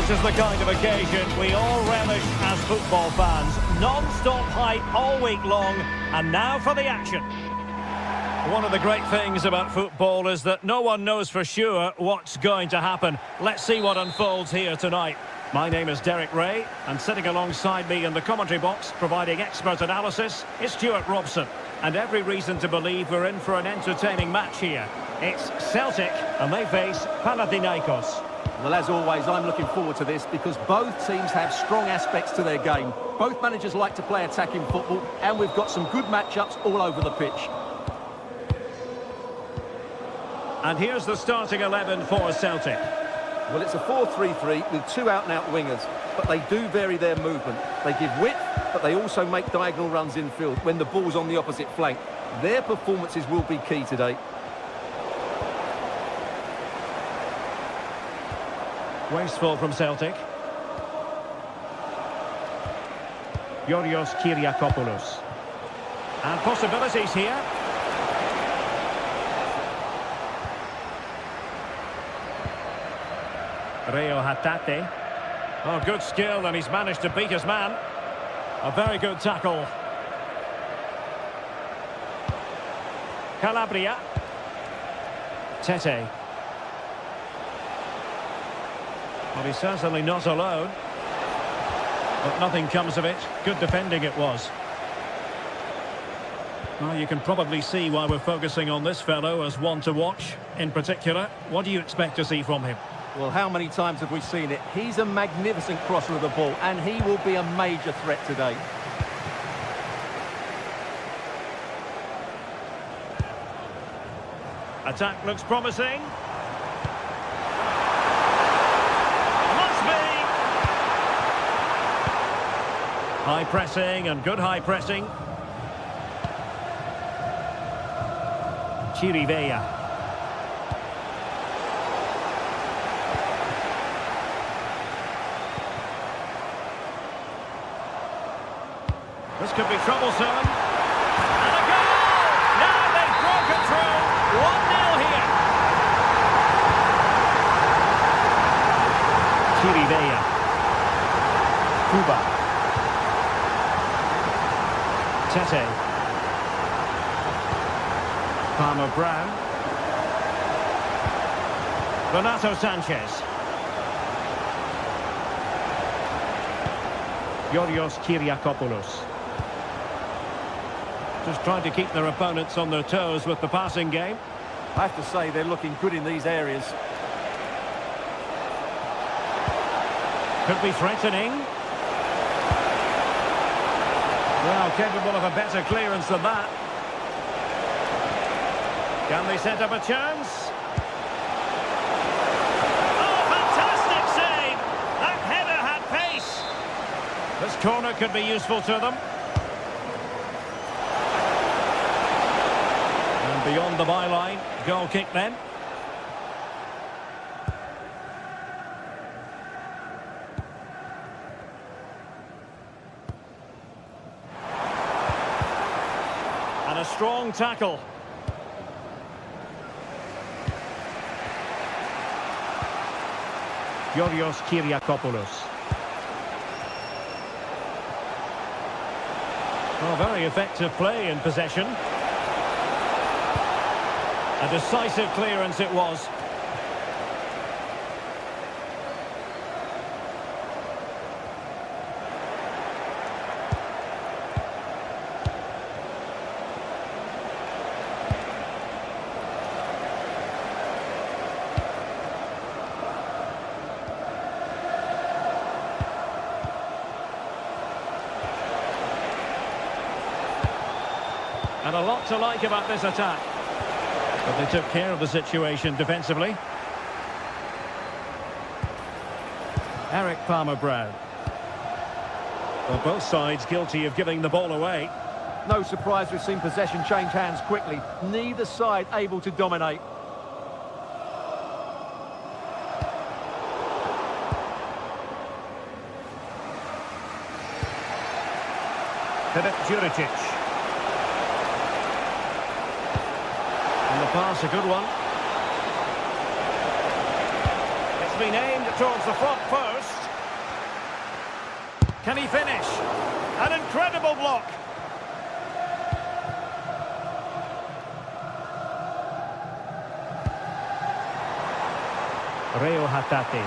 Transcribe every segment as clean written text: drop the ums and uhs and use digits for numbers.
This is the kind of occasion we all relish as football fans. Non-stop hype all week long, and now for the action. One of the great things about football is that no one knows for sure what's going to happen. Let's see what unfolds here tonight. My name is Derek Ray, and sitting alongside me in the commentary box, providing expert analysis, is Stuart Robson. And every reason to believe we're in for an entertaining match here. It's Celtic, and they face Panathinaikos. Well, as always, I'm looking forward to this because both teams have strong aspects to their game. Both managers like to play attacking football, and we've got some good matchups all over the pitch. And here's the starting 11 for Celtic. Well, it's a 4-3-3 with two out-and-out wingers, but they do vary their movement. They give width, but they also make diagonal runs infield when the ball's on the opposite flank. Their performances will be key today. Wasteful from Celtic. Yorios Kyriakopoulos. And possibilities here. Reo Hatate. Oh, good skill, and he's managed to beat his man. A very good tackle. Calabria. Tete. Well, he's certainly not alone. But nothing comes of it. Good defending it was. Well, you can probably see why we're focusing on this fellow as one to watch. In particular, what do you expect to see from him? Well, how many times have we seen it? He's a magnificent crosser of the ball, and he will be a major threat today. Attack looks promising. Must be! High pressing and good high pressing. Chirivella. This could be troublesome. And a goal! Now they've broken through. 1-0 here. Chirivella. Cuba. Tete. Palmer-Brown. Renato Sanchez. Yorios Kyriakopoulos. Just trying to keep their opponents on their toes with the passing game. I have to say they're looking good in these areas. Could be threatening. Well, capable of a better clearance than that. Can they set up a chance? Oh, fantastic save! That header had pace. This corner could be useful to them. Beyond the byline, goal kick then. And a strong tackle. Yorios Kyriakopoulos. Well, very effective play in possession. A decisive clearance it was. And a lot to like about this attack. But they took care of the situation defensively. Eric Palmer-Brown. Well, both sides guilty of giving the ball away. No surprise we've seen possession change hands quickly. Neither side able to dominate. Filip Juricic. And the pass, a good one. It's been aimed towards the front post. Can he finish? An incredible block. Reo Hatate.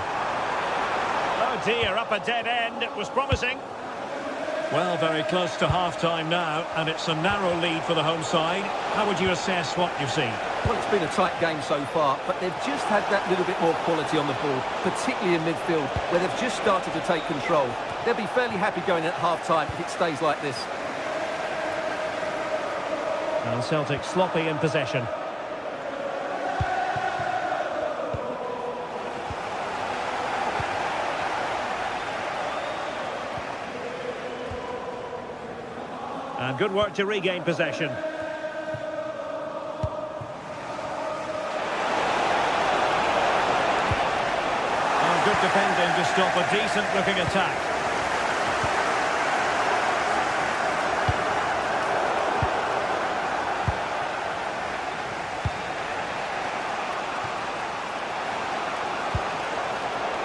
Oh dear, up a dead end. It was promising. Well, very close to half-time now, and it's a narrow lead for the home side. How would you assess what you've seen? Well, it's been a tight game so far, but they've just had that little bit more quality on the ball, particularly in midfield, where they've just started to take control. They'll be fairly happy going at half-time if it stays like this. And Celtic sloppy in possession. And good work to regain possession. And good defending to stop a decent-looking attack.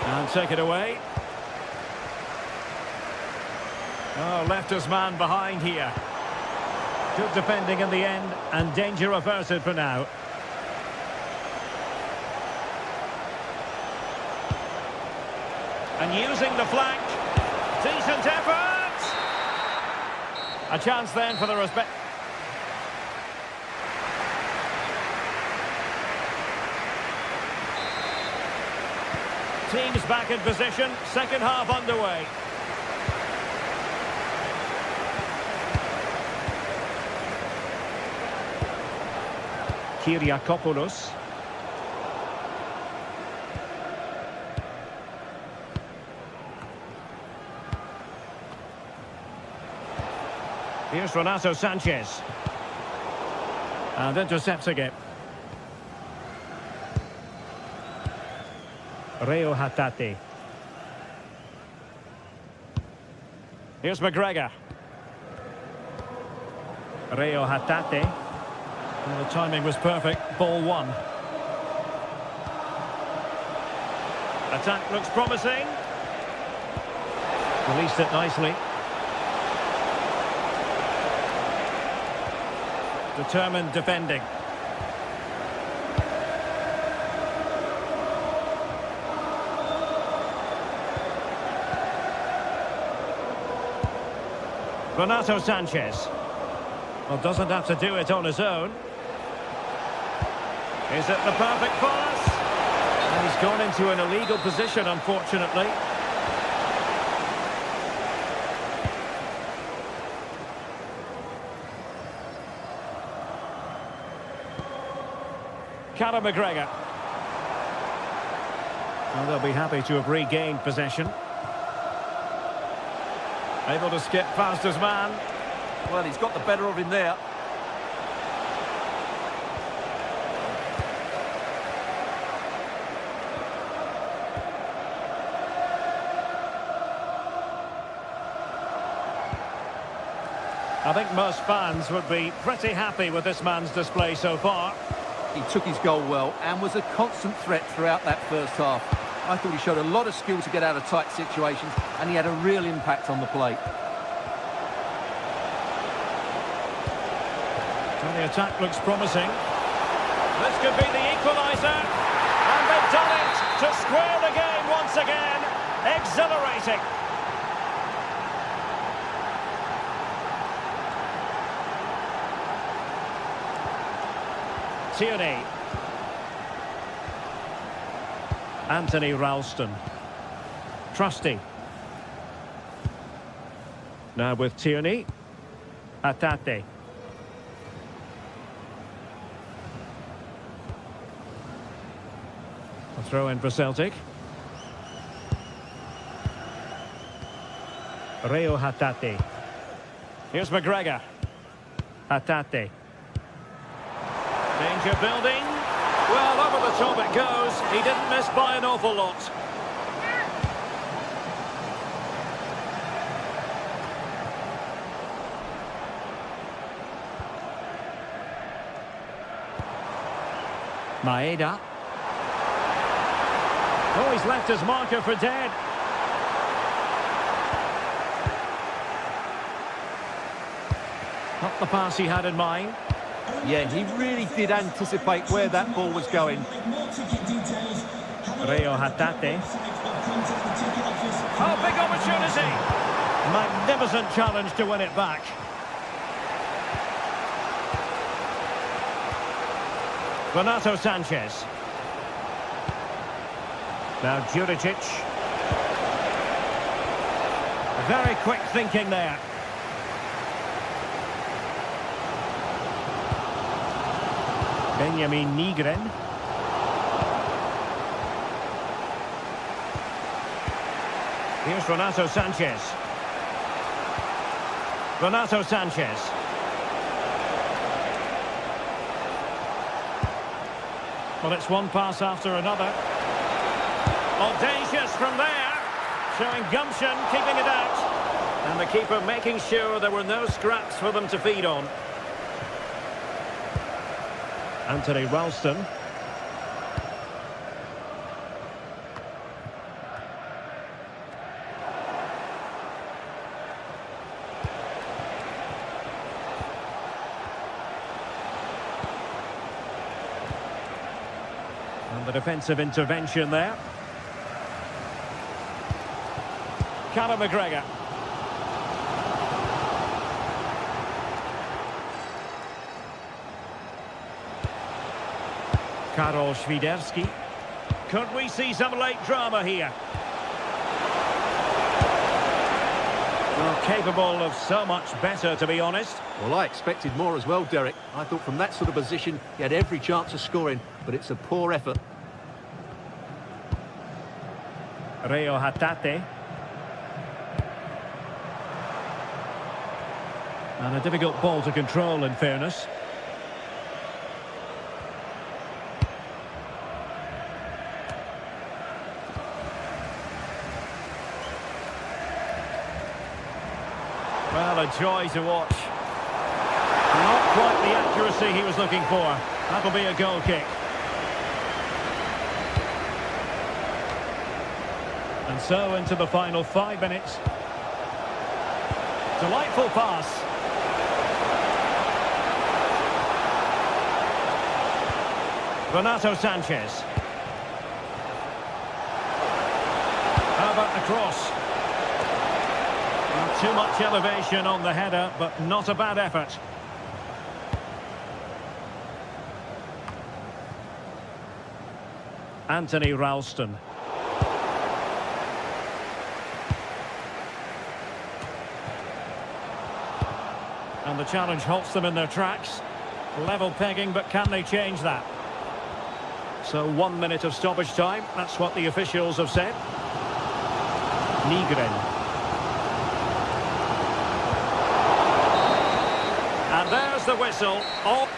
And take it away. Oh, left his man behind here. Good defending in the end, and danger averted for now. And using the flank. Decent effort! A chance then for the respect. Teams back in position, second half underway. Kyriakopoulos. Here's Renato Sanchez. And intercepts again. Reo Hatate. Here's McGregor. Reo Hatate. Well, the timing was perfect. Ball one. Attack looks promising. Released it nicely. Determined defending. Renato Sanchez. Well, doesn't have to do it on his own. Is it the perfect pass? And he's gone into an illegal position, unfortunately. Callum McGregor. Well, they'll be happy to have regained possession. Able to skip past his man. Well, he's got the better of him there. I think most fans would be pretty happy with this man's display so far. He took his goal well and was a constant threat throughout that first half. I thought he showed a lot of skill to get out of tight situations, and he had a real impact on the plate. And the attack looks promising. This could be the equaliser. And they've done it to square the game once again. Exhilarating. Tierney. Anthony Ralston. Trusty. Now with Tierney. Hatate. A throw in for Celtic. Reo Hatate. Here's McGregor. Hatate. Danger building. Well, over the top it goes. He didn't miss by an awful lot. Maeda. Oh, he's left his marker for dead. Not the pass he had in mind. Yeah, he really did anticipate where that ball was going. Rio Hatate. Oh, big opportunity! Magnificent challenge to win it back. Renato Sanchez. Now Juricic. Very quick thinking there. Benjamin Nygren. Here's Renato Sanchez. Renato Sanchez. Well, it's one pass after another. Audacious from there. Showing gumption, keeping it out. And the keeper making sure there were no scraps for them to feed on. Anthony Ralston. And the defensive intervention there. Callum McGregor. Karol Świderski. Could we see some late drama here? Well, capable of so much better, to be honest. Well, I expected more as well, Derek. I thought from that sort of position, he had every chance of scoring, but it's a poor effort. Rio Hatate. And a difficult ball to control, in fairness. Well, a joy to watch. Not quite the accuracy he was looking for. That'll be a goal kick. And so into the final 5 minutes. Delightful pass. Renato Sanchez. How about the cross? Not too much elevation on the header, but not a bad effort. Anthony Ralston. And the challenge halts them in their tracks. Level pegging, but can they change that? So 1 minute of stoppage time. That's what the officials have said. Nygren. And there's the whistle. Oh.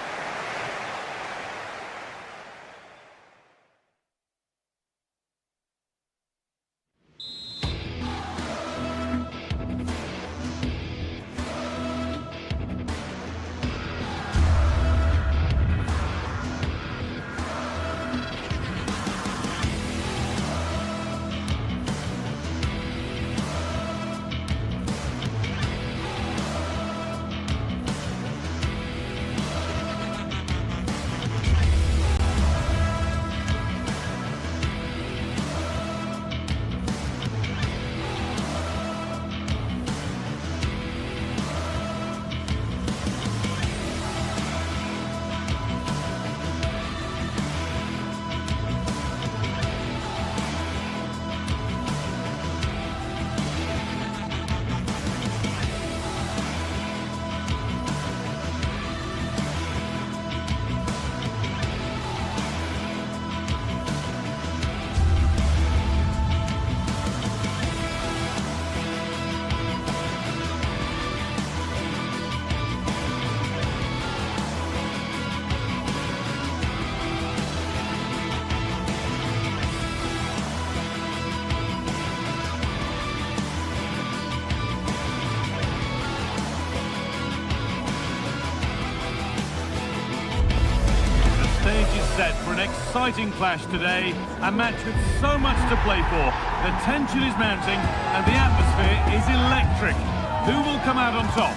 Set for an exciting clash today, a match with so much to play for. The tension is mounting and the atmosphere is electric. Who will come out on top?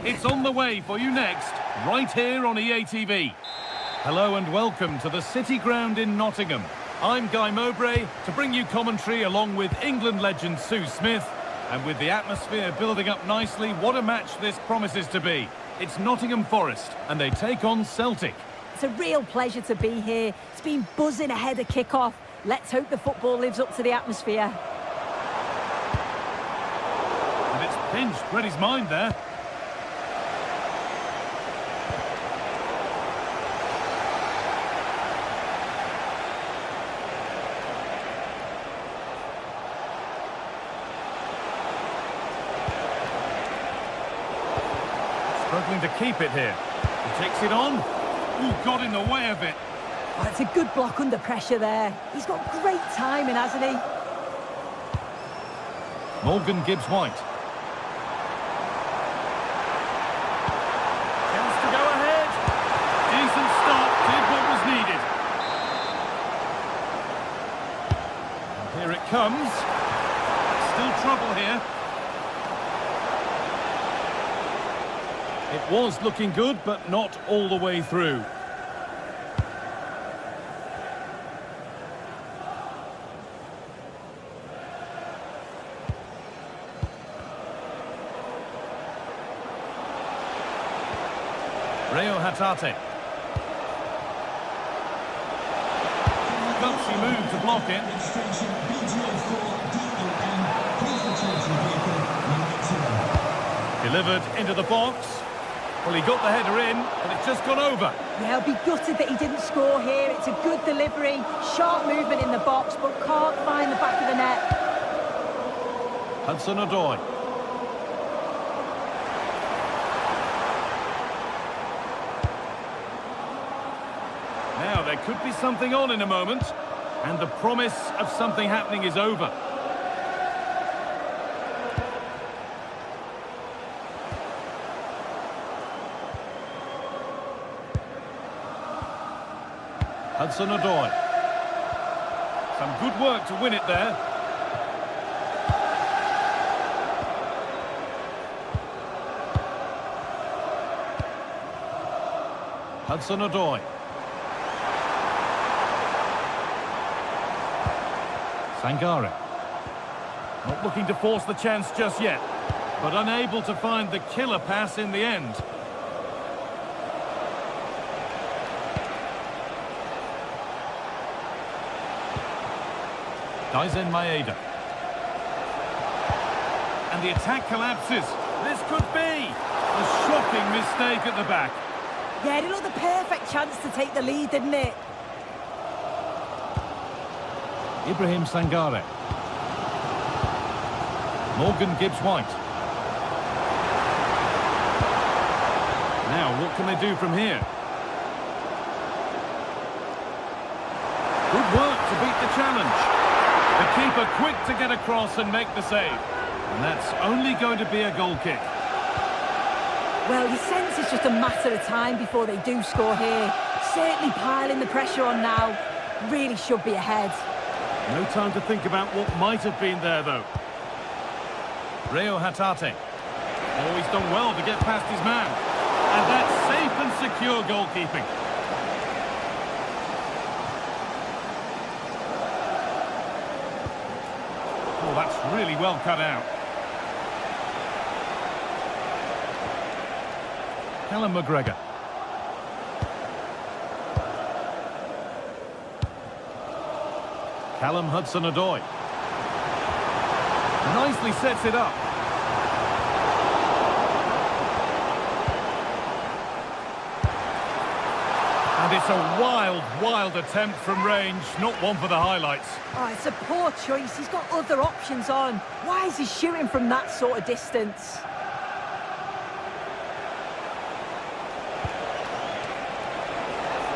It's on the way for you next, right here on EA TV. Hello and welcome to the City Ground in Nottingham. I'm Guy Mowbray to bring you commentary along with England legend Sue Smith. And with the atmosphere building up nicely, what a match this promises to be. It's Nottingham Forest and they take on Celtic. It's a real pleasure to be here. It's been buzzing ahead of kick-off. Let's hope the football lives up to the atmosphere. And it's pinched Reddy's mind there. Struggling to keep it here. He takes it on. Ooh, got in the way of it. Oh, it's a good block under pressure there. He's got great timing, hasn't he? Morgan Gibbs-White. Chance to go ahead. Decent start, did what was needed. And here it comes. Still trouble here. It was looking good, but not all the way through. Reo Hatate. Gutsy move to block it. Delivered into the box. Well, he got the header in, but it's just gone over. Yeah, I'll be gutted that he didn't score here. It's a good delivery, sharp movement in the box, but can't find the back of the net. Hudson-Odoi. Now, there could be something on in a moment, and the promise of something happening is over. Hudson-Odoi. Some good work to win it there. Hudson-Odoi. Sangare. Not looking to force the chance just yet, but unable to find the killer pass in the end. Daizen Maeda. And the attack collapses. This could be a shocking mistake at the back. Yeah, it looked the perfect chance to take the lead, didn't it? Ibrahim Sangare. Morgan Gibbs-White. Now, what can they do from here? Good work to beat the challenge. The keeper quick to get across and make the save. And that's only going to be a goal kick. Well, you sense it's just a matter of time before they do score here. Certainly piling the pressure on now. Really should be ahead. No time to think about what might have been there, though. Reo Hatate. Oh, he's done well to get past his man. And that's safe and secure goalkeeping. Oh, that's really well cut out. Callum McGregor. Callum Hudson-Odoi. Nicely sets it up. And it's a wild, wild attempt from range, not one for the highlights. Oh, it's a poor choice. He's got other options on. Why is he shooting from that sort of distance?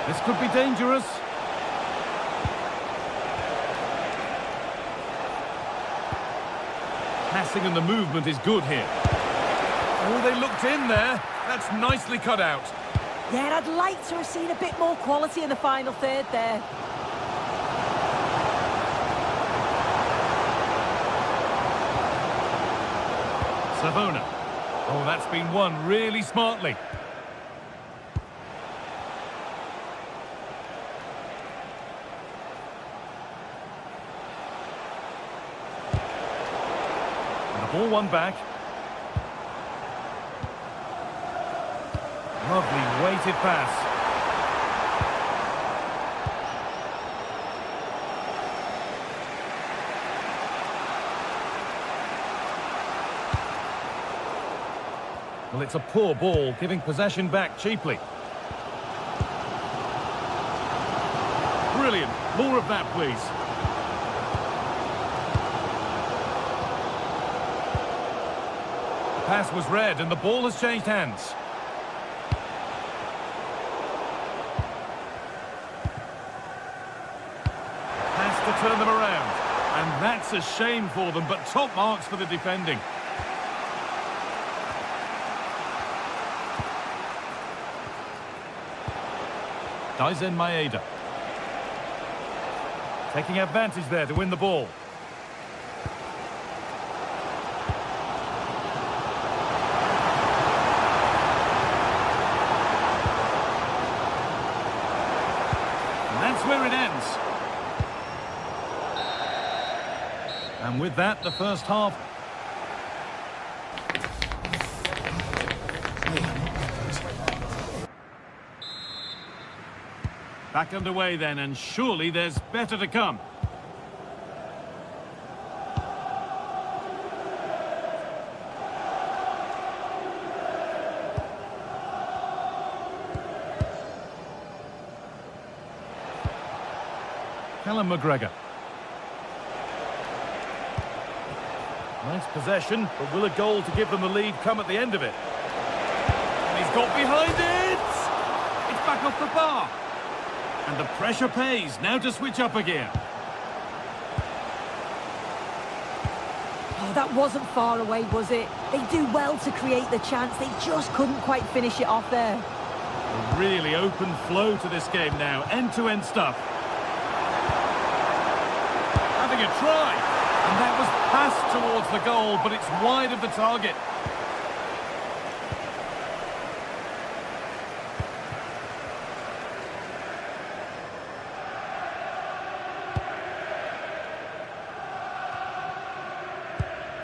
This could be dangerous. Passing and the movement is good here. Oh, they looked in there. That's nicely cut out. Yeah, I'd like to have seen a bit more quality in the final third there. Savona. Oh, that's been won really smartly. And the ball won back. Lovely weighted pass. Well, it's a poor ball, giving possession back cheaply. Brilliant. More of that, please. The pass was read and the ball has changed hands. Has to turn them around. And that's a shame for them, but top marks for the defending. Daisen Maeda. Taking advantage there to win the ball. And that's where it ends. And with that, the first half. Back underway then, and surely there's better to come. Callum McGregor. Nice possession, but will a goal to give them the lead come at the end of it? And he's got behind it! It's back off the bar. And the pressure pays. Now to switch up again. Oh, that wasn't far away, was it? They do well to create the chance. They just couldn't quite finish it off there. A really open flow to this game now. End-to-end stuff. Having a try. And that was passed towards the goal, but it's wide of the target.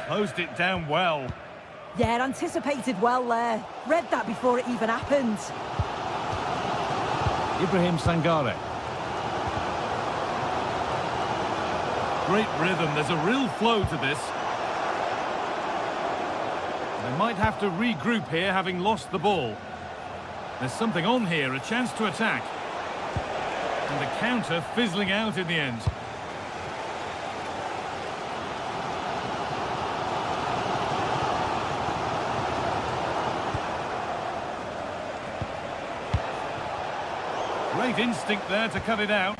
Closed it down well. Yeah, anticipated well there. Read that before it even happened. Ibrahim Sangare. Great rhythm. There's a real flow to this. They might have to regroup here, having lost the ball. There's something on here, a chance to attack. And the counter fizzling out in the end. Great instinct there to cut it out.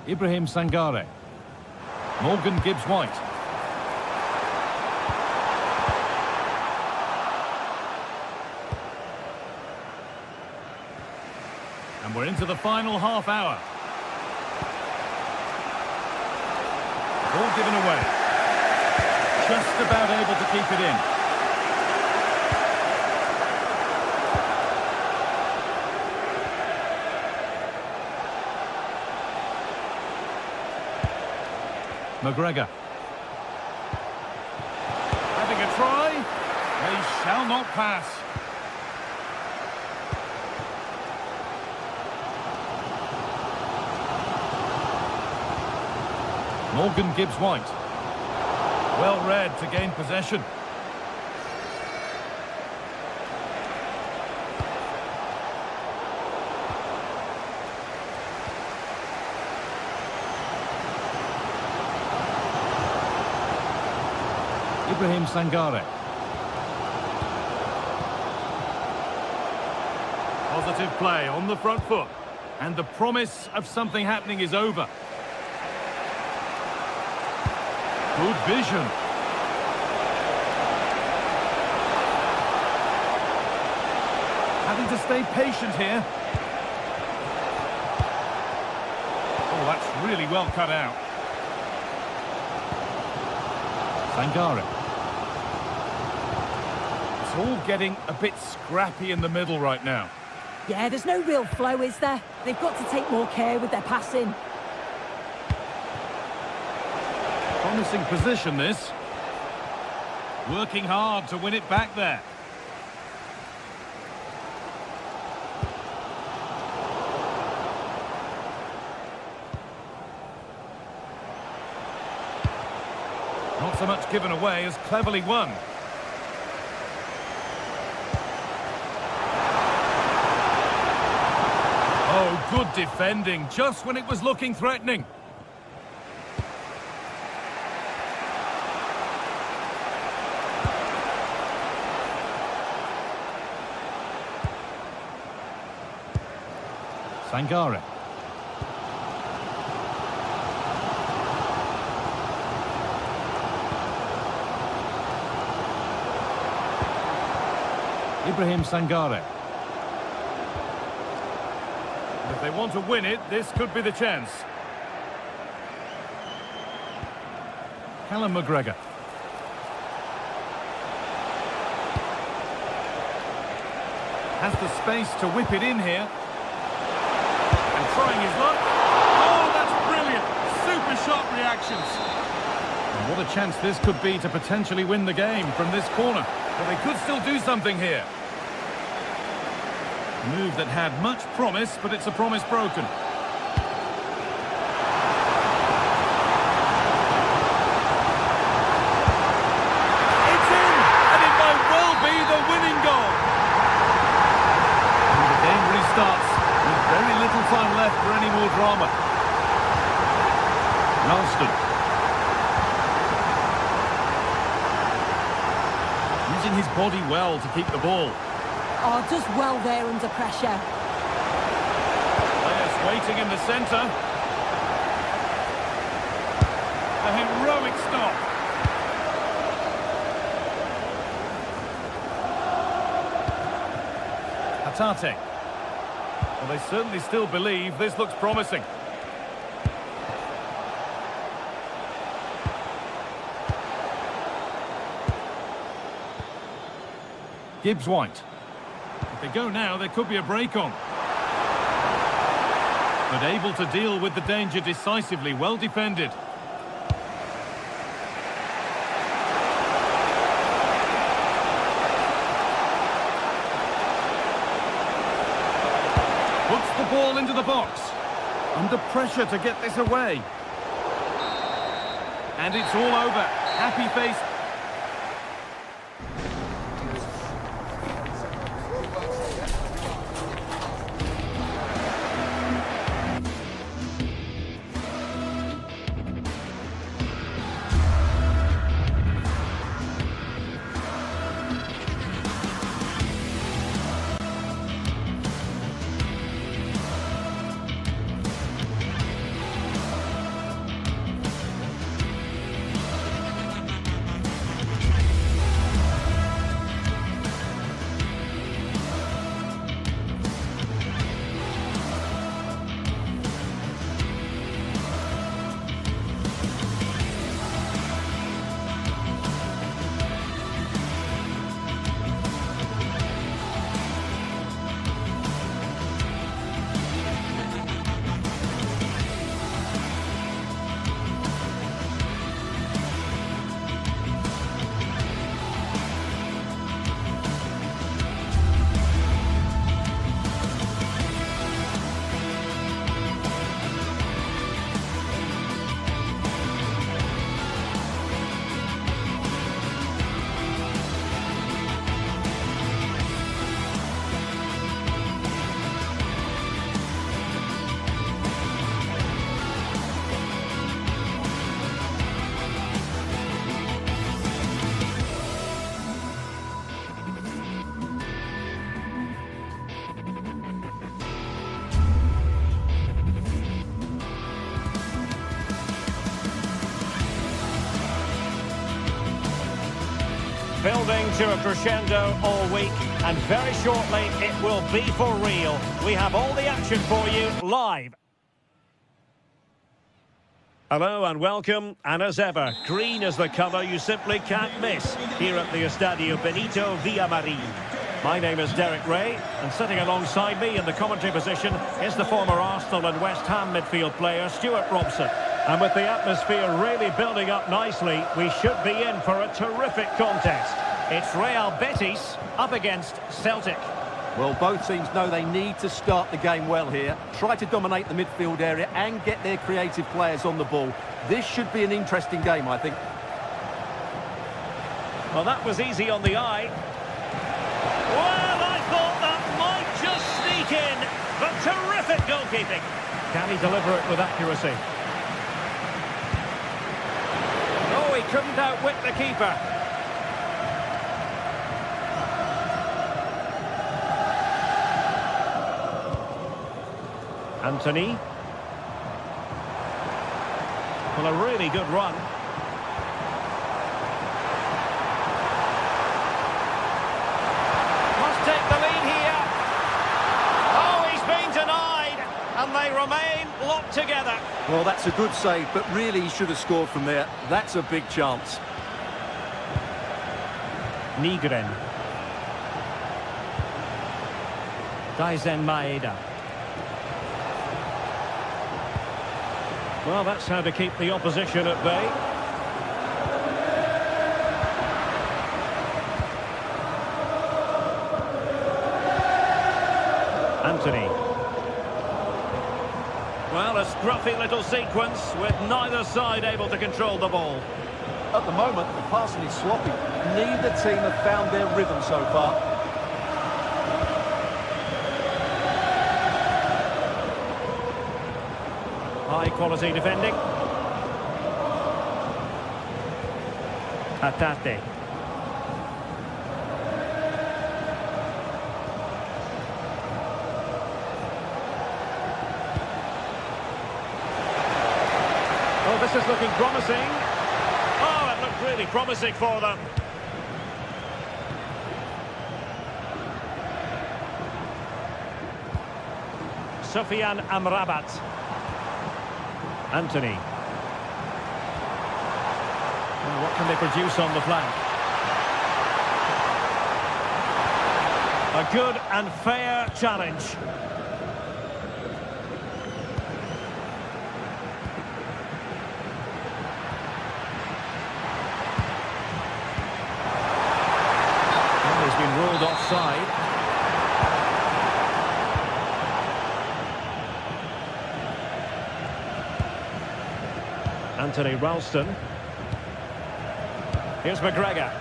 Ibrahim Sangare. Morgan Gibbs-White. And we're into the final half hour. Ball given away. Just about able to keep it in. McGregor. Having a try. They shall not pass. Morgan Gibbs-White. Well read to gain possession. Ibrahim Sangare. Positive play on the front foot. And the promise of something happening is over. Good vision. Having to stay patient here. Oh, that's really well cut out. Sangare. It's all getting a bit scrappy in the middle right now. Yeah, there's no real flow, is there? They've got to take more care with their passing. Promising position, this. Working hard to win it back there. Not so much given away as cleverly won. Oh, good defending, just when it was looking threatening. Sangare. Ibrahim Sangare. If they want to win it, this could be the chance. Callum McGregor. Has the space to whip it in here. And trying his luck. Oh, that's brilliant. Super shot reactions. And what a chance this could be to potentially win the game from this corner. But they could still do something here. A move that had much promise, but it's a promise broken. It's in! And it might well be the winning goal. And the game restarts with very little time left for any more drama. Ralston. Using his body well to keep the ball. Oh, does well there under pressure. Players waiting in the centre. A heroic stop. Hatate. Well, they certainly still believe this looks promising. Gibbs-White. If they go now, there could be a break on. But able to deal with the danger decisively, well defended. Puts the ball into the box. Under pressure to get this away. And it's all over. Happy face. building to a crescendo all week, and very shortly it will be for real. We have all the action for you live. Hello and welcome, and as ever, green is the colour you simply can't miss here at the Estadio Benito Villamarín. My name is Derek Ray, and sitting alongside me in the commentary position is the former Arsenal and West Ham midfield player Stuart Robson. And with the atmosphere really building up nicely, we should be in for a terrific contest. It's Real Betis up against Celtic. Well, both teams know they need to start the game well here. Try to dominate the midfield area and get their creative players on the ball. This should be an interesting game, I think. Well, that was easy on the eye. Well, I thought that might just sneak in, but terrific goalkeeping. Can he deliver it with accuracy? Oh, he couldn't outwit the keeper. Anthony. Well, a really good run. Must take the lead here. Oh, he's been denied, and they remain locked together. Well, that's a good save, but really he should have scored from there. That's a big chance. Nigren. Daizen Maeda. Well, that's how to keep the opposition at bay. Anthony. Well, a scruffy little sequence with neither side able to control the ball. At the moment, the passing is sloppy. Neither team have found their rhythm so far. High quality defending. Hatate. Oh, this is looking promising. Oh, it looked really promising for them. Sofian Amrabat. Anthony. Well, what can they produce on the flank? A good and fair challenge. Well, he's been ruled offside. Anthony Ralston. Here's McGregor.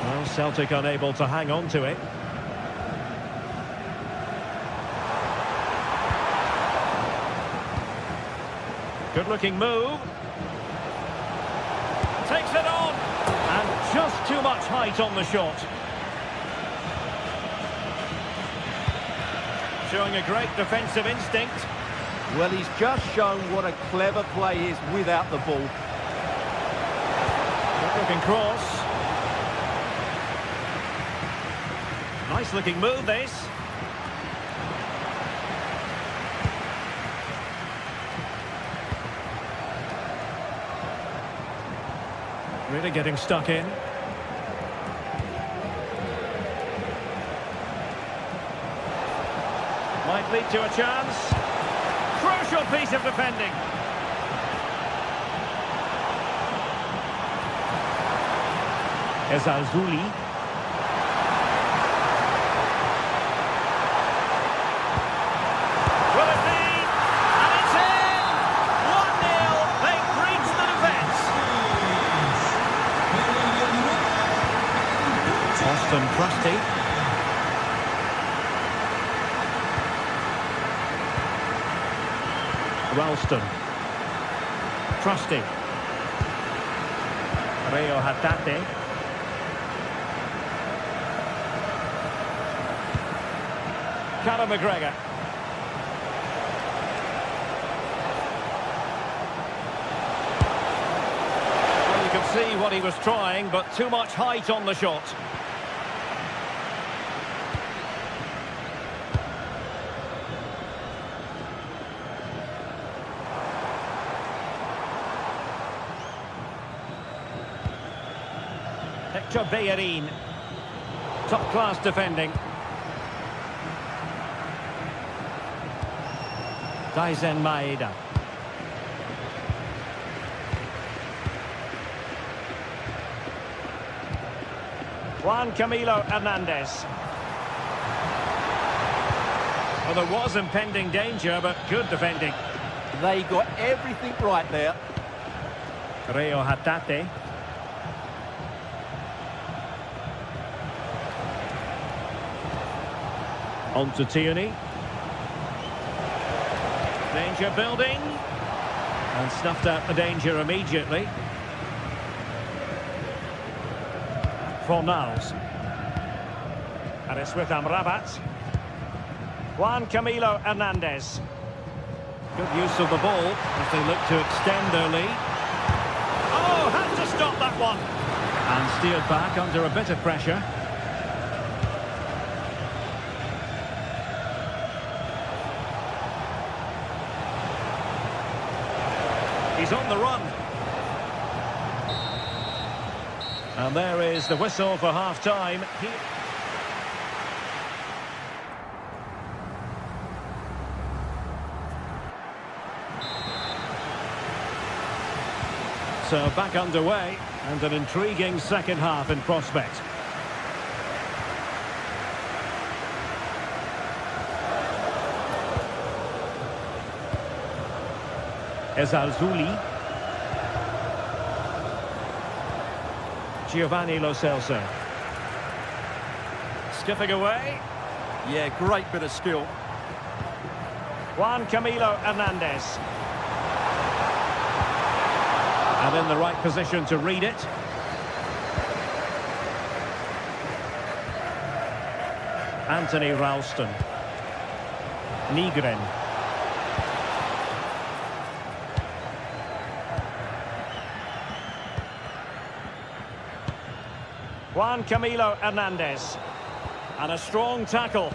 Well, Celtic unable to hang on to it. Good-looking move. Takes it on. And just too much height on the shot. Showing a great defensive instinct. Well, he's just shown what a clever play is without the ball. Good-looking cross. Nice-looking move, this. Really getting stuck in. Might lead to a chance. Crucial piece of defending. Ezalzouli. Will it be? And it's in! 1-0. They breach the defence. Austin Prusty. Ralston. Trusty. Rio Hatate. Conor McGregor. see what he was trying, but too much height on the shot. Hector Bellerin. Top-class defending. Daisen Maeda. Juan Camilo Hernandez. Well, there was impending danger, but good defending. They got everything right there. Reo Hatate. On to Tierney. Danger building. And snuffed out the danger immediately. Fornals. And it's with Amrabat. Juan Camilo Hernandez. Good use of the ball as they look to extend their lead. Oh, had to stop that one. And steered back under a bit of pressure. He's on the run. And there is the whistle for half-time. So back underway, and an intriguing second half in prospect. Ezalzouli. Giovanni Lo Celso. Skipping away. Yeah, great bit of skill. Juan Camilo Hernandez. And in the right position to read it. Anthony Ralston. Nygren. Juan Camilo Hernandez. And a strong tackle.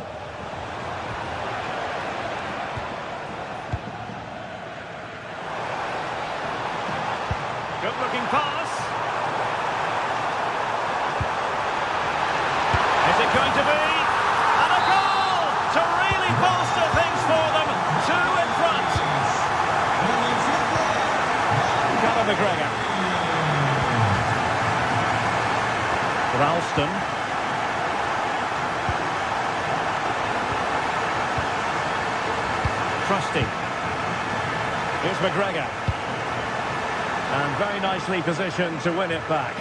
Good-looking pass. Is it going to be? And a goal to really bolster things for them. Two in front. Callum McGregor. Ralston. Trusty. Here's McGregor. And very nicely positioned to win it back.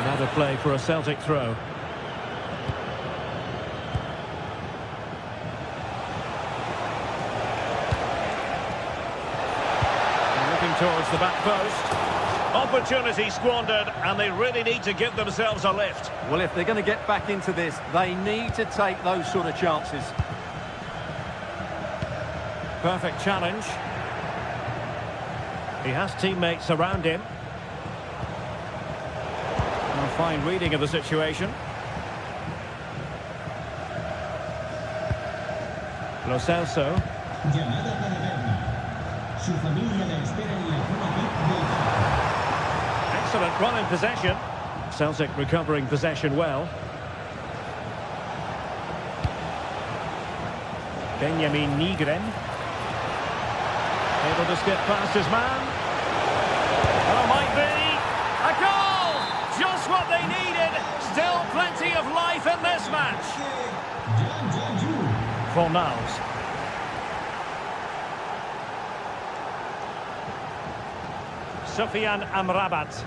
Another play for a Celtic throw. Towards the back post. Opportunity squandered, and they really need to give themselves a lift. Well, if they're going to get back into this, they need to take those sort of chances. Perfect challenge. He has teammates around him. A fine reading of the situation. Lo Celso. Excellent run in possession. Celtic recovering possession well. Benjamin Nygren. Able to skip past his man. Oh, might be. A goal! Just what they needed. Still plenty of life in this match. Fornals. Sofian Amrabat.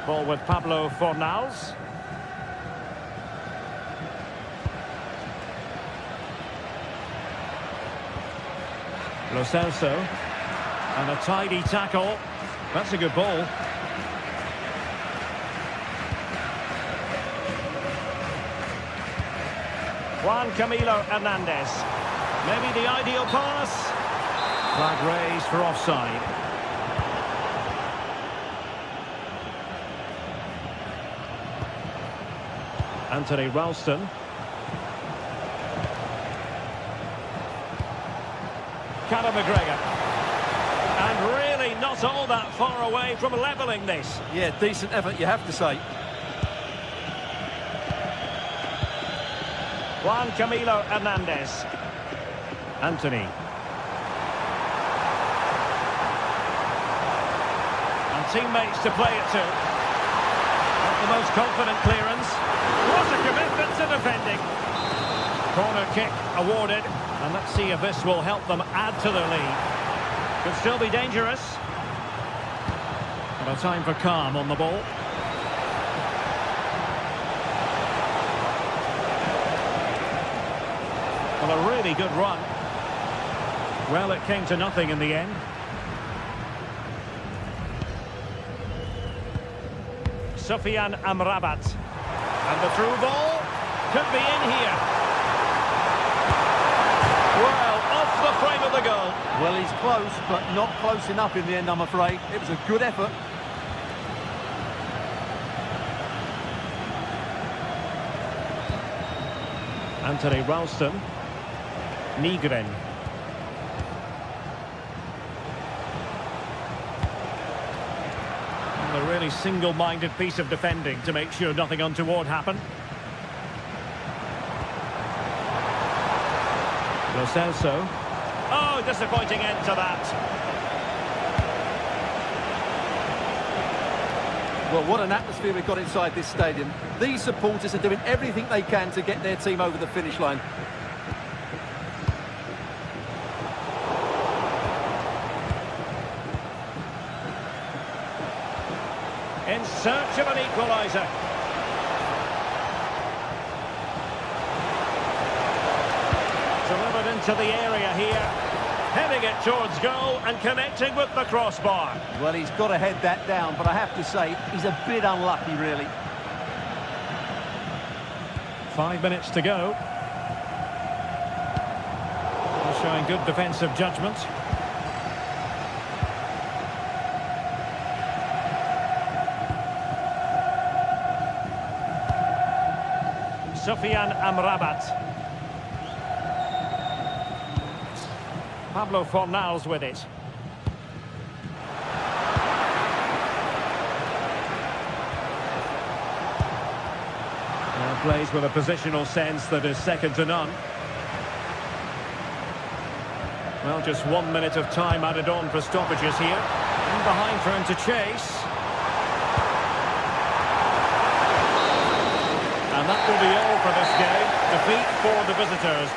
Ball with Pablo Fornals. Lo Celso. And a tidy tackle. That's a good ball. Juan Camilo Hernandez. Maybe the ideal pass. Flag raised for offside. Anthony Ralston. Callum McGregor. And really not all that far away from levelling this. Yeah, decent effort, you have to say. Juan Camilo Hernandez. Anthony. And teammates to play it to. Not the most confident clearance. What a commitment to defending. Corner kick awarded. And let's see if this will help them add to their lead. Could still be dangerous. But a time for calm on the ball. Well, a really good run. Well, it came to nothing in the end. Sofiane Amrabat. And the through ball could be in here. Well, off the frame of the goal. Well, he's close, but not close enough in the end, I'm afraid. It was a good effort. Anthony Ralston. Nigren. A really single-minded piece of defending to make sure nothing untoward happened. Lo Celso. Oh, disappointing end to that. Well, what an atmosphere we've got inside this stadium. These supporters are doing everything they can to get their team over the finish line. In search of an equaliser. Delivered into the area here. Heading it towards goal and connecting with the crossbar. Well, he's got to head that down, but I have to say, he's a bit unlucky, really. 5 minutes to go. Showing good defensive judgment. Sofiane Amrabat. Pablo Fornals with it. Now plays with a positional sense that is second to none. Well, just 1 minute of time added on for stoppages here. In behind for him to chase. And that will be all for this game. Defeat for the visitors.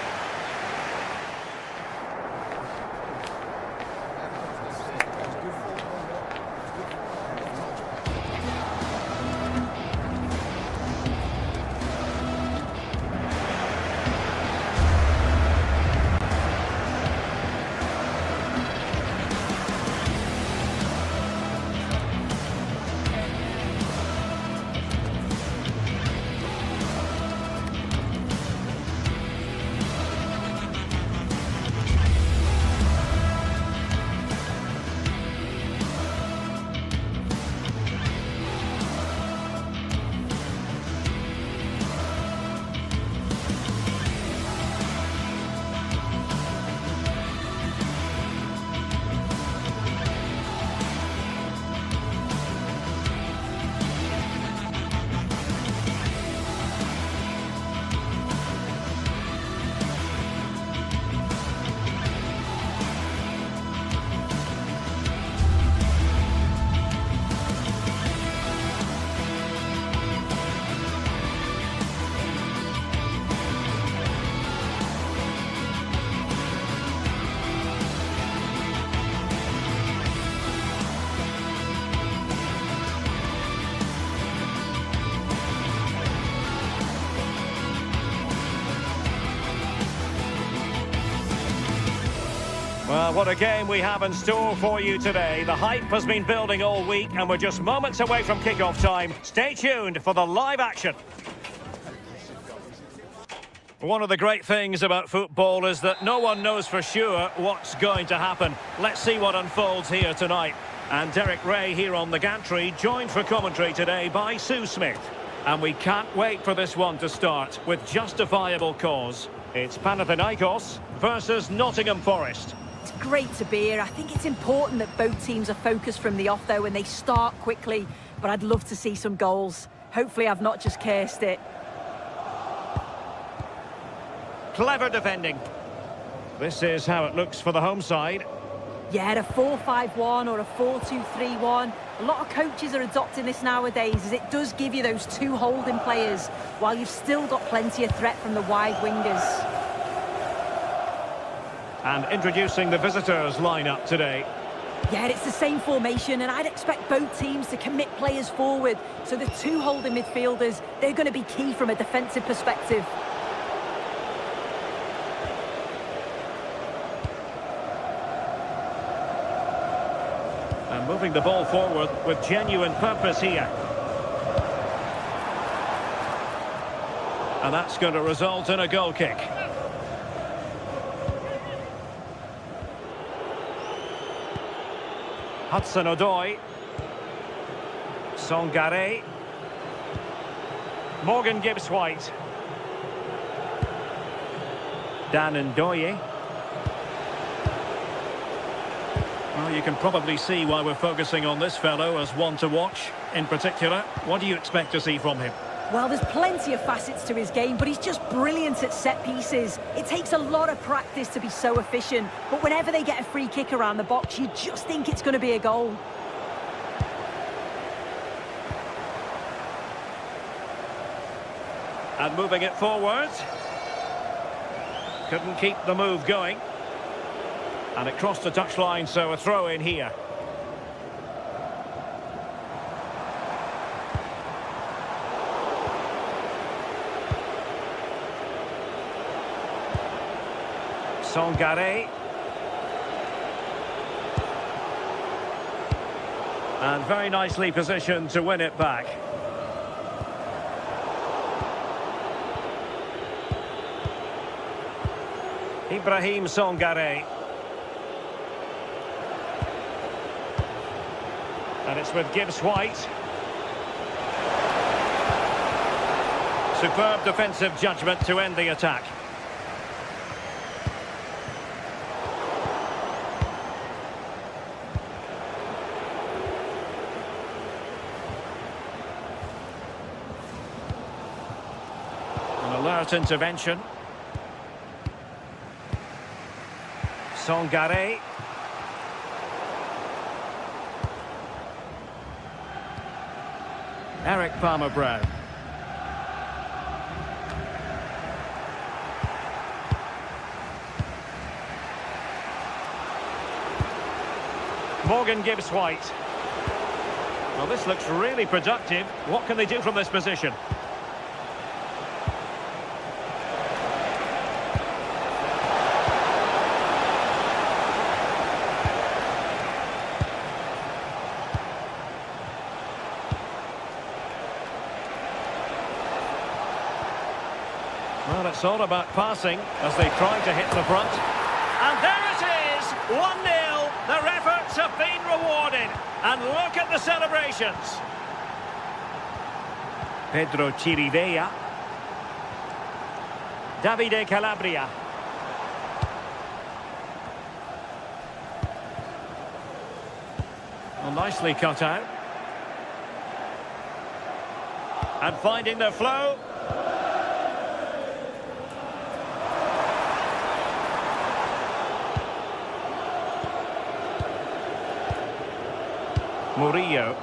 Well, what a game we have in store for you today. The hype has been building all week and we're just moments away from kick-off time. Stay tuned for the live action. One of the great things about football is that no one knows for sure what's going to happen. Let's see what unfolds here tonight. And Derek Ray here on the gantry, joined for commentary today by Sue Smith. And we can't wait for this one to start with justifiable cause. It's Panathinaikos versus Nottingham Forest. It's great to be here. I think it's important that both teams are focused from the off, though, and they start quickly. But I'd love to see some goals. Hopefully I've not just cursed it. Clever defending. This is how it looks for the home side. Yeah, a 4-5-1 or a 4-2-3-1. A lot of coaches are adopting this nowadays, as it does give you those two holding players, while you've still got plenty of threat from the wide wingers. And introducing the visitors lineup today. Yeah, it's the same formation, and I'd expect both teams to commit players forward. So the two holding midfielders, they're going to be key from a defensive perspective. And moving the ball forward with genuine purpose here. And that's going to result in a goal kick. Hudson-Odoi. Songare. Morgan Gibbs-White. Dan Ndoye. Well, you can probably see why we're focusing on this fellow as one to watch. In particular, what do you expect to see from him? Well, there's plenty of facets to his game, but he's just brilliant at set pieces. It takes a lot of practice to be so efficient, but whenever they get a free kick around the box, you just think it's going to be a goal. And moving it forward. Couldn't keep the move going. And it crossed the touchline, so a throw in here. Songare. And very nicely positioned to win it back. Ibrahim Songare. And it's with Gibbs-White. Superb defensive judgment to end the attack. An alert intervention. Songare. Eric Palmer-Brown. Morgan Gibbs-White. Well, this looks really productive. What can they do from this position? Well, it's all about passing as they try to hit the front. And there it is! 1-0. Their efforts have been rewarded. And look at the celebrations. Pedro Chirivella. Davide Calabria. Well, nicely cut out. And finding their flow. Murillo.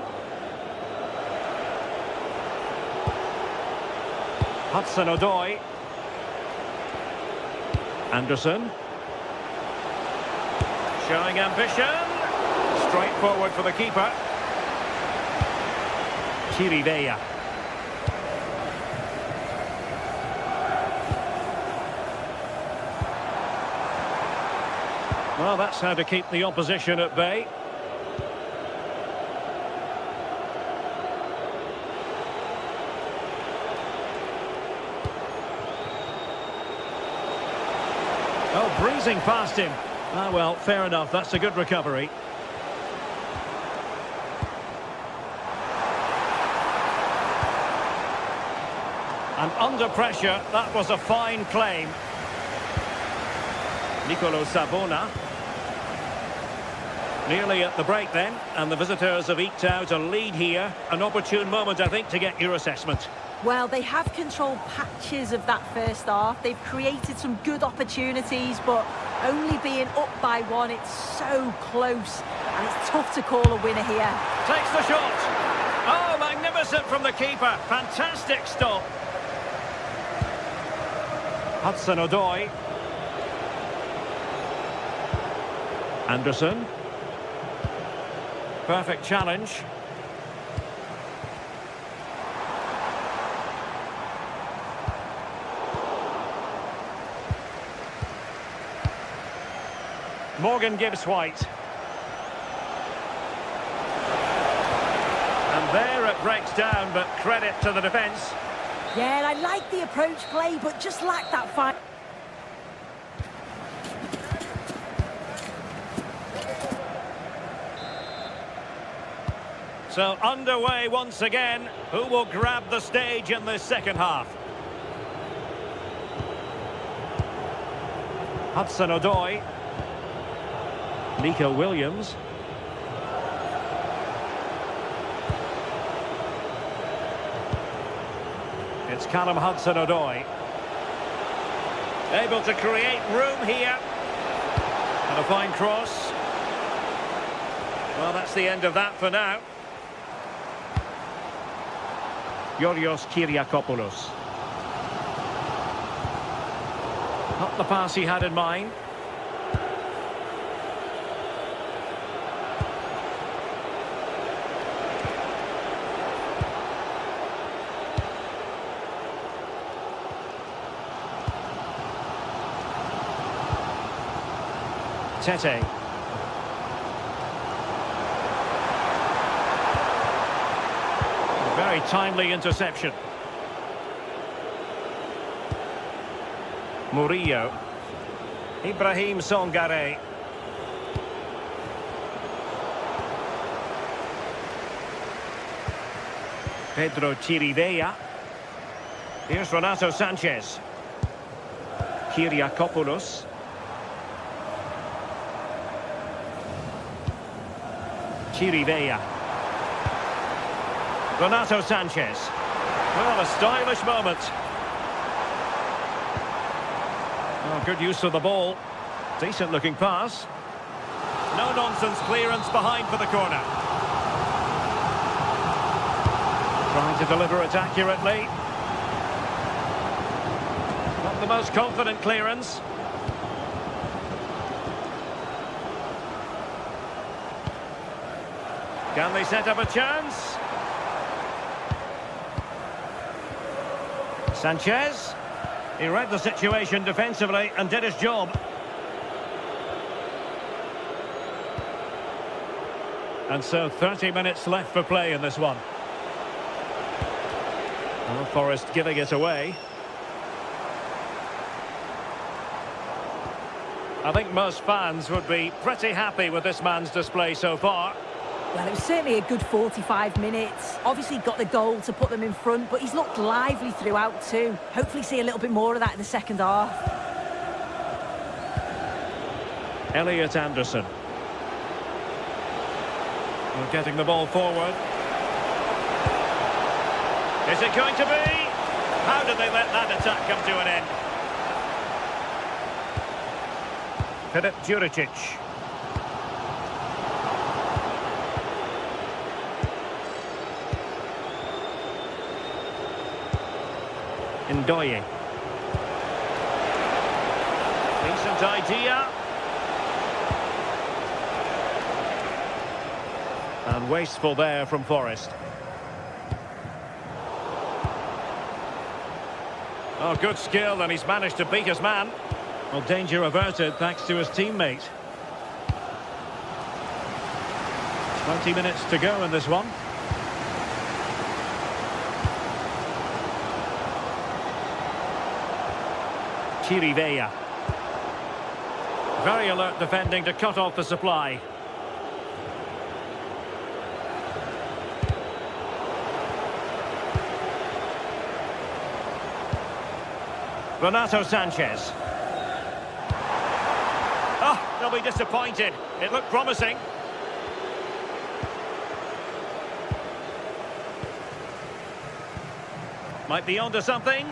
Hudson-Odoi. Anderson. Showing ambition. Straight forward for the keeper. Chirivella. Well, that's how to keep the opposition at bay. Oh, breezing past him. Ah, well, fair enough. That's a good recovery. And under pressure, that was a fine claim. Nicolo Sabona. Nearly at the break then, and the visitors have eked out a lead here. An opportune moment, I think, to get your assessment. Well, they have controlled patches of that first half. They've created some good opportunities, but only being up by one, it's so close. And it's tough to call a winner here. Takes the shot. Oh, magnificent from the keeper. Fantastic stop. Hudson-Odoi. Anderson. Perfect challenge. Morgan Gibbs-White. And there it breaks down, but credit to the defence. Yeah, I like the approach play, but just lack that fight. So underway once again. Who will grab the stage in this second half? Hudson-Odoi. Nico Williams. It's Callum Hudson-Odoi. Able to create room here. And a fine cross. Well, that's the end of that for now. Yorios Kyriakopoulos. Not the pass he had in mind. Tete. Very timely interception. Murillo. Ibrahim Songare. Pedro Chirivella. Here's Renato Sanchez. Kyriakopoulos. Chirivella. Renato Sanchez. Well, a stylish moment. Oh, good use of the ball. Decent looking pass. No nonsense clearance behind for the corner. Trying to deliver it accurately. Not the most confident clearance. Can they set up a chance? Sanchez. He read the situation defensively and did his job. And so 30 minutes left for play in this one. Well, Forest giving it away. I think most fans would be pretty happy with this man's display so far. Well, it was certainly a good 45 minutes. Obviously got the goal to put them in front, but he's looked lively throughout too. Hopefully see a little bit more of that in the second half. Elliot Anderson. We're getting the ball forward. Is it going to be? How did they let that attack come to an end? Filip Juricic. Ndoye. Decent idea. And wasteful there from Forest. Oh, good skill, and he's managed to beat his man. Well, danger averted thanks to his teammate. 20 minutes to go in this one. Chirivella. Very alert defending to cut off the supply. Renato Sanchez. Oh, they'll be disappointed. It looked promising. Might be onto something.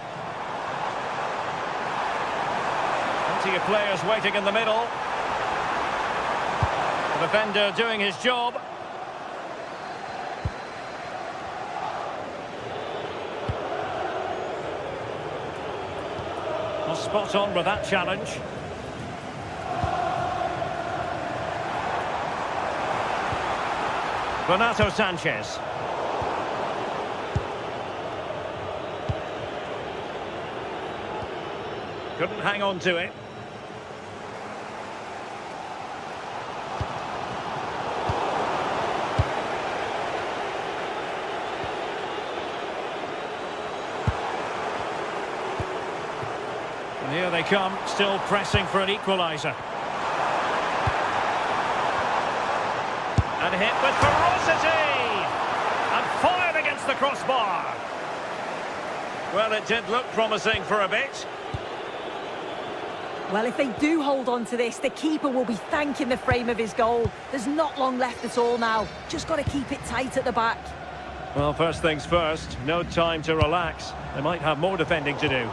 Plenty of players waiting in the middle. The defender doing his job. Well, spot on with that challenge. Renato Sanchez. Couldn't hang on to it. And here they come, still pressing for an equaliser. And hit with ferocity! And fired against the crossbar! Well, it did look promising for a bit. Well, if they do hold on to this, the keeper will be thanking the frame of his goal. There's not long left at all now. Just got to keep it tight at the back. Well, first things first, no time to relax. They might have more defending to do.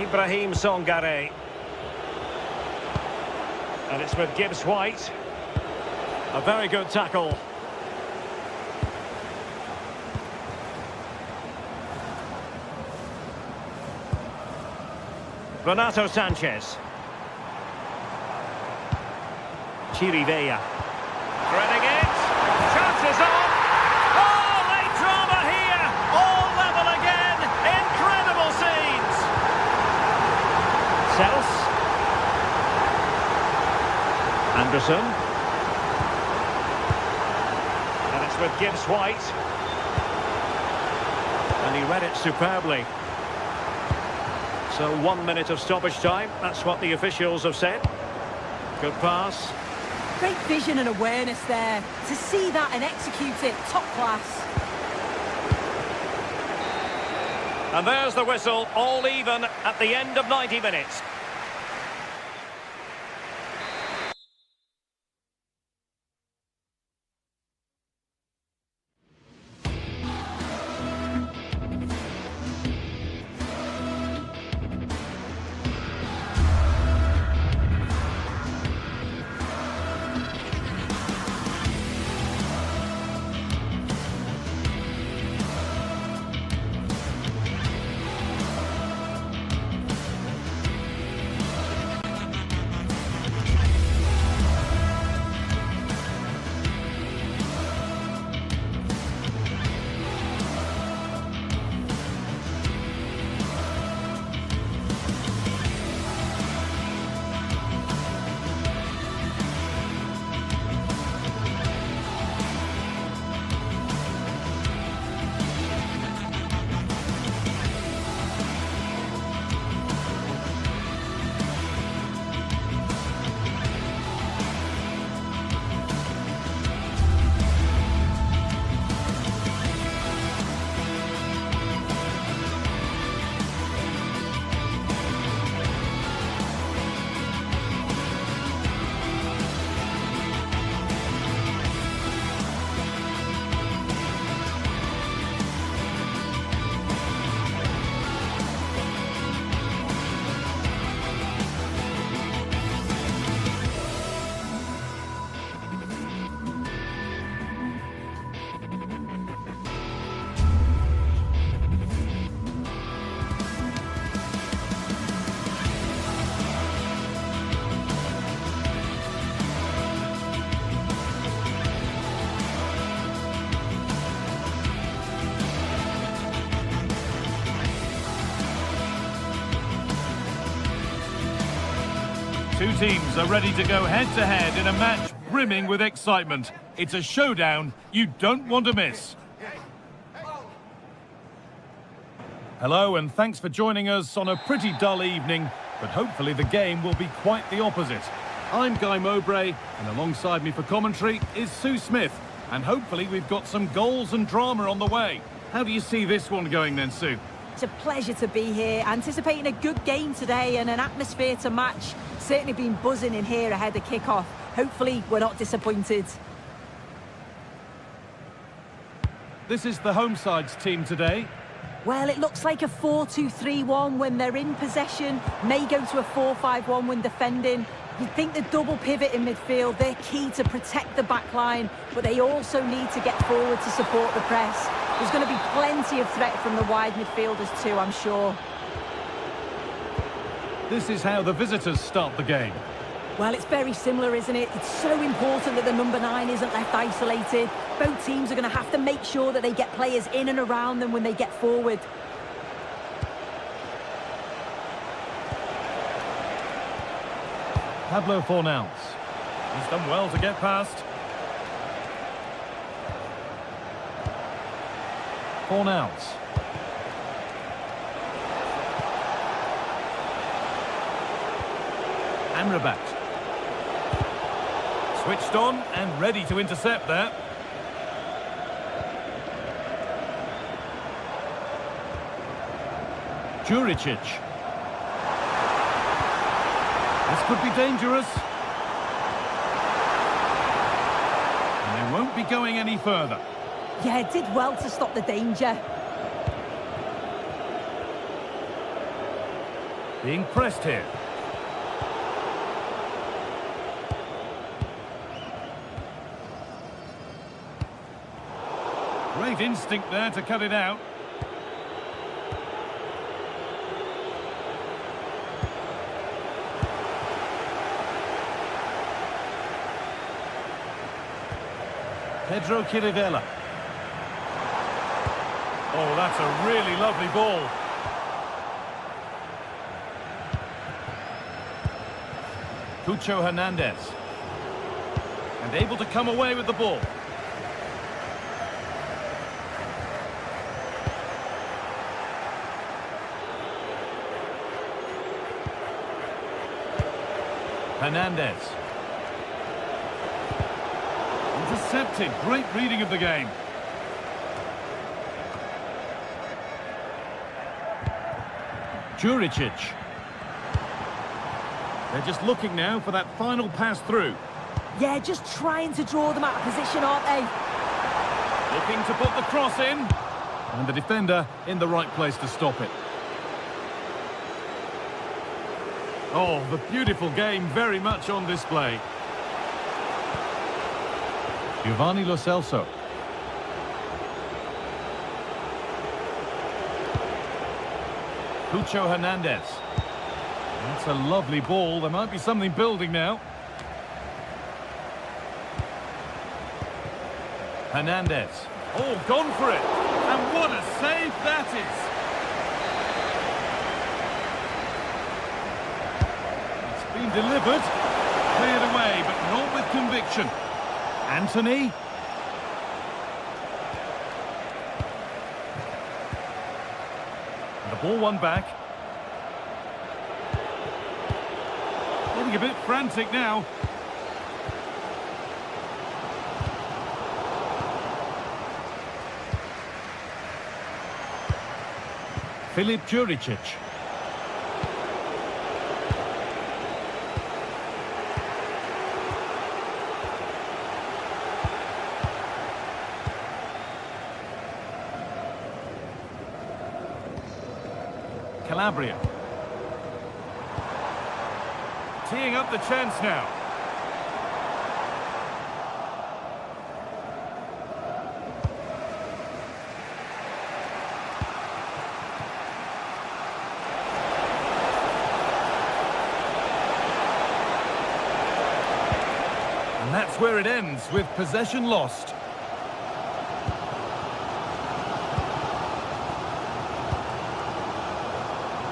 Ibrahim Songare. And it's with Gibbs White. A very good tackle. Renato Sanchez. Chirivella. Threading it. Chances on. Oh, late drama here. All level again. Incredible scenes. Sels. Anderson. And it's with Gibbs White. And he read it superbly. So 1 minute of stoppage time, that's what the officials have said. Good pass. Great vision and awareness there. To see that and execute it, top class. And there's the whistle, all even at the end of 90 minutes. Two teams are ready to go head-to-head in a match brimming with excitement. It's a showdown you don't want to miss. Hello and thanks for joining us on a pretty dull evening, but hopefully the game will be quite the opposite. I'm Guy Mowbray, and alongside me for commentary is Sue Smith, and hopefully we've got some goals and drama on the way. How do you see this one going then, Sue? It's a pleasure to be here, anticipating a good game today and an atmosphere to match. Certainly been buzzing in here ahead of kick-off. Hopefully we're not disappointed. This is the home side's team today. Well, it looks like a 4-2-3-1 when they're in possession. May go to a 4-5-1 when defending. You'd think the double pivot in midfield, they're key to protect the back line, but they also need to get forward to support the press. There's going to be plenty of threat from the wide midfielders too, I'm sure. This is how the visitors start the game. Well, it's very similar, isn't it? It's so important that the number 9 isn't left isolated. Both teams are going to have to make sure that they get players in and around them when they get forward. Pablo Fornals. He's done well to get past. Fornals. Amrabat. Switched on and ready to intercept there. Juricic. This could be dangerous. And they won't be going any further. Yeah, it did well to stop the danger. Being pressed here. Great instinct there to cut it out. Pedro Chirivella. Oh, that's a really lovely ball. Cucho Hernandez. And able to come away with the ball. Hernandez. Intercepted. Great reading of the game. Juricic. They're just looking now for that final pass through. Yeah, just trying to draw them out of position, aren't they? Looking to put the cross in. And the defender in the right place to stop it. Oh, the beautiful game very much on display. Giovanni Lo Celso. Cucho Hernandez. That's a lovely ball. There might be something building now. Hernandez. Oh, gone for it. And what a save that is. Delivered, cleared away, but not with conviction. Anthony. The ball won back. Getting a bit frantic now. Filip Juricic. Calabria. Teeing up the chance now. And that's where it ends, with possession lost.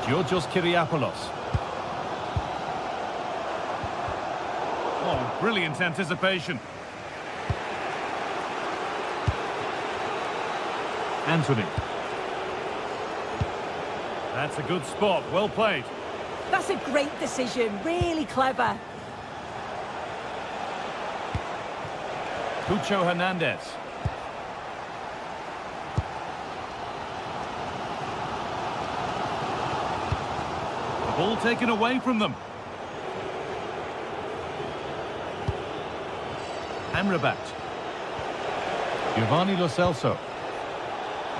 Georgios Kyriapoulos. Oh, brilliant anticipation. Anthony. That's a good spot. Well played. That's a great decision. Really clever. Pucho Hernandez. The ball taken away from them. Amrabat. Giovanni Lo Celso.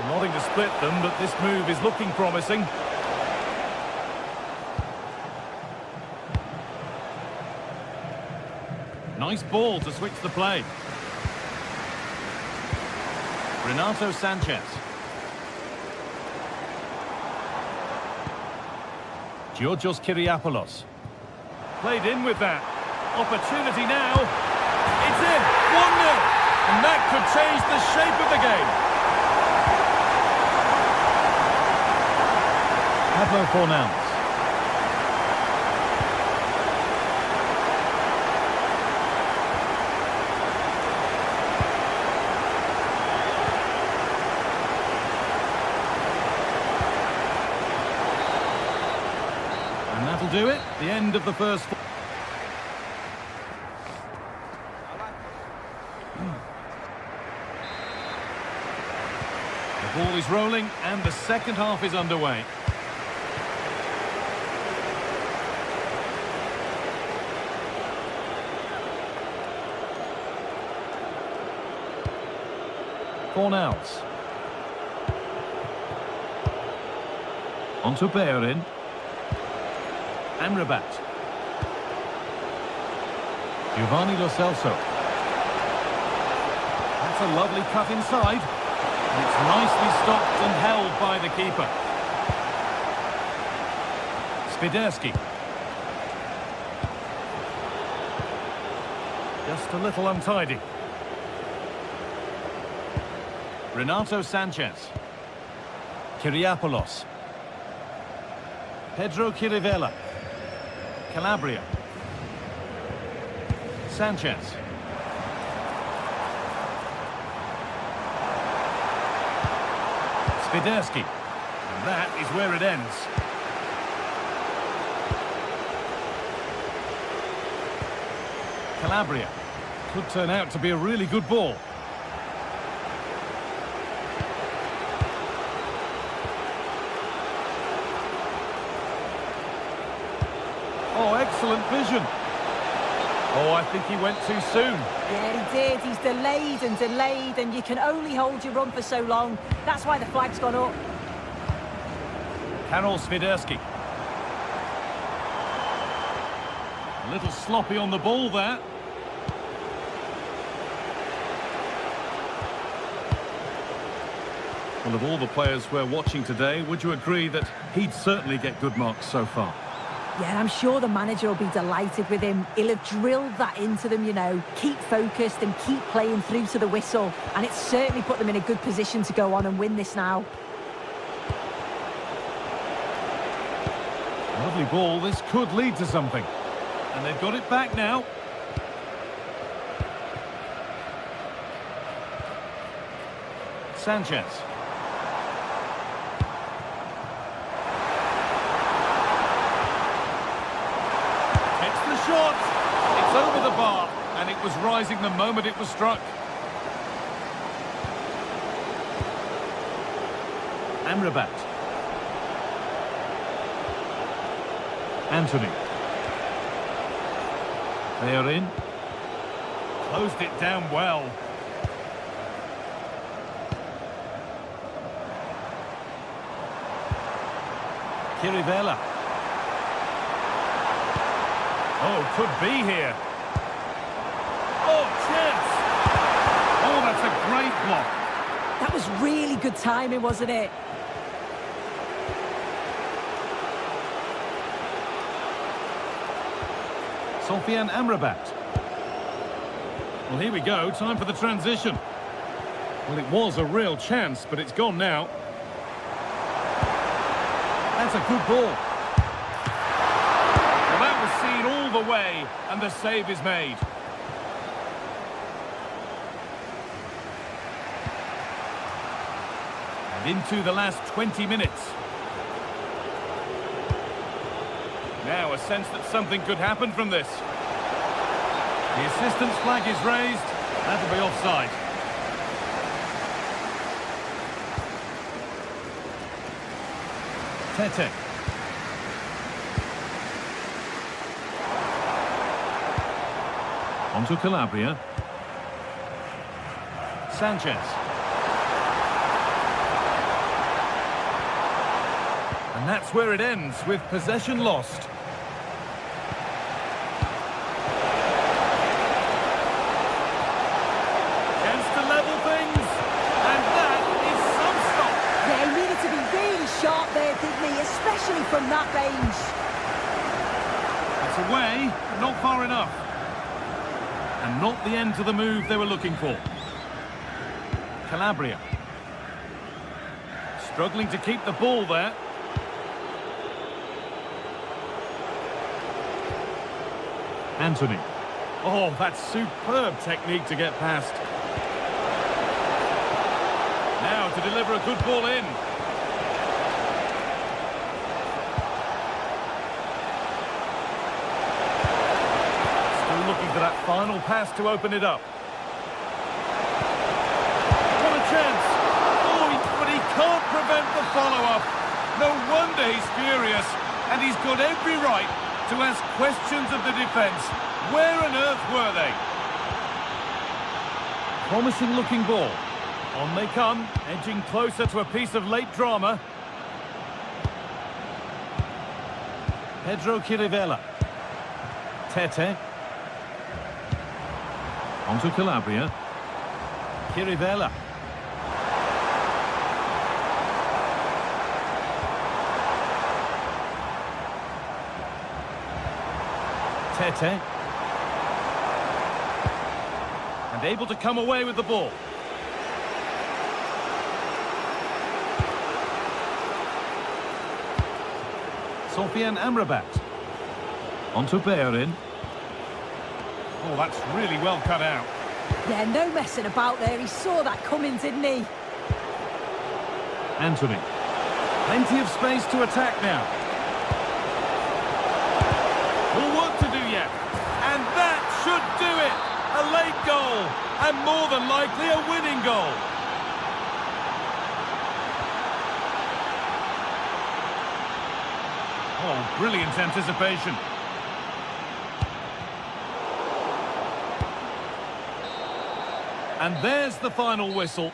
Nothing to split them, but this move is looking promising. Nice ball to switch the play. Renato Sanchez. Georgios Kyriapoulos. Played in with that. Opportunity now. It's in. 1-0. And that could change the shape of the game. Pablo Fornals. And that'll do it. The end of the first. The ball is rolling and the second half is underway. Fornals. On to Bellerin. Amrabat. Giovanni Lo Celso. That's a lovely cut inside. And it's nicely stopped and held by the keeper. Spiderski. Just a little untidy. Renato Sanchez. Kyriapoulos. Pedro Chirivella. Calabria. Sanchez. Spiderski. And that is where it ends. Calabria. Could turn out to be a really good ball. Oh, excellent vision. Oh, I think he went too soon. Yeah, he did. He's delayed, and you can only hold your run for so long. That's why the flag's gone up. Karol Spiderski. A little sloppy on the ball there. Well, of all the players we're watching today, would you agree that he'd certainly get good marks so far? Yeah, I'm sure the manager will be delighted with him. He'll have drilled that into them, you know. Keep focused and keep playing through to the whistle. And it's certainly put them in a good position to go on and win this now. Lovely ball. This could lead to something. And they've got it back now. Sanchez. Shot! It's over the bar, and it was rising the moment it was struck. Amrabat. Anthony. They are in. Closed it down well. Chirivella. Oh, could be here. Oh, chance! Oh, that's a great block. That was really good timing, wasn't it? Sofian Amrabat. Well, here we go. Time for the transition. Well, it was a real chance, but it's gone now. That's a good ball. All the way, and the save is made. And into the last 20 minutes. Now a sense that something could happen from this. The assistant's flag is raised. That'll be offside. Tete. On to Calabria. Sanchez. And that's where it ends, with possession lost. Chance to level things, and that is some stop. Yeah, he needed to be really sharp there, didn't he? Especially from that range. It's away, but not far enough. And not the end to the move they were looking for. Calabria. Struggling to keep the ball there. Anthony. Oh, that's superb technique to get past. Now to deliver a good ball in. Still looking for that final pass to open it up. What a chance! Oh, but he can't prevent the follow-up. No wonder he's furious, and he's got every right to ask questions of the defence. Where on earth were they? Promising looking ball. On they come, edging closer to a piece of late drama. Pedro Chirivella. Tete. On to Calabria. Chirivella. Tete. And able to come away with the ball. Sofian Amrabat. On to Bellerin. Oh, that's really well cut out. Yeah, no messing about there. He saw that coming, didn't he? Anthony. Plenty of space to attack now. More work to do yet. And that should do it. A late goal. And more than likely a winning goal. Oh, brilliant anticipation. And there's the final whistle.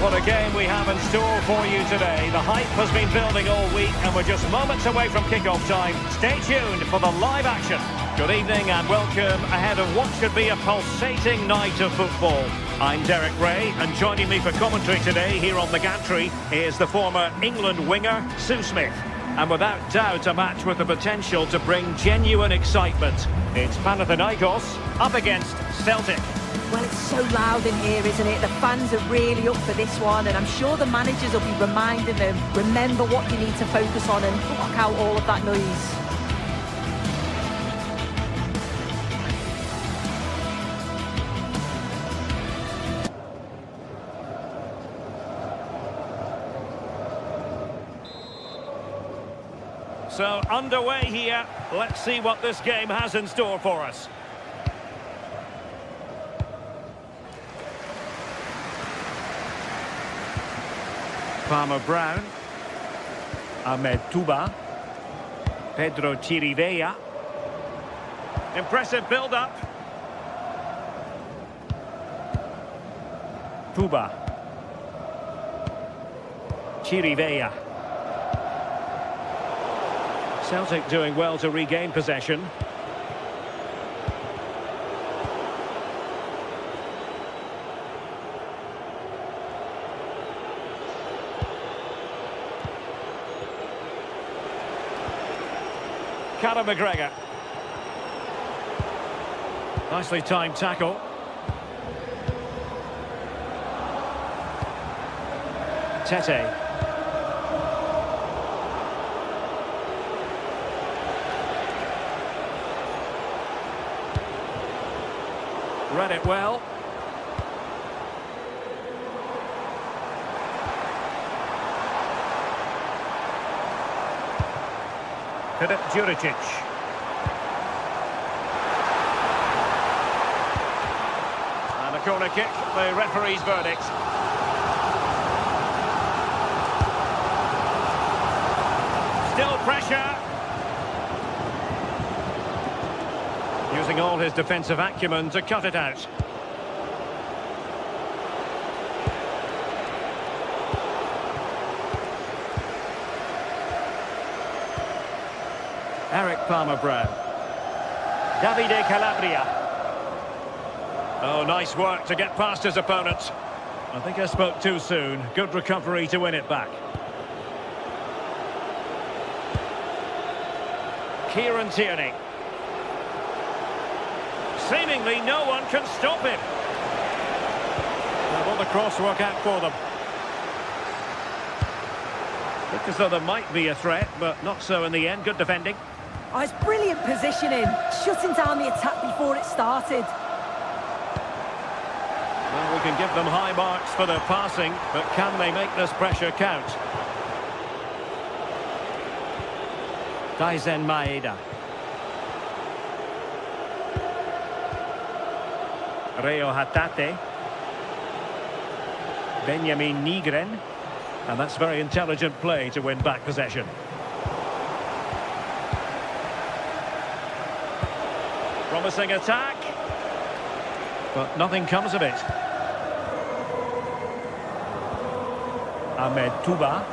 What a game we have in store for you today. The hype has been building all week and we're just moments away from kick-off time. Stay tuned for the live action. Good evening and welcome ahead of what should be a pulsating night of football. I'm Derek Ray and joining me for commentary today here on the gantry is the former England winger, Sue Smith. And without doubt a match with the potential to bring genuine excitement. It's Panathinaikos up against Celtic. Well, it's so loud in here, isn't it? The fans are really up for this one, and I'm sure the managers will be reminding them, remember what you need to focus on and block out all of that noise. So underway here. Let's see what this game has in store for us. Palmer-Brown. Ahmed Touba. Pedro Chirivella. Impressive build-up. Touba. Chirivella. Celtic doing well to regain possession. Callum McGregor. Nicely timed tackle. Tete. Read it well. Filip Juricic. And a corner kick, the referee's verdict. Still pressure. Using all his defensive acumen to cut it out. Eric Palmer-Brown. Davide Calabria. Oh, nice work to get past his opponent. I think I spoke too soon. Good recovery to win it back. Kieran Tierney. Seemingly no one can stop him. Now will the cross work out for them? Looked as though there might be a threat, but not so in the end. Good defending. Oh, it's brilliant positioning, shutting down the attack before it started. Well, we can give them high marks for their passing, but can they make this pressure count? Daizen Maeda. Reo Hatate. Benjamin Nygren. And that's very intelligent play to win back possession. Promising attack. But nothing comes of it. Ahmed Touba.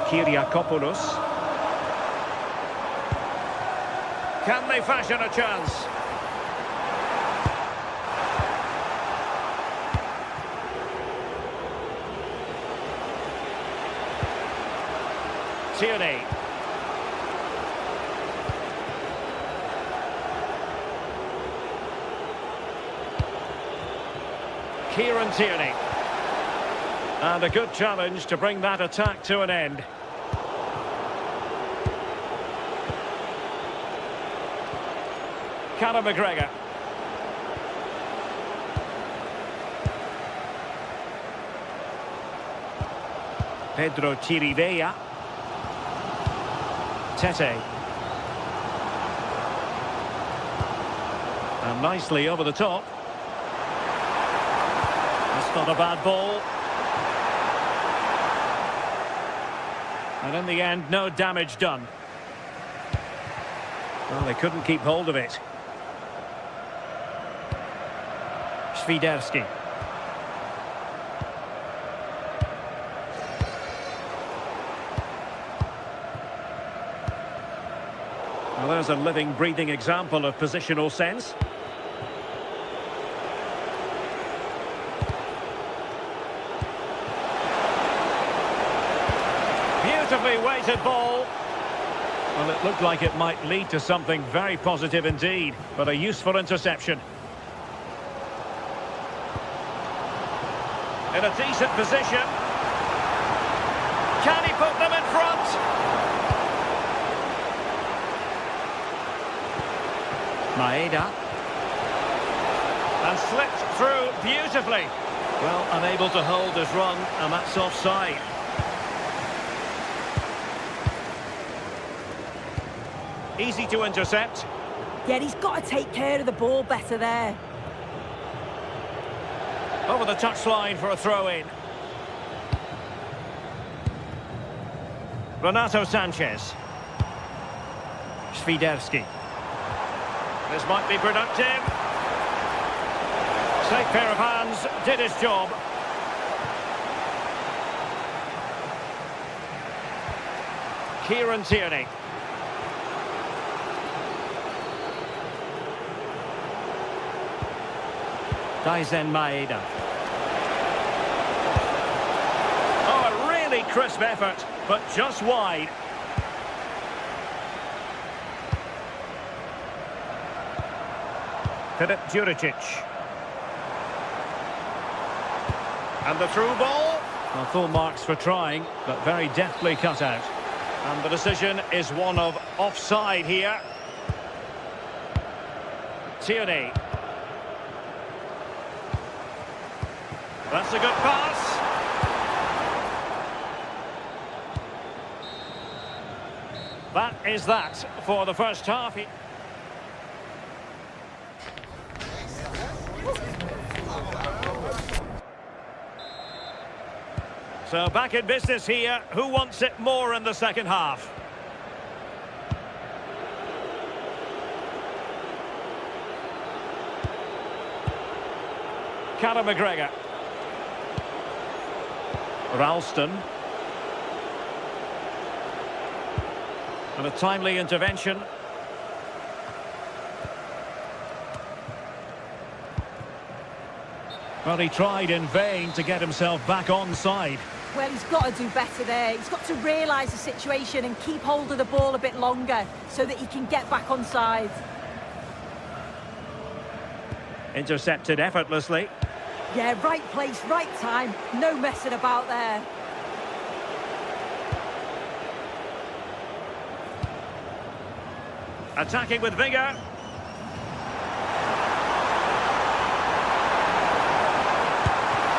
Kyriakopoulos. Can they fashion a chance? Tierney. Kieran Tierney. And a good challenge to bring that attack to an end. Callum McGregor. Pedro Chirivella. Tete. And nicely over the top. That's not a bad ball. And in the end, no damage done. Well, they couldn't keep hold of it. Świderski. Well, there's a living, breathing example of positional sense. Beautifully weighted ball. Well, it looked like it might lead to something very positive indeed, but a useful interception. In a decent position. Can he put them in front? Maeda. And slipped through beautifully. Well, unable to hold his run, and that's offside. Easy to intercept. Yeah, he's got to take care of the ball better there. Over the touchline for a throw-in. Renato Sanchez. Świderski. This might be productive. Safe pair of hands, did his job. Kieran Tierney. Daisen Maeda. Oh, a really crisp effort, but just wide. Filip Juricic. And the through ball. Well, full marks for trying, but very deftly cut out. And the decision is one of offside here. Tierney. That's a good pass. That is that for the first half. So back in business here. Who wants it more in the second half? Callum McGregor. Ralston. And a timely intervention. Well, he tried in vain to get himself back on side. Well, he's got to do better there. He's got to realise the situation and keep hold of the ball a bit longer so that he can get back on side. Intercepted effortlessly. Yeah, right place, right time. No messing about there. Attacking with vigour.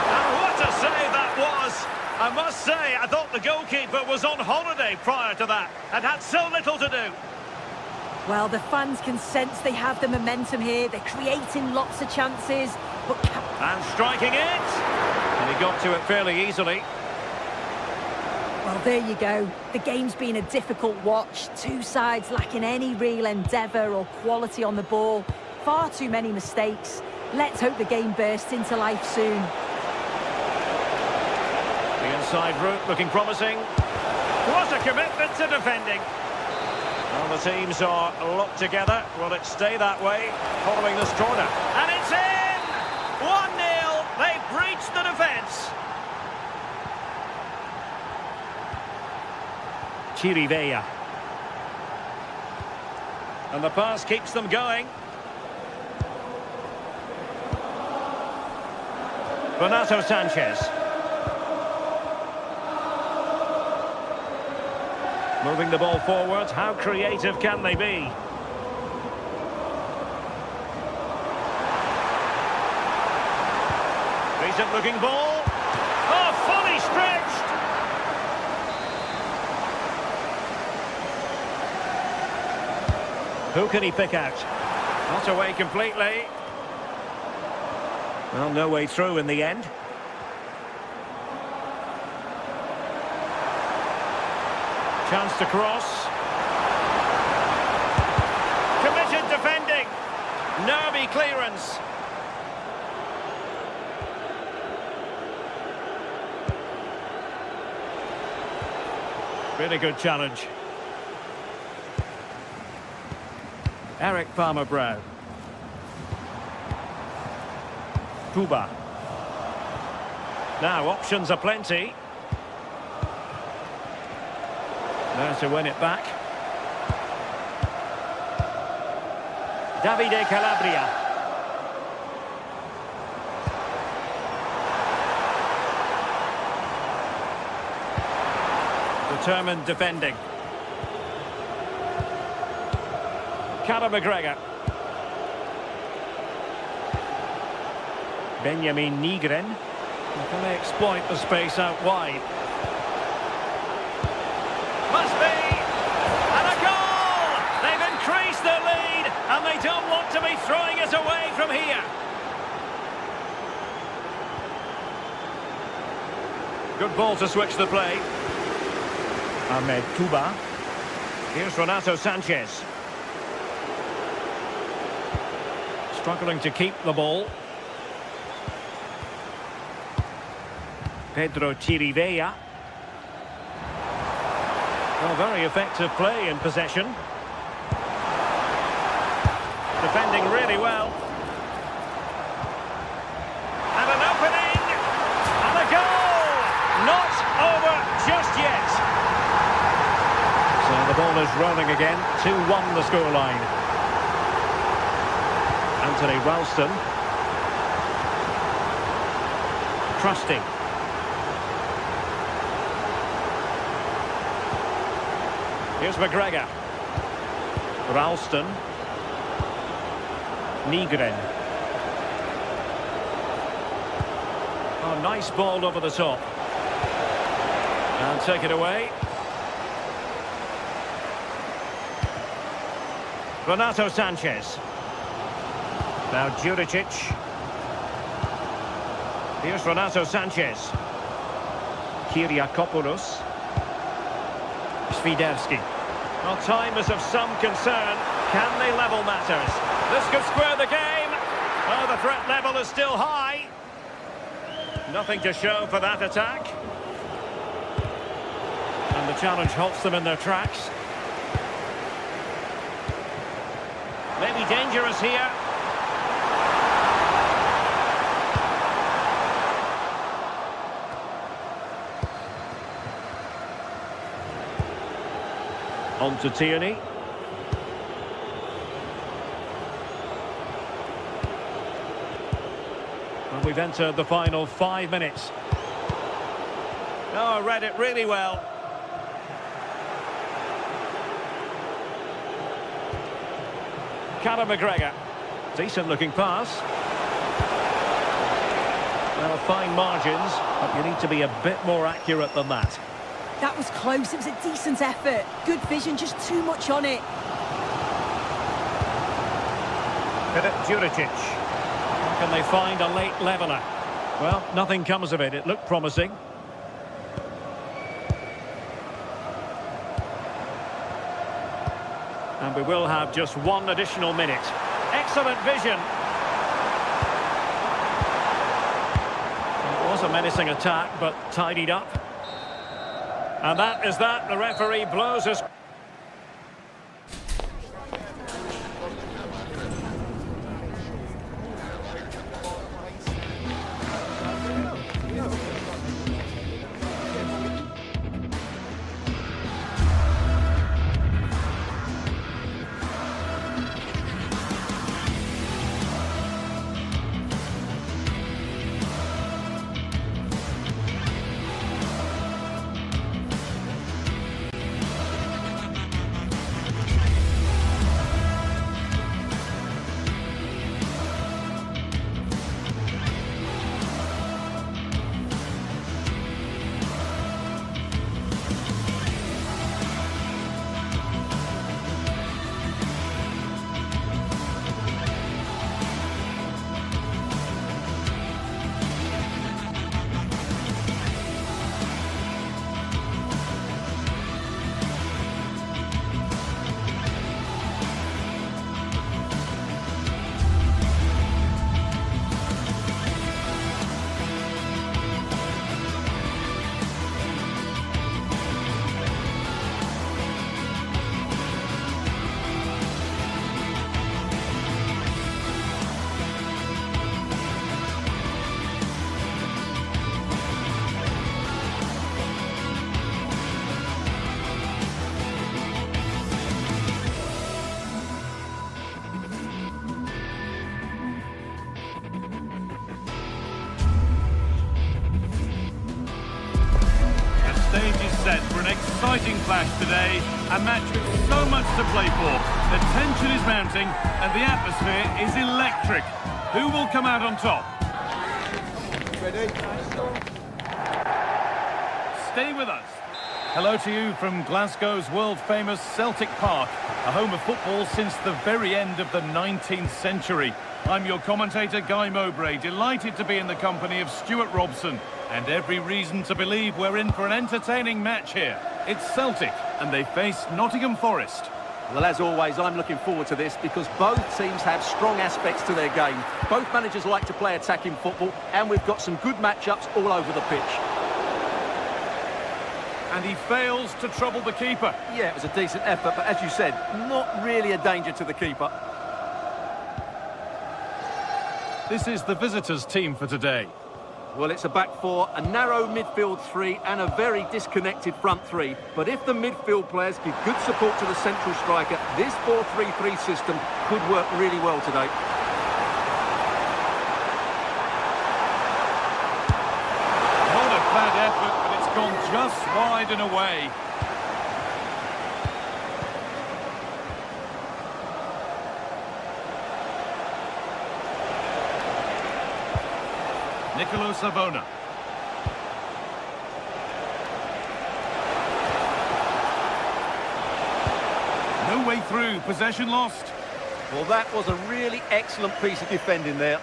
And what a save that was! I must say, I thought the goalkeeper was on holiday prior to that and had so little to do. Well, the fans can sense they have the momentum here. They're creating lots of chances. But And striking it! And he got to it fairly easily. well, there you go. The game's been a difficult watch. Two sides lacking any real endeavour or quality on the ball. Far too many mistakes. Let's hope the game bursts into life soon. The inside route looking promising. What a commitment to defending. Well, the teams are locked together. Will it stay that way following this corner? And it's in! 1-0. They breached the defence. Chirivella. And the pass keeps them going. Renato Sanchez. Moving the ball forward. How creative can they be? Decent looking ball. Oh, fully stretched. Who can he pick out? Not away completely. Well, no way through in the end. Chance to cross. Committed defending. Nervy clearance. Really good challenge. Eric Palmer-Brown. Kuba. Now, options are plenty. Now to win it back. Davide Calabria. Determined defending. Callum McGregor. Benjamin Nygren. Can they exploit the space out wide? Must be! And a goal! They've increased their lead, and they don't want to be throwing it away from here. Good ball to switch the play. Ahmed Touba. Here's Renato Sanchez. Struggling to keep the ball. Pedro Chirivella. Well, very effective play in possession. Defending really well. And an opening! And a goal! Not over just yet. So the ball is rolling again. 2-1 the scoreline. Anthony Ralston. Trusting. Here's McGregor. Ralston. Nygren. Oh, nice ball over the top. And take it away. Renato Sanchez. Now Juricic. Here's Renato Sanchez. Kyriakopoulos. Swiderski. Well, time is of some concern. Can they level matters? This could square the game. Oh, the threat level is still high. Nothing to show for that attack. And the challenge halts them in their tracks. Maybe dangerous here. On to Tierney. And we've entered the final 5 minutes. Oh, I read it really well. Callum McGregor. Decent looking pass. Well, fine margins, but you need to be a bit more accurate than that. That was close. It was a decent effort. Good vision, just too much on it. Juricic. Can they find a late leveller? Well, nothing comes of it. It looked promising. And we will have just 1 additional minute. Excellent vision. It was a menacing attack, but tidied up. And that is that. The referee blows his... Set for an exciting clash today, a match with so much to play for. The tension is mounting and the atmosphere is electric. Who will come out on top? Stay with us. Hello to you from Glasgow's world-famous Celtic Park, a home of football since the very end of the 19th century. I'm your commentator, Guy Mowbray, delighted to be in the company of Stuart Robson, and every reason to believe we're in for an entertaining match here. It's Celtic, and they face Nottingham Forest. Well, as always, I'm looking forward to this because both teams have strong aspects to their game. Both managers like to play attacking football, and we've got some good matchups all over the pitch. And he fails to trouble the keeper. Yeah, it was a decent effort, but as you said, not really a danger to the keeper. This is the visitors' team for today. Well, it's a back four, a narrow midfield three, and a very disconnected front three. But if the midfield players give good support to the central striker, this 4-3-3 system could work really well today. Not a bad effort, but it's gone just wide and away. Nicolo Savona. No way through, possession lost. Well, that was a really excellent piece of defending there.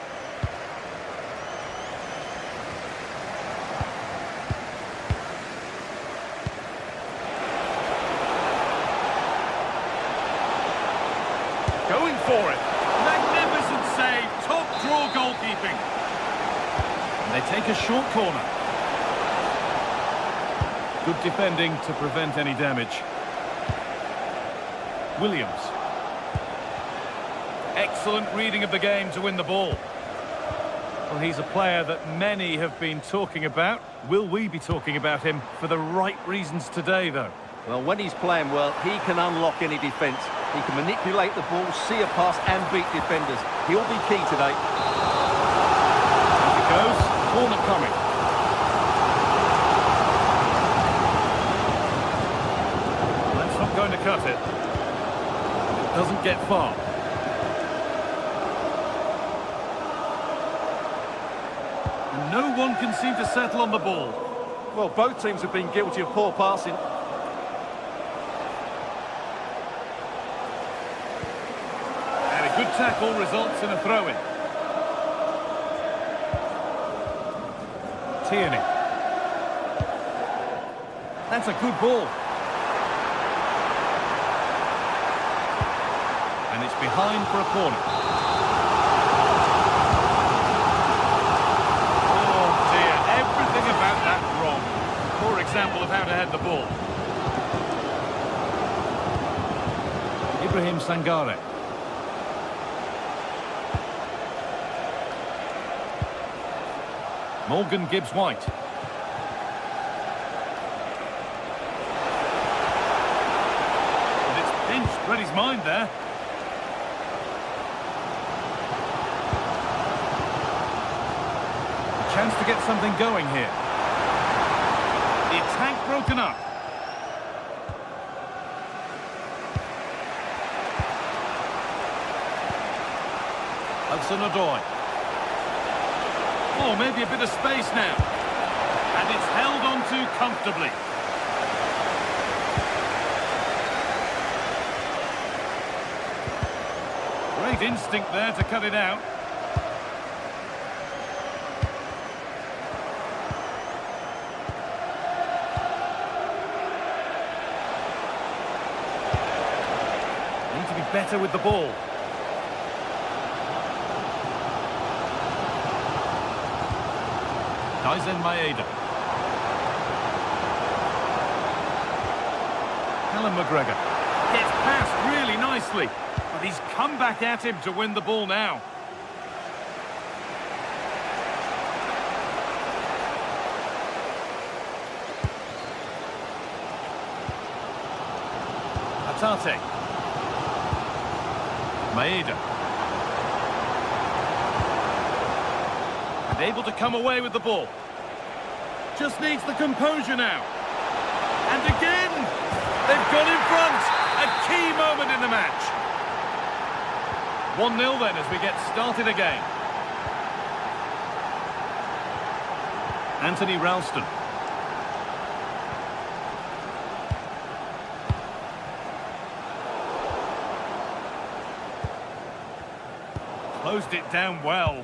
Going for it. Magnificent save, top draw goalkeeping. They take a short corner. Good defending to prevent any damage. Williams. Excellent reading of the game to win the ball. Well, he's a player that many have been talking about. Will we be talking about him for the right reasons today, though? Well, when he's playing well, he can unlock any defence. He can manipulate the ball, see a pass and beat defenders. He'll be key today. As it goes. Corner coming. That's not going to cut it. It doesn't get far. And no one can seem to settle on the ball. Well, both teams have been guilty of poor passing. And a good tackle results in a throw-in. Tierney. That's a good ball. And it's behind for a corner. Oh dear, everything about that wrong. Poor example of how to head the ball. Ibrahim Sangare. Morgan Gibbs-White. And it's pinched Reddy's mind there. A chance to get something going here. The attack broken up. Hudson-Odoi. Oh, maybe a bit of space now. And it's held on to comfortably. Great instinct there to cut it out. Need to be better with the ball. Tyson Maeda. Callum McGregor. Gets past really nicely, but he's come back at him to win the ball now. Atate. Maeda. And able to come away with the ball. Just needs the composure now. And again, they've gone in front. A key moment in the match. 1-0 then as we get started again. Anthony Ralston. Closed it down well.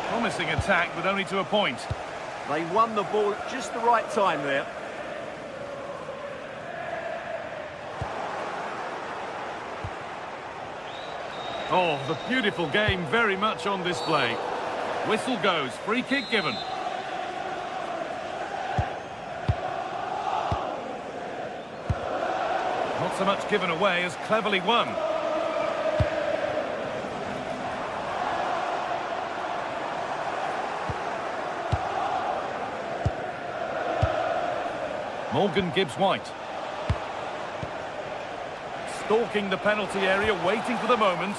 Promising attack, but only to a point. They won the ball at just the right time there. Oh, the beautiful game very much on display. Whistle goes, free kick given. Not so much given away as cleverly won. Morgan Gibbs-White. Stalking the penalty area, waiting for the moment.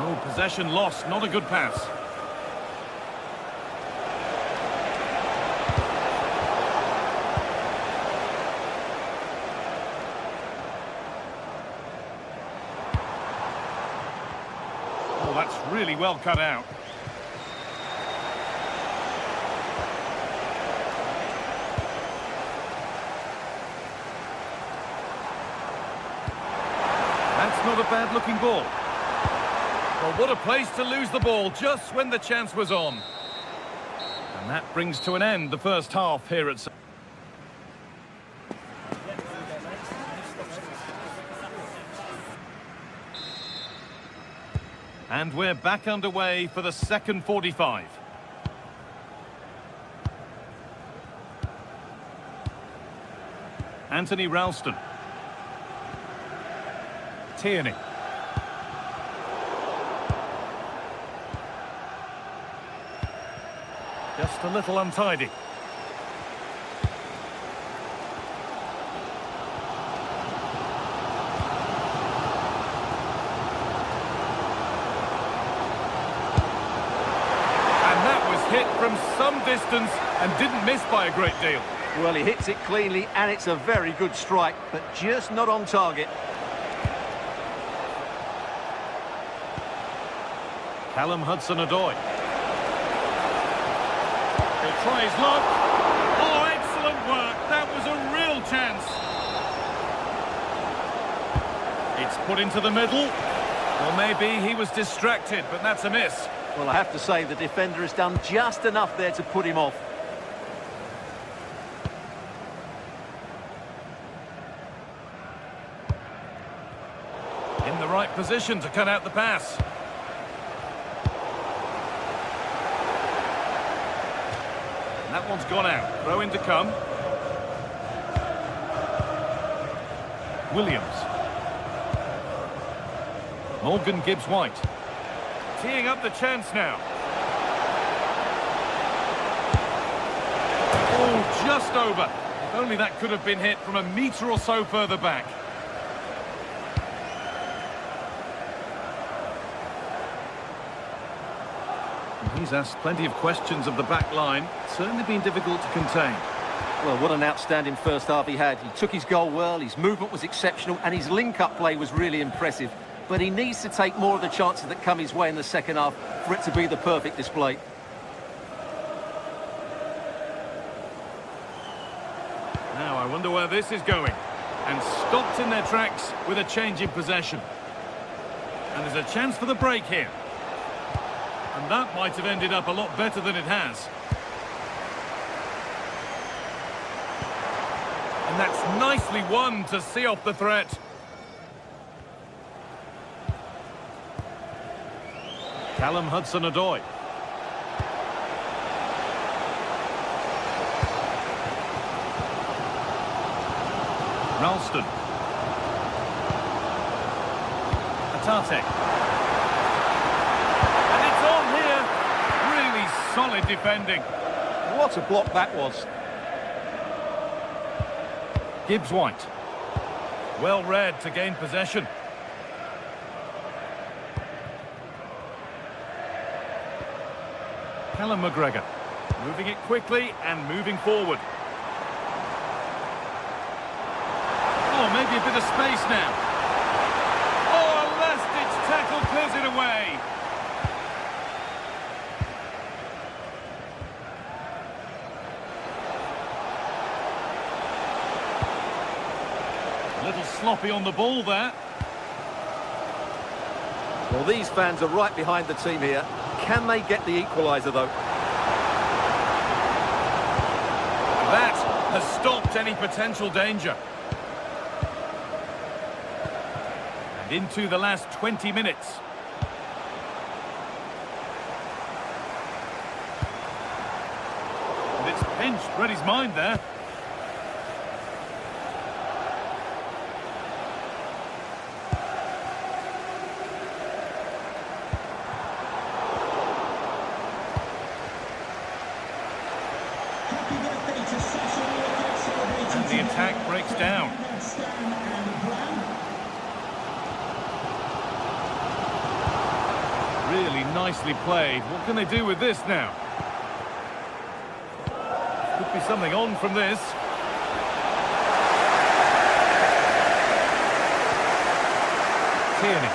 Oh, possession lost, not a good pass. Oh, that's really well cut out. That's not a bad-looking ball. Well, what a place to lose the ball just when the chance was on. And that brings to an end the first half here at... And we're back underway for the second 45. Anthony Ralston. Tierney. Just a little untidy. Hit from some distance and didn't miss by a great deal. Well, he hits it cleanly and it's a very good strike, but just not on target. Callum Hudson-Odoi. He'll try his luck. Oh, excellent work. That was a real chance. It's put into the middle. Or maybe he was distracted, but that's a miss. Well, I have to say the defender has done just enough there to put him off. In the right position to cut out the pass. And that one's gone out. Throw in to come. Williams. Morgan Gibbs-White. Teeing up the chance now. Oh, just over. If only that could have been hit from a metre or so further back. He's asked plenty of questions of the back line. Certainly been difficult to contain. Well, what an outstanding first half he had. He took his goal well, his movement was exceptional, and his link-up play was really impressive. But he needs to take more of the chances that come his way in the second half for it to be the perfect display. Now, I wonder where this is going. And stopped in their tracks with a change in possession. And there's a chance for the break here. And that might have ended up a lot better than it has. And that's nicely won to see off the threat. Callum Hudson-Odoi. Ralston. Atate. And it's on here. Really solid defending. What a block that was. Gibbs-White. Well read to gain possession. Callum McGregor. Moving it quickly and moving forward. Oh, maybe a bit of space now. Oh, a last-ditch tackle clears it away. A little sloppy on the ball there. Well, these fans are right behind the team here. Can they get the equaliser, though? That has stopped any potential danger. And into the last 20 minutes. And it's pinched, read his mind there. And the attack breaks down. Really nicely played. What can they do with this now? Could be something on from this. Tierney.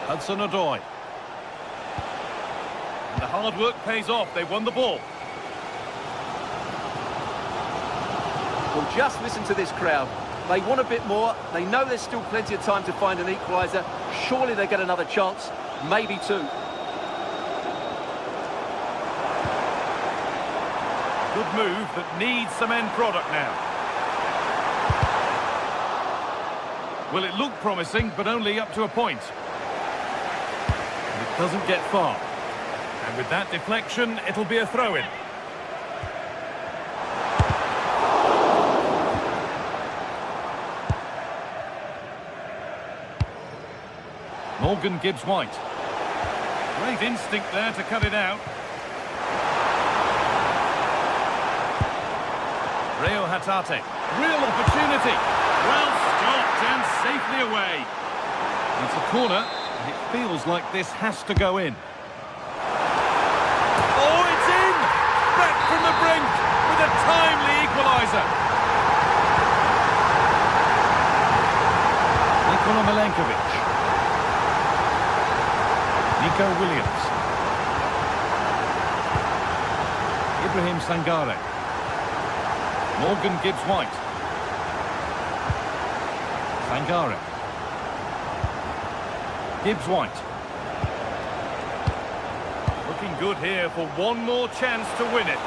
Hudson-Odoi. And the hard work pays off. They won the ball. Well, just listen to this crowd. They want a bit more. They know there's still plenty of time to find an equaliser. Surely they get another chance. Maybe two. Good move that needs some end product now. Well, it looked promising, but only up to a point. And it doesn't get far. And with that deflection, it'll be a throw-in. Morgan Gibbs-White. Great instinct there to cut it out. Reo Hatate. Real opportunity. Well stopped and safely away. It's a corner, and it feels like this has to go in. Oh, it's in! Back from the brink with a timely equaliser. Nikola Milenkovic. Nico Williams. Ibrahim Sangare. Morgan Gibbs-White. Sangare. Gibbs-White. Looking good here for one more chance to win it.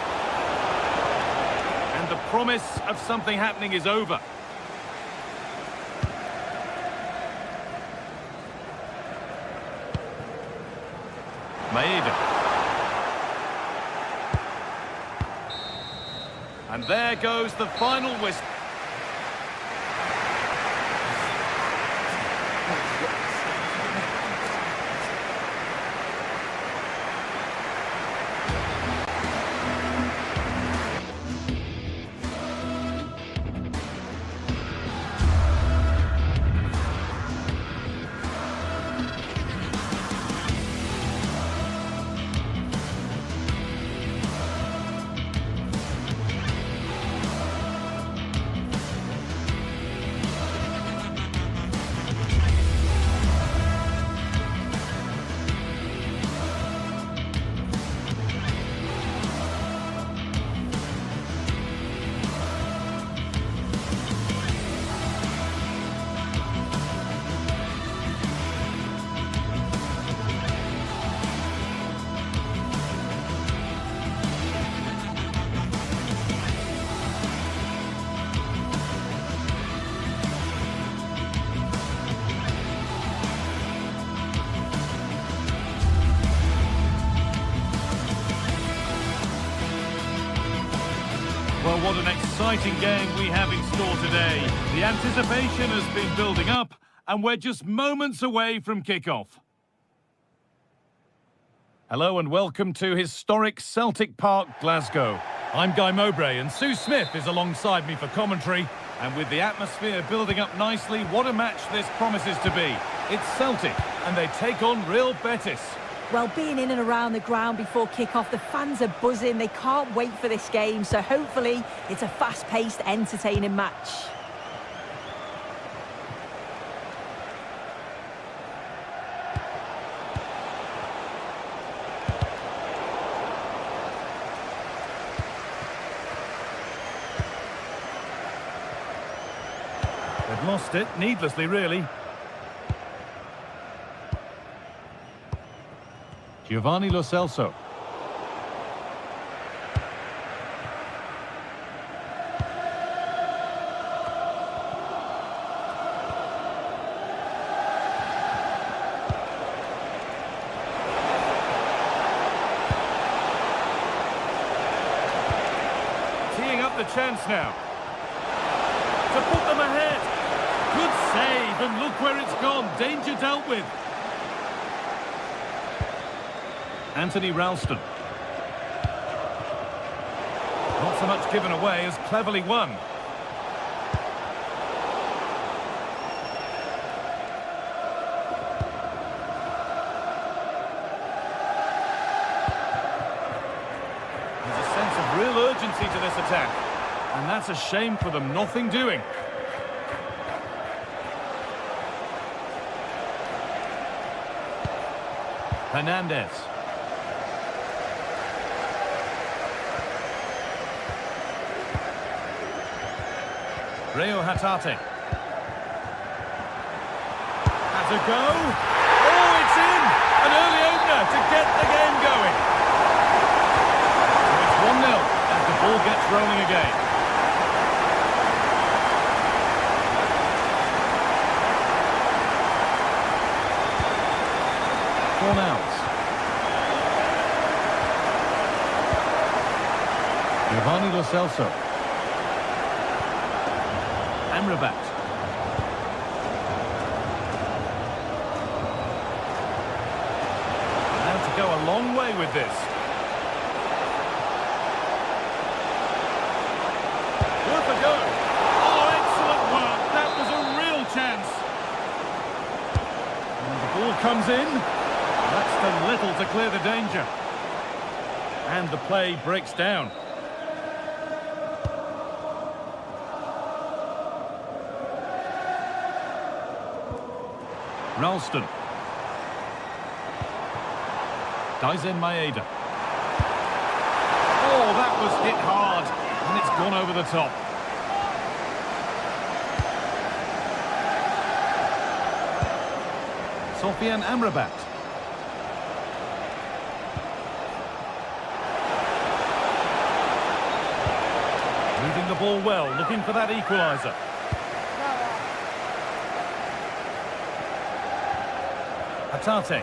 And the promise of something happening is over. Maeda. And there goes the final whistle. Well, what an exciting game we have in store today. The anticipation has been building up, and we're just moments away from kickoff. Hello and welcome to historic Celtic Park, Glasgow. I'm Guy Mowbray and Sue Smith is alongside me for commentary. And with the atmosphere building up nicely, what a match this promises to be. It's Celtic and they take on Real Betis. Well, being in and around the ground before kick-off, the fans are buzzing. They can't wait for this game, so hopefully it's a fast-paced, entertaining match. They've lost it, needlessly really. Giovanni Lo Celso. Teeing up the chance now. To put them ahead. Good save, and look where it's gone. Danger dealt with. Anthony Ralston. Not so much given away as cleverly won. There's a sense of real urgency to this attack. And that's a shame for them, nothing doing. Hernandez. Reo Hatate. Has a go. Oh, it's in! An early opener to get the game going. So it's 1-0 as the ball gets rolling again. Cornels. Giovanni Lo Celso. Amrabat. Now to go a long way with this. Worth a go. Oh, excellent work. That was a real chance. And the ball comes in. That's the little to clear the danger. And the play breaks down. Ralston. Daisen Maeda. Oh, that was hit hard. And it's gone over the top. Sofian Amrabat. Moving the ball well, looking for that equaliser. Hatate.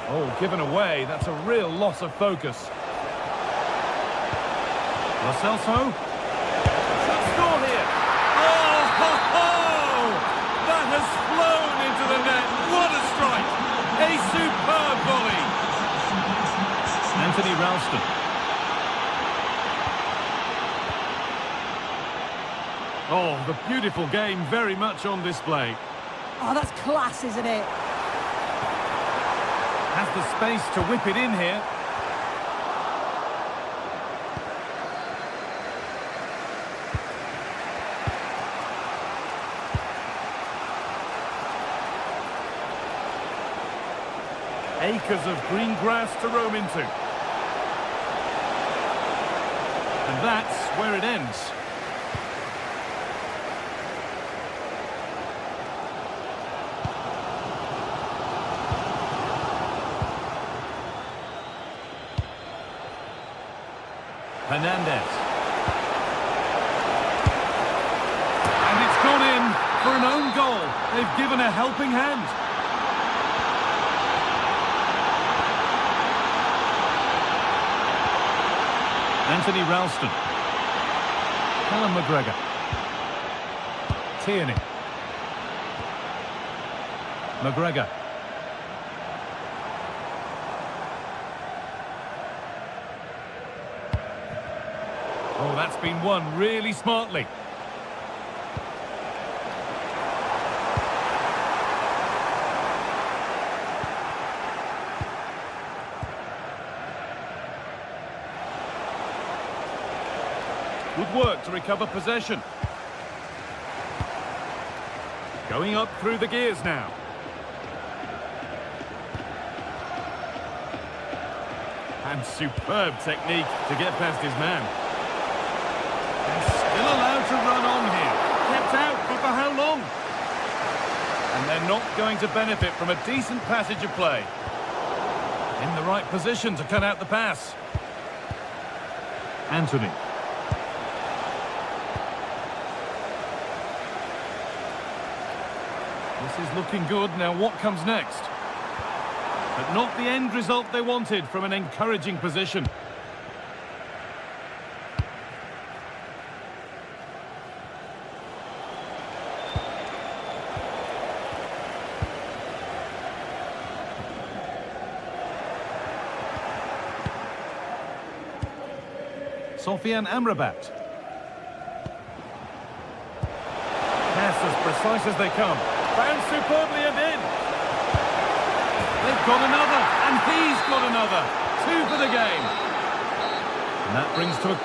Oh, given away. That's a real loss of focus. Lo Celso. Should score here. Oh, ho, ho! That has flown into the net. What a strike! A superb volley. Anthony Ralston. Oh, the beautiful game very much on display. Oh, that's class, isn't it? Has the space to whip it in here. Acres of green grass to roam into. And that's where it ends. Hernandez. And it's gone in for an own goal. They've given a helping hand. Anthony Ralston. Callum McGregor. Tierney. Oh, that's been won really smartly. Good work to recover possession. Going up through the gears now. And superb technique to get past his man. And still allowed to run on here. Kept out, but for how long? And they're not going to benefit from a decent passage of play. In the right position to cut out the pass. Anthony. This is looking good. Now what comes next? But not the end result they wanted from an encouraging position. Sofian Amrabat. Pass as precise as they come. Found superbly and in. They've got another, and he's got another. 2 for the game. And that brings to a...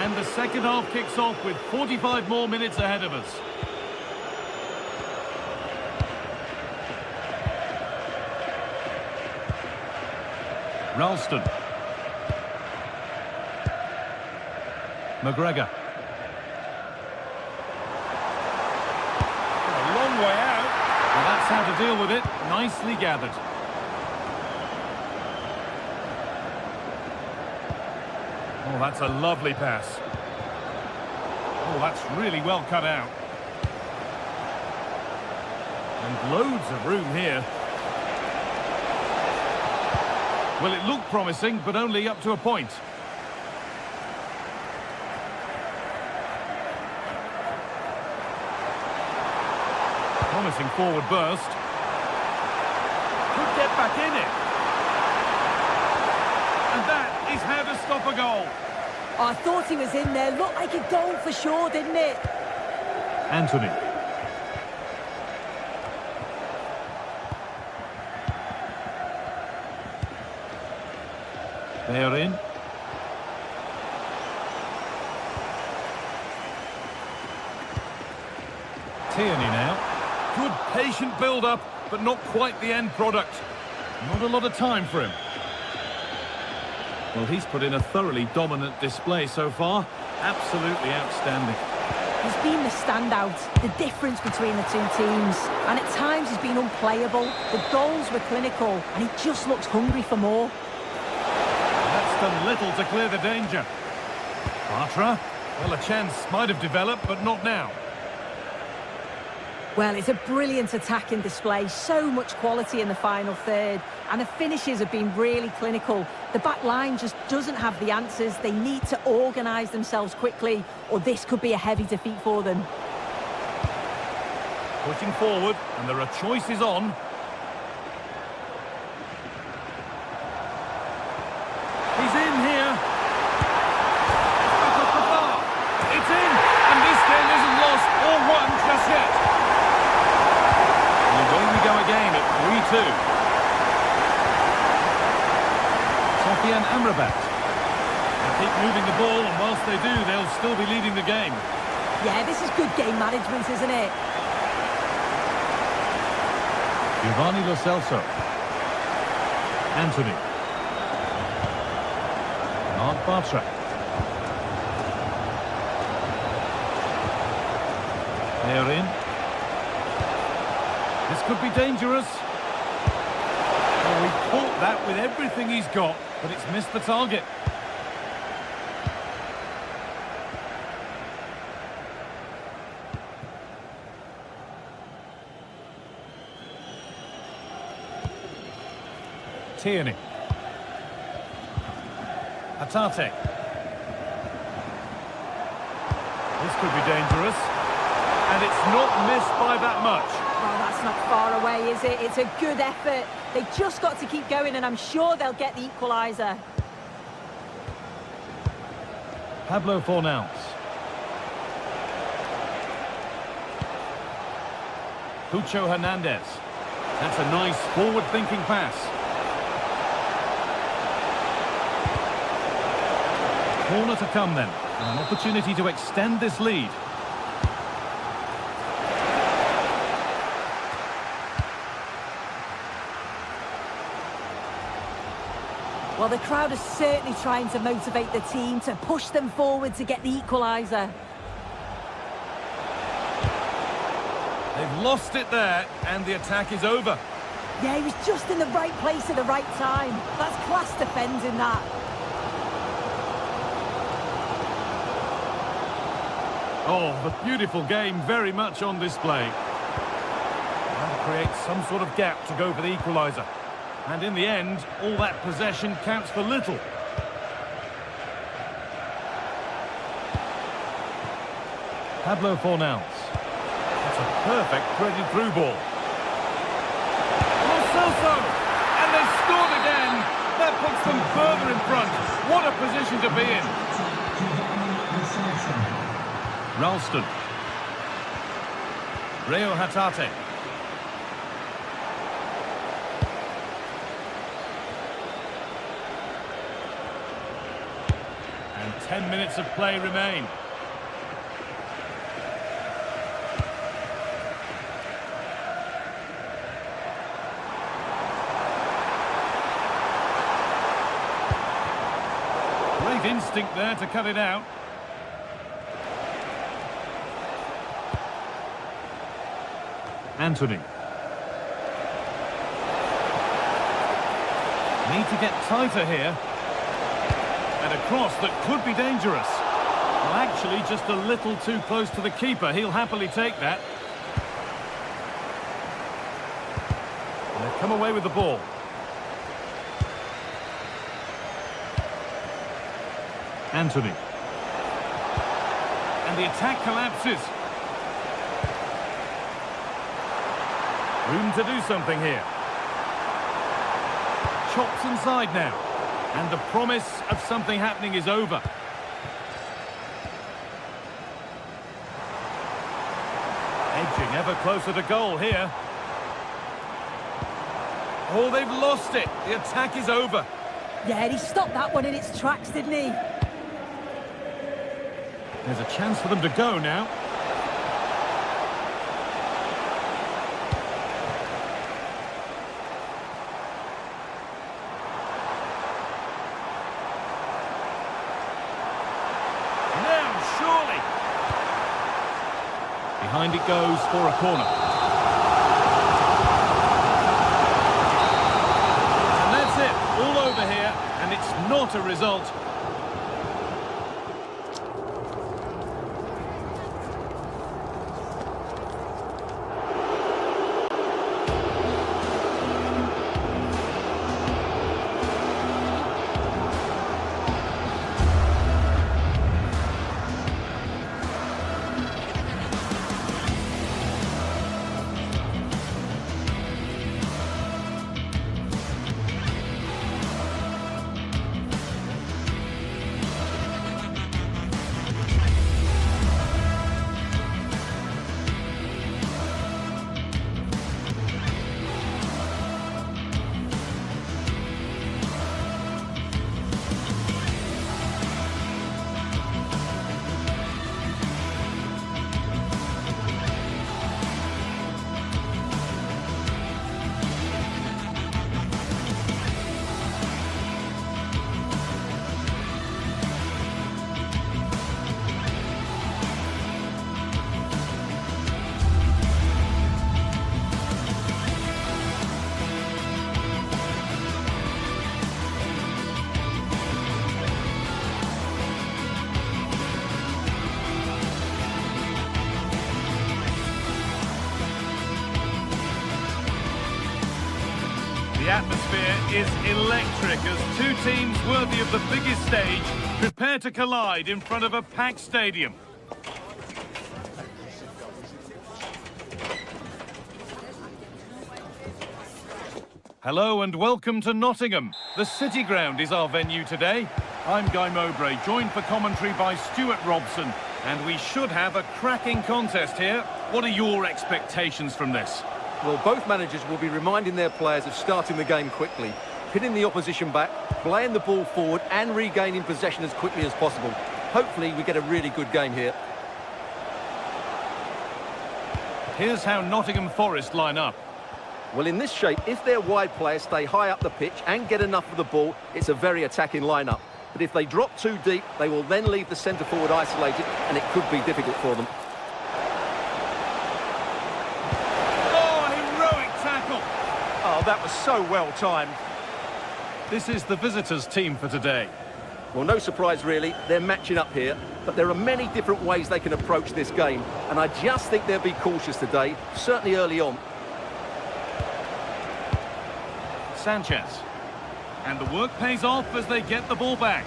And the second half kicks off with 45 more minutes ahead of us. Ralston. McGregor. A long way out. Well, that's how to deal with it. Nicely gathered. Oh, that's a lovely pass. Oh, that's really well cut out. And loads of room here. Well, it looked promising, but only up to a point. Promising forward burst. Could get back in it. And that is how to stop a goal. I thought he was in there. Looked like a goal for sure, didn't it? Anthony. They're in. Tierney now. Good patient build-up, but not quite the end product. Not a lot of time for him. Well, he's put in a thoroughly dominant display so far. Absolutely outstanding. He's been the standout, the difference between the two teams. And at times he's been unplayable. The goals were clinical, and he just looks hungry for more. That's done little to clear the danger. Bartra. Well, a chance might have developed, but not now. Well, it's a brilliant attacking display. So much quality in the final third. And the finishes have been really clinical. The back line just doesn't have the answers. They need to organise themselves quickly, or this could be a heavy defeat for them. Pushing forward, and there are choices on. He's in here. It's in, and this game isn't lost or won just yet. And away we go again at 3-2. Sofian Amrabat. They keep moving the ball, and whilst they do, they'll still be leading the game. Yeah, this is good game management, isn't it? Giovanni Lo Celso. Anthony. Mark Bartra. They're in. This could be dangerous. Oh, he caught that with everything he's got, but it's missed the target. Tierney. Hatate. This could be dangerous. And it's not missed by that much. Oh, that's not far away, is it? It's a good effort. They just got to keep going, and I'm sure they'll get the equaliser. Pablo Fornals. Cucho Hernandez. That's a nice forward-thinking pass. Corner to come then. An opportunity to extend this lead. Well, the crowd is certainly trying to motivate the team to push them forward to get the equaliser. They've lost it there, and the attack is over. Yeah, he was just in the right place at the right time. That's class defending, that. Oh, the beautiful game very much on display. And create some sort of gap to go for the equaliser. And in the end, all that possession counts for little. Pablo Fornals. That's a perfect threaded through ball. Lo, and they've scored again. That puts them further in front. What a position to be in. Ralston. Reo Hatate. And 10 minutes of play remain. Great instinct there to cut it out. Anthony. Need to get tighter here. And a cross that could be dangerous. Well, actually, just a little too close to the keeper. He'll happily take that. And they've come away with the ball. Anthony. And the attack collapses. Room to do something here. Chops inside now. And the promise of something happening is over. Edging ever closer to goal here. Oh, they've lost it. The attack is over. Yeah, he stopped that one in its tracks, didn't he? There's a chance for them to go now. Surely. Behind it goes for a corner. And that's it, all over here, and it's not a result. The atmosphere is electric as two teams worthy of the biggest stage prepare to collide in front of a packed stadium. Hello and welcome to Nottingham. The City Ground is our venue today. I'm Guy Mowbray, joined for commentary by Stuart Robson, and we should have a cracking contest here. What are your expectations from this? Well, both managers will be reminding their players of starting the game quickly, hitting the opposition back, playing the ball forward and regaining possession as quickly as possible. Hopefully we get a really good game here. Here's how Nottingham Forest line up. Well, in this shape, if their wide players stay high up the pitch and get enough of the ball, it's a very attacking lineup. But if they drop too deep, they will then leave the centre forward isolated, and it could be difficult for them. Oh, heroic tackle! Oh, that was so well timed. This is the visitors' team for today. Well, no surprise really, they're matching up here, but there are many different ways they can approach this game, and I just think they'll be cautious today, certainly early on. Sanchez. And the work pays off as they get the ball back.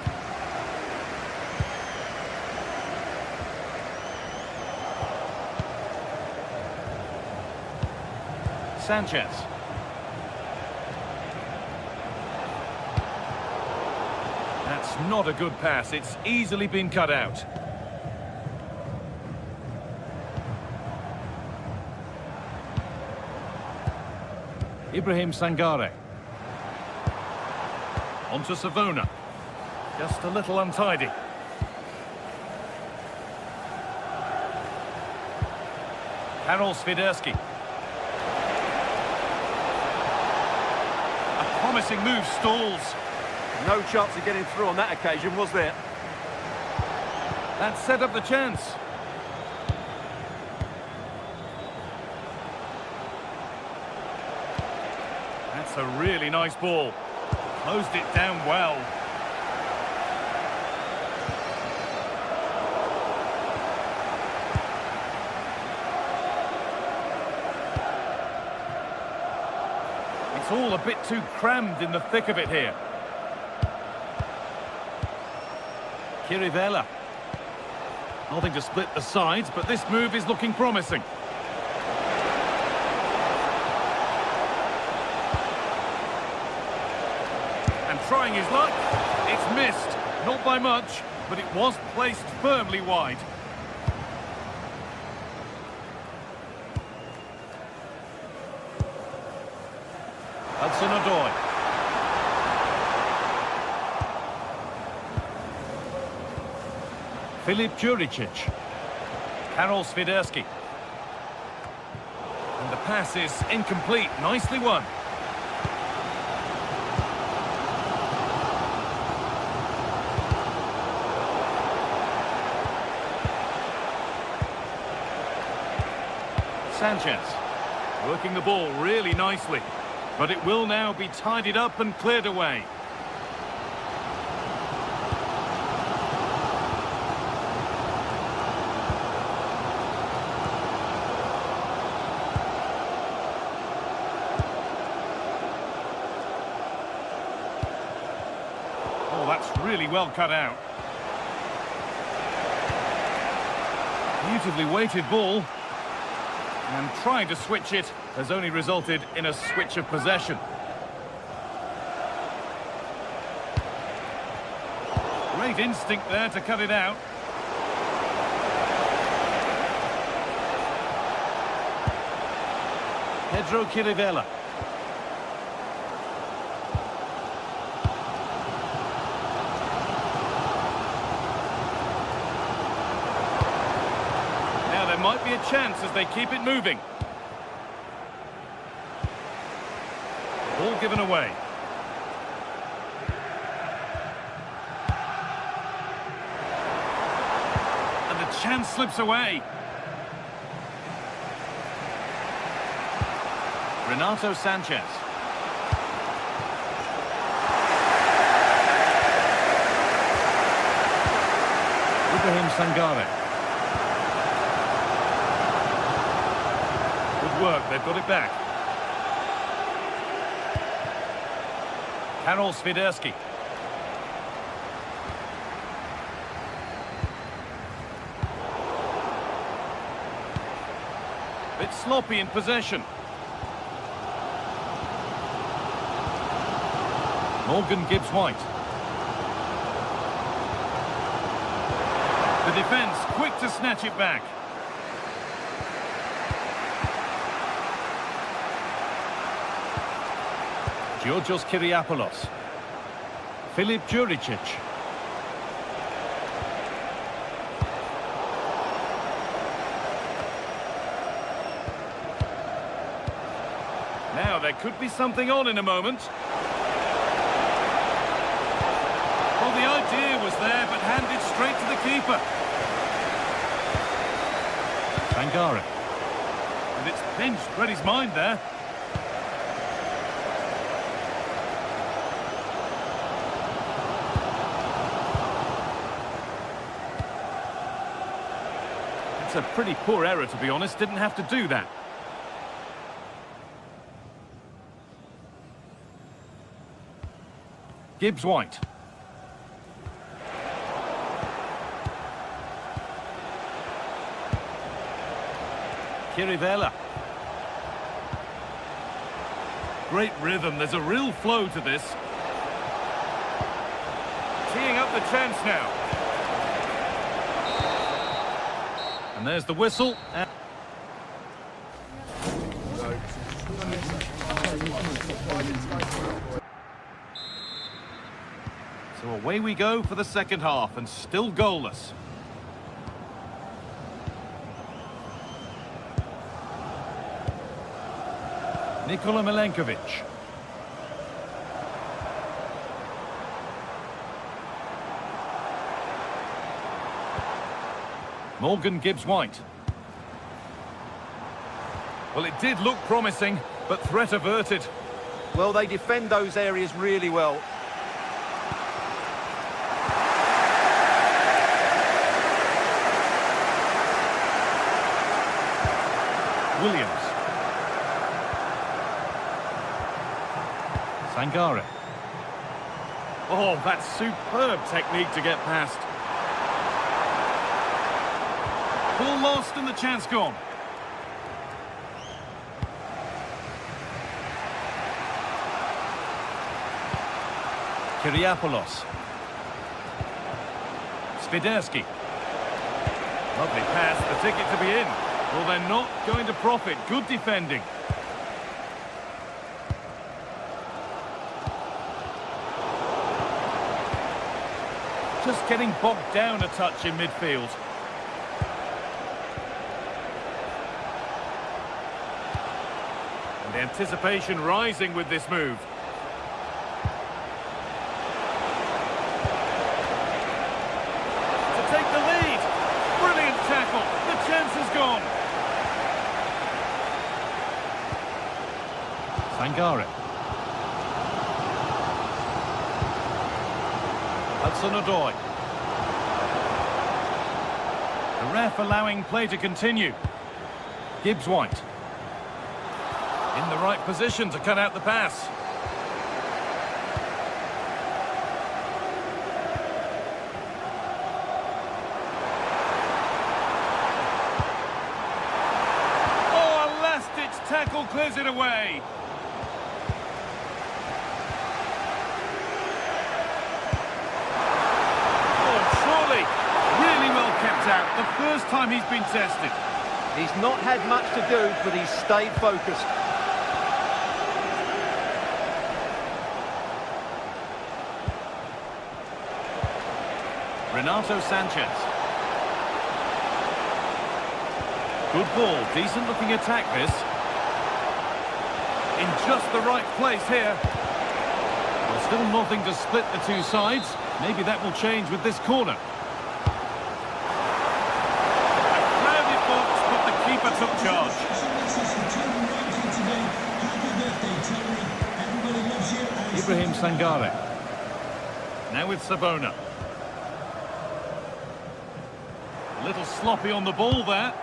Sanchez. That's not a good pass. It's easily been cut out. Ibrahim Sangare. Onto Savona. Just a little untidy. Karol Swiderski. A promising move stalls. No chance of getting through on that occasion, was there? That set up the chance. That's a really nice ball. Closed it down well. It's all a bit too crammed in the thick of it here. Chirivella. Nothing to split the sides, but this move is looking promising. And trying his luck. It's missed. Not by much, but it was placed firmly wide. Hudson-Odoi. Filip Juricic. Karol Swiderski. And the pass is incomplete. Nicely won. Sanchez. Working the ball really nicely. But it will now be tidied up and cleared away. Oh, that's really well cut out. Beautifully weighted ball. And trying to switch it has only resulted in a switch of possession. Great instinct there to cut it out. Pedro Chirivella. There might be a chance as they keep it moving. Ball given away. And the chance slips away. Renato Sanchez. Ibrahim Sangare. Work, they've got it back. Karol Swiderski. Bit sloppy in possession. Morgan Gibbs-White. The defence quick to snatch it back. Georgios Kyriapoulos. Filip Juricic. Now there could be something on in a moment. Well, the idea was there, but handed straight to the keeper. Sangare. And it's pinched Reddy's mind there. It's a pretty poor error, to be honest. Didn't have to do that. Gibbs-White. Chirivella. Great rhythm. There's a real flow to this. Teeing up the chance now. And there's the whistle. So away we go for the second half, and still goalless. Nikola Milenkovic. Morgan Gibbs-White. Well, it did look promising, but threat averted. Well, they defend those areas really well. Williams. Sangare. Oh, that's superb technique to get past. Ball lost and the chance gone. Kyriapoulos. Swiderski. Lovely pass, the ticket to be in. Well, they're not going to profit. Good defending. Just getting bogged down a touch in midfield. And the anticipation rising with this move. To take the lead. Brilliant tackle. The chance is gone. Sangare. Hudson-Odoi. The ref allowing play to continue. Gibbs-White. In the right position to cut out the pass. Oh, a last-ditch tackle clears it away. Out. The first time he's been tested. He's not had much to do, but he's stayed focused. Renato Sanchez. Good ball, decent looking attack this. In just the right place here. Well, still nothing to split the two sides. Maybe that will change with this corner. Keeper took charge. Ibrahim Sangare. Now with Sabona. A little sloppy on the ball there.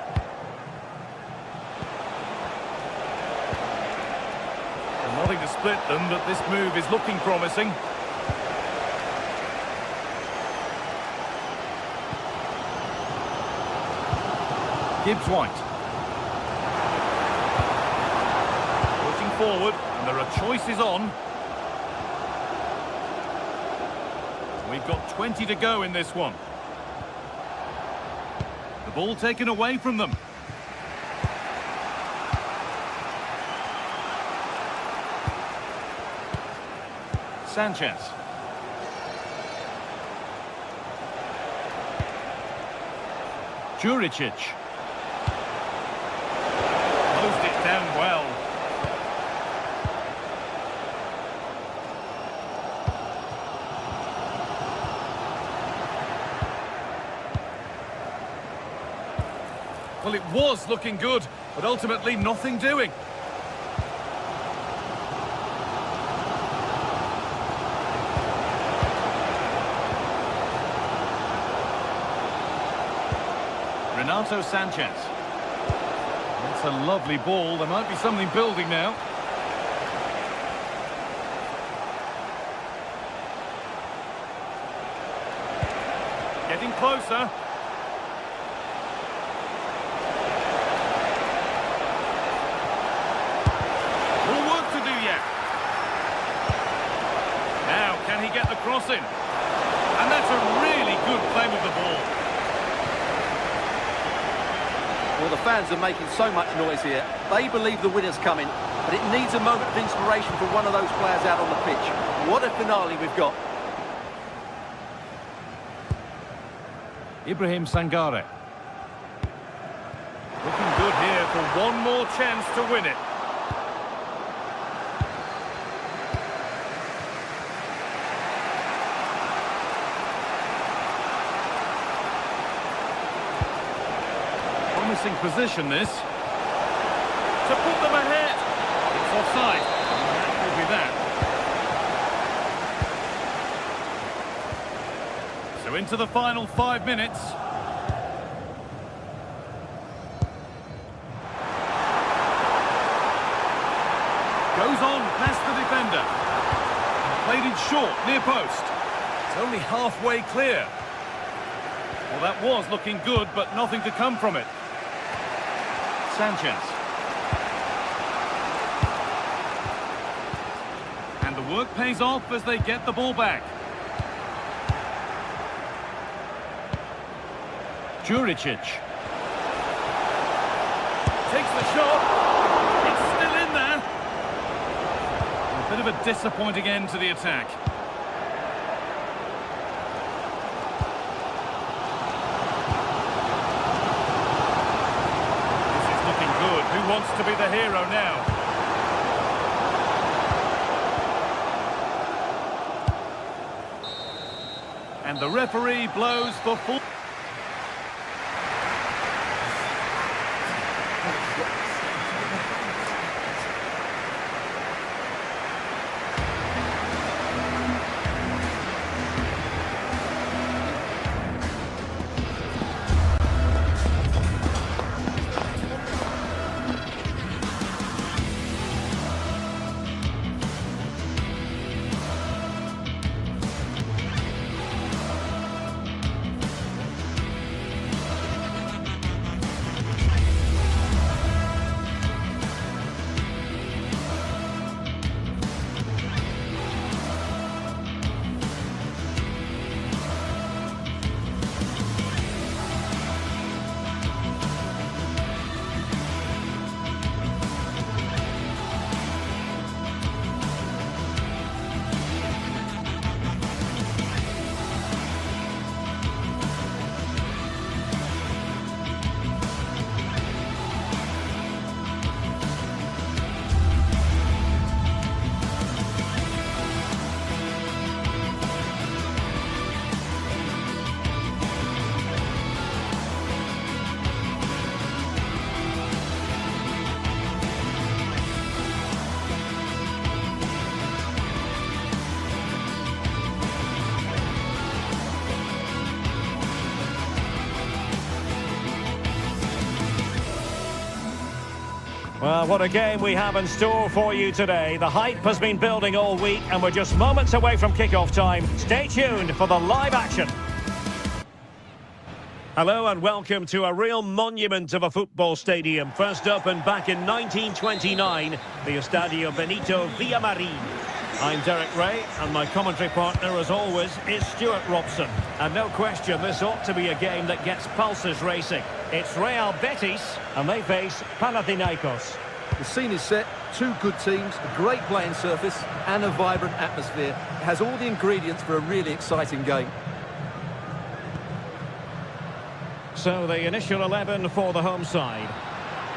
And nothing to split them, but this move is looking promising. Gibbs-White. Pushing forward, and there are choices on. We've got 20 to go in this one. The ball taken away from them. Sanchez. Juricic. Closed it down well. Well, it was looking good, but ultimately nothing doing. Renato Sanchez. That's a lovely ball. There might be something building now. Getting closer. More work to do yet. Now, can he get the cross in? And that's a really good claim of the ball. Well, the fans are making so much noise here. They believe the winner's coming, but it needs a moment of inspiration for one of those players out on the pitch. What a finale we've got. Ibrahim Sangare. Looking good here for one more chance to win it. Promising position, this. To put them ahead. It's offside. That will be that. So into the final 5 minutes. Goes on past the defender. Played it short, near post. It's only halfway clear. Well, that was looking good, but nothing to come from it. Sanchez. And the work pays off as they get the ball back. Juricic. Takes the shot. It's still in there. A bit of a disappointing end to the attack. Who wants to be the hero now? And the referee blows for full. Well, what a game we have in store for you today. The hype has been building all week and we're just moments away from kick-off time. Stay tuned for the live action. Hello and welcome to a real monument of a football stadium. First opened back in 1929, the Estadio Benito Villamarin. I'm Derek Ray, and my commentary partner, as always, is Stuart Robson. And no question, this ought to be a game that gets pulses racing. It's Real Betis, and they face Panathinaikos. The scene is set, two good teams, a great playing surface, and a vibrant atmosphere. It has all the ingredients for a really exciting game. So the initial 11 for the home side.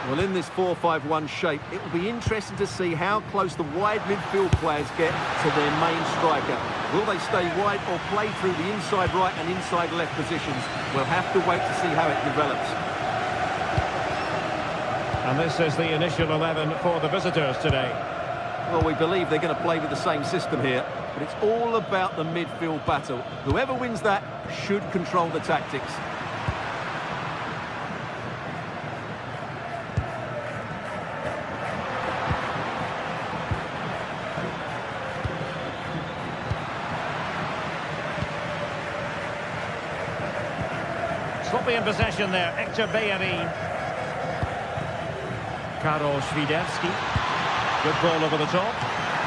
Well, in this 4-5-1 shape, it will be interesting to see how close the wide midfield players get to their main striker. Will they stay wide or play through the inside right and inside left positions? We'll have to wait to see how it develops. And this is the initial 11 for the visitors today. Well, we believe they're going to play with the same system here, but it's all about the midfield battle. Whoever wins that should control the tactics. Sloppy in possession there, Hector Bellerin. Karol Świderski. Good ball over the top.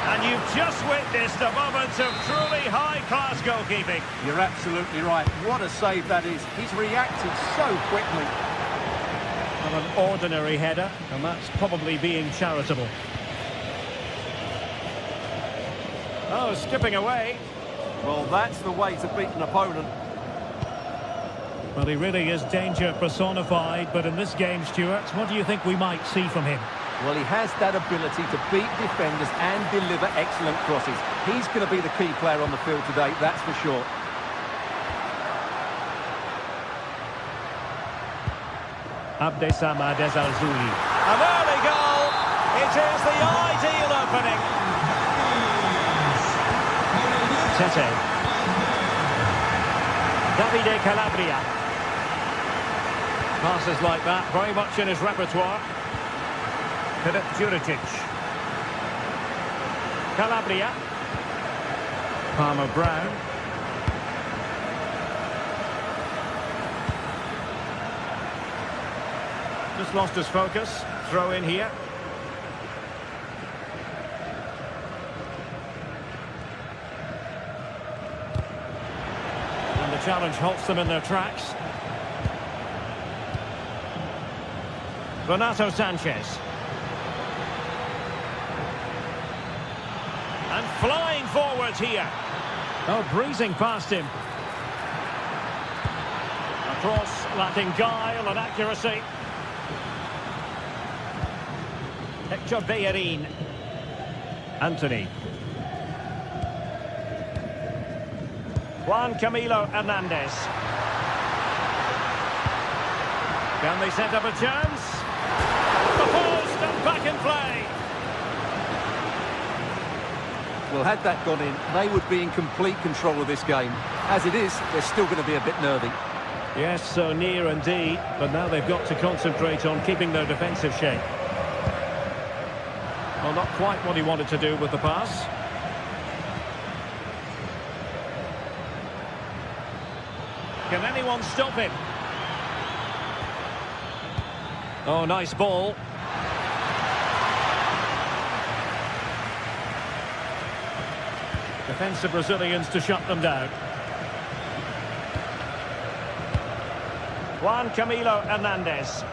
And you've just witnessed a moment of truly high-class goalkeeping. You're absolutely right. What a save that is. He's reacted so quickly. Well, an ordinary header, and that's probably being charitable. Oh, skipping away. Well, that's the way to beat an opponent. Well, he really is danger personified, but in this game, Stuart, what do you think we might see from him? Well, he has that ability to beat defenders and deliver excellent crosses. He's going to be the key player on the field today, that's for sure. Abdessamad Ezzalzouli. An early goal! It is the ideal opening. Tete. Davide Calabria. Passes like that, very much in his repertoire. Filip Juricic. Calabria. Palmer Brown. Just lost his focus. Throw in here. And the challenge halts them in their tracks. Renato Sanchez. And flying forwards here. Oh, breezing past him. A cross lacking guile and accuracy. Hector Bellerin. Anthony. Juan Camilo Hernandez. Can they set up a chance? The post and back in play. Well, had that gone in, they would be in complete control of this game. As it is, they're still going to be a bit nervy. Yes, so near indeed, but now they've got to concentrate on keeping their defensive shape. Well, not quite what he wanted to do with the pass. Can anyone stop him? Oh, nice ball. Defensive Brazilians to shut them down. Juan Camilo Hernandez.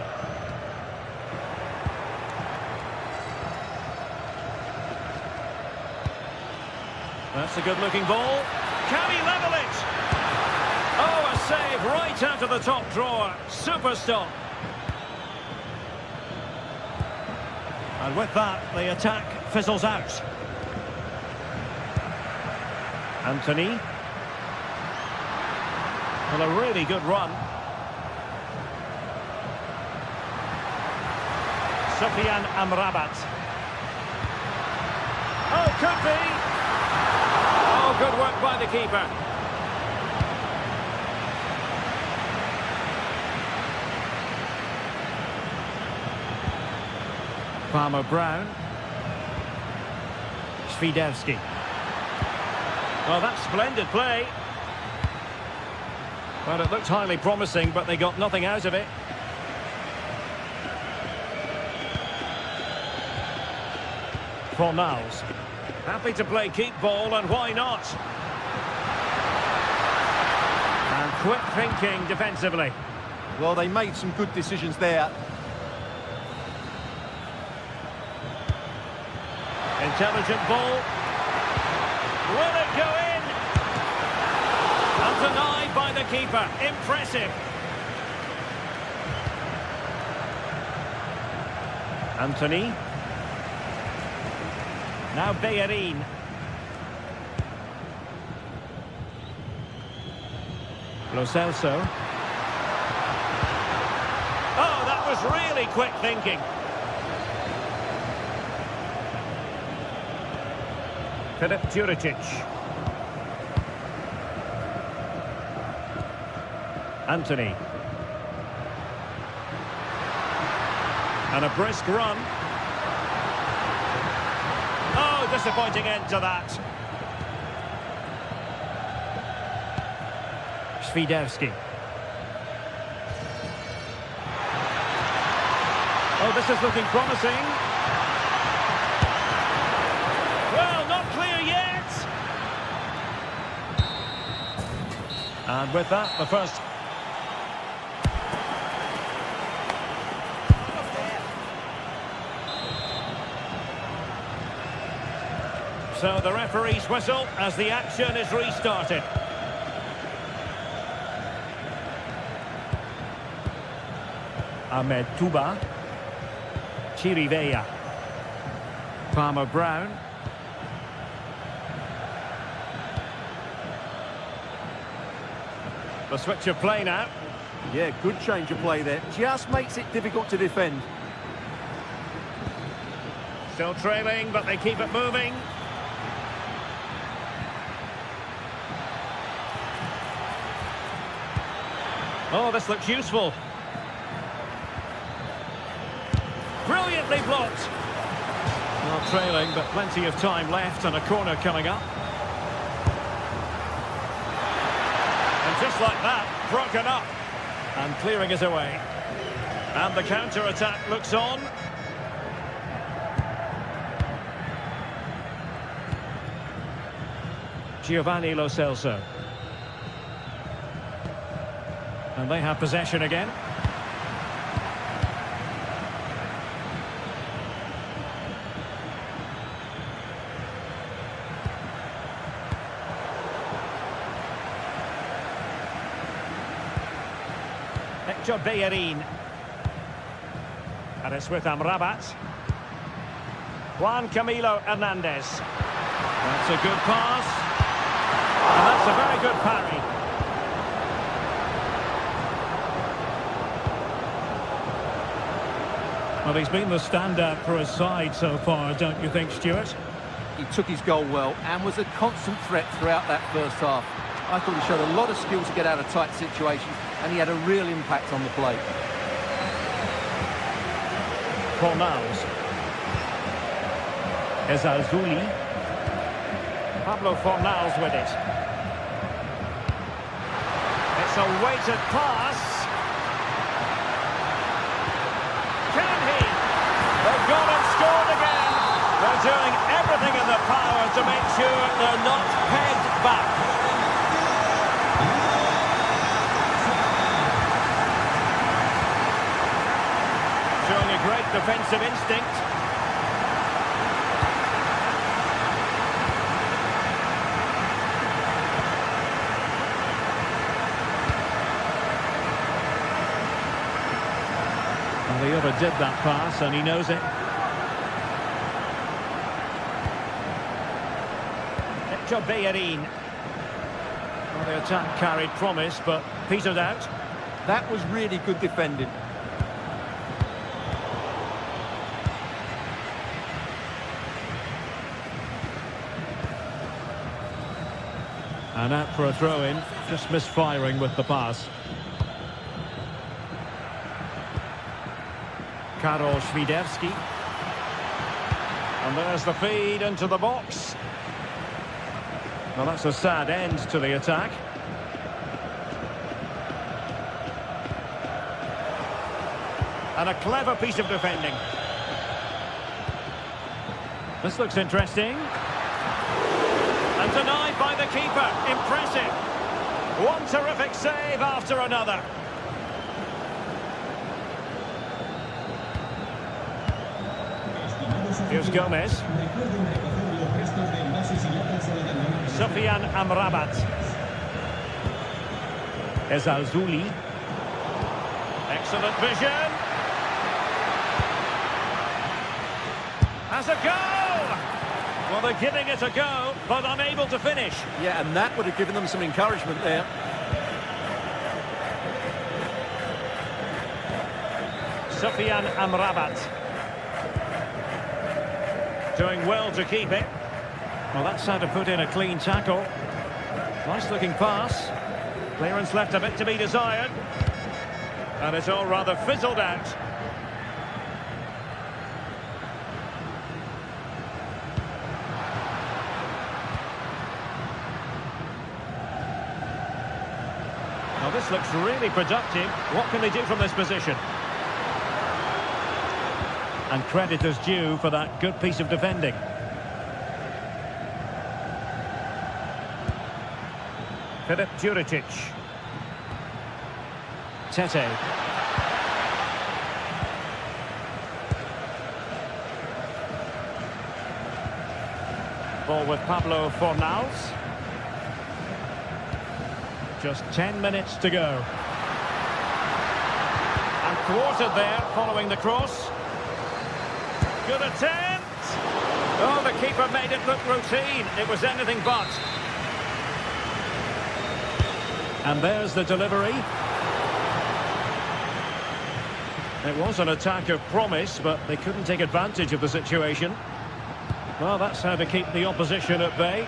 That's a good-looking ball. Can he level it? Oh, a save right out of the top drawer. Super stop. And with that, the attack fizzles out. Anthony. Well, a really good run. Sofian Amrabat. Oh, could be. Oh, good work by the keeper. Palmer Brown. Świderski. Well, that's splendid play. Well, it looked highly promising, but they got nothing out of it. Fornals. Happy to play keep ball, and why not? And quick thinking defensively. Well, they made some good decisions there. Intelligent ball. Will it go in? And denied by the keeper. Impressive. Anthony. Now Bellerin. Lo Celso. Oh, that was really quick thinking. Filip Juricic. Anthony. And a brisk run. Oh, disappointing end to that. Świderski. Oh, this is looking promising. Well, not clear yet. And with that, the first... So the referee's whistle as the action is restarted. Ahmed Touba. Chirivella. Palmer Brown. The switch of play now. Yeah, good change of play there. Just makes it difficult to defend. Still trailing, but they keep it moving. Oh, this looks useful. Brilliantly blocked. Not trailing, but plenty of time left and a corner coming up. And just like that, broken up. And clearing it away. And the counter-attack looks on. Giovanni Lo Celso. And they have possession again. Hector Bellerin. And it's with Amrabat. Juan Camilo Hernandez. That's a good pass. And that's a very good parry. Well, he's been the standout for his side so far, don't you think, Stuart? He took his goal well and was a constant threat throughout that first half. I thought he showed a lot of skill to get out of tight situations, and he had a real impact on the play. Fornals. Ezazuli. Pablo Fornals with it. It's a weighted pass. Can he? They've gone and scored again. They're doing everything in their power to make sure they're not pegged back. Showing a great defensive instinct. Well, he overdid that pass and he knows it. Hector Bellerin. Well, the attack carried promise, but petered out. That was really good defending. And out for a throw-in, just misfiring with the pass. Karol Świderski. And there's the feed into the box. Well, that's a sad end to the attack. And a clever piece of defending. This looks interesting. And denied by the keeper. Impressive. One terrific save after another. Here's Gomez. Sofian Amrabat. Ezalzouli. Excellent vision. Has a goal! Well, they're giving it a go, but unable to finish. Yeah, and that would have given them some encouragement there. Sofian Amrabat. Doing well to keep it. Well, that's how to put in a clean tackle. Nice looking pass. Clearance left a bit to be desired. And it's all rather fizzled out. Now this looks really productive. What can they do from this position? And credit is due for that good piece of defending. Filip Juricic. Tete. Ball with Pablo Fornals. Just 10 minutes to go. And thwarted there following the cross. Good attempt. Oh, the keeper made it look routine. It was anything but. And there's the delivery. It was an attack of promise, but they couldn't take advantage of the situation. Well, that's how to keep the opposition at bay.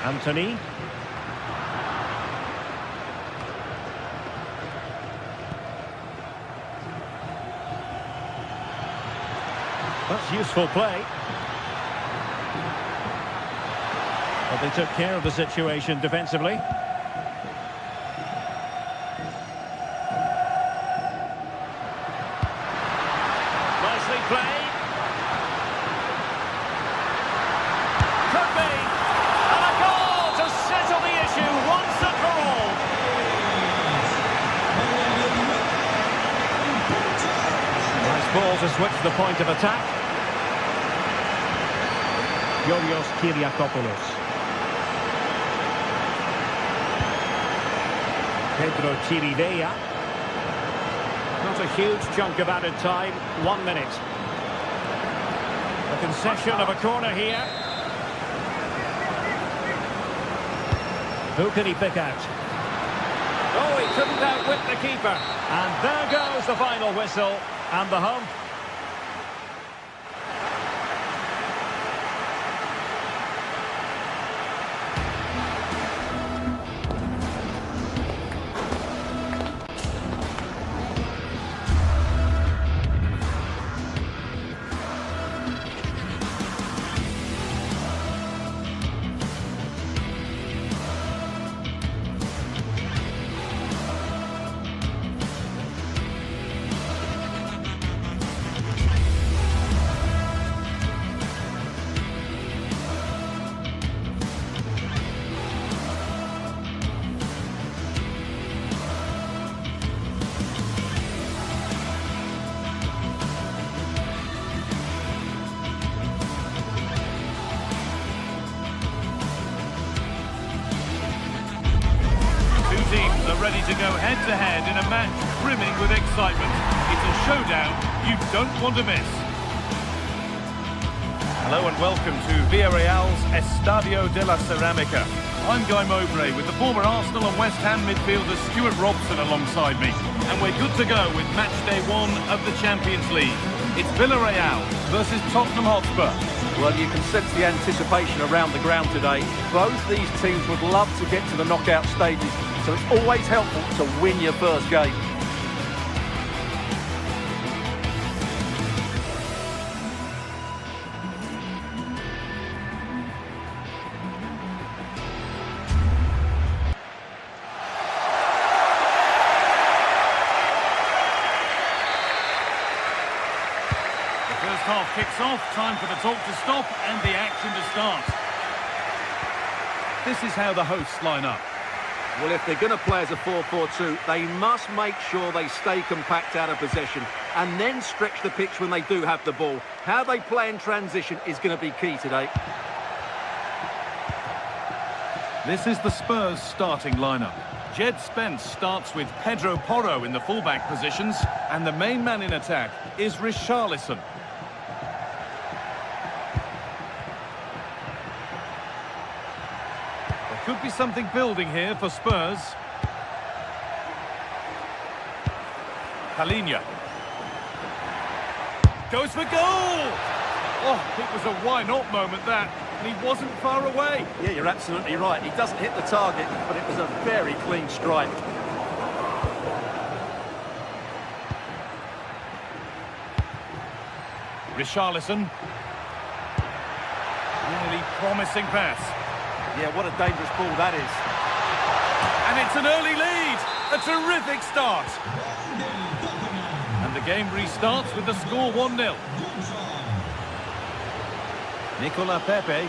Anthony. That's useful play. But they took care of the situation defensively. Nicely played. Could be. And a goal to settle the issue once and for all. Nice ball to switch the point of attack. Yorios Kyriakopoulos. Pedro Chirivella. Not a huge chunk of added time. 1 minute. A concession of a corner here. Who can he pick out? Oh, he couldn't outwit the keeper. And there goes the final whistle. And the home. Teams are ready to go head-to-head in a match brimming with excitement. It's a showdown you don't want to miss. Hello and welcome to Villarreal's Estadio de la Ceramica. I'm Guy Mowbray with the former Arsenal and West Ham midfielder Stuart Robson alongside me. And we're good to go with match day 1 of the Champions League. It's Villarreal versus Tottenham Hotspur. Well, you can sense the anticipation around the ground today. Both these teams would love to get to the knockout stages, so it's always helpful to win your first game. first half kicks off, time for the talk to stop and the action to start. This is how the hosts line up. Well, if they're going to play as a 4-4-2, they must make sure they stay compact out of possession and then stretch the pitch when they do have the ball. How they play in transition is going to be key today. This is the Spurs starting lineup. Jed Spence starts with Pedro Porro in the fullback positions, and the main man in attack is Richarlison. There could be something building here for Spurs. Palhinha. Goes for goal! Oh, it was a why-not moment, that. And he wasn't far away. Yeah, you're absolutely right. He doesn't hit the target, but it was a very clean strike. Richarlison. Really promising pass. Yeah, what a dangerous ball that is. And it's an early lead. A terrific start. And the game restarts with the score 1-0. Nicola Pepe.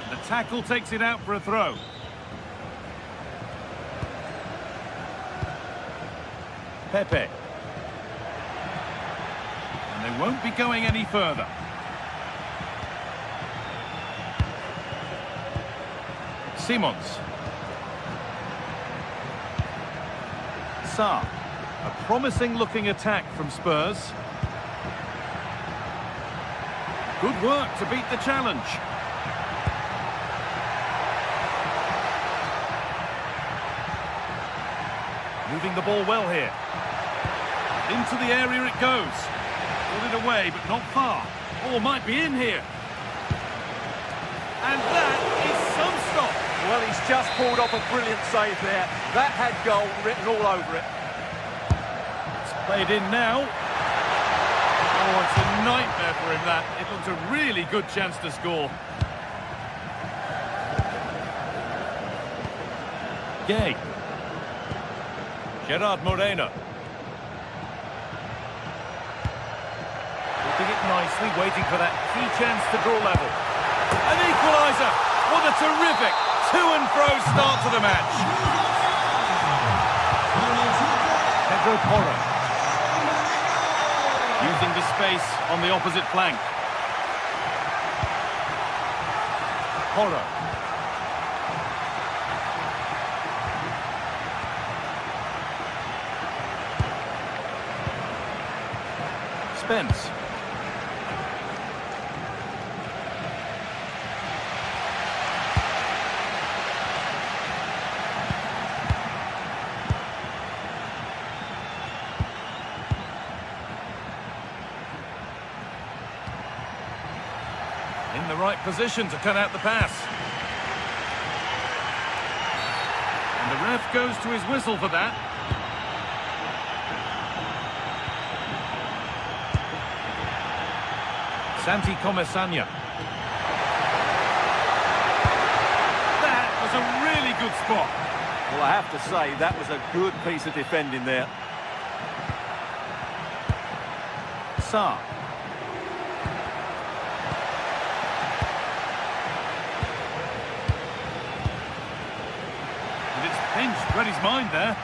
The tackle takes it out for a throw. Pepe. And they won't be going any further. Simons. Sarr. A promising looking attack from Spurs. Good work to beat the challenge. Moving the ball well here. Into the area it goes. Pulled it away, but not far. Oh, might be in here. And that is some stop. Well, he's just pulled off a brilliant save there. That had goal written all over it. It's played in now. Oh, it's a nightmare for him, that. It looked a really good chance to score. Gay. Gerard Moreno. Keeping it nicely, waiting for that key chance to draw level. An equaliser! What a terrific to-and-fro start to the match. Pedro Porro. Using the space on the opposite flank. Porro. Spence. In the right position to cut out the pass. And the ref goes to his whistle for that. Santi Comesanya. That was a really good spot. Well, I have to say, that was a good piece of defending there. Sarr. And it's pinched, read his mind there.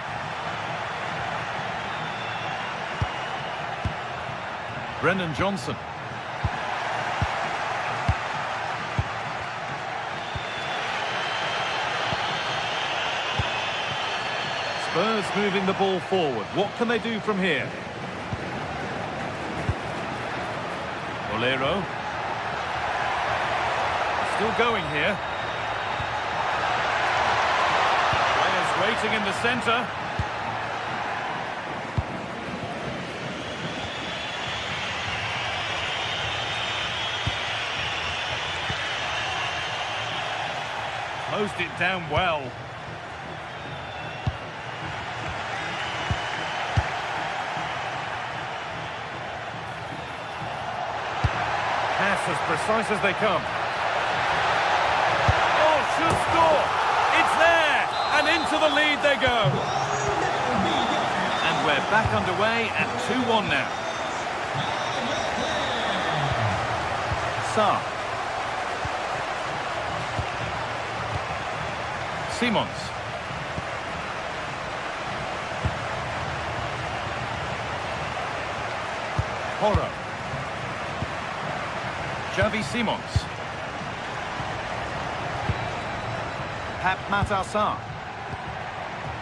Brennan Johnson. Spurs moving the ball forward. What can they do from here? Bolero. Still going here. Players waiting in the centre. Closed it down well. Pass as precise as they come. Oh, should score! It's there! And into the lead they go. And We're back underway at 2-1 now. Sarr. Simons. Porro. Xavi Simons. Pap Matar.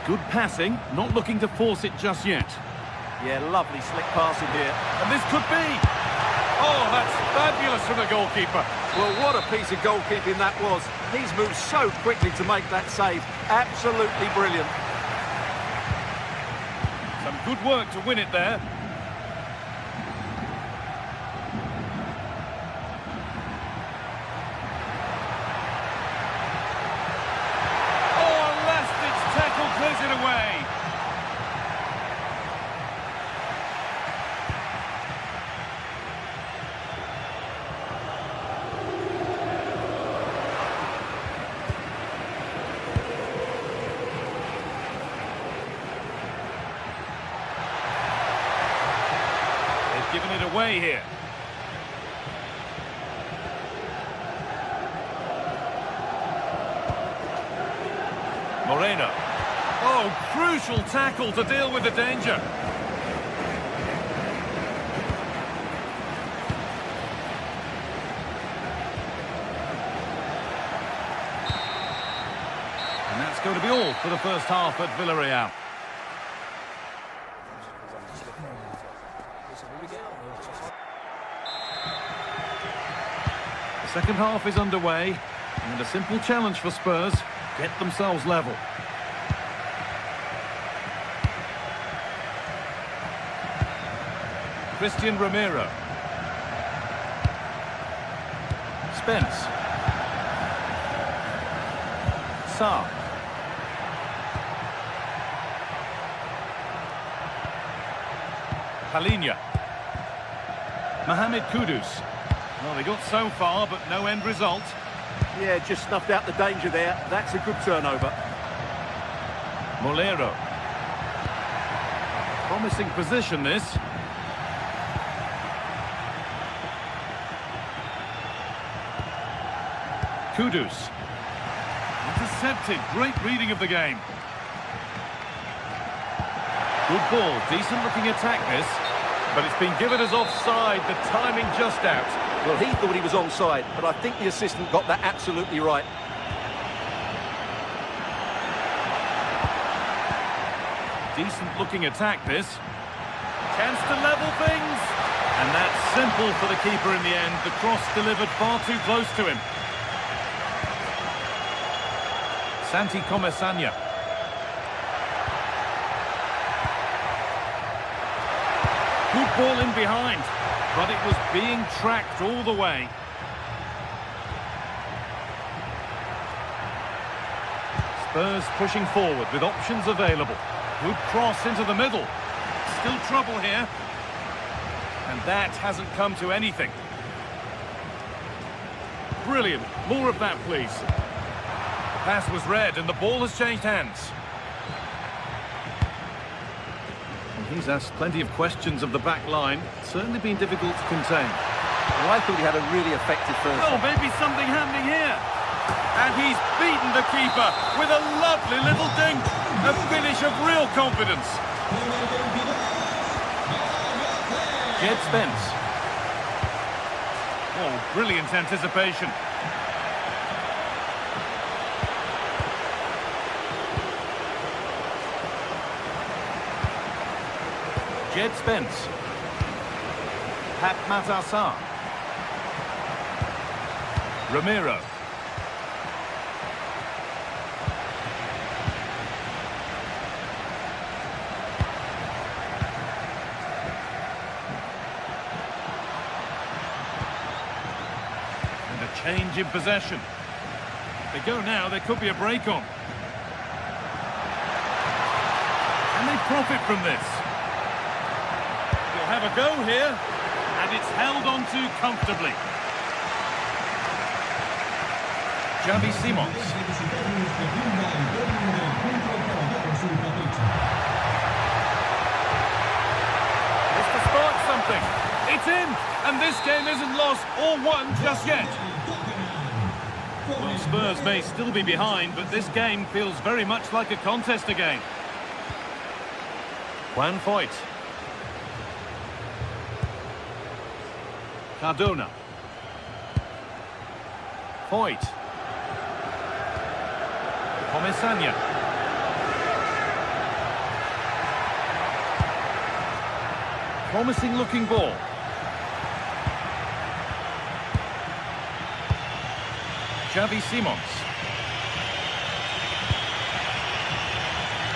Good passing, not looking to force it just yet. Yeah, lovely slick passing here. And this could be... Oh, that's fabulous from the goalkeeper. Well, what a piece of goalkeeping that was. He's moved so quickly to make that save. Absolutely brilliant. Some good work to win it there. Clears it away. They've given it away here. Moreno. Oh, crucial tackle to deal with the danger. And that's going to be all for the first half at Villarreal. The second half is underway, and a simple challenge for Spurs: get themselves level. Christian Romero. Spence. Sarr. Palhinha. Mohamed Kudus. Well, they got so far, but no end result. Yeah, just snuffed out the danger there. That's a good turnover. Molero. Promising position, this. Kudus. Intercepted. Great reading of the game. Good ball. Decent looking attack, this. But it's been given as offside. The timing just out. Well, he thought he was onside, but I think the assistant got that absolutely right. Decent looking attack, this. Chance to level things. And that's simple for the keeper in the end. The cross delivered far too close to him. Santi Comesanya. Good ball in behind, but it was being tracked all the way. Spurs pushing forward with options available. Good cross into the middle. Still trouble here. And that hasn't come to anything. Brilliant. More of that, please. Pass was read and the ball has changed hands. And he's asked plenty of questions of the back line. Certainly been difficult to contain. Well, I thought he had a really effective first. Oh, maybe something happening here. And he's beaten the keeper with a lovely little dink. A finish of real confidence. Jed Spence. Oh, brilliant anticipation. Jed Spence. Pap Matar. Romero. And a change in possession. If they go now, there could be a break on. Can they profit from this? Have a go here, and it's held on to comfortably. Xavi Simons. it in, and this game isn't lost or won just yet. Well, Spurs may still be behind, but this game feels very much like a contest again. Juan Foyt. Cardona. Foyt. Comesaña. Promising looking ball. Xavi Simons.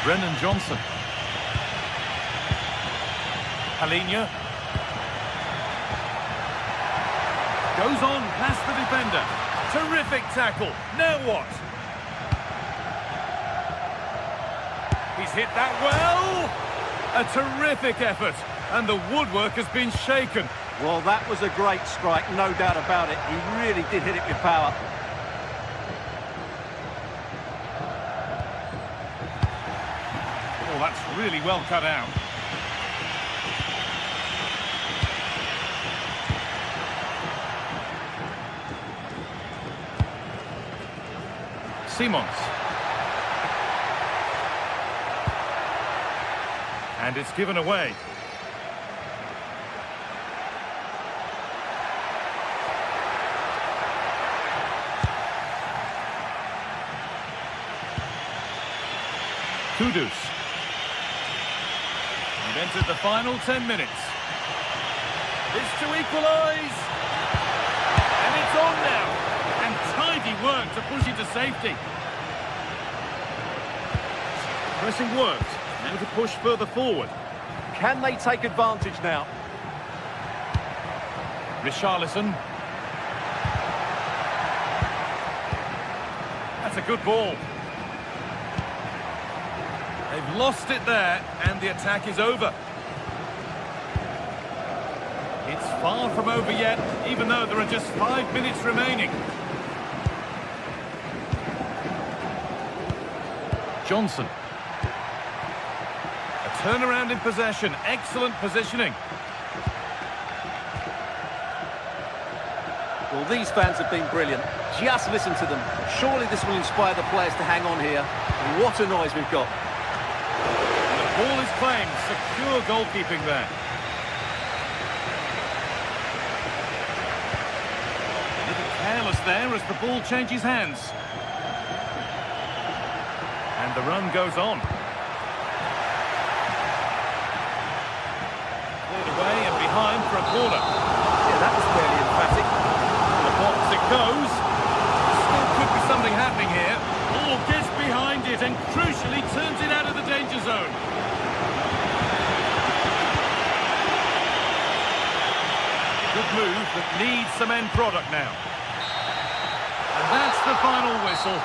Brennan Johnson. Palhinha. Goes on past the defender. Terrific tackle. Now what? He's hit that well. A terrific effort. And the woodwork has been shaken. Well, that was a great strike, no doubt about it. He really did hit it with power. Oh, that's really well cut out. Simons. And it's given away. Kudus. We've entered the final 10 minutes. It's to equalise. And it's on now. And tidy work to push it to safety. Pressing worked. Now to push further forward. Can they take advantage now? Richarlison. That's a good ball. They've lost it there, and the attack is over. It's far from over yet, even though there are just 5 minutes remaining. Johnson. A turnaround in possession, excellent positioning. Well, these fans have been brilliant. Just listen to them. Surely this will inspire the players to hang on here. What a noise we've got. Ball is claimed, secure goalkeeping there. A little careless there as the ball changes hands. And the run goes on. Cleared away and behind for a corner. Yeah, that was fairly emphatic. To the box it goes. Still could be something happening here. Ball gets behind it and crucially turns it out of the danger zone. Good move that needs some end product now. And that's the final whistle.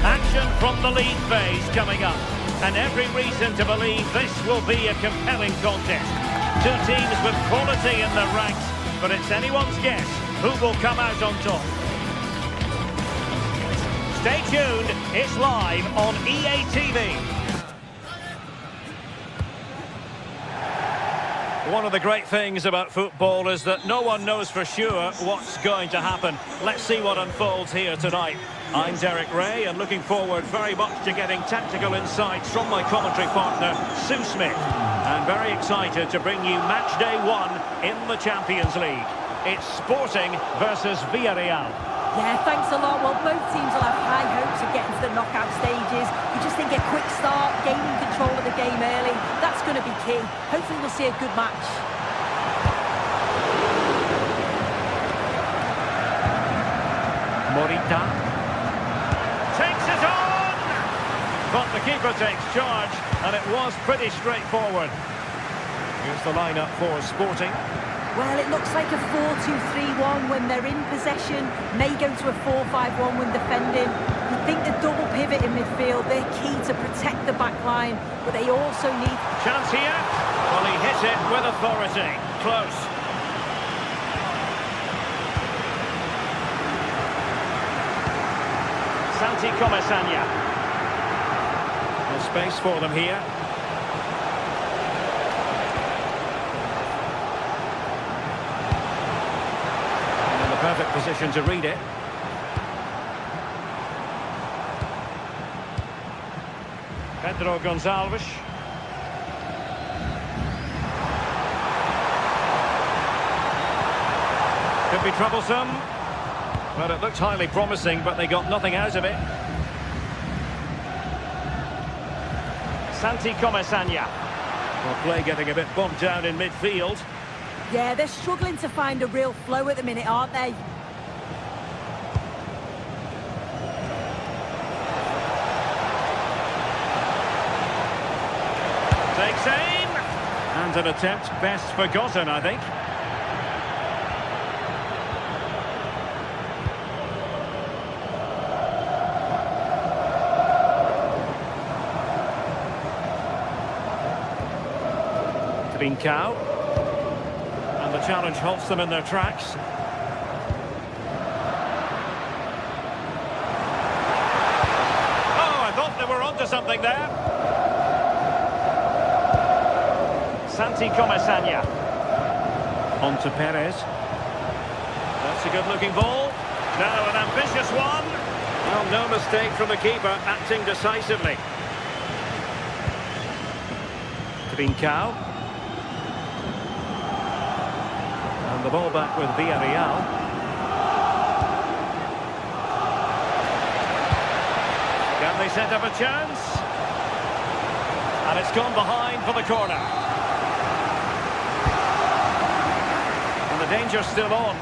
Action from the league phase coming up, and every reason to believe this will be a compelling contest. Two teams with quality in their ranks, but it's anyone's guess who will come out on top. Stay tuned, it's live on EA TV. One of the great things about football is that no one knows for sure what's going to happen. Let's see what unfolds here tonight. I'm Derek Ray, and looking forward very much to getting tactical insights from my commentary partner, Sue Smith. And very excited to bring you match day 1 in the Champions League. It's Sporting versus Villarreal. Yeah, thanks a lot. Well, both teams will have high hopes of getting to the knockout stages. You just think a quick start, gaining control of the game early, that's going to be key. Hopefully we'll see a good match. Morita takes it on! But the keeper takes charge, and it was pretty straightforward. Here's the lineup for Sporting. Well, it looks like a 4-2-3-1 when they're in possession. May go to a 4-5-1 when defending. You think the double pivot in midfield, they're key to protect the back line, but they also need... Chance here. Well, he hit it with authority. Close. Santi Comesaña. No space for them here. Perfect position to read it. Pedro Gonçalves. Could be troublesome. Well, it looked highly promising, but they got nothing out of it. Santi Comesaña. Well, play getting a bit bogged down in midfield. Yeah, they're struggling to find a real flow at the minute, aren't they? Takes aim. And an attempt best forgotten, I think. Trincao. And the challenge halts them in their tracks. Oh, I thought they were onto something there. Santi Comesaña. On to Perez. That's a good-looking ball. Now an ambitious one. Well, no mistake from the keeper, acting decisively. Trincao. And the ball back with Villarreal. Can they set up a chance? And it's gone behind for the corner. And the danger's still on.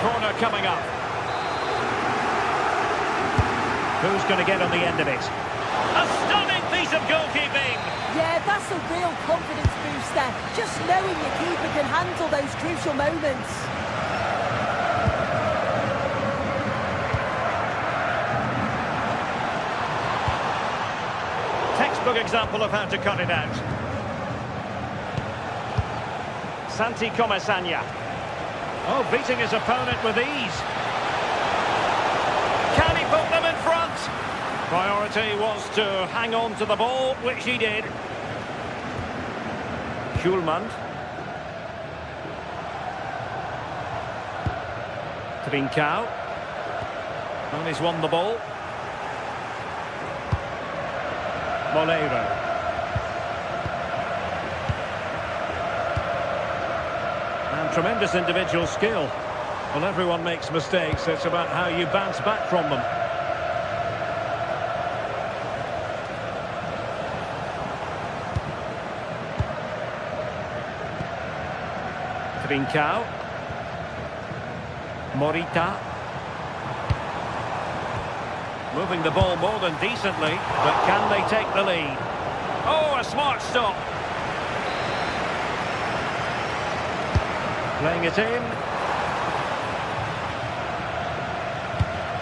Corner coming up. Who's going to get on the end of it? A stunning piece of goalkeeping! Yeah, that's a real confidence booster. Just knowing your keeper can handle those crucial moments. Textbook example of how to cut it out. Santi Comesaña. Oh, beating his opponent with ease. Can he put them in front? Priority was to hang on to the ball, which he did. Schulman. Trincao. And he's won the ball. Moleiro. Tremendous individual skill. Well, everyone makes mistakes. It's about how you bounce back from them. Trincao. Morita. Moving the ball more than decently, but can they take the lead? Oh, a smart stop. Playing it in.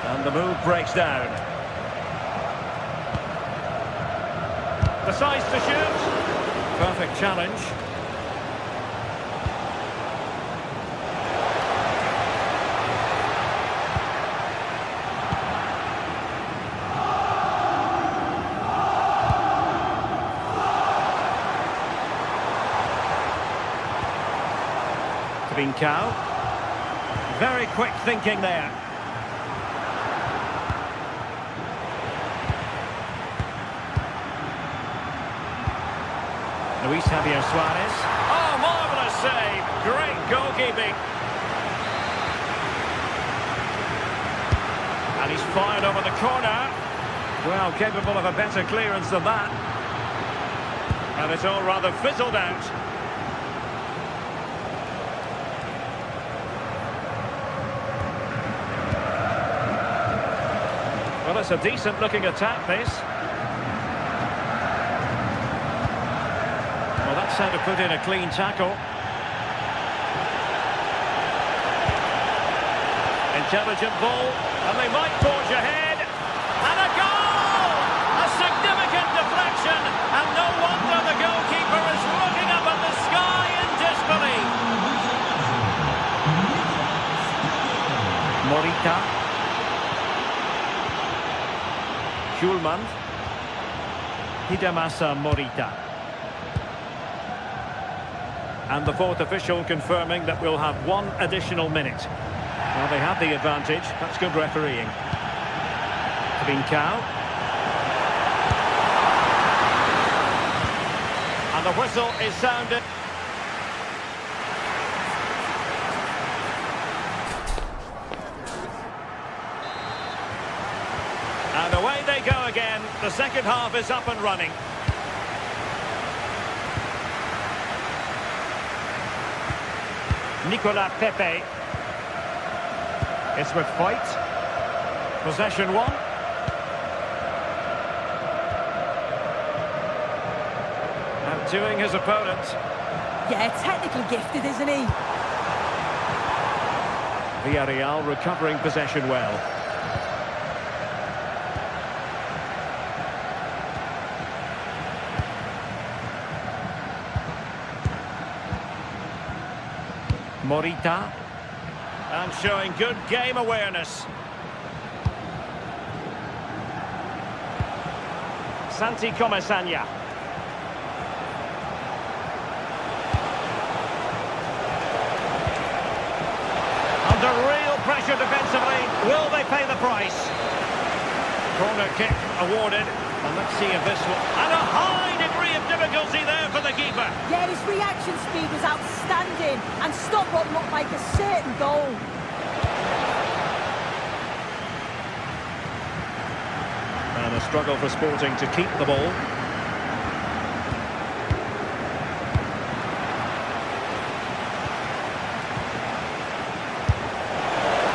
And the move breaks down. Decides to shoot. Perfect challenge. Trincao. Very quick thinking there. Luis Javier Suarez. Oh, marvellous save. Great goalkeeping. And he's fired over the corner. Well, capable of a better clearance than that. And it's all rather fizzled out. Well, it's a decent-looking attack, this. Well, that's how to put in a clean tackle. Intelligent ball, and they might forge ahead. And a goal! A significant deflection, and no wonder the goalkeeper is looking up at the sky in disbelief. Morita. Schulman. Hidemasa Morita. And the fourth official confirming that we'll have one additional minute. Well, they have the advantage. That's good refereeing. Trincao. And the whistle is sounded. And away they go again. The second half is up and running. Nicolas Pepe. It's with fight. Possession one. Outdoing his opponent. Yeah, technically gifted, isn't he? Villarreal recovering possession well. Morita. And showing good game awareness. Santi Comesaña. Under real pressure defensively. Will they pay the price? Corner kick awarded. And let's see if this will... And a high degree of difficulty there for the keeper. Yeah, his reaction speed was outstanding and stopped what looked like a certain goal. And a struggle for Sporting to keep the ball.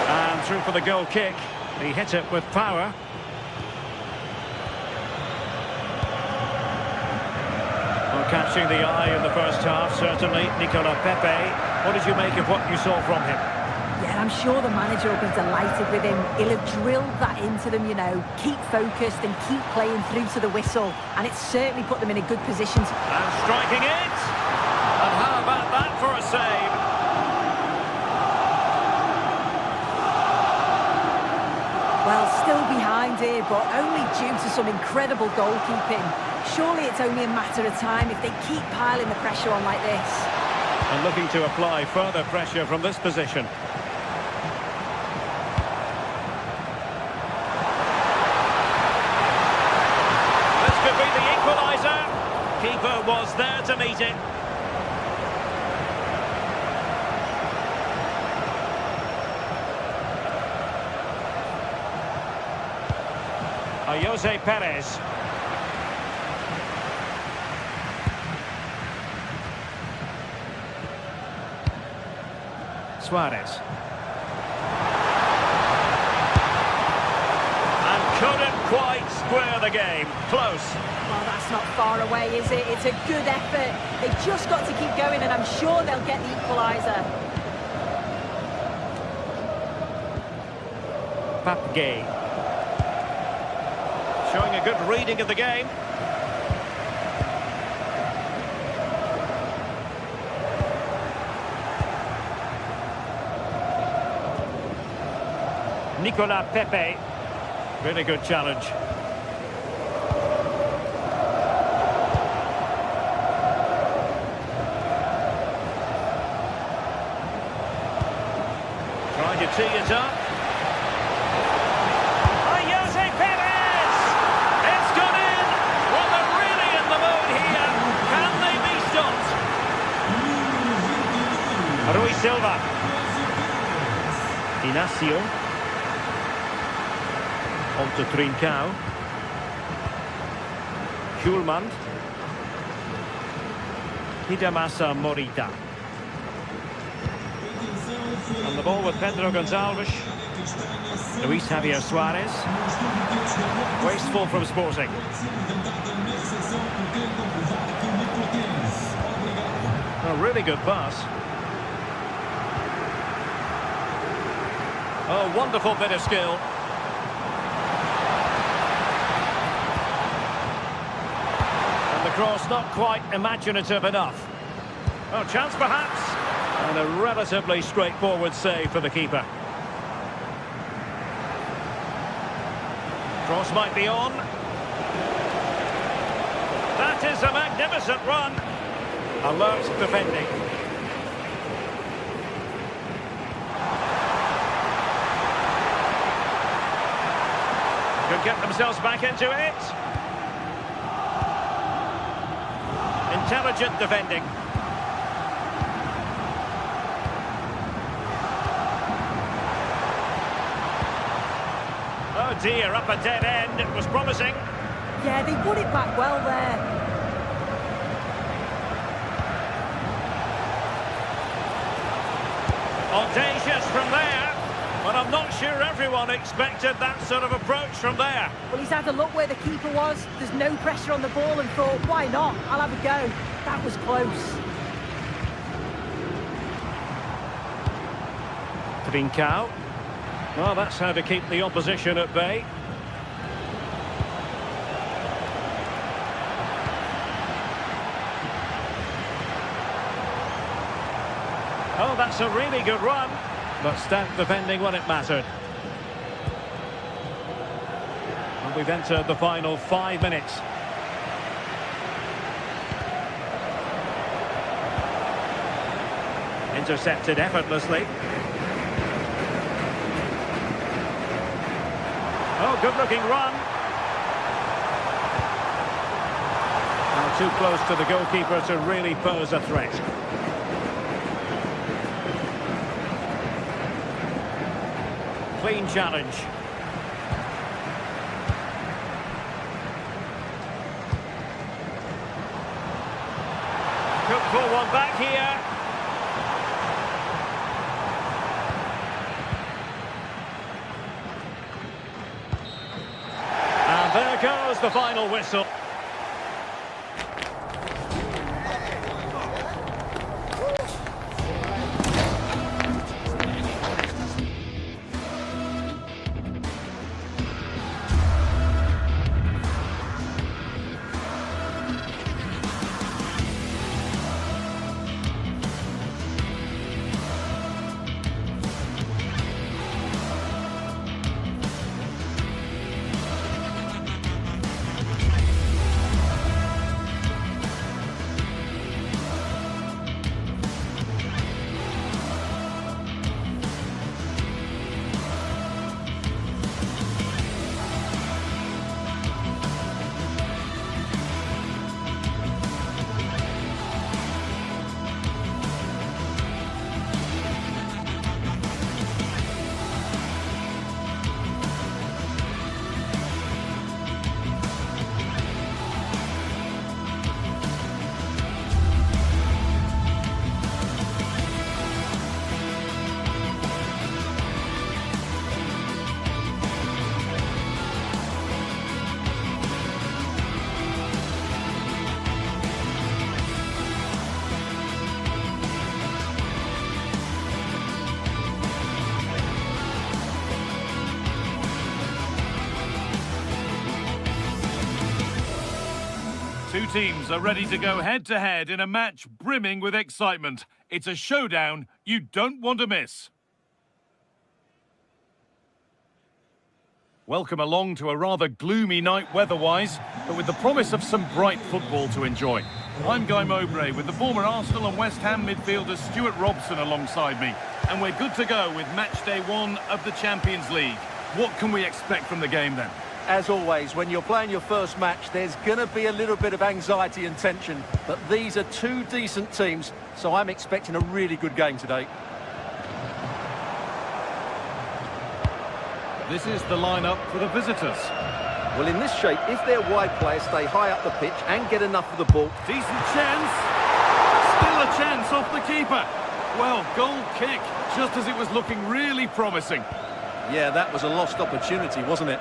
And through for the goal kick. He hit it with power. Catching the eye in the first half, certainly, Nicolas Pepe. What did you make of what you saw from him? Yeah, I'm sure the manager will be delighted with him. He'll have drilled that into them, you know. Keep focused and keep playing through to the whistle. And it's certainly put them in a good position. And striking it! And how about that for a save? Well, still behind here, but only due to some incredible goalkeeping. Surely it's only a matter of time if they keep piling the pressure on like this. And looking to apply further pressure from this position. This could be the equaliser. Keeper was there to meet it. Jose Perez. Suarez. And couldn't quite square the game. Close. Well, that's not far away, is it? It's a good effort. They've just got to keep going, and I'm sure they'll get the equaliser. Papgay. Showing a good reading of the game. Nicolas Pepe. Really good challenge. Trying to tee it up. Jose Perez! It's gone in! Well, they're really in the mode here. Can they be stopped? Rui Silva. Inacio. On to Trincao. Schulman. Hidemasa Morita. And the ball with Pedro Gonçalves. Luis Javier Suarez. Wasteful from Sporting. A really good pass. Oh, wonderful bit of skill. And the cross not quite imaginative enough. Oh, chance perhaps. And a relatively straightforward save for the keeper. Cross might be on. That is a magnificent run. Alert defending. Could get themselves back into it. Intelligent defending. Oh dear, up a dead end. It was promising. Yeah, they put it back well there. Audacious from there. But I'm not sure everyone expected that sort of approach from there. Well, he's had a look where the keeper was. There's no pressure on the ball and thought, why not? I'll have a go. That was close. Trincao. Well, that's how to keep the opposition at bay. Oh, that's a really good run. But stout defending when it mattered. And we've entered the final 5 minutes. Intercepted effortlessly. Oh, good-looking run. Now too close to the goalkeeper to really pose a threat. Clean challenge. Could pull one back here. And there goes the final whistle. Two teams are ready to go head-to-head in a match brimming with excitement. It's a showdown you don't want to miss. Welcome along to a rather gloomy night weather-wise, but with the promise of some bright football to enjoy. I'm Guy Mowbray with the former Arsenal and West Ham midfielder Stuart Robson alongside me. And we're good to go with match day 1 of the Champions League. What can we expect from the game then? As always, when you're playing your first match, there's going to be a little bit of anxiety and tension. But these are two decent teams, so I'm expecting a really good game today. This is the lineup for the visitors. Well, in this shape, if their wide players stay high up the pitch and get enough of the ball... Decent chance. Still a chance off the keeper. Well, goal kick, just as it was looking really promising. Yeah, that was a lost opportunity, wasn't it?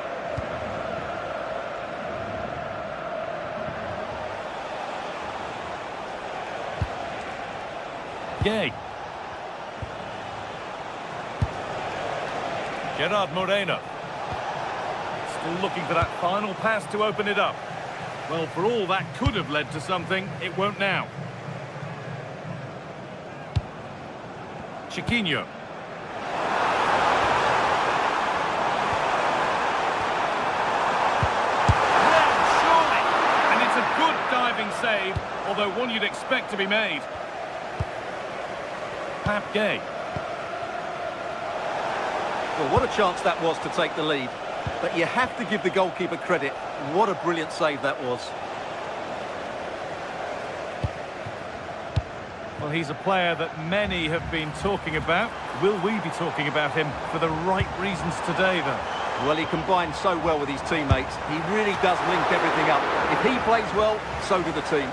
Gay. Gerard Moreno. Still looking for that final pass to open it up. Well, for all that could have led to something, it won't now. Chiquinho. Surely. And it's a good diving save, although one you'd expect to be made. Pap Gay. Well, what a chance that was to take the lead. But you have to give the goalkeeper credit. What a brilliant save that was. Well, he's a player that many have been talking about. Will we be talking about him for the right reasons today, though? Well, he combines so well with his teammates. He really does link everything up. If he plays well, so do the team.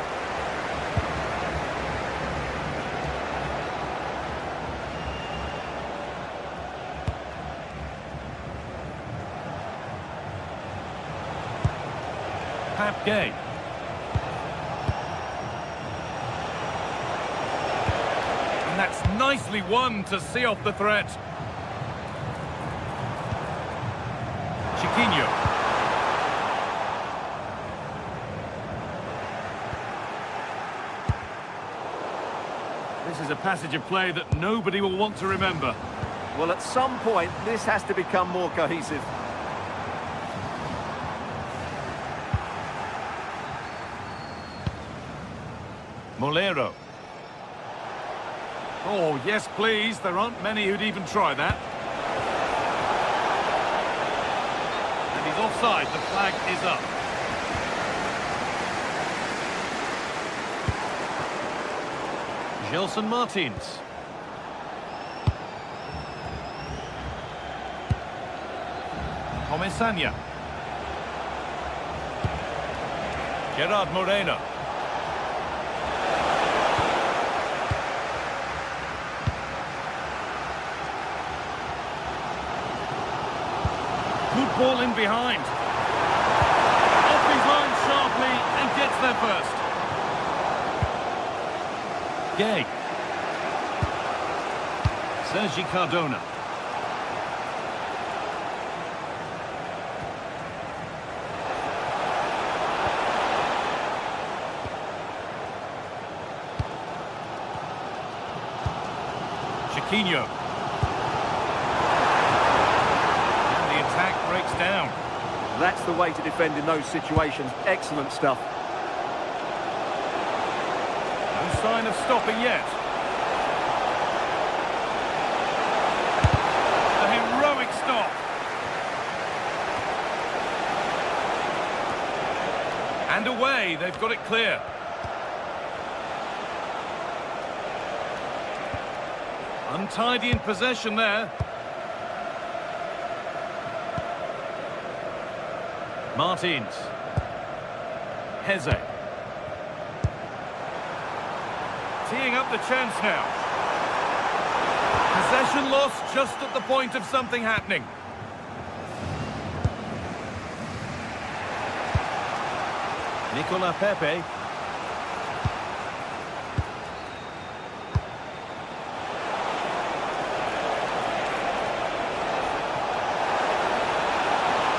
Pap Gay. And that's nicely won to see off the threat. Chiquinho. This is a passage of play that nobody will want to remember. Well, at some point, this has to become more cohesive. Molero. Oh, yes, please. There aren't many who'd even try that. And he's offside. The flag is up. Gelson Martins. Comesaña. Gerard Moreno. Good ball in behind. Off his line sharply and gets there first. Gay. Sergi Cardona. Chiquinho. Breaks down. That's the way to defend in those situations. Excellent stuff. No sign of stopping yet. A heroic stop. And away, they've got it clear. Untidy in possession there. Martins. Heze. Teeing up the chance now. Possession lost just at the point of something happening. Nicola Pepe.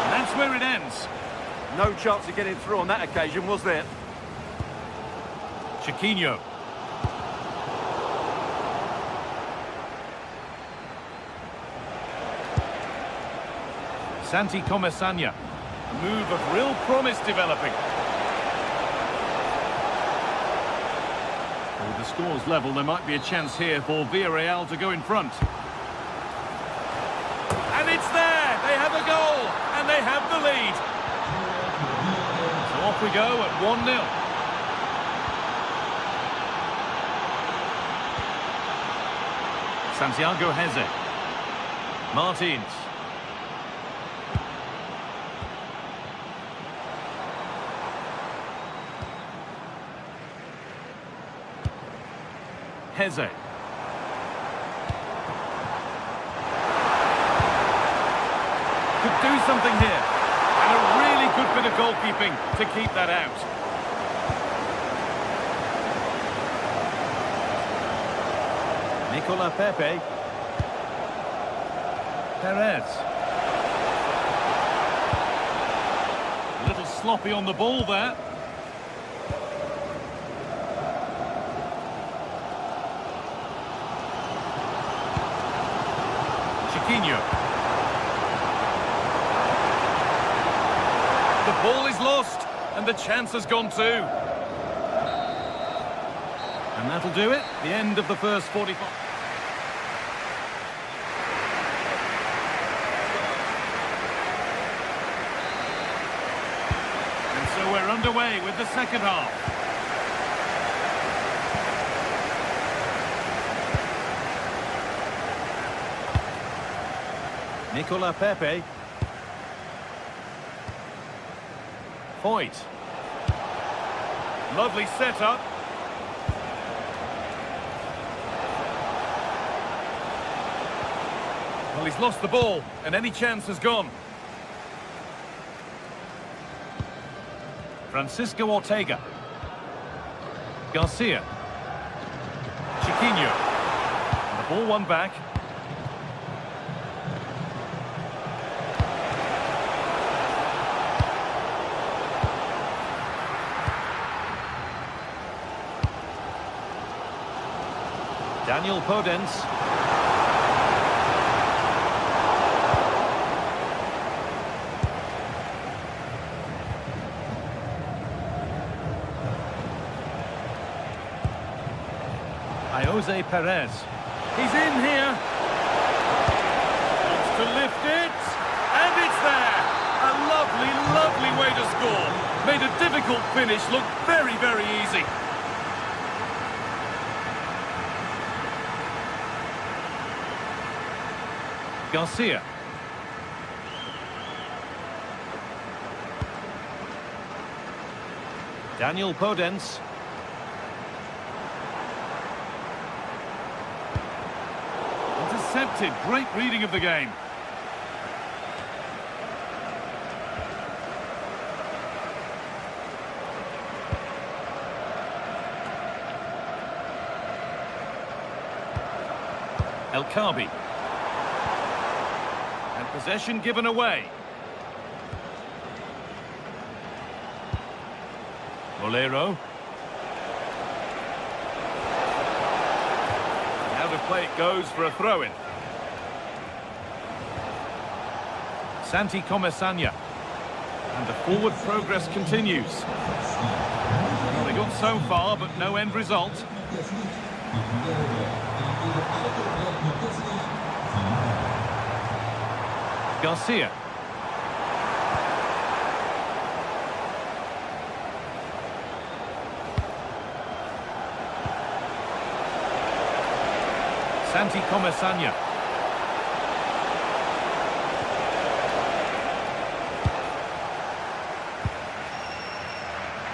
And that's where it ends. No chance of getting through on that occasion, was there? Chiquinho. Santi Comesaña. A move of real promise developing. With the scores level, there might be a chance here for Villarreal to go in front. it's there! They have a goal, and they have the lead. So off we go at 1-0. Santiago Heze. Martins. Heze. Could do something here. And a really good bit of goalkeeping to keep that out. Nicola Pepe. Perez. A little sloppy on the ball there. Chiquinho. The ball is lost, and the chance has gone too. And that'll do it. The end of the first 45. And so we're underway with the second half. Nicola Pepe. Foyt. Lovely setup. Well, he's lost the ball, and any chance has gone. Francisco Ortega. Garcia. Chiquinho. And the ball won back. Daniel Podence. Jose Perez. He's in here. Wants to lift it. And it's there. A lovely, lovely way to score. Made a difficult finish look very, very easy. Garcia. Daniel Podence. Intercepted. Great reading of the game. El Khabi. And possession given away. Bolero. Out of play it goes for a throw-in. Santi Comesanya. And the forward progress continues. Well, they got so far, but no end result. Garcia. Santi Comesanya.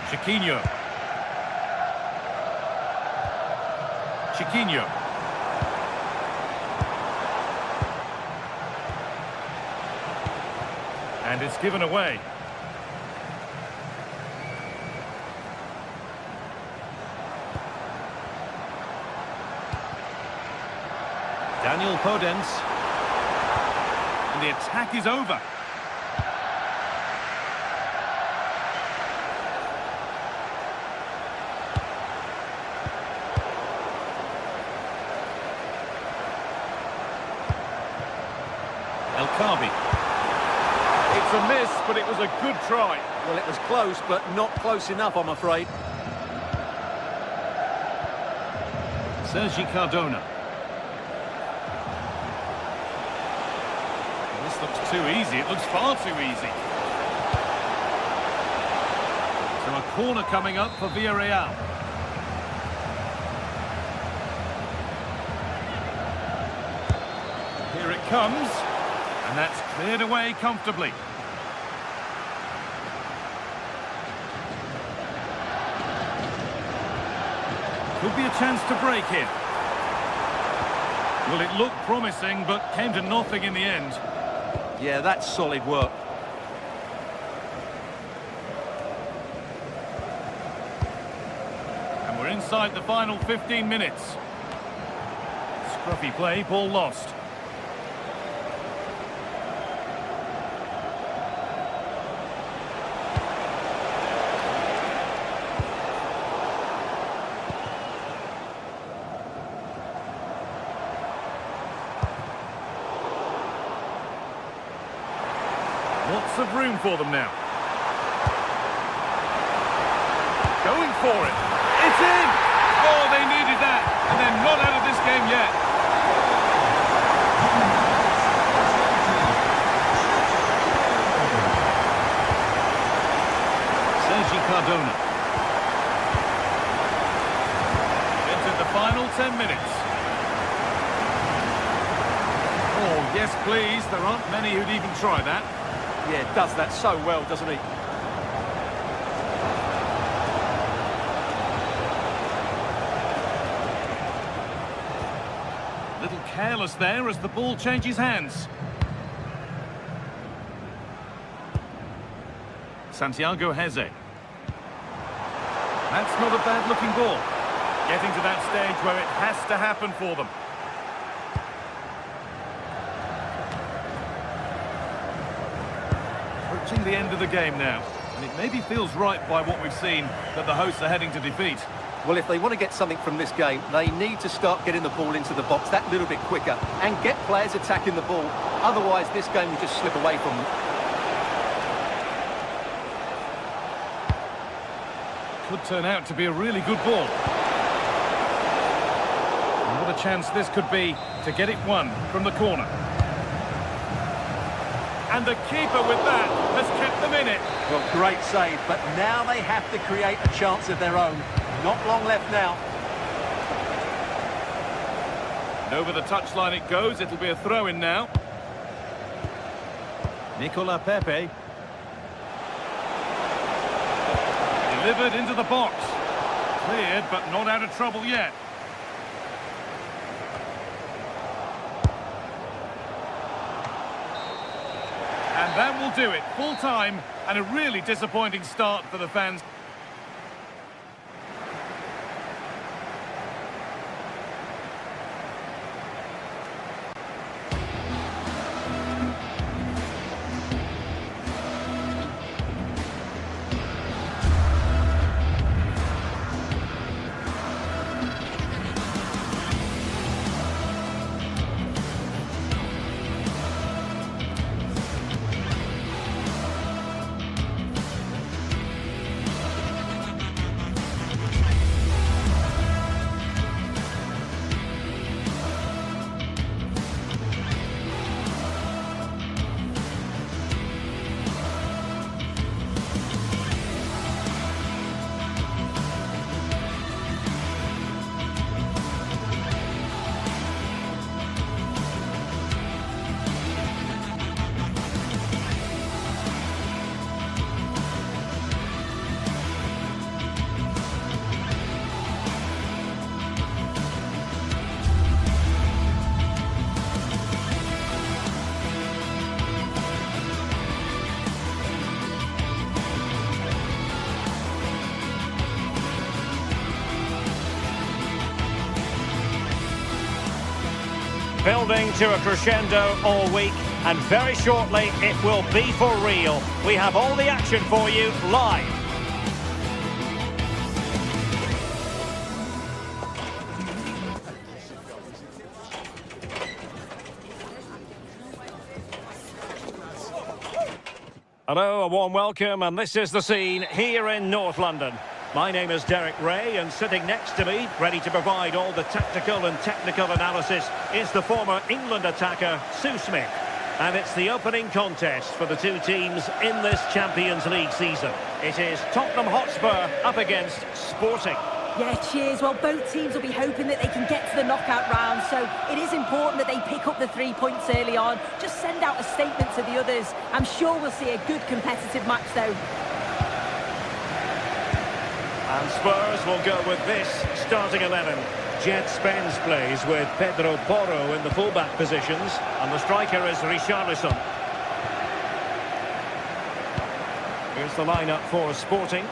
Chiquinho. Chiquinho. And it's given away. Daniel Podence. And the attack is over. El Khabi. It's a miss, but it was a good try. Well, it was close, but not close enough, I'm afraid. Sergi Cardona. This looks too easy. It looks far too easy. So a corner coming up for Villarreal. Here it comes. And that's cleared away comfortably. Could be a chance to break here. Well, it looked promising, but came to nothing in the end. Yeah, that's solid work. And we're inside the final 15 minutes. Scruffy play, ball lost. Lots of room for them now. Going for it. It's in! Oh, they needed that. And they're not out of this game yet. Sergi Cardona. Into the final 10 minutes. Oh, yes, please. There aren't many who'd even try that. Yeah, does that so well, doesn't he? Little careless there as the ball changes hands. Santiago Heze. That's not a bad-looking ball. Getting to that stage where it has to happen for them. Approaching the end of the game now. And it maybe feels right by what we've seen that the hosts are heading to defeat. Well, if they want to get something from this game, they need to start getting the ball into the box that little bit quicker and get players attacking the ball. Otherwise, this game will just slip away from them. Could turn out to be a really good ball. And what a chance this could be to get it won from the corner. And the keeper with that has kept them in it. Well, great save, but now they have to create a chance of their own. Not long left now. And over the touchline it goes. It'll be a throw-in now. Nicola Pepe. Delivered into the box. Cleared, but not out of trouble yet. And that will do it. Full time and a really disappointing start for the fans. Building to a crescendo all week, and very shortly it will be for real. We have all the action for you live. Hello, a warm welcome, and this is the scene here in North London. My name is Derek Ray, and sitting next to me, ready to provide all the tactical and technical analysis, is the former England attacker, Sue Smith. And it's the opening contest for the two teams in this Champions League season. It is Tottenham Hotspur up against Sporting. Yeah, cheers. Well, both teams will be hoping that they can get to the knockout round, so it is important that they pick up the 3 points early on. Just send out a statement to the others. I'm sure we'll see a good competitive match, though. And Spurs will go with this starting 11. Jed Spence plays with Pedro Porro in the fullback positions, and the striker is Richarlison. Here's the lineup for Sporting.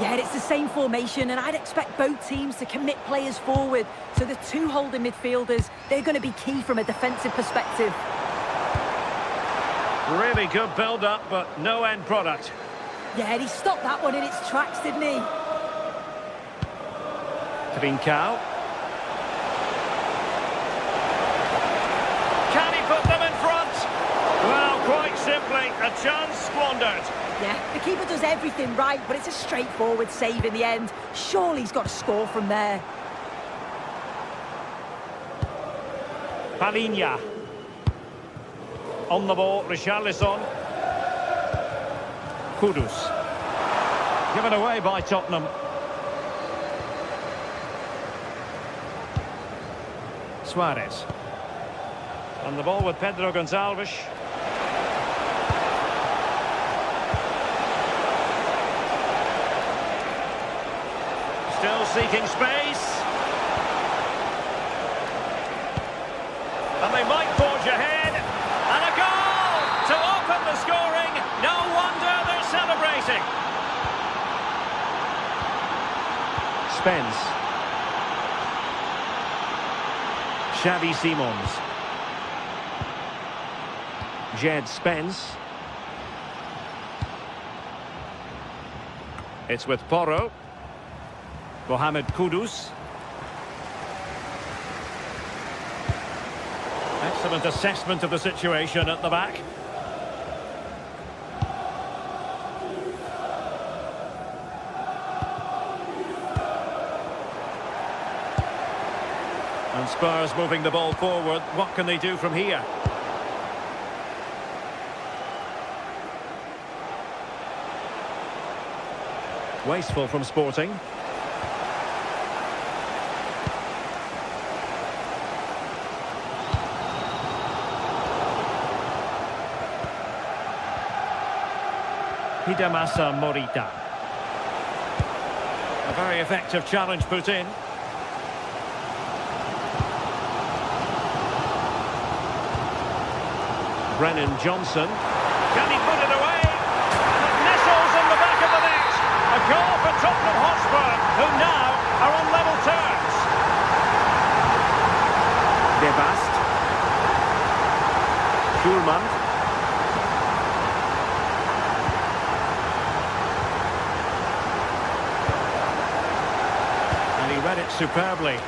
Yeah, it's the same formation, and I'd expect both teams to commit players forward. So the two holding midfielders, they're going to be key from a defensive perspective. Really good build-up, but no end product. Yeah, and he stopped that one in its tracks, didn't he? Trincao. Can he put them in front? Well, quite simply, a chance squandered. Yeah, the keeper does everything right, but it's a straightforward save in the end. Surely he's got to score from there. Palinha. On the ball, Richarlison. Kudus. Given away by Tottenham. Suarez. On the ball with Pedro Gonçalves. Still seeking space. And they might forge ahead. And a goal to open the scoring. No wonder they're celebrating. Spence. Xavi Simons. Jed Spence. It's with Porro. Mohamed Kudus. Excellent assessment of the situation at the back. And Spurs moving the ball forward. What can they do from here? Wasteful from Sporting. Hidemasa Morita. A very effective challenge put in. Brennan Johnson. Can he put it away? And it nestles in the back of the net. A goal for Tottenham Hotspur, who now are on level terms. De Bast. Schulman. And he read it superbly.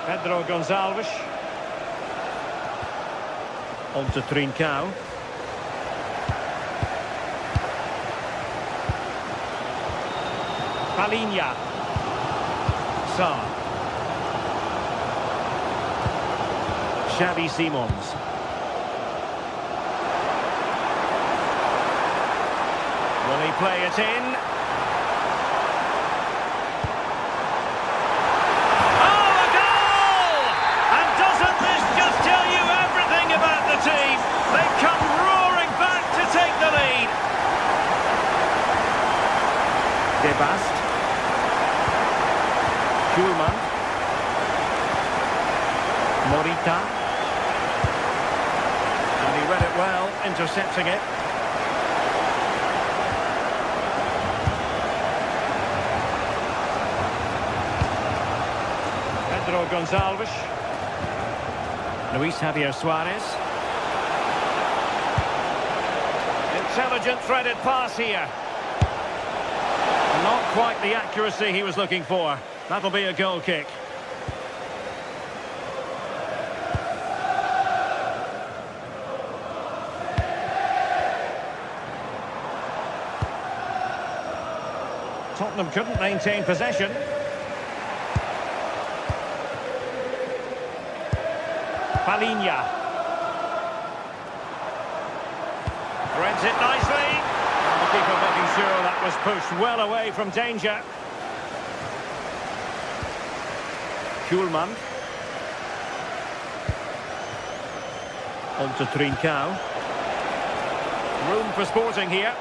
Pedro Gonçalves. On to Trincao. Palinha. Sarr. Xavi Simons. Will he play it in? They've come roaring back to take the lead. De Bast. Schulman. Morita. And he read it well, intercepting it. Pedro Gonçalves. Luis Javier Suarez. Intelligent threaded pass here. Not quite the accuracy he was looking for. That'll be a goal kick. Tottenham couldn't maintain possession. Palinha. Threads it nicely. And the keeper making sure that was pushed well away from danger. Schulman. On to Trincao. Room for Sporting here.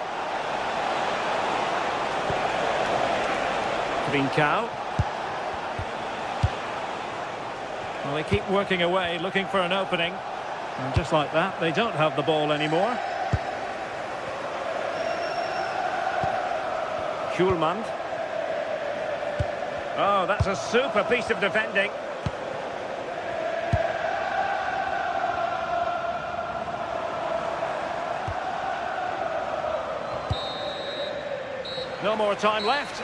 Trincao. Well, they keep working away, looking for an opening. And just like that, they don't have the ball anymore. Schulman. Oh, that's a super piece of defending. No more time left.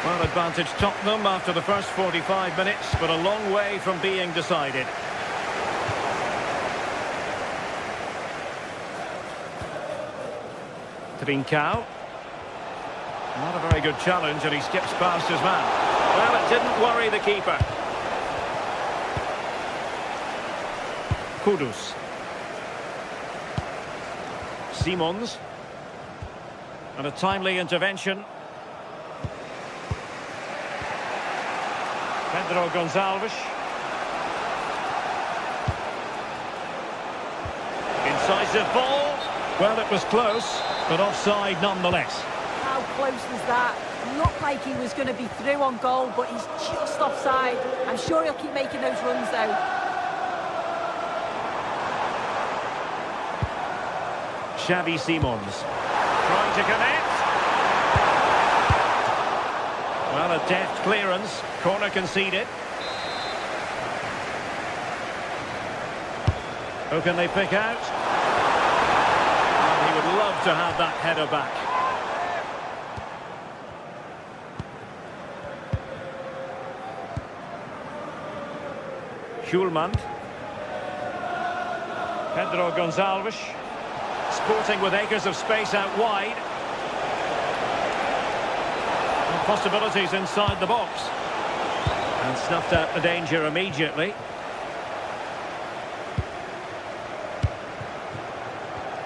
Well, advantage Tottenham after the first 45 minutes, but a long way from being decided. Trincao. Not a very good challenge, and he skips past his man. Well, it didn't worry the keeper. Kudus. Simons. And a timely intervention. Pedro Gonçalves. Incisive ball. Well, it was close, but offside nonetheless. How close was that? Looked like he was going to be through on goal, but he's just offside. I'm sure he'll keep making those runs, though. Xavi Simons. Trying to connect. Well, a deft clearance. Corner conceded. Who can they pick out? Well, he would love to have that header back. Schulman. Pedro Gonçalves. Sporting with acres of space out wide. And possibilities inside the box. And snuffed out the danger immediately.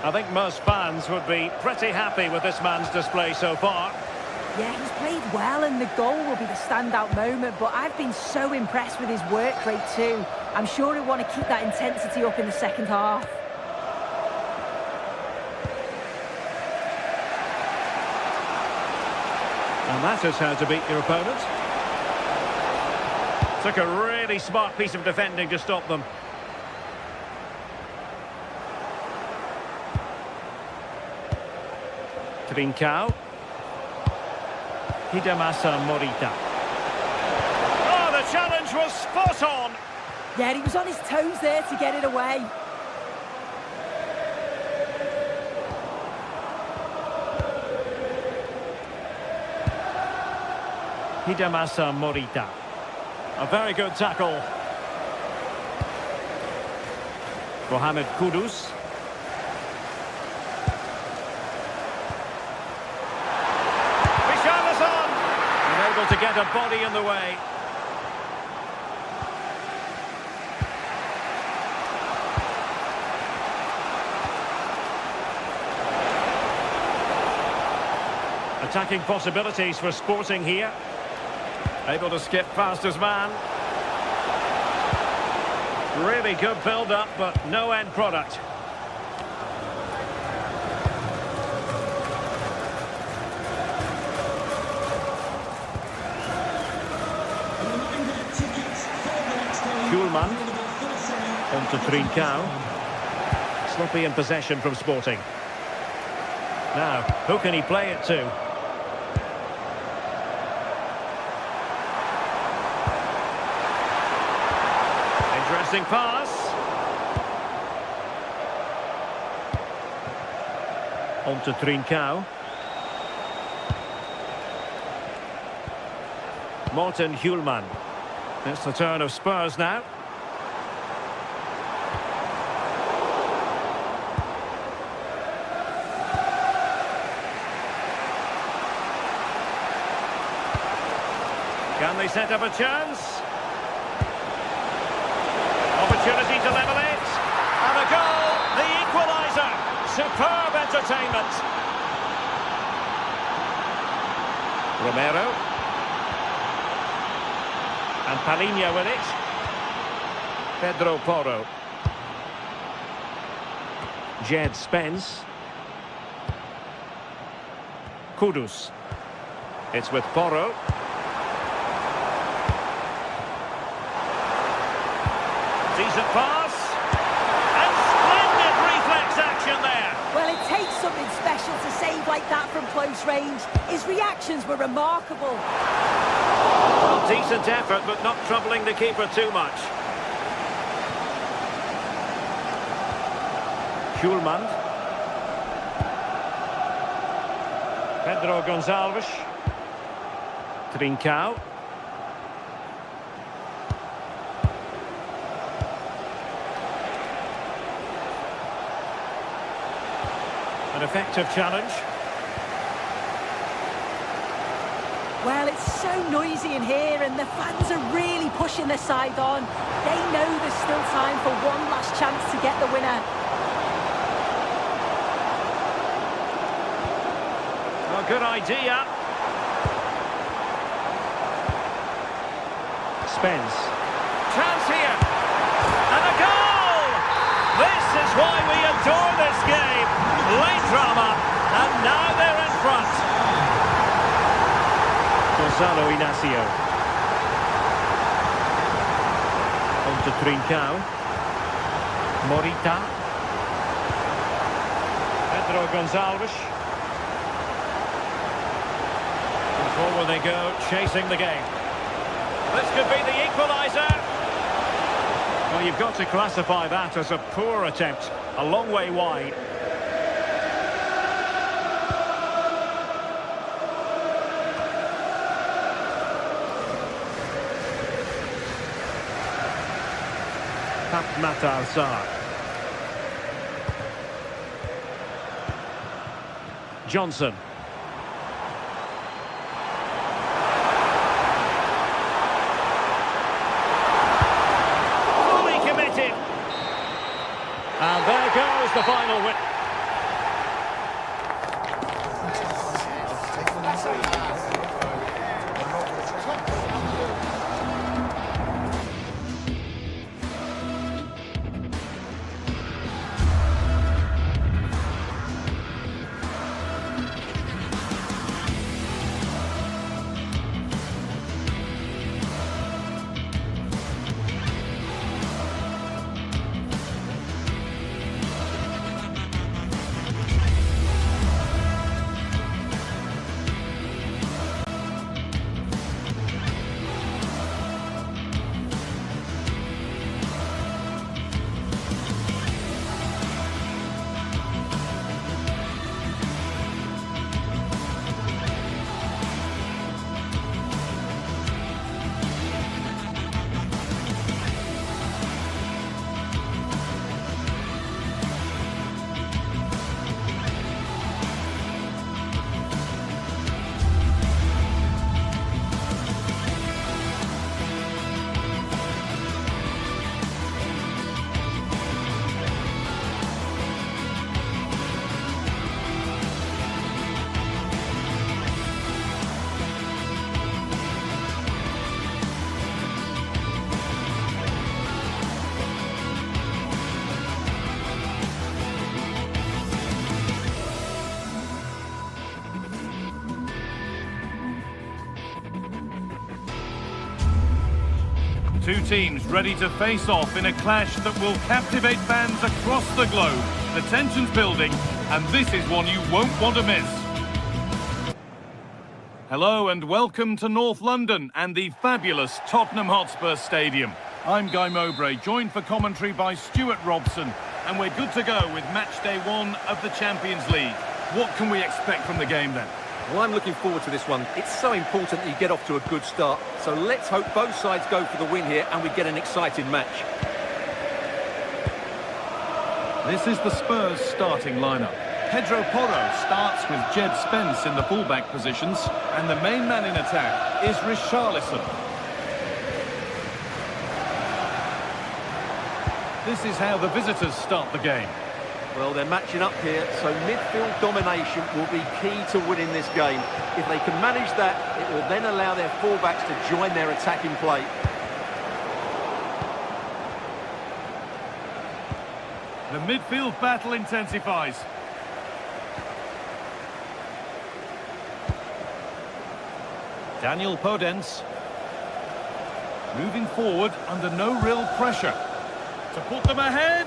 I think most fans would be pretty happy with this man's display so far. Yeah, he's played well, and the goal will be the standout moment, but I've been so impressed with his work rate too. I'm sure he'll want to keep that intensity up in the second half. And that is how to beat your opponent. Took a really smart piece of defending to stop them. Trincao. Hidemasa Morita. Oh, the challenge was spot on. Yeah, he was on his toes there to get it away. Hidemasa Morita. A very good tackle. Mohamed Kudus. Able to get a body in the way. Attacking possibilities for Sporting here. Able to skip past his man. Really good build-up, but no end product. Schulman. On to Trincao. Sloppy in possession from Sporting. Now, who can he play it to? Interesting pass. On to Trincao. Morten Hjulman. It's the turn of Spurs now. Can they set up a chance? Opportunity to level it. And a goal, the equaliser. Superb entertainment. Romero. And Palinha with it. Pedro Porro. Jed Spence. Kudus. It's with Porro. Decent pass. And splendid reflex action there. Well, it takes something special to save like that from close range. His reactions were remarkable. Well, decent effort, but not troubling the keeper too much. Schulman. Pedro Gonçalves. Trincao. An effective challenge. Well, it's so noisy in here and the fans are really pushing their side on. They know there's still time for one last chance to get the winner. Well, good idea. Spence. Chance here. And a goal! This is why we adore this game. Late drama. And now they're in front. Gonzalo Inacio. On to Trincao. Morita. Pedro Gonçalves. And forward they go, chasing the game. This could be the equaliser. Well, you've got to classify that as a poor attempt. A long way wide. Matar Sarr. Johnson. Fully committed. And there goes the final win. Two teams ready to face off in a clash that will captivate fans across the globe. The tension's building, and this is one you won't want to miss. Hello and welcome to North London and the fabulous Tottenham Hotspur Stadium. I'm Guy Mowbray, joined for commentary by Stuart Robson, and we're good to go with match day 1 of the Champions League. What can we expect from the game then? Well, I'm looking forward to this one. It's so important that you get off to a good start. So let's hope both sides go for the win here and we get an exciting match. This is the Spurs starting lineup. Pedro Porro starts with Jed Spence in the fullback positions, and the main man in attack is Richarlison. This is how the visitors start the game. Well, they're matching up here, so midfield domination will be key to winning this game. If they can manage that, it will then allow their fullbacks to join their attacking play. The midfield battle intensifies. Daniel Podence. Moving forward under no real pressure. To put them ahead.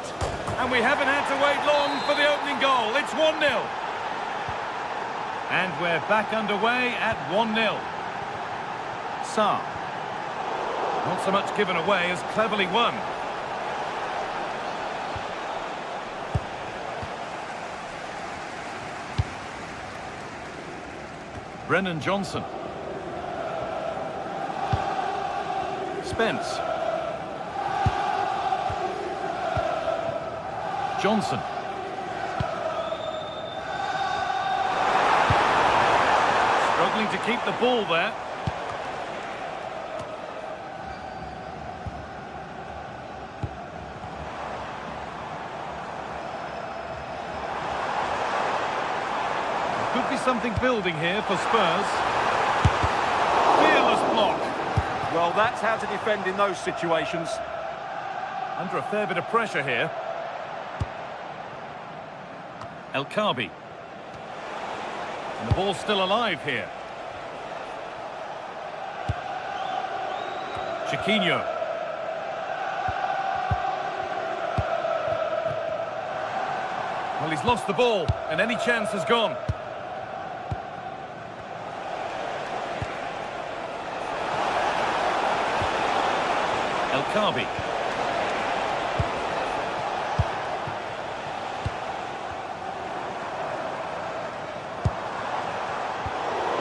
And we haven't had to wait long for the opening goal. It's 1-0. And we're back underway at 1-0. Sarr. Not so much given away as cleverly won. Brennan Johnson. Spence. Johnson. Struggling to keep the ball there. There could be something building here for Spurs. Fearless block. Well, that's how to defend in those situations. Under a fair bit of pressure here. El Khabi. And the ball's still alive here. Chiquinho. Well, he's lost the ball, and any chance has gone. El Khabi.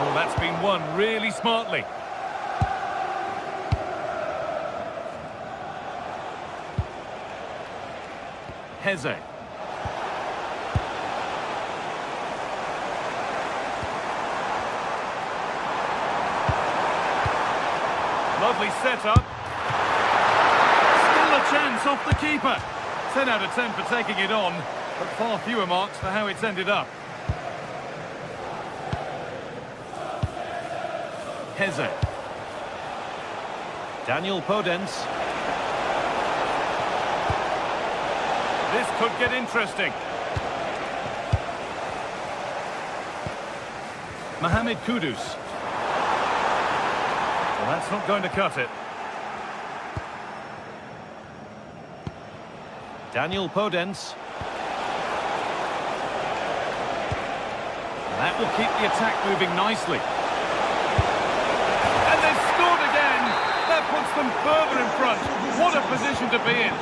Oh, that's been won really smartly. Heze. Lovely setup. Still a chance off the keeper. 10 out of 10 for taking it on, but far fewer marks for how it's ended up. Heze. Daniel Podence. This could get interesting. Mohamed Kudus. Well, that's not going to cut it. Daniel Podence. That will keep the attack moving nicely. And they've scored again. That puts them further in front. What a position to be in.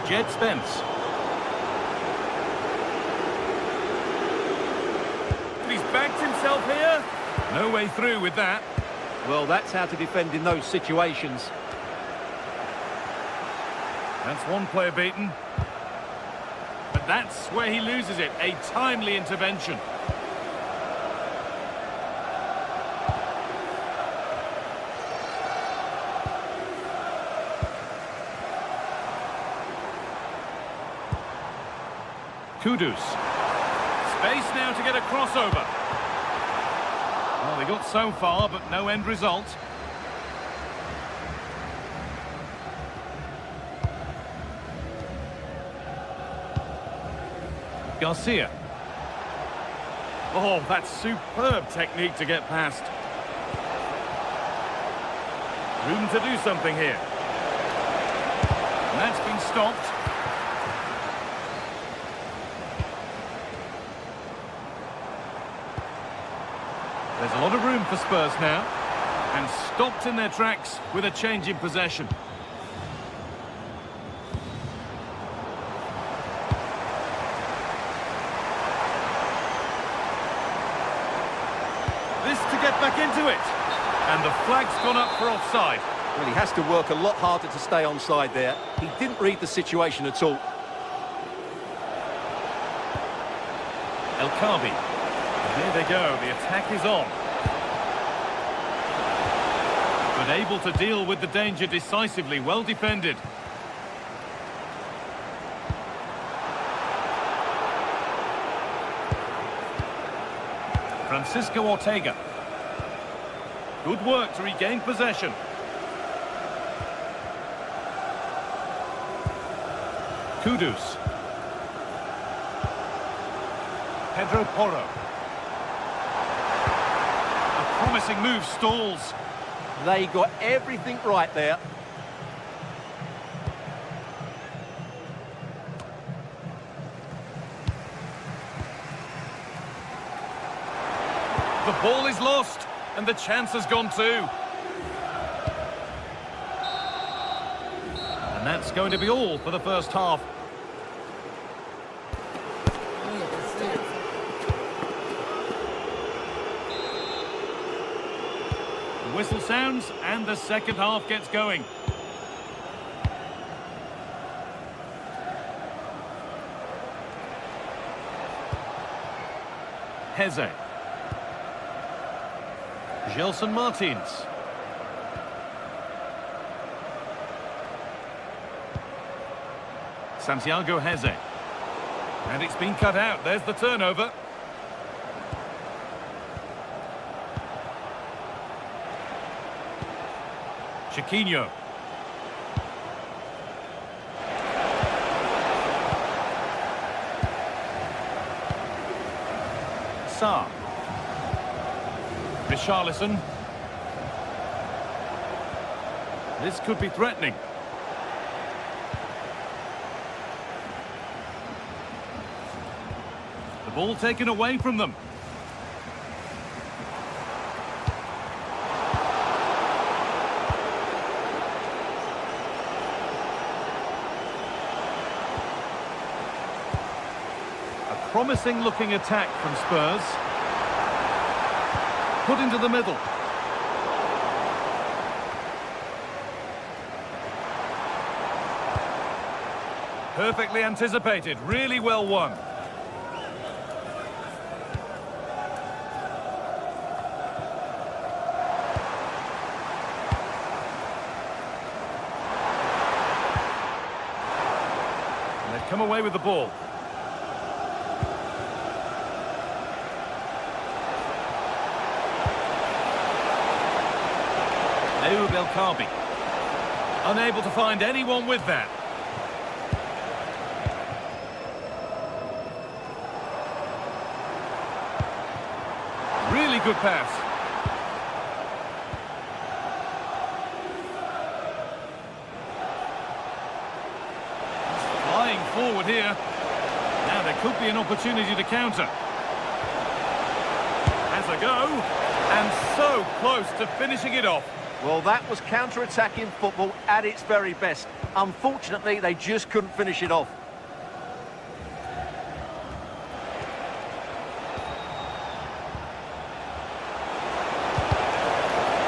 Jed Spence. He's backed himself here. No way through with that. Well, that's how to defend in those situations. That's one player beaten. But that's where he loses it. A timely intervention. Kudus. Space now to get a crossover. Well, they got so far, but no end result. Garcia. Oh, that's superb technique to get past. Room to do something here. And that's been stopped. There's a lot of room for Spurs now. And stopped in their tracks with a change in possession. This to get back into it. And the flag's gone up for offside. Well, he has to work a lot harder to stay onside there. He didn't read the situation at all. El Khabi. Here they go, the attack is on. Good And able to deal with the danger decisively. Well defended. Francisco Ortega. Good work to regain possession. Kudus. Pedro Porro. A promising move stalls. They got everything right there. The ball is lost, and the chance has gone too. And that's going to be all for the first half. The whistle sounds, and the second half gets going. Heze. Gelson Martins. Santiago Heze. And it's been cut out. There's the turnover. Chiquinho. Sarr. Richarlison. This could be threatening. The ball taken away from them. A promising looking attack from Spurs. Put into the middle. Perfectly anticipated, really well won. And they've come away with the ball. Belkabi. Unable to find anyone with that. Really good pass. Flying forward here. Now there could be an opportunity to counter. Has a go. And so close to finishing it off. Well, that was counter-attacking football at its very best. Unfortunately, they just couldn't finish it off.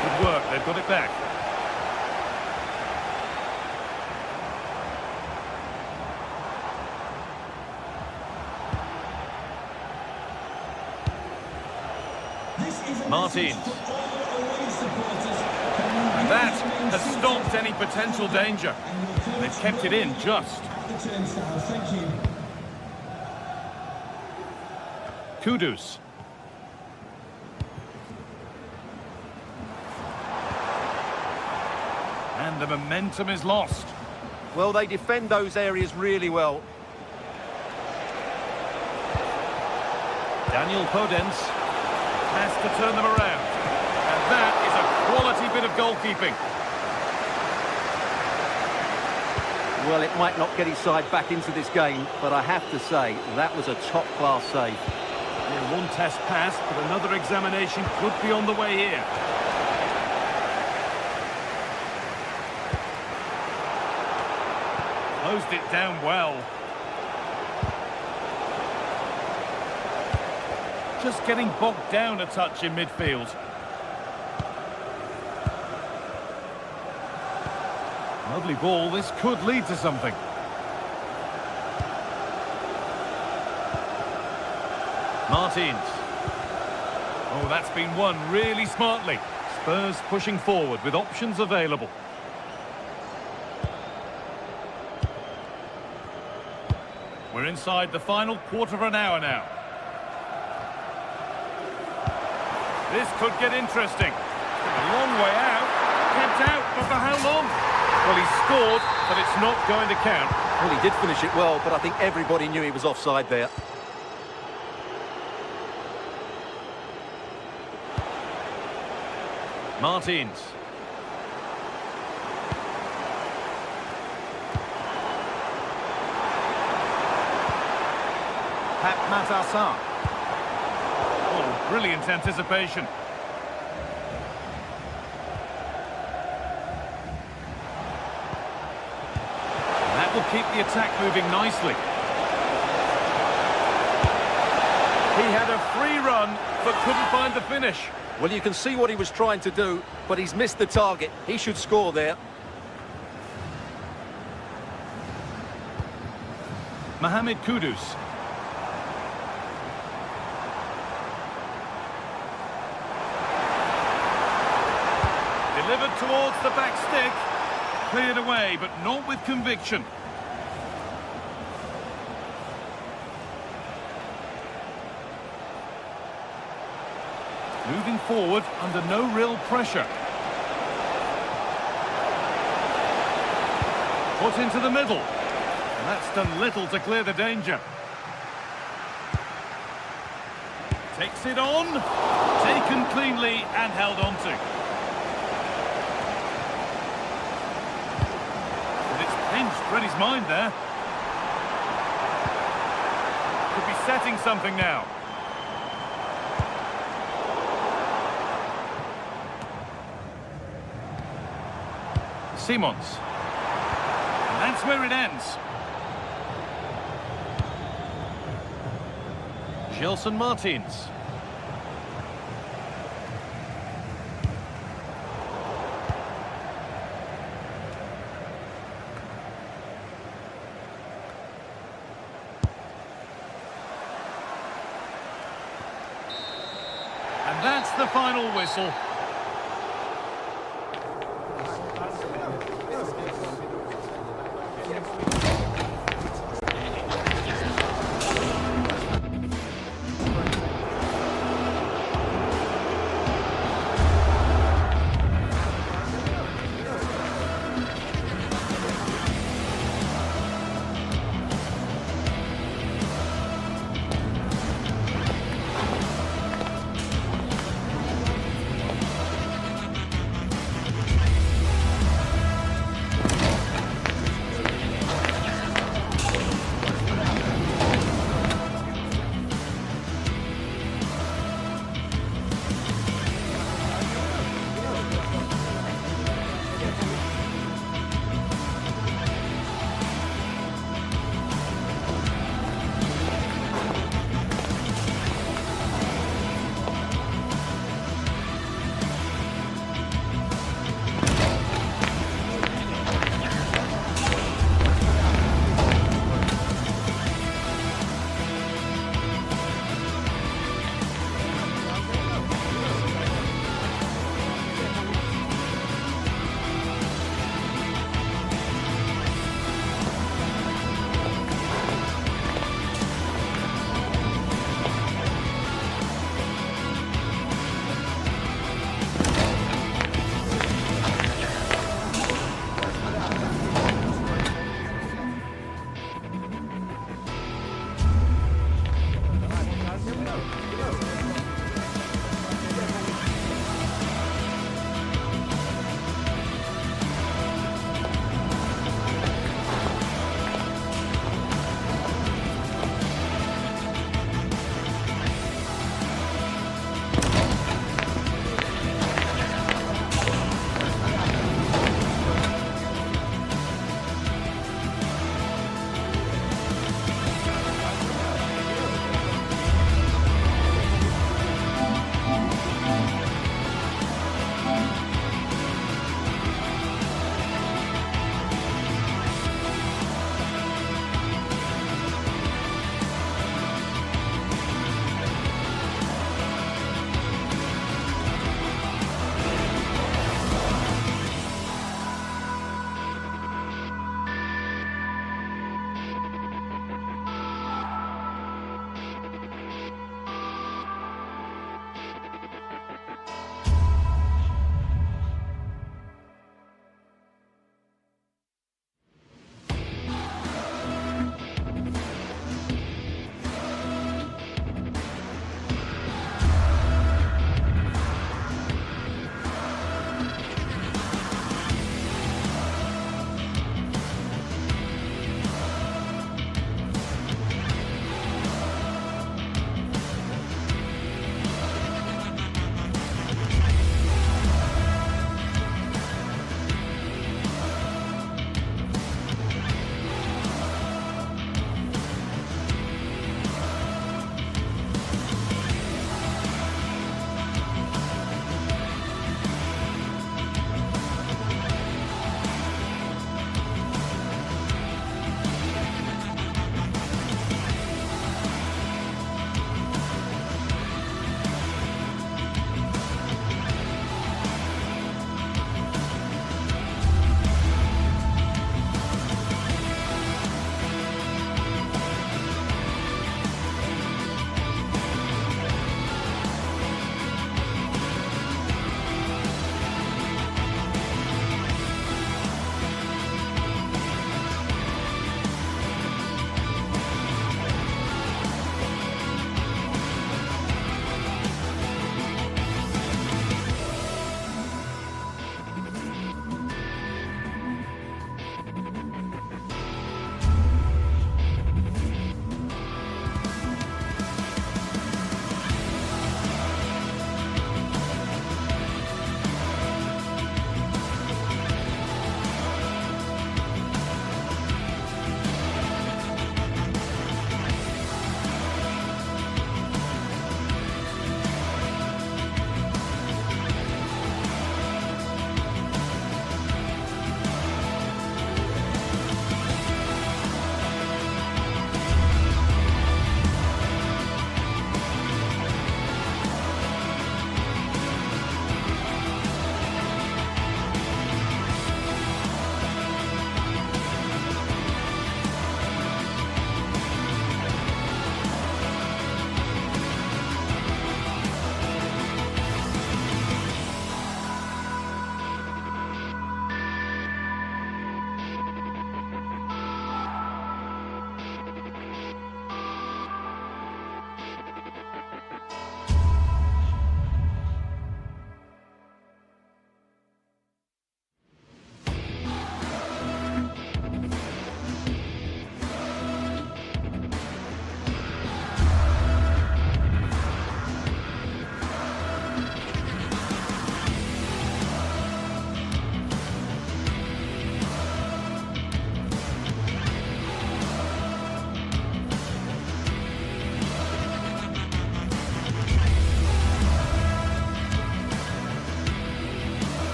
Good work, they've got it back. Martins. And that has stopped any potential danger. They've kept it in just. Kudus. And the momentum is lost. Well, they defend those areas really well. Daniel Podence has to turn them around. And that is a quality bit of goalkeeping. Well, it might not get his side back into this game, but I have to say, that was a top-class save. Yeah, one test passed, but another examination could be on the way here. Closed it down well. Just getting bogged down a touch in midfield. Lovely ball, this could lead to something. Martins. Oh, that's been won really smartly. Spurs pushing forward with options available. We're inside the final quarter of an hour now. This could get interesting. A long way out. Kept out, but for how long? Well, he scored, but it's not going to count. Well, he did finish it well, but I think everybody knew he was offside there. Martins. Matassa. Oh, brilliant anticipation. That will keep the attack moving nicely. He had a free run, but couldn't find the finish. Well, you can see what he was trying to do, but he's missed the target. He should score there. Mohamed Kudus. Delivered towards the back stick. Cleared away, but not with conviction. Moving forward under no real pressure. Put into the middle. And that's done little to clear the danger. Takes it on. Taken cleanly and held on to. And it's pinched Freddie's mind there. Could be setting something now. Simons. And that's where it ends. Gelson Martins. And that's the final whistle.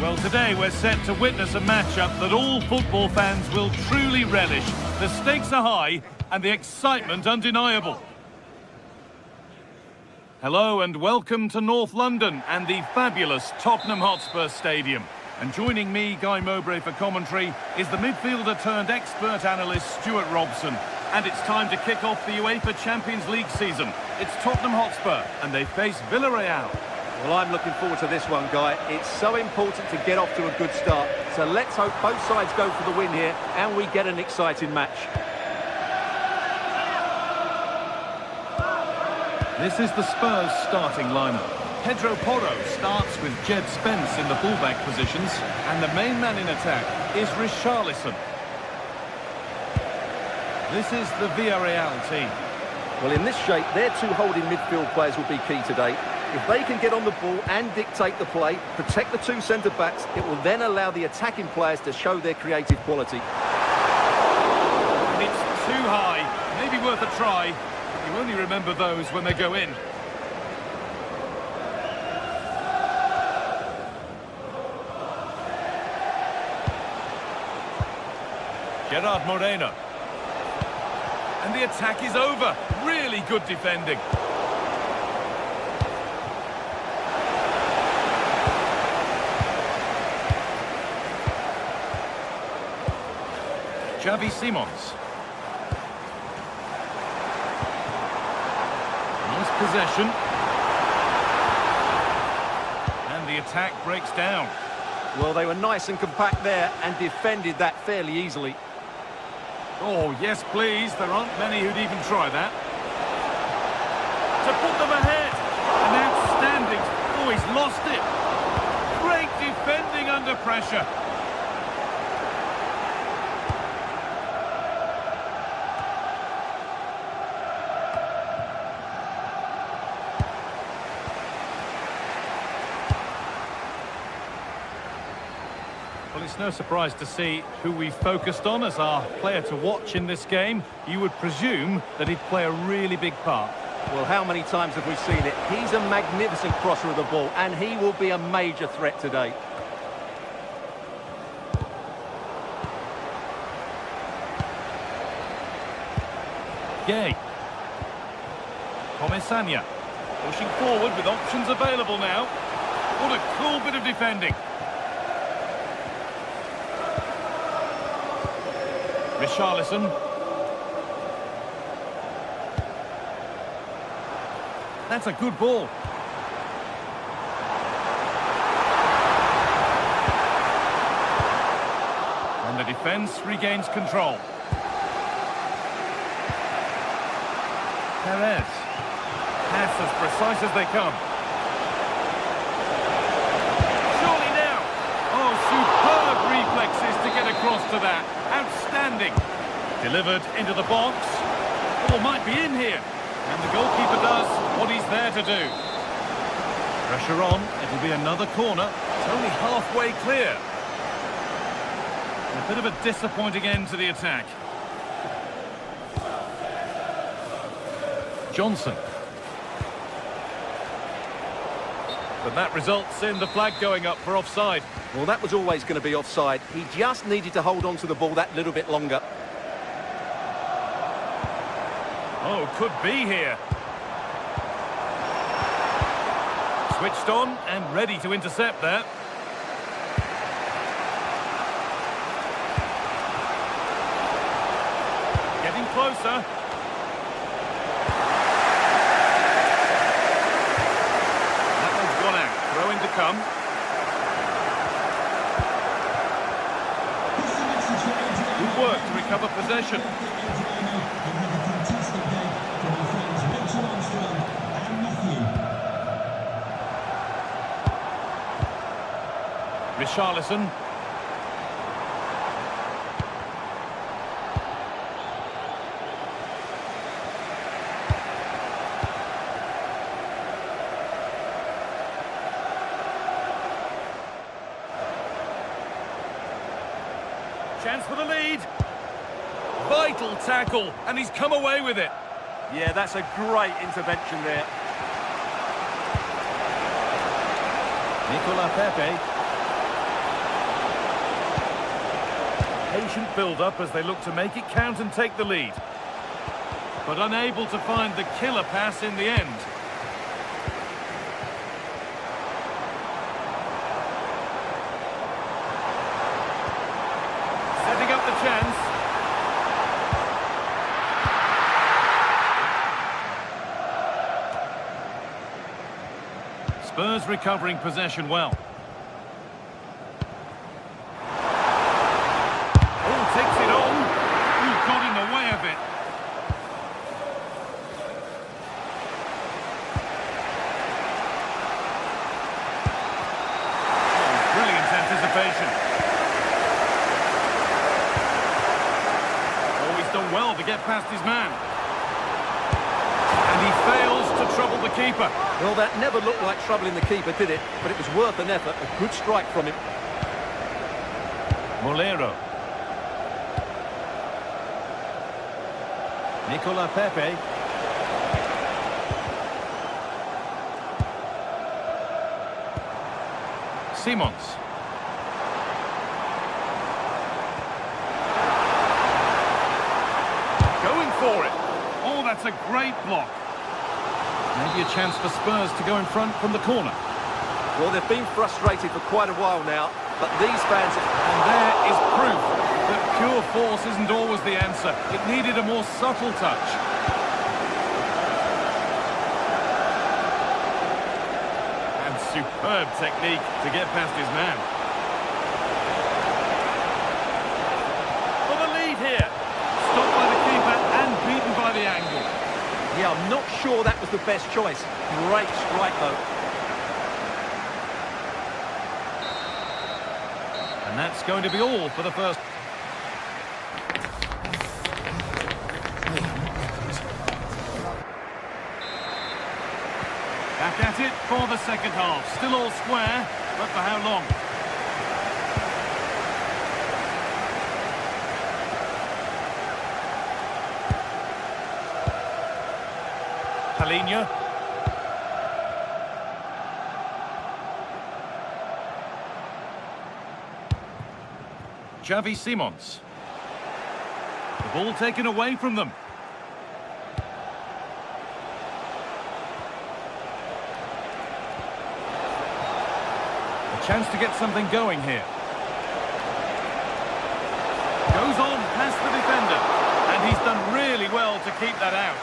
Well, today we're set to witness a matchup that all football fans will truly relish. The stakes are high and the excitement undeniable. Hello and welcome to North London and the fabulous Tottenham Hotspur Stadium. And joining me, Guy Mowbray, for commentary is the midfielder turned expert analyst Stuart Robson. And it's time to kick off the UEFA Champions League season. It's Tottenham Hotspur and they face Villarreal. Well, I'm looking forward to this one, Guy. It's so important to get off to a good start. So let's hope both sides go for the win here and we get an exciting match. This is the Spurs starting lineup. Pedro Porro starts with Jed Spence in the fullback positions, and the main man in attack is Richarlison. This is the Villarreal team. Well, in this shape, their two holding midfield players will be key today. If they can get on the ball and dictate the play, protect the two centre-backs, it will then allow the attacking players to show their creative quality. And it's too high. Maybe worth a try. You only remember those when they go in. Gerard Moreno. And the attack is over. Really good defending. Xavi Simons. Nice possession. And the attack breaks down. Well, they were nice and compact there and defended that fairly easily. Oh, yes, please. There aren't many who'd even try that. To put them ahead. An outstanding... Oh, he's lost it. Great defending under pressure. Well, it's no surprise to see who we focused on as our player to watch in this game. You would presume that he'd play a really big part. Well, how many times have we seen it? He's a magnificent crosser of the ball, and he will be a major threat today. Gay. Comesaña. Pushing forward with options available now. What a cool bit of defending. Richarlison. That's a good ball. And the defence regains control. Perez. Pass as precise as they come. Surely now. Oh, superb reflexes to get across to that. Outstanding. Delivered into the box. Oh, might be in here. And the goalkeeper does what he's there to do. Pressure on. It'll be another corner. It's only halfway clear. And a bit of a disappointing end to the attack. Johnson. But that results in the flag going up for offside. Well, that was always going to be offside. He just needed to hold on to the ball that little bit longer. Oh, could be here. Switched on and ready to intercept there. Getting closer. That one's gone out. Throw-in to come. Good work to recover possession. Richarlison. Chance for the lead. Vital tackle, and he's come away with it. Yeah, that's a great intervention there. Nicola Pepe. Patient build-up as they look to make it count and take the lead. But unable to find the killer pass in the end. Setting up the chance. Spurs recovering possession well. Oh, takes it on. Ooh, got in the way of it. Oh, brilliant anticipation. Oh, he's done well to get past his man. And he fails to trouble the keeper. Well, that never looked like troubling the keeper, did it? But it was worth an effort. A good strike from him. Molero. Nicola Pepe. Simons. Going for it. Oh, that's a great block. Maybe a chance for Spurs to go in front from the corner. Well, they've been frustrated for quite a while now, but these fans... And there is proof that pure force isn't always the answer. It needed a more subtle touch. And superb technique to get past his man. For the lead here. Stopped by the keeper and beaten by the angle. Yeah, I'm not sure that was the best choice. Great strike, though. And that's going to be all for the first. Back at it for the second half. Still all square, but for how long? Palinha. Xavi Simons. The ball taken away from them. A chance to get something going here. Goes on past the defender. And he's done really well to keep that out.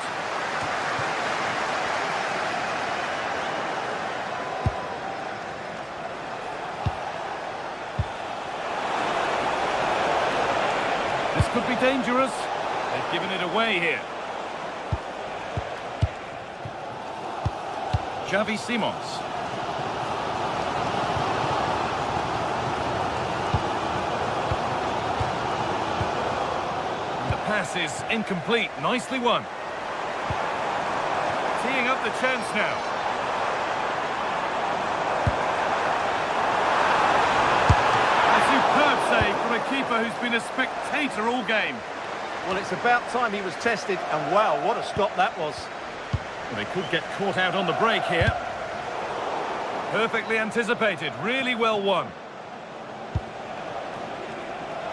This could be dangerous. They've given it away here. Xavi Simons. And the pass is incomplete. Nicely won. Teeing up the chance now. Superb save from a keeper who's been a spectator all game. Well, it's about time he was tested, and wow, what a stop that was. Well, they could get caught out on the break here. Perfectly anticipated, really well won.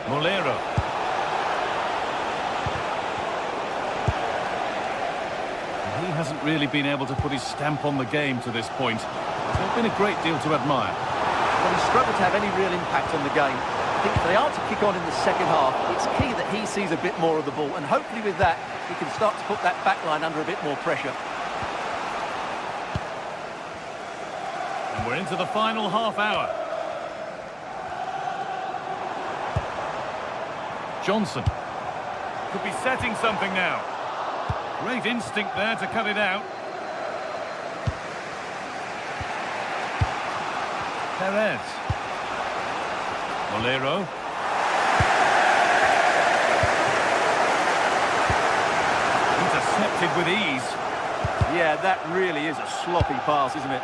Molero. And he hasn't really been able to put his stamp on the game to this point. There's not been a great deal to admire. Well, he struggled to have any real impact on the game. I think if they are to kick on in the second half, it's key that he sees a bit more of the ball, and hopefully with that, he can start to put that back line under a bit more pressure. And we're into the final half hour. Johnson. Could be setting something now. Great instinct there to cut it out. Perez. Molero. Intercepted with ease. Yeah, that really is a sloppy pass, isn't it?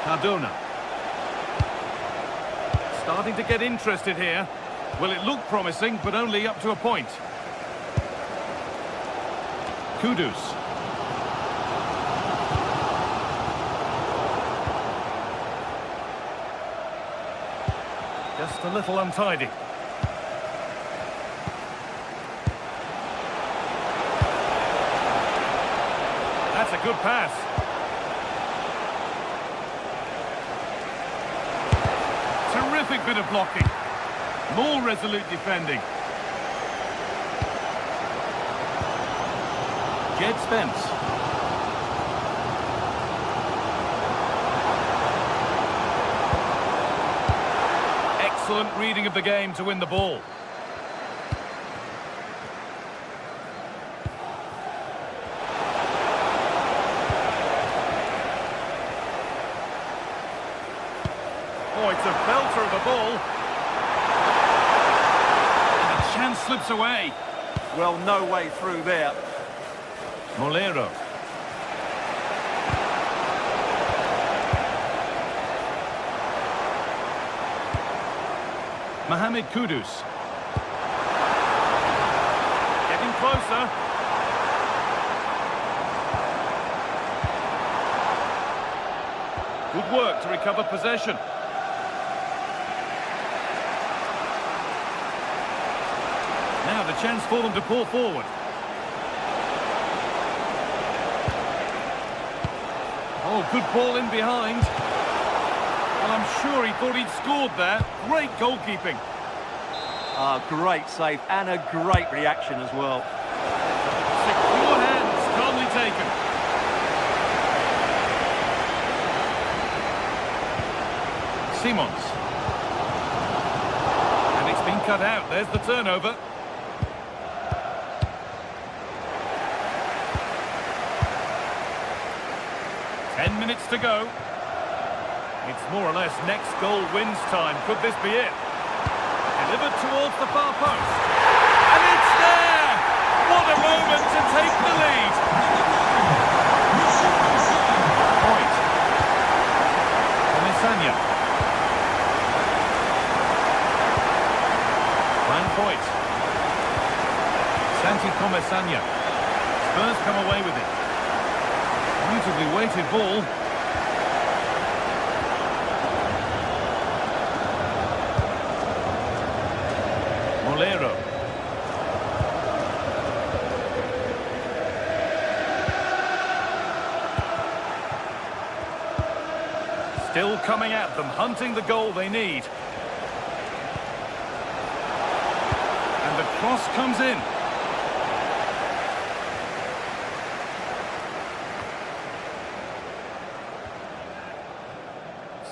Cardona. Starting to get interested here. Well, it looked promising, but only up to a point. Kudus. Just a little untidy. good pass. Terrific bit of blocking. More resolute defending. Jed Spence. Excellent reading of the game to win the ball. Oh, it's a belter of a ball. And the chance slips away. Well, no way through there. Molero. Mohamed Kudus. Getting closer. Good work to recover possession. Now the chance for them to pull forward. Oh, good ball in behind. Well, I'm sure he thought he'd scored there. Great goalkeeping. Great save and a great reaction as well. Secure hands, calmly taken. Simons. And it's been cut out. There's the turnover. Minutes to go. It's more or less next goal wins time. Could this be it? Delivered towards the far post. And it's there! What a moment to take the lead. Point. Comisania. Van Point. Santi Comisania. Spurs come away with it. Beautifully weighted ball. Molero. Still coming at them, hunting the goal they need. And the cross comes in.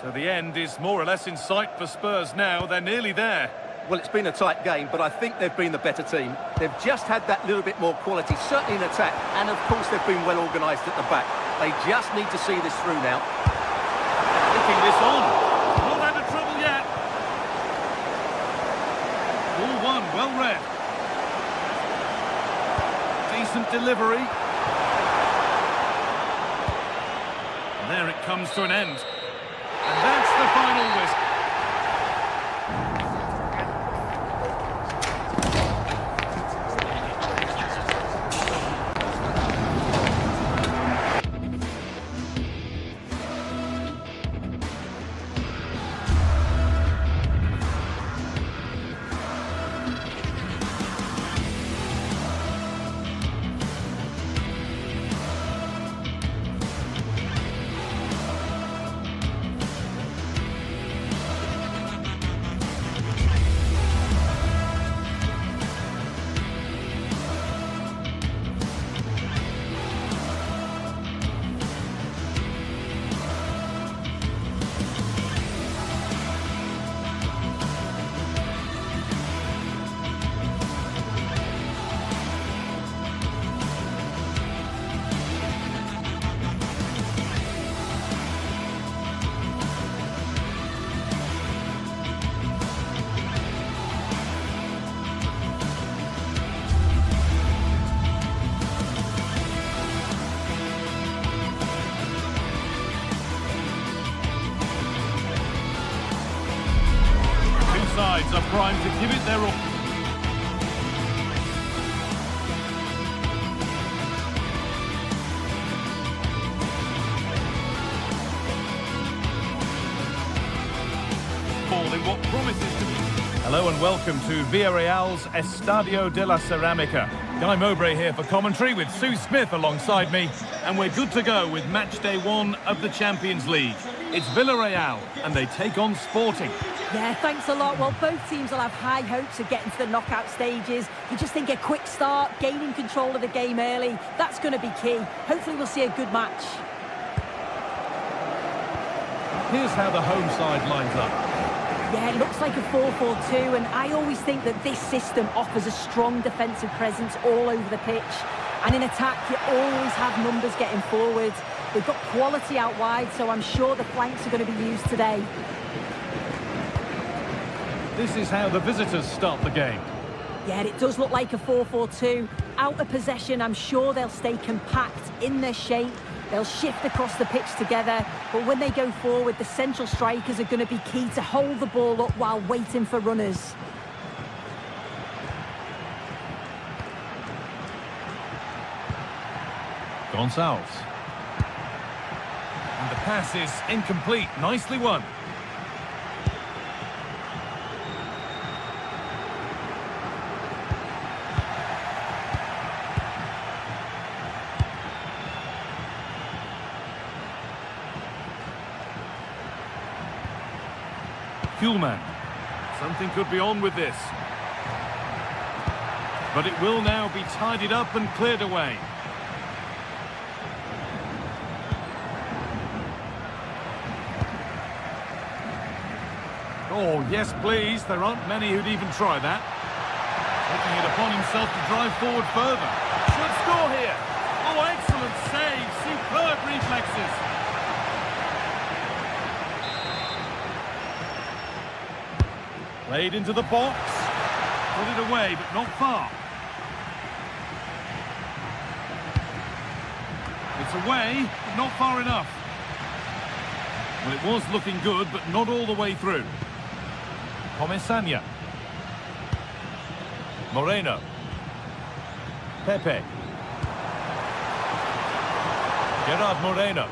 So the end is more or less in sight for Spurs now. They're nearly there. Well, it's been a tight game, but I think they've been the better team. They've just had that little bit more quality, certainly in attack, and of course they've been well organised at the back. They just need to see this through now. Taking this on. Not out of trouble yet. Ball one, well read. Decent delivery. And there it comes to an end. And that's the final whistle. Sides are primed to give it their all. In what promises to be. Hello and welcome to Villarreal's Estadio de la Ceramica. Guy Mowbray here for commentary with Sue Smith alongside me, and we're good to go with match day 1 of the Champions League. It's Villarreal and they take on Sporting. Yeah, thanks a lot. Well, both teams will have high hopes of getting to the knockout stages. You just think a quick start, gaining control of the game early, that's going to be key. Hopefully we'll see a good match. Here's how the home side lines up. Yeah, it looks like a 4-4-2, and I always think that this system offers a strong defensive presence all over the pitch. And in attack, you always have numbers getting forward. They've got quality out wide, so I'm sure the flanks are going to be used today. This is how the visitors start the game. Yeah, it does look like a 4-4-2. Out of possession, I'm sure they'll stay compact in their shape. They'll shift across the pitch together, but when they go forward, the central strikers are going to be key to hold the ball up while waiting for runners. Gonçalves. And the pass is incomplete. Nicely won. Kuhlmann. Something could be on with this. But it will now be tidied up and cleared away. Oh, yes, please. There aren't many who'd even try that. Taking it upon himself to drive forward further. Should score here. Oh, excellent save. Superb reflexes. Played into the box. Put it away, but not far. It's away, but not far enough. Well, it was looking good, but not all the way through. Comesaña. Moreno. Pepe. Gerard Moreno.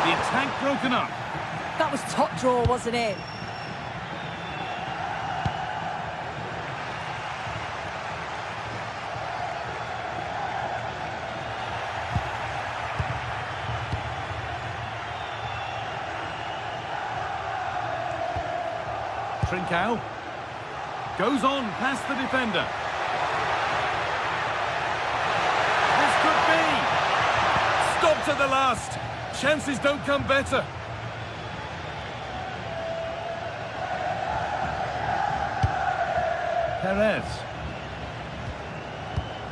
The attack broken up. That was top draw, wasn't it? Trincao goes on past the defender. This could be. Stopped at the last. Chances don't come better. Perez.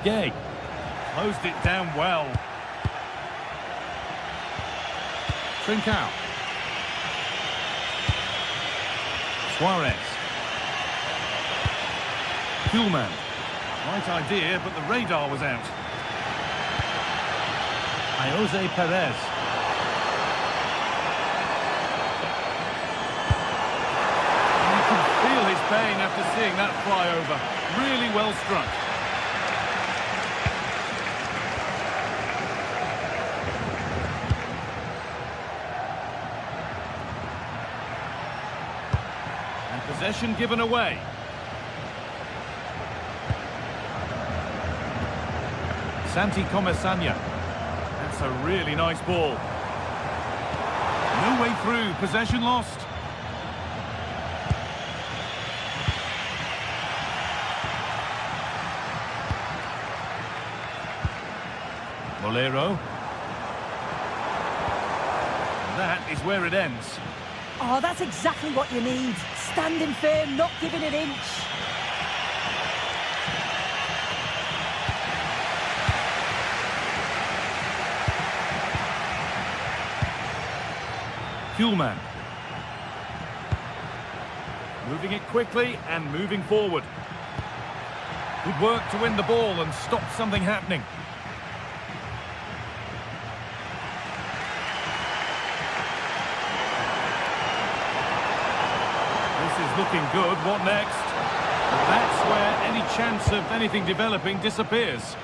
Gay. Closed it down well. Trincao. Suarez. Kuhlmann. Right idea, but the radar was out. Jose Perez. You can feel his pain after seeing that fly over. Really well struck. Possession given away. Santi Comesaña. That's a really nice ball. No way through. Possession lost. Bolero. That is where it ends. Oh, that's exactly what you need. Standing firm, not giving an inch. Kuhlmann. Moving it quickly and moving forward. Good work to win the ball and stop something happening. Looking good. What next? That's where any chance of anything developing disappears.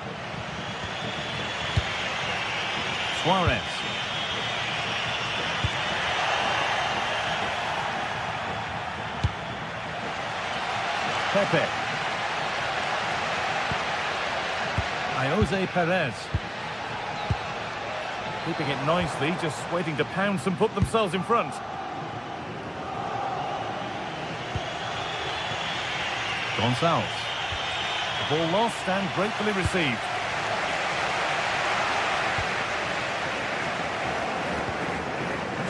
Suarez. Pepe. Jose Perez. Keeping it nicely, just waiting to pounce and put themselves in front. Gonçalves. The ball lost and gratefully received.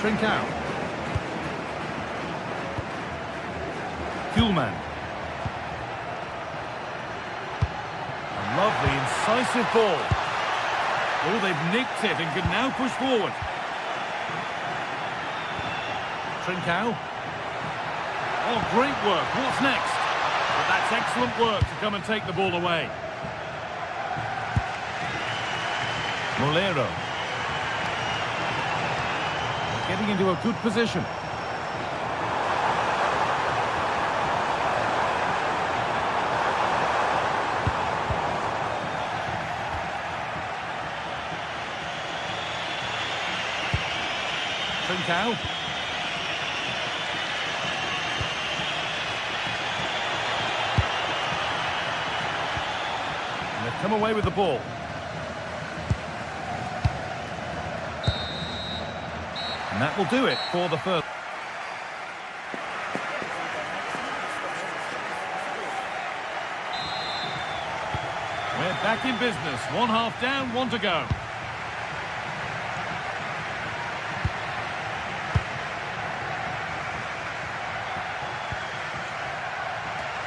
Trincao. Kuhlmann. A lovely, incisive ball. Oh, they've nicked it and can now push forward. Trincao. Oh, great work. What's next? But that's excellent work to come and take the ball away. Molero. Getting into a good position. Trincao. And they've come away with the ball. And that will do it for the first. We're back in business. One half down, one to go.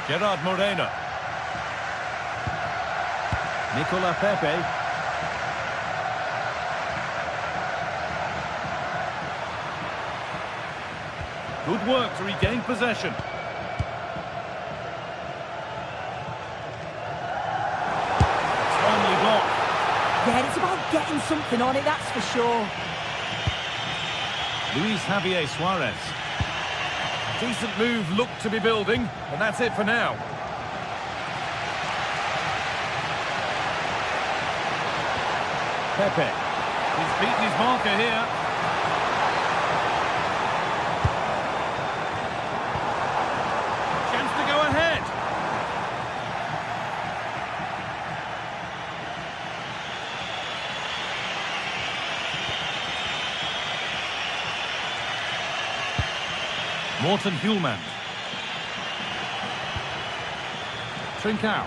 Gerard Moreno. Nicola Pepe. Good work to regain possession. Timely block. Yeah, it's about getting something on it, that's for sure. Luis Javier Suarez. Decent move looked to be building, and that's it for now. Pepe. He's beaten his marker here. Chance to go ahead. Morten Kuhlmann. Trincao.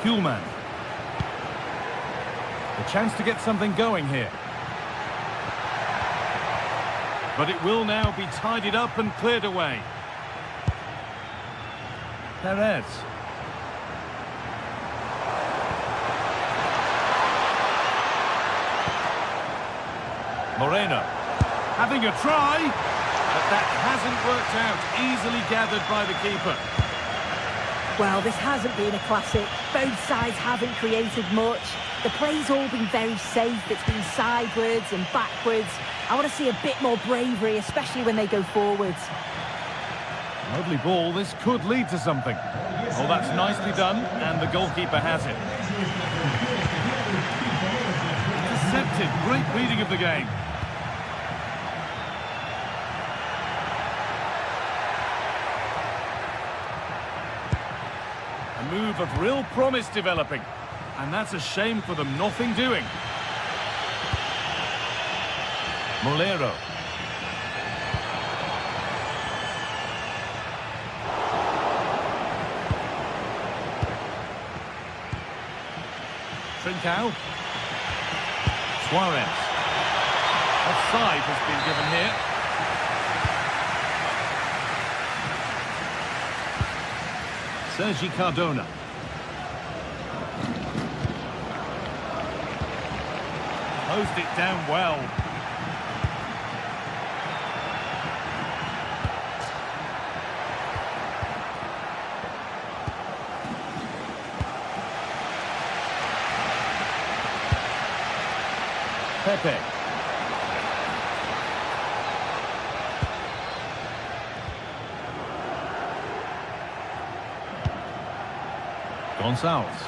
Kuhlmann. A chance to get something going here. But it will now be tidied up and cleared away. Perez. Moreno. Having a try, but that hasn't worked out. Easily gathered by the keeper. Well, this hasn't been a classic. Both sides haven't created much. The play's all been very safe. It's been sidewards and backwards. I want to see a bit more bravery, especially when they go forwards. Lovely ball. This could lead to something. Oh, that's nicely done, and the goalkeeper has it. Intercepted. Great reading of the game. A move of real promise developing. And that's a shame for them. Nothing doing. Molero. Trincao. Suarez. Offside has been given here. Sergi Cardona. Closed it down well. Pepe. Gonçalves.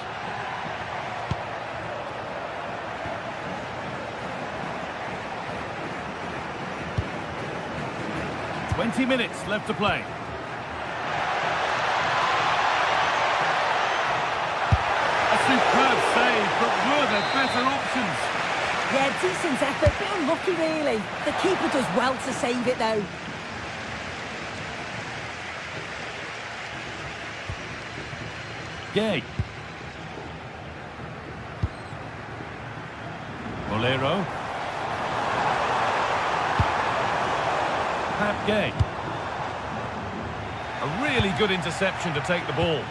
20 minutes left to play. better options. Yeah, decent effort, bit unlucky really. The keeper does well to save it though. Gay. Bolero. Pat Gay. A really good interception to take the ball.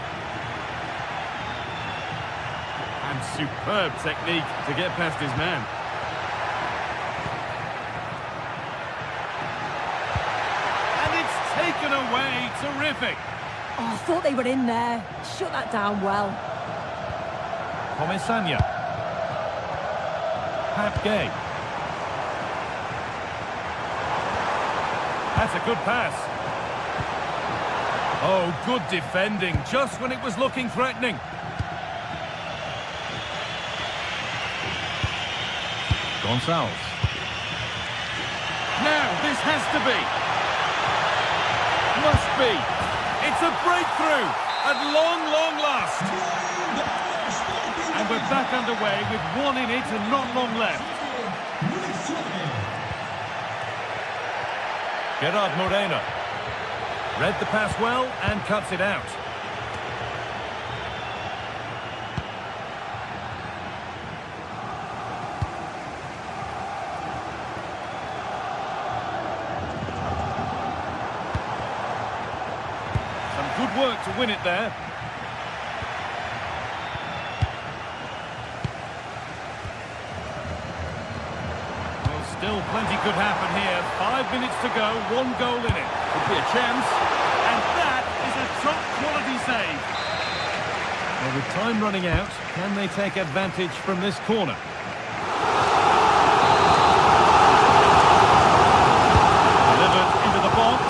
And superb technique to get past his man. And it's taken away. Terrific. Oh, I thought they were in there. Shut that down well. Comesaña. Pat Gay. That's a good pass. Oh, good defending, just when it was looking threatening. Gonçalves. Now, this has to be. Must be. It's a breakthrough at long, long last. And we're back underway with one in it and not long left. Gerard Moreno. Read the pass well and cuts it out. Some good work to win it there. Well, still plenty could happen here. 5 minutes to go, 1 goal in it. Could be a chance. And that is a top-quality save. Well, with time running out, can they take advantage from this corner? Delivered into the box.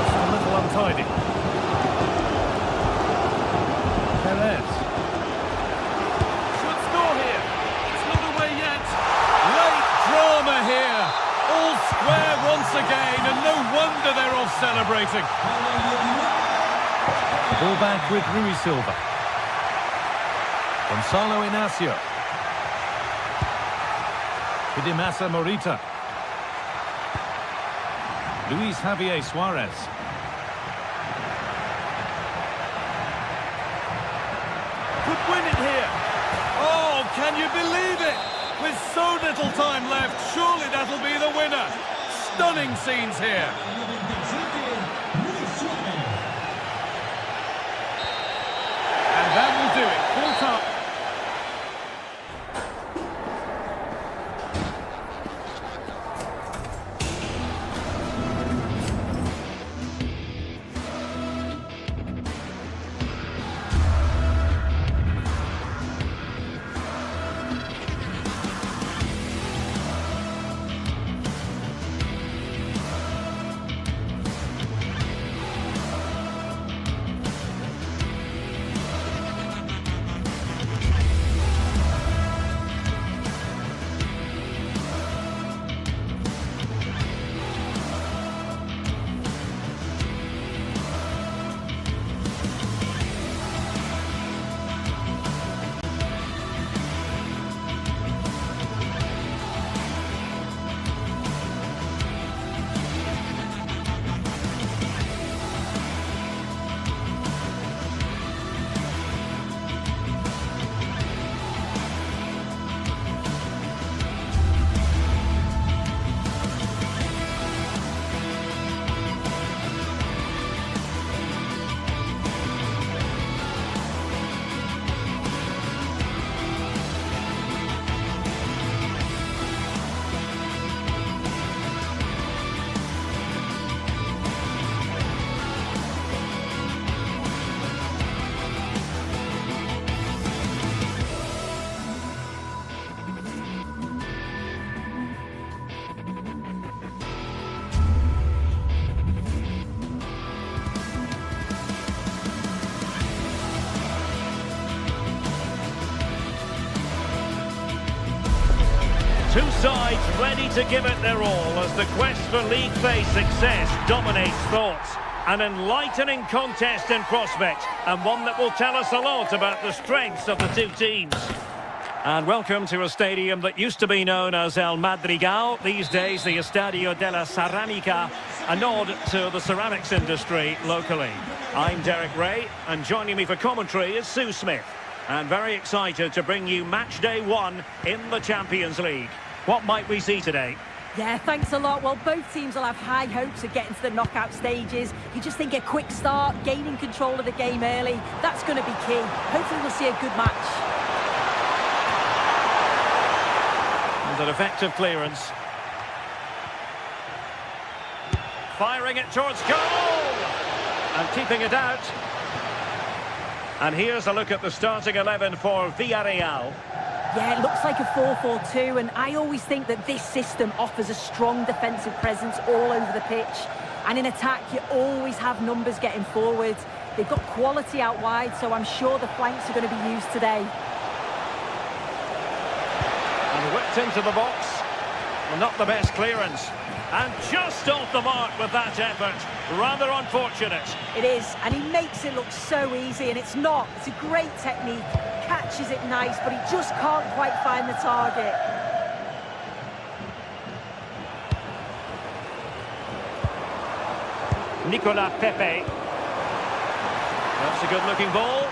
It's a little untidy. Perez. Should score here. It's not away yet. Late drama here. All square once again, and no wonder they're off celebrating. Ball back with Rui Silva. Gonzalo Inacio. Hidimasa Morita. Luis Javier Suarez. Could win it here. Oh, can you believe it? With so little time left, surely that'll be the winner. Stunning scenes here. And that will do it. Full time. Two sides ready to give it their all as the quest for league phase success dominates thoughts. An enlightening contest in prospect, and one that will tell us a lot about the strengths of the two teams. And welcome to a stadium that used to be known as El Madrigal, these days the Estadio de la Ceramica, a nod to the ceramics industry locally. I'm Derek Ray, and joining me for commentary is Sue Smith. And very excited to bring you match day 1 in the Champions League. What might we see today? Yeah, thanks a lot. Well, both teams will have high hopes of getting to the knockout stages. You just think a quick start, gaining control of the game early, that's going to be key. Hopefully we'll see a good match. An effective clearance. Firing it towards goal! And keeping it out. And here's a look at the starting 11 for Villarreal. Yeah, it looks like a 4-4-2, and I always think that this system offers a strong defensive presence all over the pitch. And in attack, you always have numbers getting forward. They've got quality out wide, so I'm sure the flanks are going to be used today. And whipped into the box. Well, not the best clearance. And just off the mark with that effort. Rather unfortunate. It is, and he makes it look so easy, and it's not. It's a great technique. Catches it nice, but he just can't quite find the target. Nicolas Pepe. That's a good-looking ball.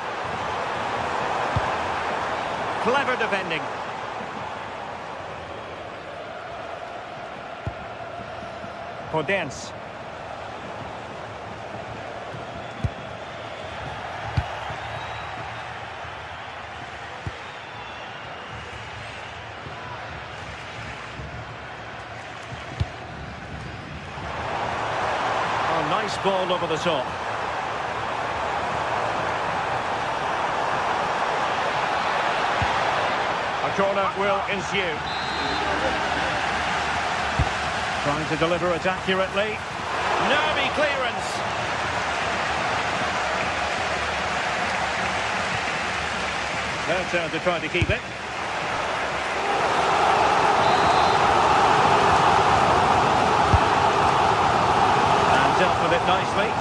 Clever defending. Podence. Oh, nice ball over the top. A corner will ensue. Trying to deliver it accurately. Nervy clearance. Their turn to try to keep it. And dealt with it nicely.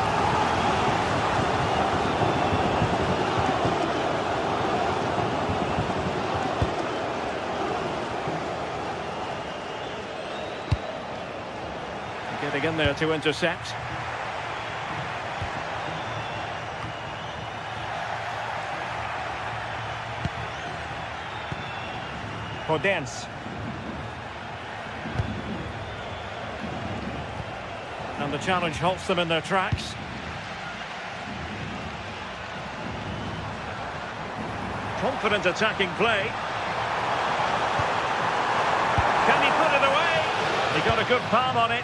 Getting in there to intercept. Podence. And the challenge halts them in their tracks. Confident attacking play. Can he put it away? He got a good palm on it.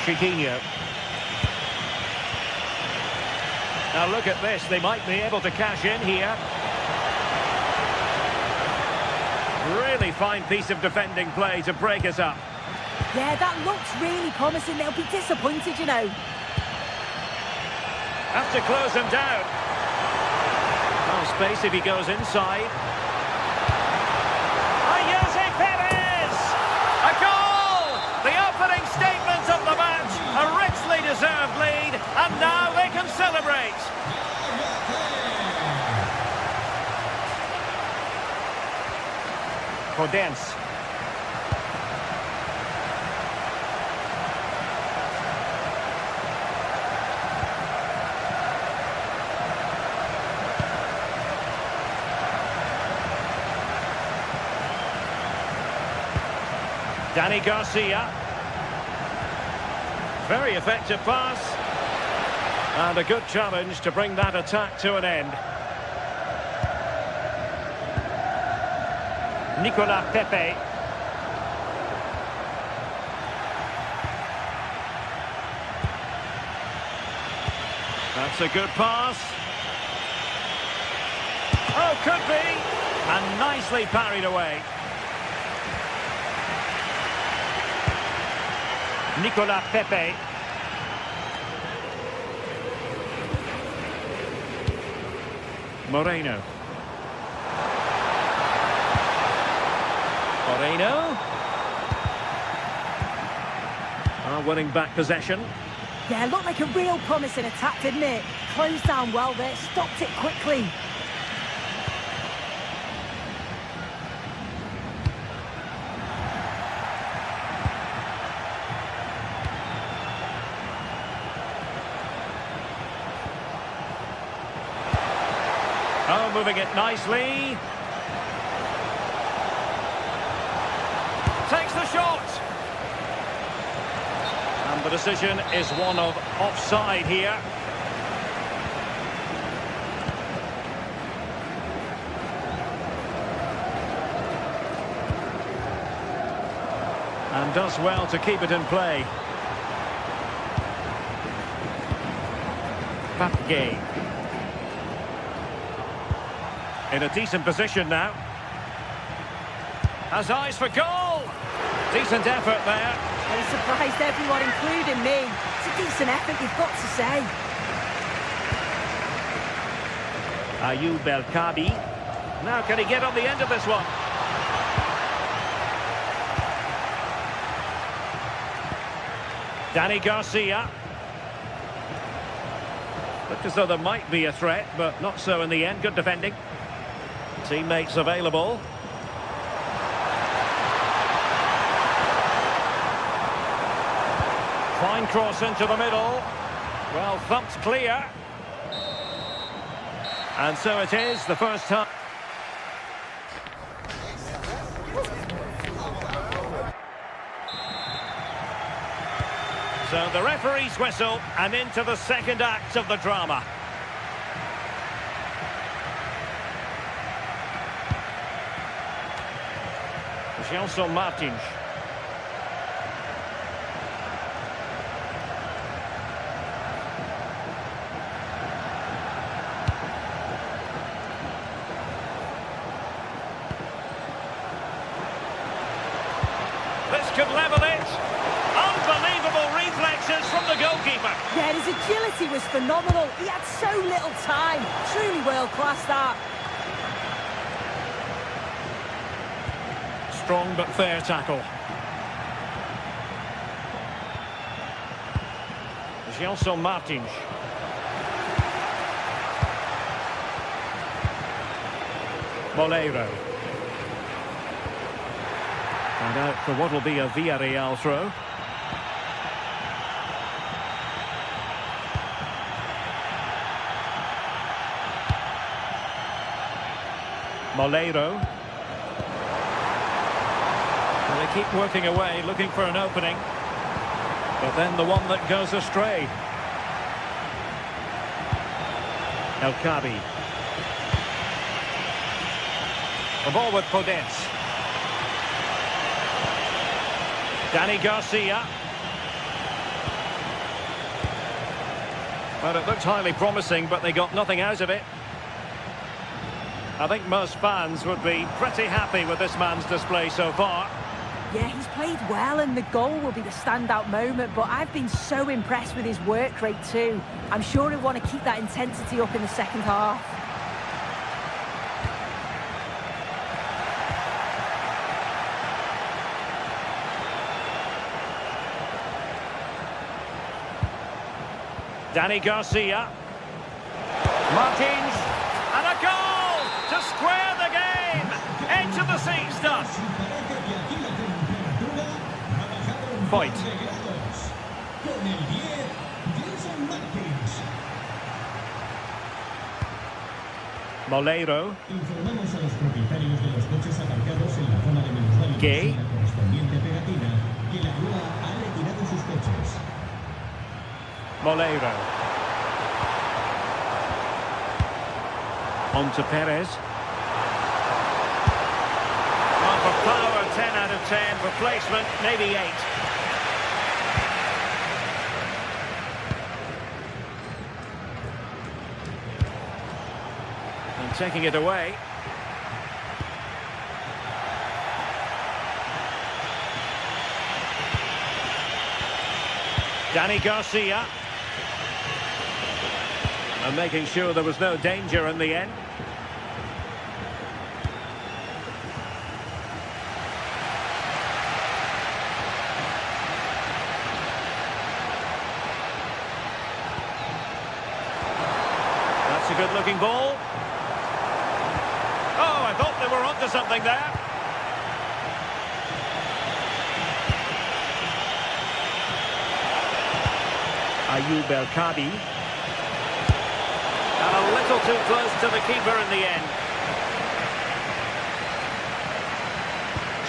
Chiquinho. Now look at this, they might be able to cash in here. Really fine piece of defending play to break us up. Yeah, that looks really promising. They'll be disappointed, you know. Have to close him down. Oh, space if he goes inside. Of the match, a richly deserved lead, and now they can celebrate. Podence. Danny Garcia. Very effective pass. And a good challenge to bring that attack to an end. Nicolas Pepe. That's a good pass. Oh, could be. And nicely parried away. Nicolas Pepe. Moreno. Are winning back possession. Yeah, looked like a real promising attack, didn't it? Closed down well there, stopped it quickly. Oh, moving it nicely. Takes the shot. And the decision is one of offside here. And does well to keep it in play. Papgay. In a decent position now. Has eyes for goal. Decent effort there. Well, he surprised everyone, including me. It's a decent effort, you've got to say. Ayoub El Kabi. Now can he get on the end of this one? Danny Garcia. Looked as though there might be a threat, but not so in the end. Good defending. Teammates available. Fine cross into the middle. Well thumped clear. And so it is, the first time. So the referee's whistle, and into the second act of the drama. Gelson Martins. This could level it. Unbelievable reflexes from the goalkeeper. Yeah, his agility was phenomenal. He had so little time. Truly world-class that. Strong but fair tackle. Gelson Martins. Moleiro. And out for what will be a Villarreal throw. Moleiro. And they keep working away, looking for an opening. But then the one that goes astray. El Kabi. The ball with Podence. Danny Garcia. Well, it looked highly promising, but they got nothing out of it. I think most fans would be pretty happy with this man's display so far. Yeah, he's played well, and the goal will be the standout moment, but I've been so impressed with his work rate too. I'm sure he'll want to keep that intensity up in the second half. Danny Garcia. Martins. And a goal to square the game. Edge of the seat stuff. Point. Moleiro. Gay. Moleiro. On to Perez. Well, for power, 10 out of 10. For placement, maybe 8. And taking it away. Danny Garcia. And making sure there was no danger in the end. ball. Oh, I thought they were onto something there. Ayub El-Kadi. And a little too close to the keeper in the end.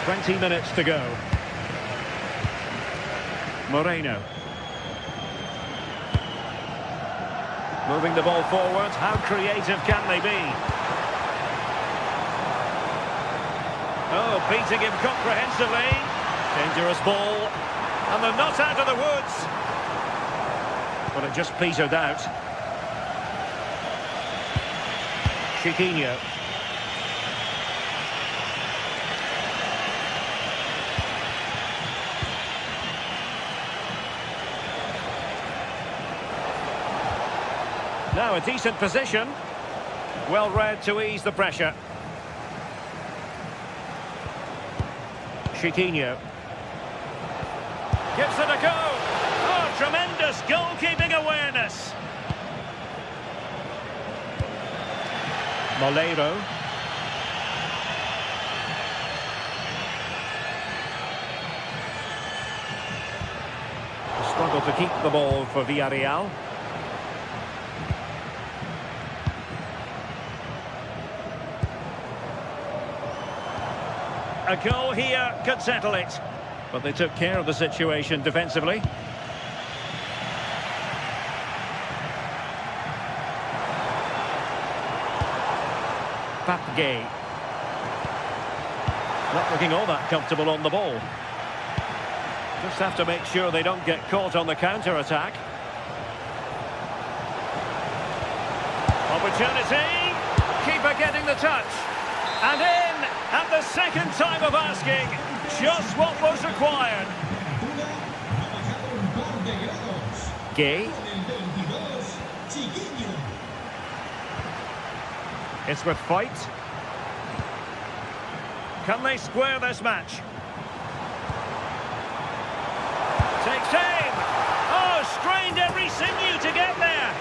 20 minutes to go. Moreno. Moving the ball forward. How creative can they be? Oh, beating him comprehensively. Dangerous ball. And they're not out of the woods. But it just petered out. Chiquinho. Now a decent position. Well read to ease the pressure. Chiquinho. Gives it a go. Oh, tremendous goalkeeping awareness. Molero. Struggle to keep the ball for Villarreal. A goal here could settle it. But they took care of the situation defensively. Papgay. Not looking all that comfortable on the ball. Just have to make sure they don't get caught on the counter-attack. Opportunity. Keeper getting the touch. And in at the second time of asking. Just what was required. Gay. It's with fight. Can they square this match? Takes aim. Oh, strained every sinew to get there.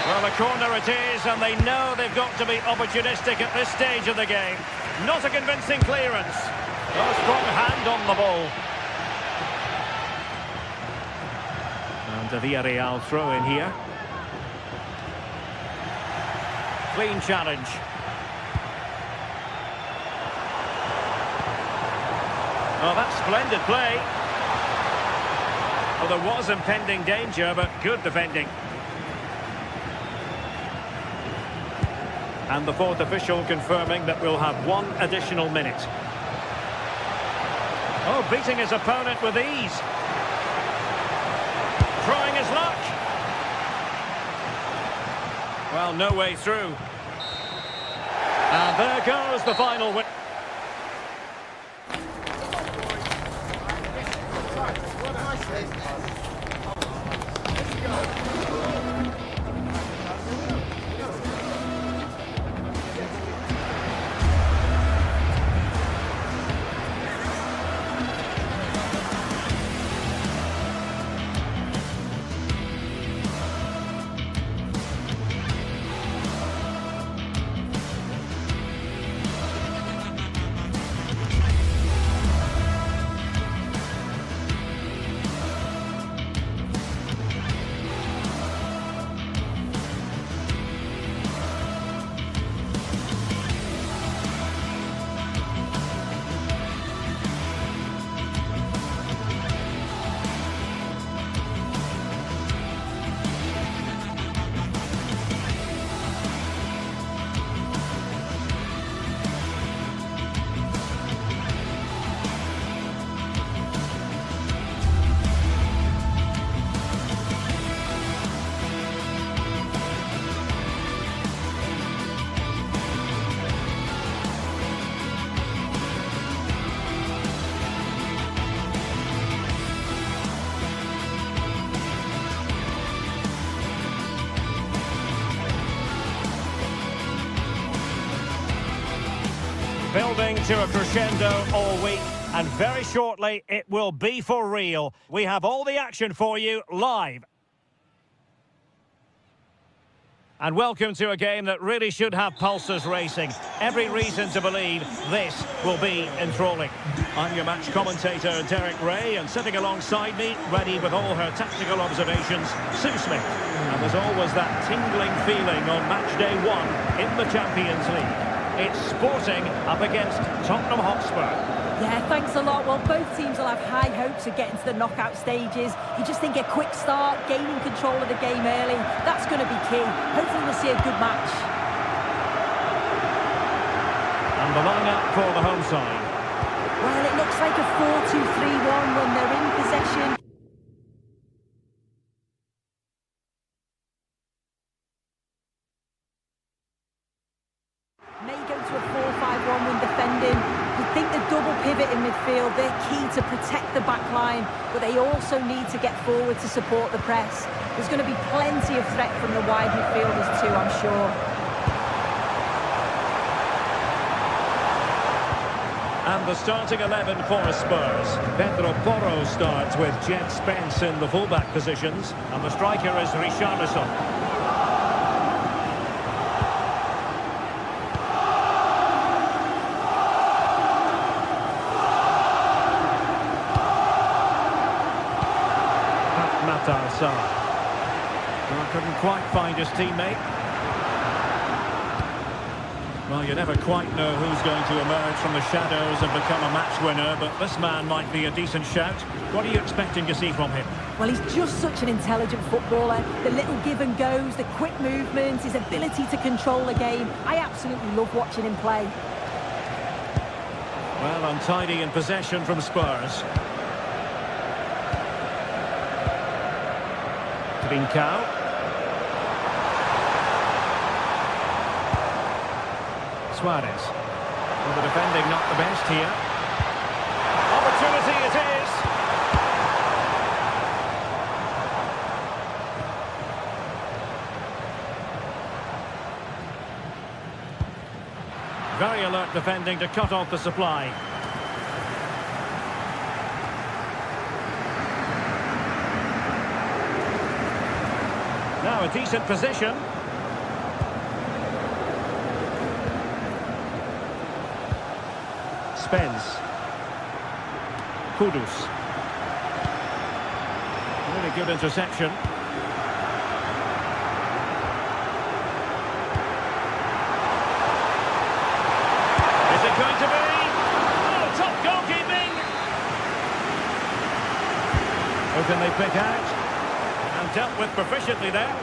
Well, a corner it is, and they know they've got to be opportunistic at this stage of the game. Not a convincing clearance. Oh, strong hand on the ball. And a Villarreal throw in here. Clean challenge. Oh, that's splendid play. Well, there was impending danger, but good defending. And the fourth official confirming that we'll have one additional minute. Oh, beating his opponent with ease. Trying his luck. Well, no way through. And there goes the final win. Building to a crescendo all week, and very shortly it will be for real. We have all the action for you live. And welcome to a game that really should have pulses racing. Every reason to believe this will be enthralling. I'm your match commentator, Derek Ray, and sitting alongside me, ready with all her tactical observations, Sue Smith. And there's always that tingling feeling on match day 1 in the Champions League. It's Sporting up against Tottenham Hotspur. Yeah, thanks a lot. Well, both teams will have high hopes of getting to the knockout stages. You just think a quick start, gaining control of the game early, that's going to be key. Hopefully we'll see a good match. And the line-up for the home side. Well, it looks like a 4-2-3-1 when they're in possession. May go to a 4-5-1 when defending. You think the double pivot in midfield, they're key to protect the back line, but they also need to get forward to support the press. There's going to be plenty of threat from the wide midfielders too, I'm sure. And the starting 11 for Spurs. Pedro Porro starts with Jed Spence in the fullback positions, and the striker is Richarlison. Well, couldn't quite find his teammate. Well, you never quite know who's going to emerge from the shadows and become a match winner, but this man might be a decent shout. What are you expecting to see from him? Well, he's just such an intelligent footballer. The little give and goes, the quick movements, his ability to control the game. I absolutely love watching him play. Well, untidy in possession from Spurs. Trincao. Suarez. Well, the defending not the best here. Opportunity it is. Very alert defending to cut off the supply. Now a decent position. Spence. Kudus. Really good interception. Is it going to be? Oh, top goalkeeping! Who can they pick out? And dealt with proficiently there.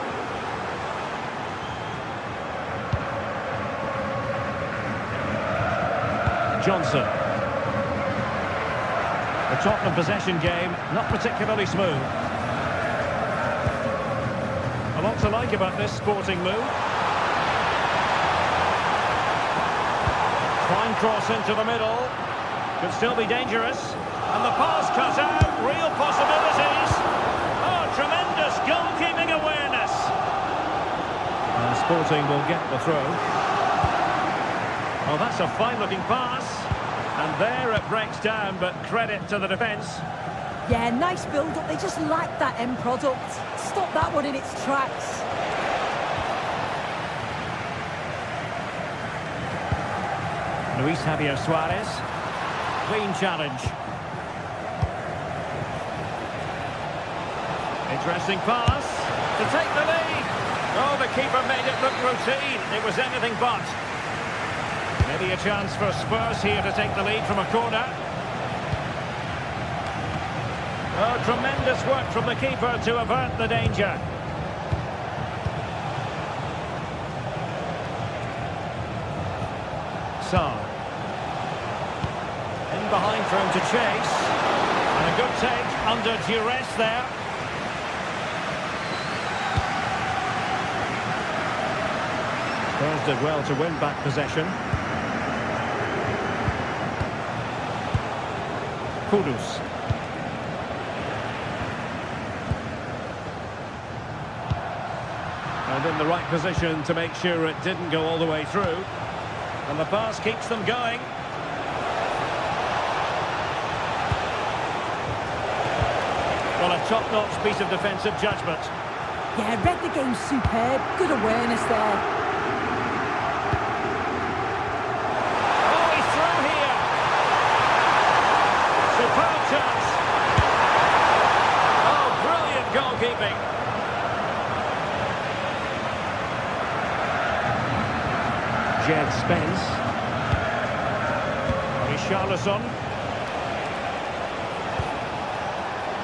Johnson. The Tottenham possession game, not particularly smooth. A lot to like about this Sporting move. Fine cross into the middle. Could still be dangerous. And the pass cut out. Real possibilities. Oh, tremendous goalkeeping awareness. And Sporting will get the throw. Oh, that's a fine-looking pass. And there it breaks down, but credit to the defence. Yeah, nice build-up. They just lack that end product. Stop that one in its tracks. Luis Javier Suarez. Clean challenge. Interesting pass to take the lead. Oh, the keeper made it look routine. It was anything but. Maybe a chance for Spurs here to take the lead from a corner. Oh, tremendous work from the keeper to avert the danger. Sarr. In behind for him to chase. And a good take under duress there. Spurs did well to win back possession. Kudus. And in the right position to make sure it didn't go all the way through. And the pass keeps them going. Well, a top-notch piece of defensive judgment. Yeah, read the game superb. Good awareness there. Oh, he's through here. Superb chance. Oh, brilliant goalkeeping. Jed Spence. Richarlison.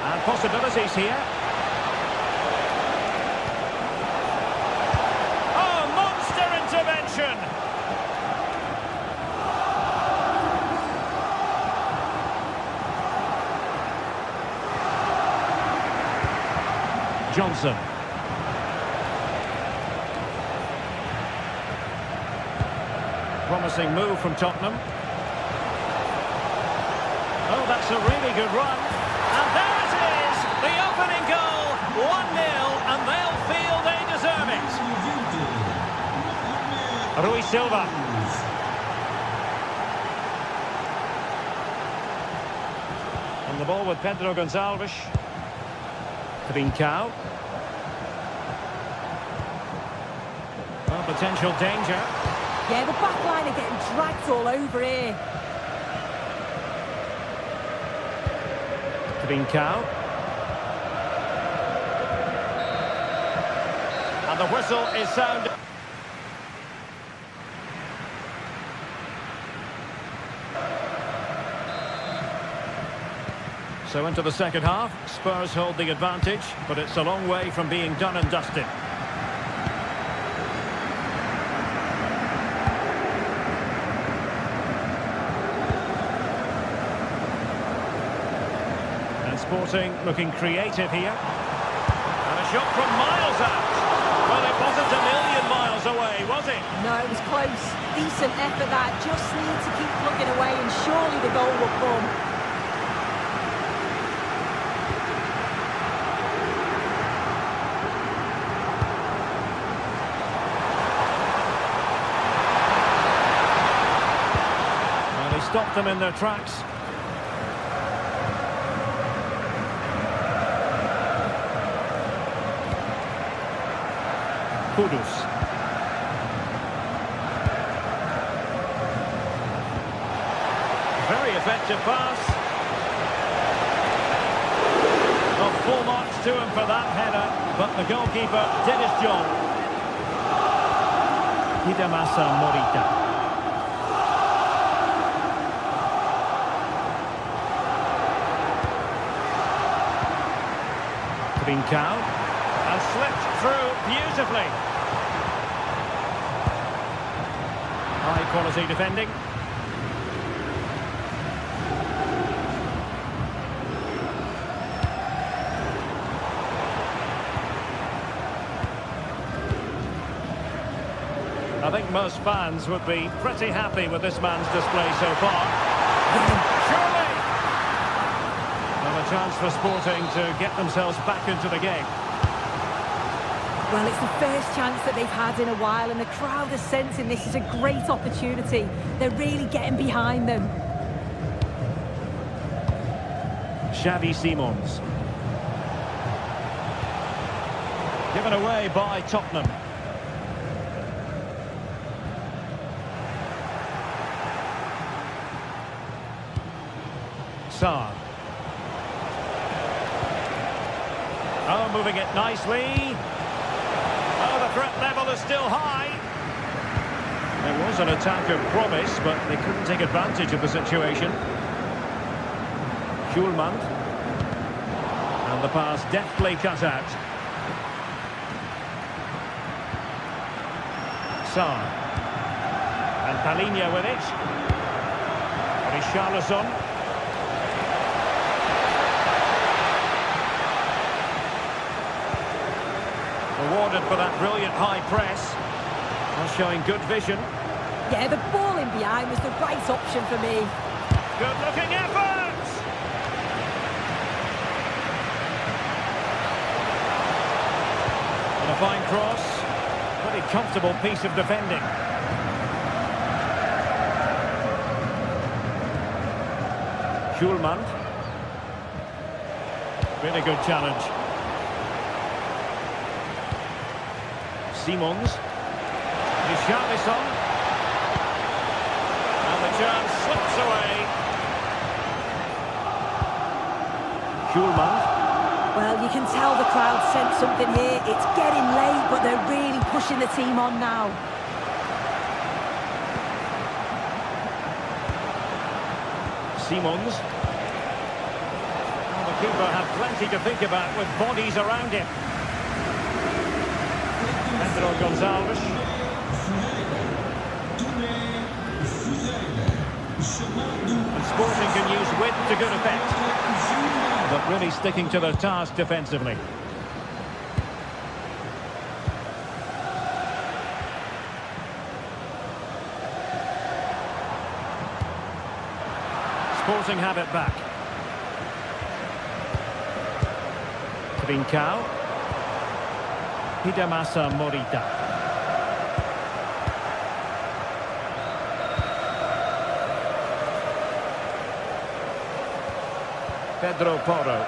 And possibilities here. Oh, monster intervention. Johnson. Promising move from Tottenham. Oh, that's a really good run. And there it is! The opening goal! 1-0, and they'll feel they deserve it. Rui Silva. On the ball with Pedro Gonçalves. Trincao. Well, potential danger. Yeah, the back line are getting dragged all over here. Trincao. And the whistle is sounded. So into the second half, Spurs hold the advantage, but it's a long way from being done and dusted. Sporting looking creative here. And a shot from miles out. Well, it wasn't a million miles away, was it? No, it was close. Decent effort that. Just need to keep plugging away and surely the goal will come. Well, he stopped them in their tracks. Kudus. Very effective pass. Oh, full marks to him for that header, but the goalkeeper did his job. Hidemasa Morita. Trincao. And slipped through beautifully. High quality defending. I think most fans would be pretty happy with this man's display so far. Surely! And a chance for Sporting to get themselves back into the game. Well, it's the first chance that they've had in a while, and the crowd is sensing this is a great opportunity. They're really getting behind them. Xavi Simons. Given away by Tottenham. Sarr. Oh, moving it nicely. Oh, the threat level is still high. There was an attack of promise, but they couldn't take advantage of the situation. Schulman. And the pass deftly cut out. Sarr. And Palinha with it. Richarlison. Rewarded for that brilliant high press. Well, showing good vision. Yeah, the ball in behind was the right option for me. Good looking effort! And a fine cross. Pretty comfortable piece of defending. Schulman. Really good challenge. Simons. Richarlison. And the chance slips away. Schulman. Well, you can tell the crowd sense something here. It's getting late, but they're really pushing the team on now. Simons. Well, the keeper had plenty to think about with bodies around him. Pedro Gonçalves. And Sporting can use width to good effect. But really sticking to their task defensively. Sporting have it back. Trincao. Hidemasa Morita. Pedro Porro.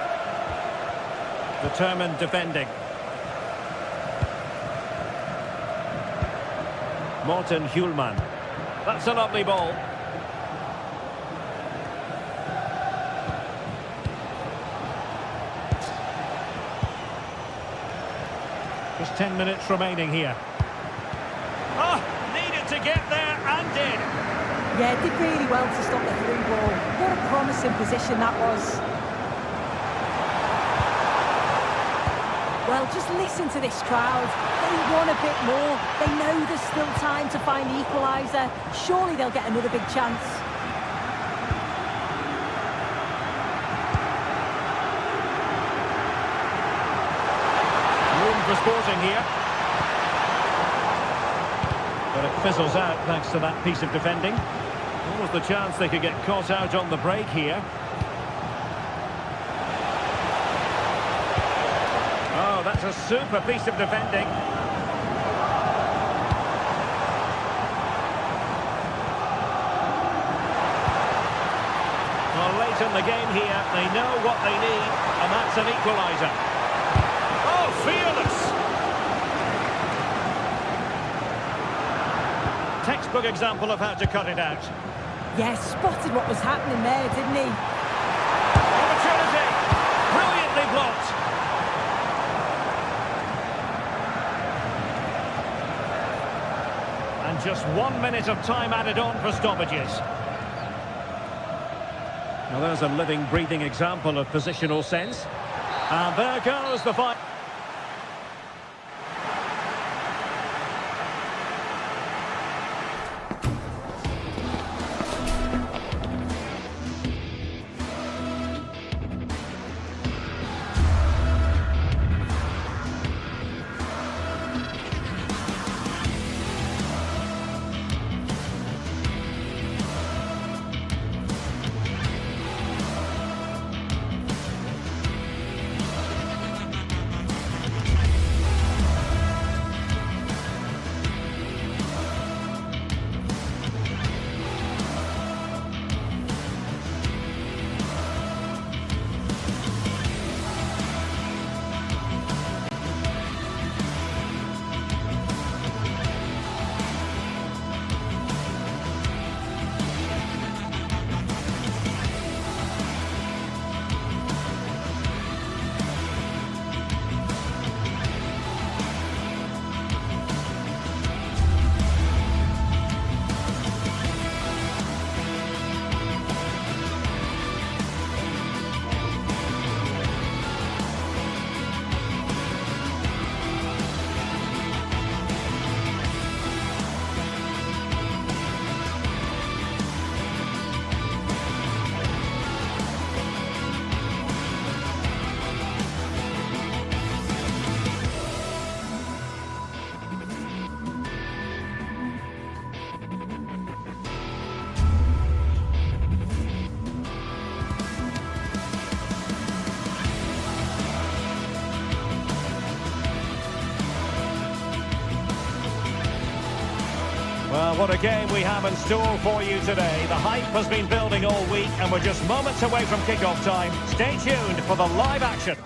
Determined defending. Morten Hjulman. That's a lovely ball. Just 10 minutes remaining here. Oh, needed to get there and did. Yeah, did really well to stop the through ball. What a promising position that was. Well, just listen to this crowd. They want a bit more. They know there's still time to find the equaliser. Surely they'll get another big chance. Room for Sporting here. But it fizzles out thanks to that piece of defending. What was the chance they could get caught out on the break here? Oh, that's a super piece of defending. Well, late in the game here, they know what they need, and that's an equaliser. Oh, fearless! Textbook example of how to cut it out. Yes, spotted what was happening there, didn't he? Opportunity! Brilliantly blocked! And just 1 minute of time added on for stoppages. Now there's a living, breathing example of positional sense. And there goes the fight. Well, what a game we have in store for you today. The hype has been building all week and we're just moments away from kick-off time. Stay tuned for the live action.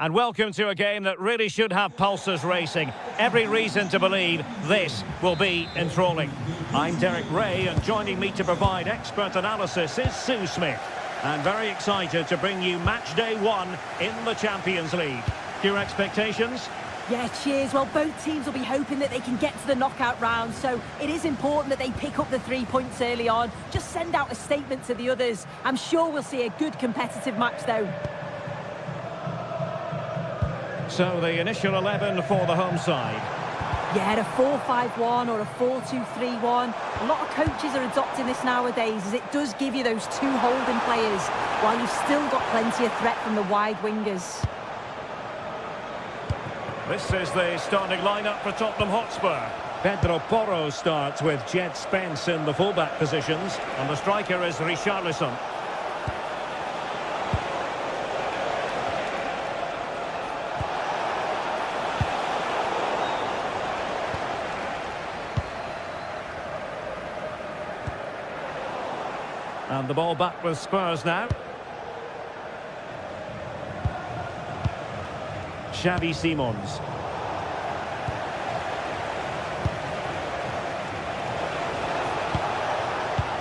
and welcome to a game that really should have pulses racing. Every reason to believe this will be enthralling. I'm Derek Ray, and joining me to provide expert analysis is Sue Smith. And very excited to bring you match day 1 in the Champions League. Your expectations? Yeah, cheers. Well, both teams will be hoping that they can get to the knockout round, so it is important that they pick up the 3 points early on. Just send out a statement to the others. I'm sure we'll see a good competitive match, though. So the initial 11 for the home side. Yeah, a 4-5-1 or a 4-2-3-1. A lot of coaches are adopting this nowadays, as it does give you those 2 holding players, while you've still got plenty of threat from the wide wingers. This is the starting lineup for Tottenham Hotspur. Pedro Porro starts with Jed Spence in the fullback positions, and the striker is Richarlison. And the ball back with Spurs now. Xavi Simons.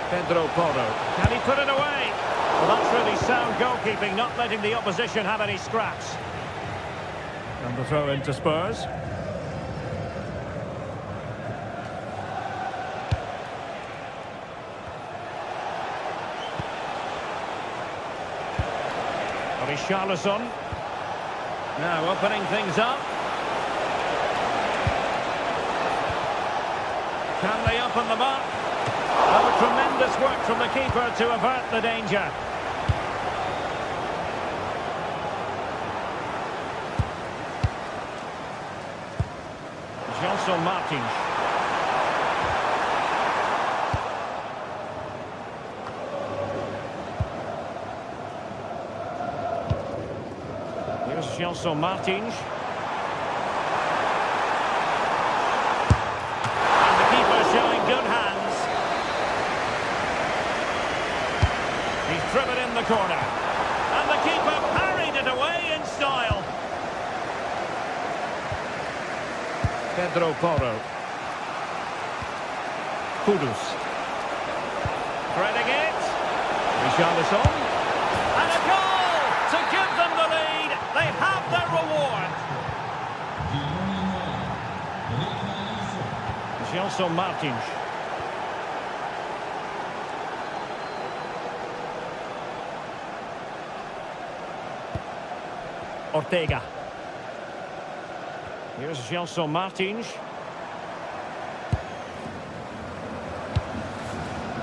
Pedro Porro. Can he put it away? Well, that's really sound goalkeeping, not letting the opposition have any scraps. And the throw into Spurs. Richarlison. Now opening things up. Can they open them up? Oh, tremendous work from the keeper to avert the danger. Gelson Martins. Here's Gelson Martins. And the keeper showing good hands. He's driven in the corner. And the keeper parried it away in style. Pedro Porro. Kudus. Threading it. Richarlison. And a goal to give them the lead. They have their reward. Gelson Martins. Ortega. Here's Gelson Martins.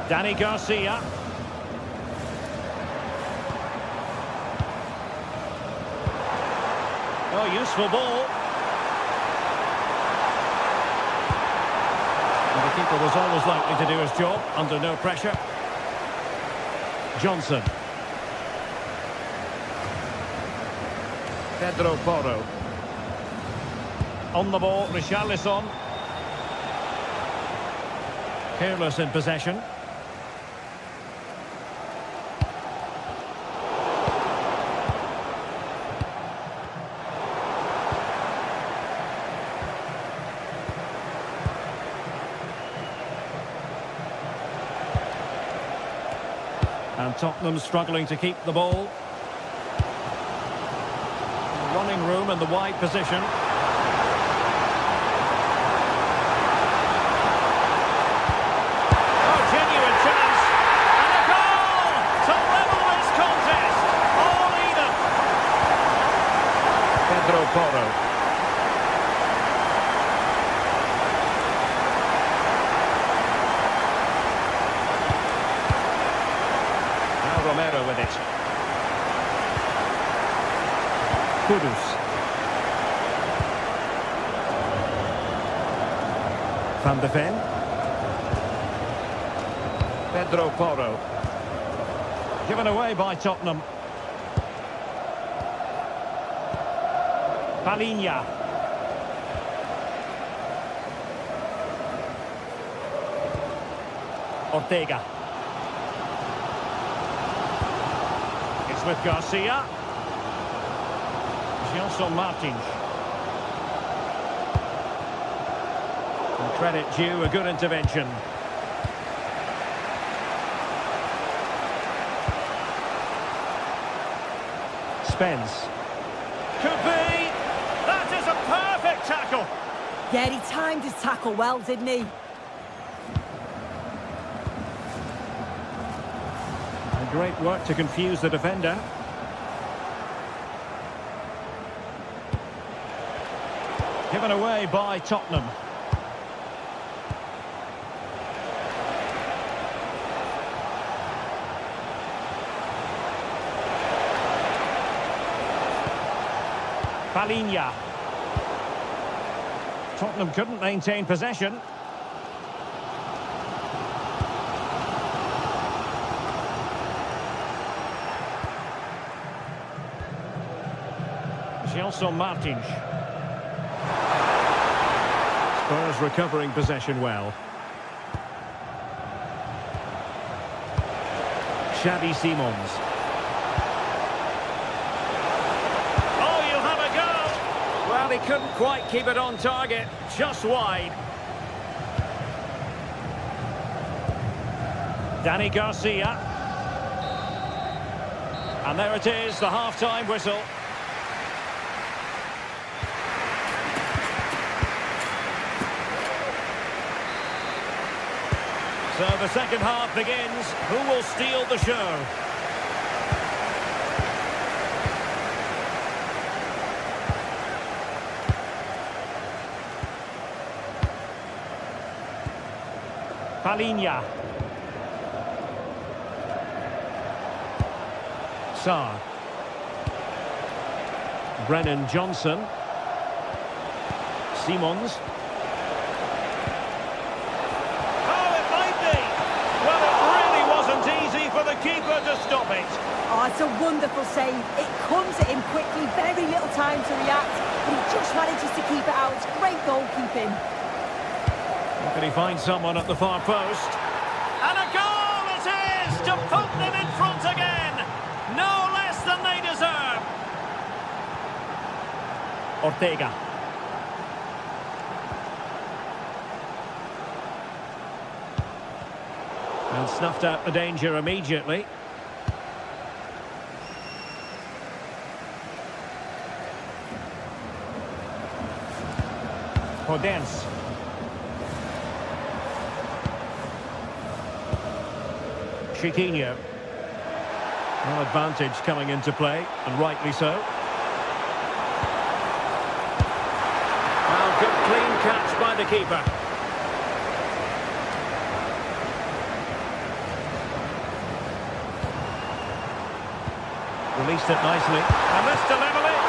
Danny Garcia. Oh, useful ball. And the keeper was always likely to do his job under no pressure. Johnson. Pedro Porro. On the ball, Richarlison. Careless in possession. And Tottenham struggling to keep the ball. Running room in the wide position. Oh, genuine chance. And a goal to level this contest. All even. Pedro Porro. Romero with it. Kudus. Van de Ven. Pedro Porro. Given away by Tottenham. Palinha. Ortega. With Garcia. Gelson Martins. And credit due, a good intervention. Spence. Could be! That is a perfect tackle! Yeah, he timed his tackle well, didn't he? And great work to confuse the defender. Given away by Tottenham. Palinha. Tottenham couldn't maintain possession. Gelson Martins. Spurs recovering possession well. Xavi Simons. Oh, you'll have a go! Well, he couldn't quite keep it on target, just wide. Danny Garcia. And there it is, the half-time whistle. So the second half begins. Who will steal the show? Palinha. Sarr. Brennan Johnson. Simons. Keeper to stop it. Oh, it's a wonderful save. It comes at him quickly, very little time to react, but he just manages to keep it out. It's great goalkeeping. Can he find someone at the far post? And a goal it is to put them in front again. No less than they deserve. Ortega. And snuffed out the danger immediately. Podence. Chiquinho. No advantage coming into play, and rightly so. Well, good clean catch by the keeper. Released it nicely. And this to level it.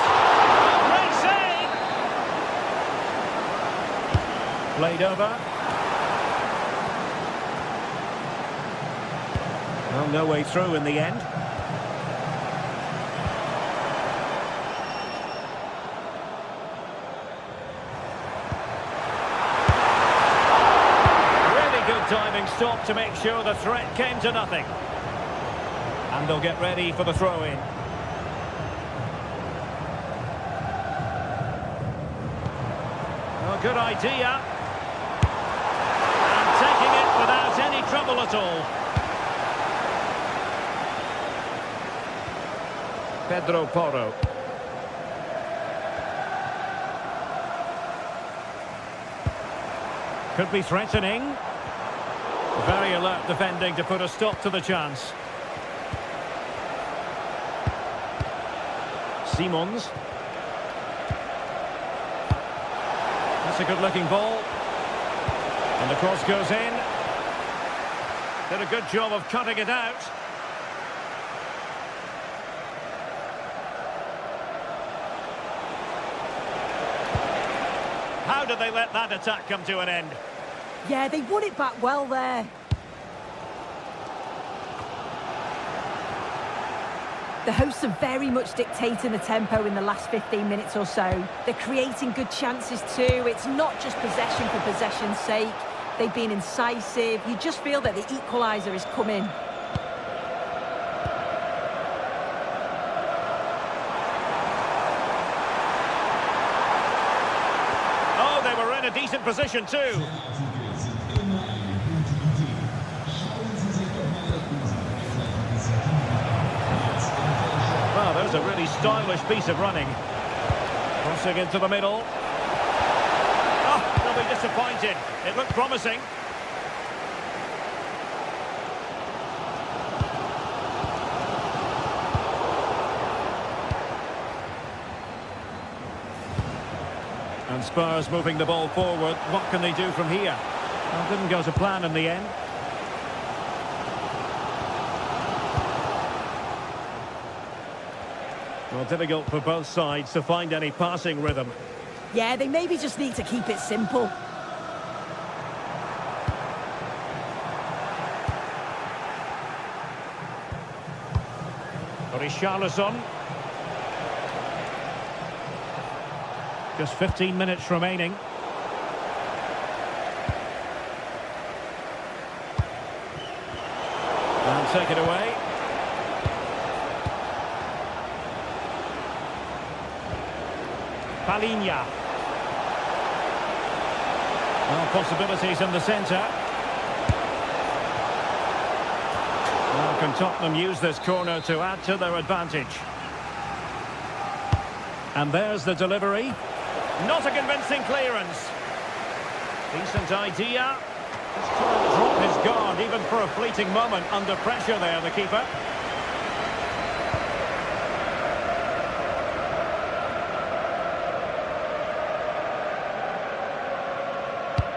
Great save! Played over. Well, no way through in the end. Really good diving stop to make sure the threat came to nothing. And they'll get ready for the throw-in. Good idea. And taking it without any trouble at all. Pedro Porro. Could be threatening. Very alert defending to put a stop to the chance. Simons. That's a good-looking ball. And the cross goes in. Did a good job of cutting it out. How did they let that attack come to an end? Yeah, they won it back well there. The hosts are very much dictating the tempo in the last 15 minutes or so. They're creating good chances too. It's not just possession for possession's sake. They've been incisive. You just feel that the equaliser is coming. in a decent position too. Well, there's a really stylish piece of running. Crossing into the middle. Oh, they'll be disappointed. It looked promising. And Spurs moving the ball forward. What can they do from here? Well, didn't go to plan in the end. Well, difficult for both sides to find any passing rhythm. Yeah, they maybe just need to keep it simple. Richarlison. Just 15 minutes remaining. And take it away. Palinha. Well, possibilities in the centre. Well, can Tottenham use this corner to add to their advantage? And there's the delivery. Not a convincing clearance. Decent idea. Just couldn't drop his guard even for a fleeting moment under pressure there, the keeper.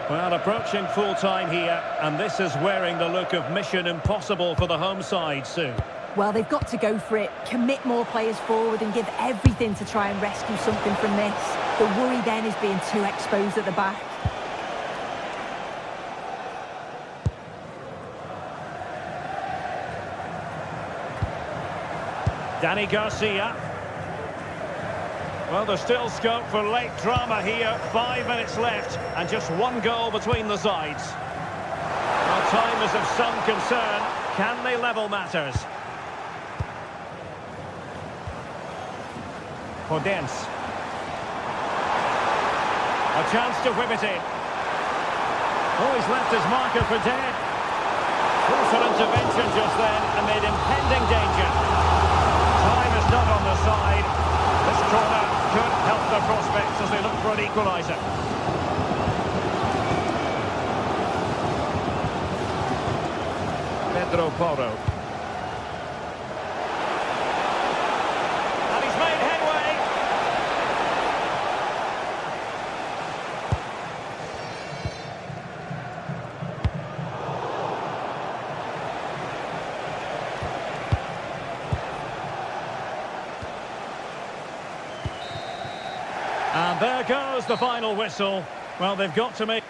Well, approaching full-time here, and this is wearing the look of mission impossible for the home side, Sue. Well, they've got to go for it, commit more players forward and give everything to try and rescue something from this. The worry then is being too exposed at the back. Danny Garcia. Well, there's still scope for late drama here. 5 minutes left and just one goal between the sides. Well, time is of some concern. Can they level matters? Podence. A chance to whip it in. Oh, he's left his marker for dead. Crucial intervention just then amid impending danger. Time is not on the side. This corner could help their prospects as they look for an equaliser. Pedro Porro. And he's made headway. And there goes the final whistle. Well, they've got to make...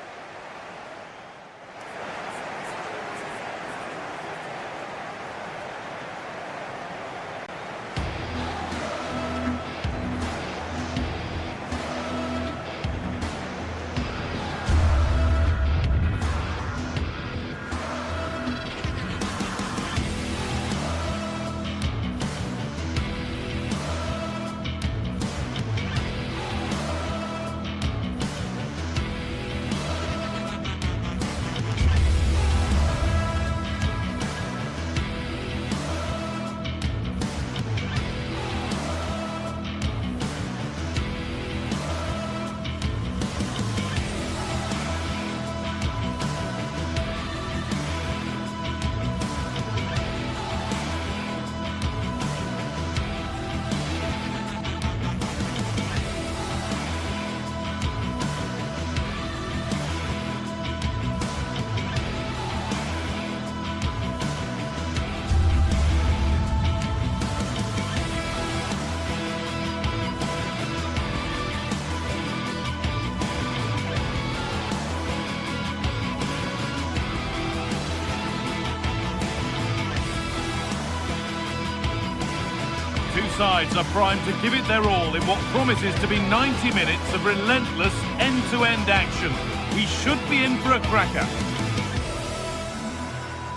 Two sides are primed to give it their all in what promises to be 90 minutes of relentless end-to-end action. We should be in for a cracker.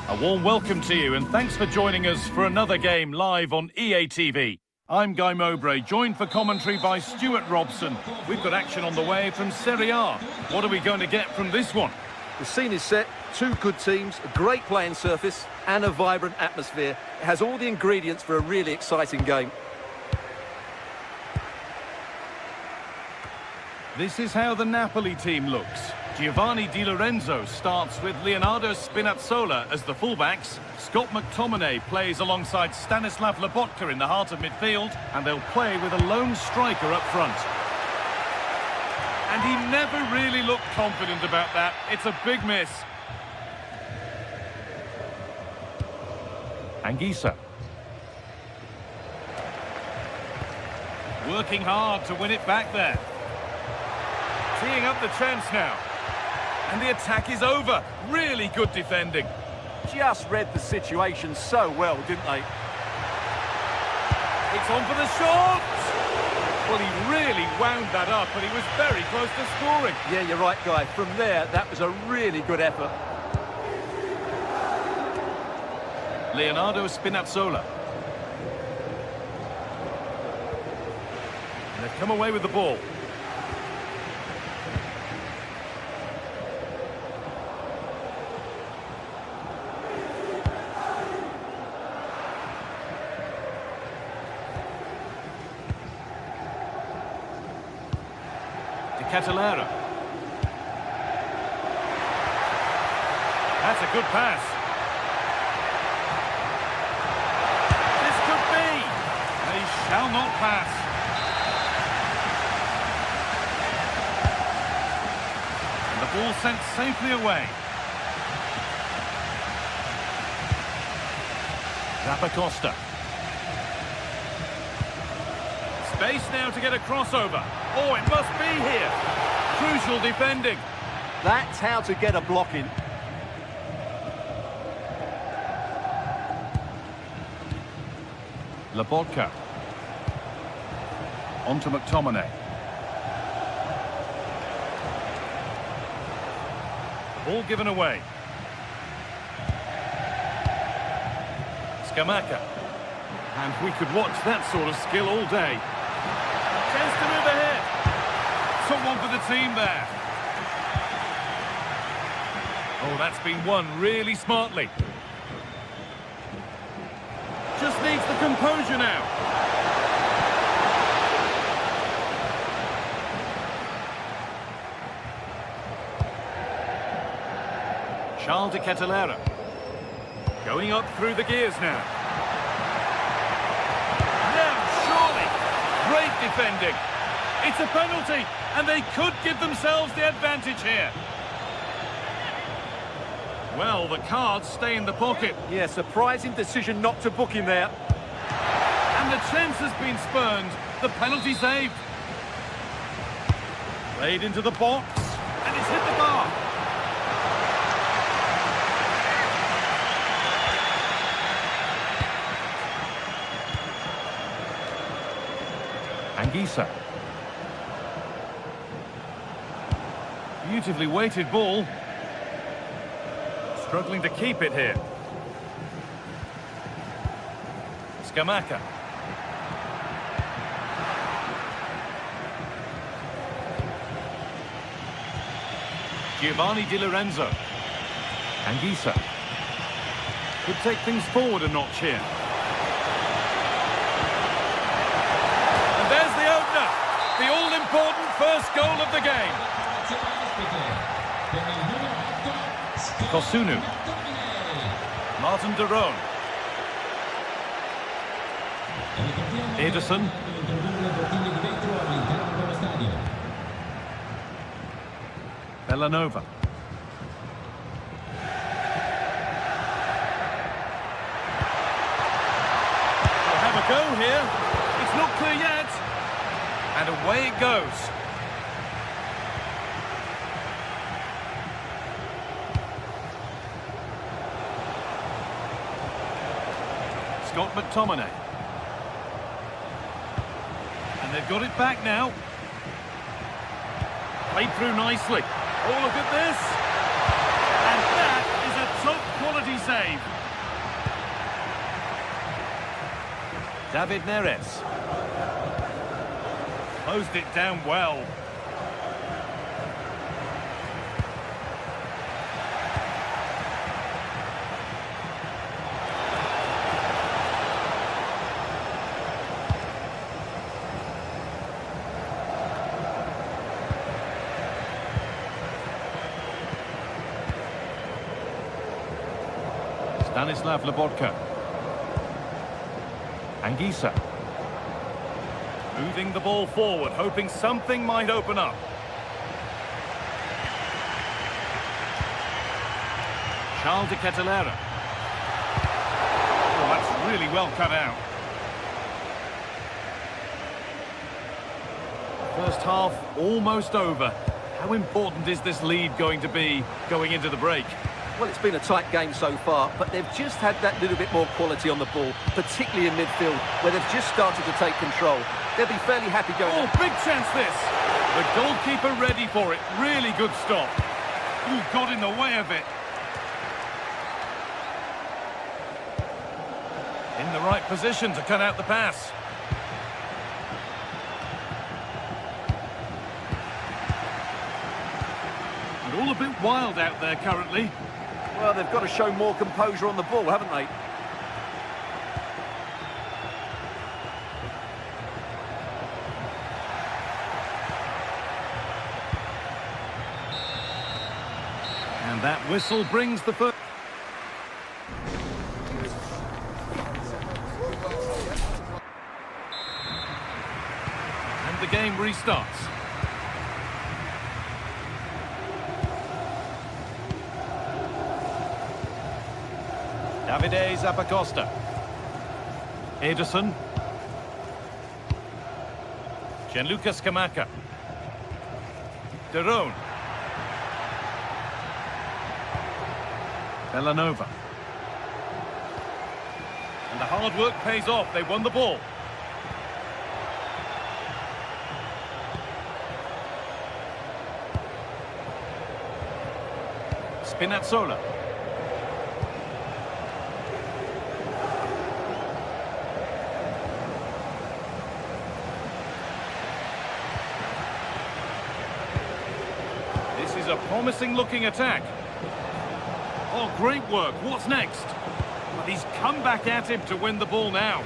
A warm welcome to you and thanks for joining us for another game live on EA TV. I'm Guy Mowbray, joined for commentary by Stuart Robson. We've got action on the way from Serie A. What are we going to get from this one? The scene is set, two good teams, a great playing surface and a vibrant atmosphere. It has all the ingredients for a really exciting game. This is how the Napoli team looks. Giovanni Di Lorenzo starts with Leonardo Spinazzola as the fullbacks. Scott McTominay plays alongside Stanislav Lobotka in the heart of midfield, and they'll play with a lone striker up front. And he never really looked confident about that. It's a big miss. Anguissa. Working hard to win it back there. Teeing up the chance now. And the attack is over. Really good defending. Just read the situation so well, didn't they? It's on for the shot! Well, he really wound that up, and he was very close to scoring. Yeah, you're right, Guy. From there, that was a really good effort. Leonardo Spinazzola. And they've come away with the ball. Catalera. That's a good pass. This could be. They shall not pass. And the ball sent safely away. Zappacosta. Space now to get a crossover. Oh, it must be here. Crucial defending. That's how to get a block in. Lobotka. On to McTominay. Ball given away. Scamacca. And we could watch that sort of skill all day. Chance to move ahead. Someone for the team there. Oh, that's been won really smartly. Just needs the composure now. Charles de Catalera. Going up through the gears now. Great defending. It's a penalty, and they could give themselves the advantage here. Well, the cards stay in the pocket. Yeah, surprising decision not to book him there. And the chance has been spurned. The penalty saved. Played into the box, and it's hit the bar. Anguissa. Beautifully weighted ball. Struggling to keep it here. Scamacca. Giovanni Di Lorenzo. Anguissa. Could take things forward a notch here. There's the opener, the all-important first goal of the game. Kosunu. Martin de Roon. Ederson. Bellanova. We'll have a go here. It's not clear yet. And away it goes. Scott McTominay. And they've got it back now. Played through nicely. Oh, look at this. And that is a top quality save. David Neres. Closed it down well. Stanislav Lobotka. Anguissa. Moving the ball forward, hoping something might open up. Charles de Kettelera. Oh, that's really well cut out. First half almost over. How important is this lead going to be going into the break? Well, it's been a tight game so far, but they've just had that little bit more quality on the ball, particularly in midfield, where they've just started to take control. They'll be fairly happy going... Oh, big chance this! The goalkeeper ready for it. Really good stop. Ooh, got in the way of it. In the right position to cut out the pass. And all a bit wild out there currently. Well, they've got to show more composure on the ball, haven't they? And that whistle brings the first... And the game restarts. Davide Zappacosta. Ederson. Gianluca Scamacca. De Roon. Bellanova. And the hard work pays off. They won the ball. Spinazzola. This is a promising looking attack. Oh, great work. What's next? Well, he's come back at him to win the ball now.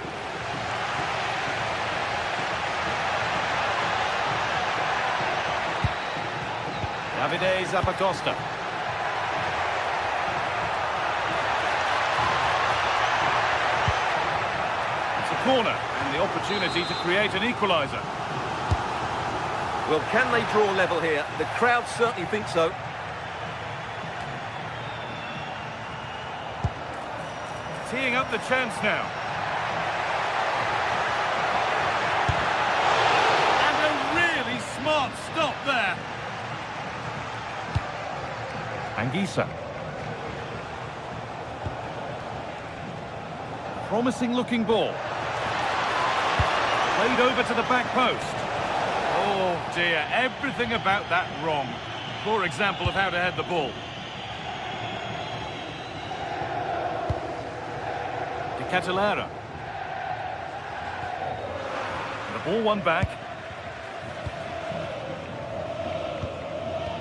Davide Zappacosta. It's a corner and the opportunity to create an equaliser. Well, can they draw level here? The crowd certainly think so. Teeing up the chance now. And a really smart stop there. Anguissa. Promising looking ball. Played over to the back post. Oh dear, everything about that wrong. Poor example of how to head the ball. De Kettelera. The ball won back.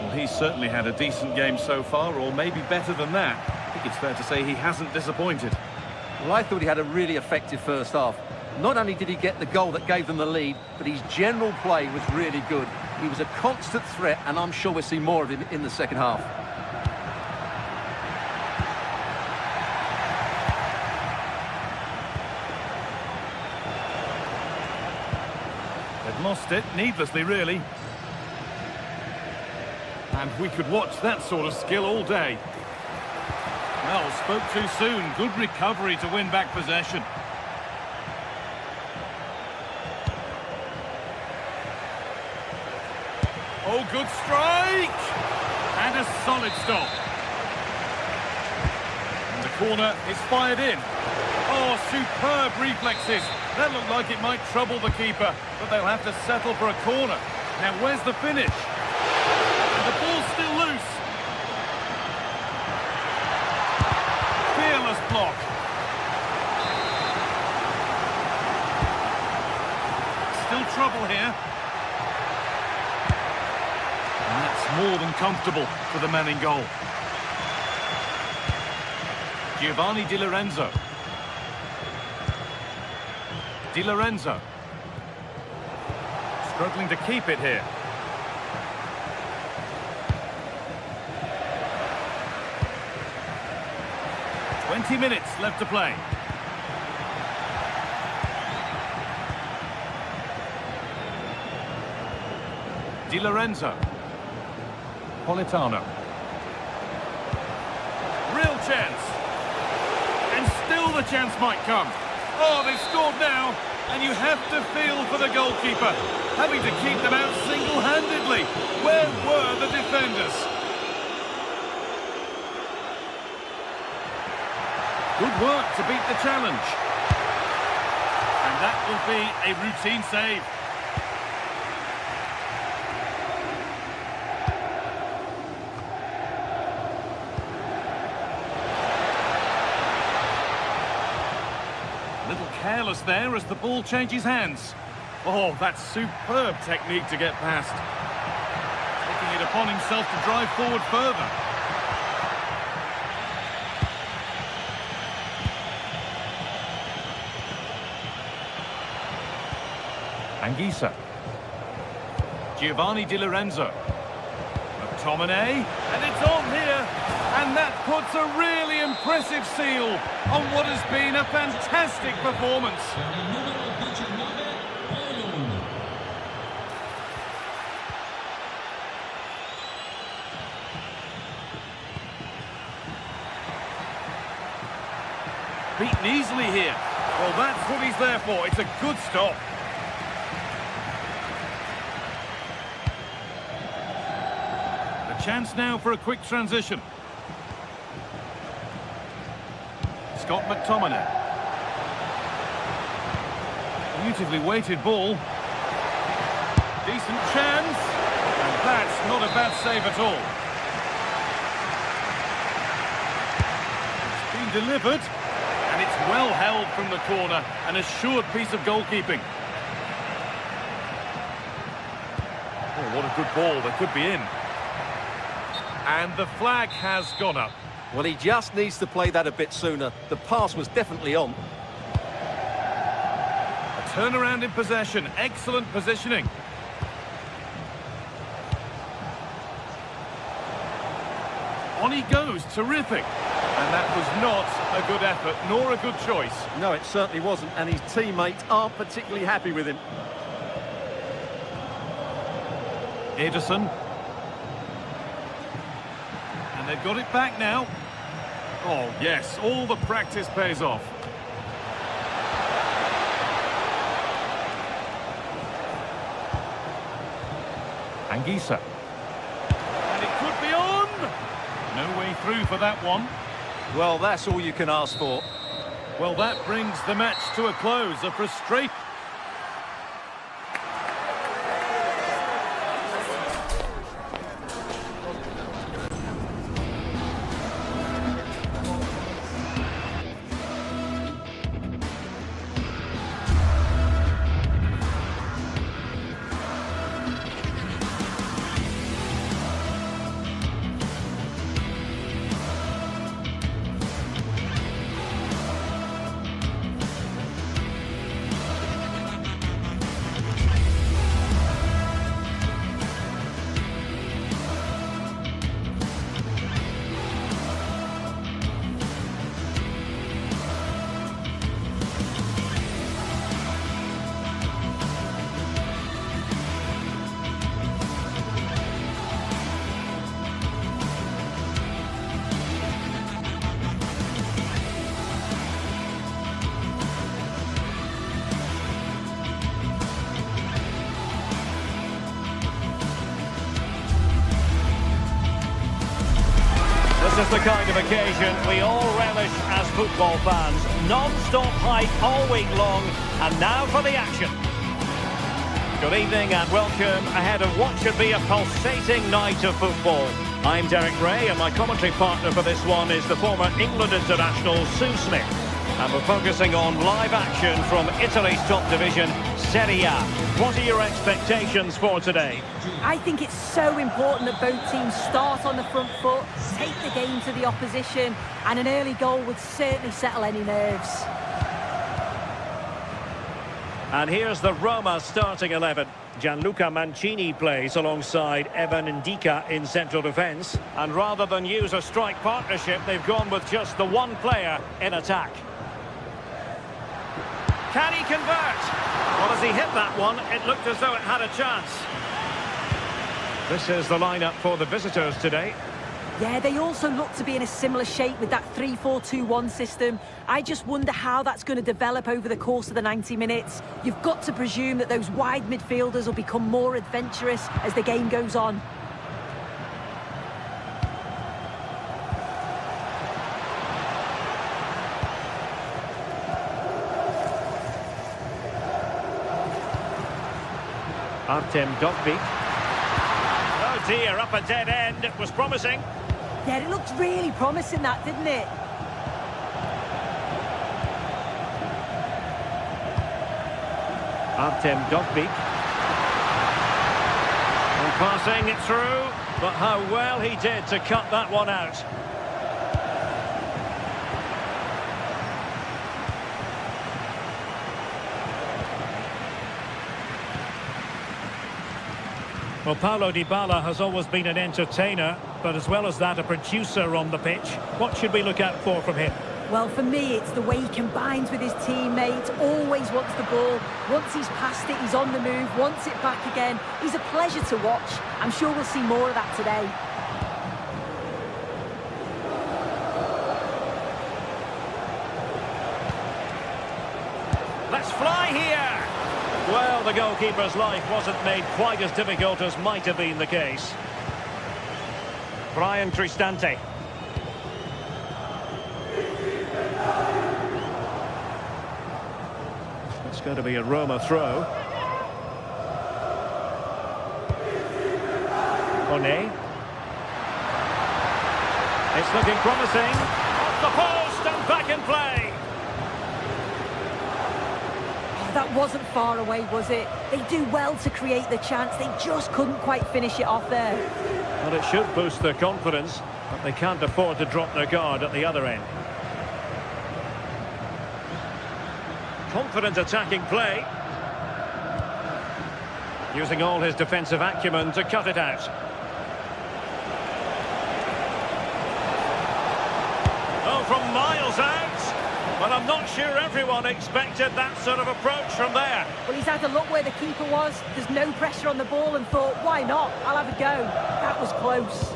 Well, he's certainly had a decent game so far, or maybe better than that. I think it's fair to say he hasn't disappointed. Well, I thought he had a really effective first half. Not only did he get the goal that gave them the lead, but his general play was really good. He was a constant threat, and I'm sure we'll see more of him in the second half. They've lost it, needlessly really. And we could watch that sort of skill all day. Well, spoke too soon. Good recovery to win back possession. Oh, good strike! And a solid stop. And the corner is fired in. Oh, superb reflexes. That looked like it might trouble the keeper, but they'll have to settle for a corner. Now, where's the finish? And the ball's still loose. Fearless block. trouble here. And that's more than comfortable for the man in goal. Giovanni Di Lorenzo. Di Lorenzo. Struggling to keep it here. "20 minutes left to play. Di Lorenzo. Politano. Real chance. And still the chance might come. Oh, they've scored now. And you have to feel for the goalkeeper, having to keep them out single-handedly. Where were the defenders? Good work to beat the challenge. And that will be a routine save. A little careless there as the ball changes hands. Oh, that's superb technique to get past. Taking it upon himself to drive forward further. Anguissa. Giovanni Di Lorenzo. McTominay. And it's on here. And that puts a really impressive seal on what has been a fantastic performance. Beaten easily here. Well, that's what he's there for. It's a good stop. Chance now for a quick transition. Scott McTominay. Beautifully weighted ball. Decent chance. And that's not a bad save at all. It's been delivered. And it's well held from the corner. An assured piece of goalkeeping. Oh, what a good ball. They could be in. And the flag has gone up. Well, he just needs to play that a bit sooner. The pass was definitely on. A turnaround in possession. Excellent positioning. On he goes. Terrific. And that was not a good effort, nor a good choice. No, it certainly wasn't. And his teammates aren't particularly happy with him. Ederson. They've got it back now. Oh, yes, all the practice pays off. Anguissa. And it could be on! No way through for that one. Well, that's all you can ask for. Well, that brings the match to a close. A frustrating... This is the kind of occasion we all relish as football fans. Non-stop hype all week long, and now for the action. Good evening and welcome ahead of what should be a pulsating night of football. I'm Derek Ray, and my commentary partner for this one is the former England international Sue Smith. And we're focusing on live action from Italy's top division, Serie A. What are your expectations for today? I think it's so important that both teams start on the front foot, take the game to the opposition, and an early goal would certainly settle any nerves. And here's the Roma starting 11. Gianluca Mancini plays alongside Evan Ndika in central defence. And rather than use a strike partnership, they've gone with just the one player in attack. Can he convert? Well, as he hit that one, it looked as though it had a chance. This is the lineup for the visitors today. Yeah, they also look to be in a similar shape with that 3-4-2-1 system. I just wonder how that's going to develop over the course of the 90 minutes. You've got to presume that those wide midfielders will become more adventurous as the game goes on. Artem Dovbyk. Oh dear, up a dead end. It was promising. Yeah, it looked really promising, that, didn't it? Artem Dovbyk. And passing it through, but how well he did to cut that one out. Well, Paulo Dybala has always been an entertainer, but as well as that, a producer on the pitch. What should we look out for from him? Well, for me, it's the way he combines with his teammates, always wants the ball. Once he's passed it, he's on the move, wants it back again. He's a pleasure to watch. I'm sure we'll see more of that today. Let's fly here! Well, the goalkeeper's life wasn't made quite as difficult as might have been the case. Brian Cristante. It's going to be a Roma throw. One. It's looking promising. Off the post and back in play. That wasn't far away, was it? They do well to create the chance. They just couldn't quite finish it off there. Well, it should boost their confidence, but they can't afford to drop their guard at the other end. Confident attacking play. Using all his defensive acumen to cut it out. Oh, from miles out. But I'm not sure everyone expected that sort of approach from there. Well, he's had a look where the keeper was. There's no pressure on the ball and thought, why not? I'll have a go. That was close.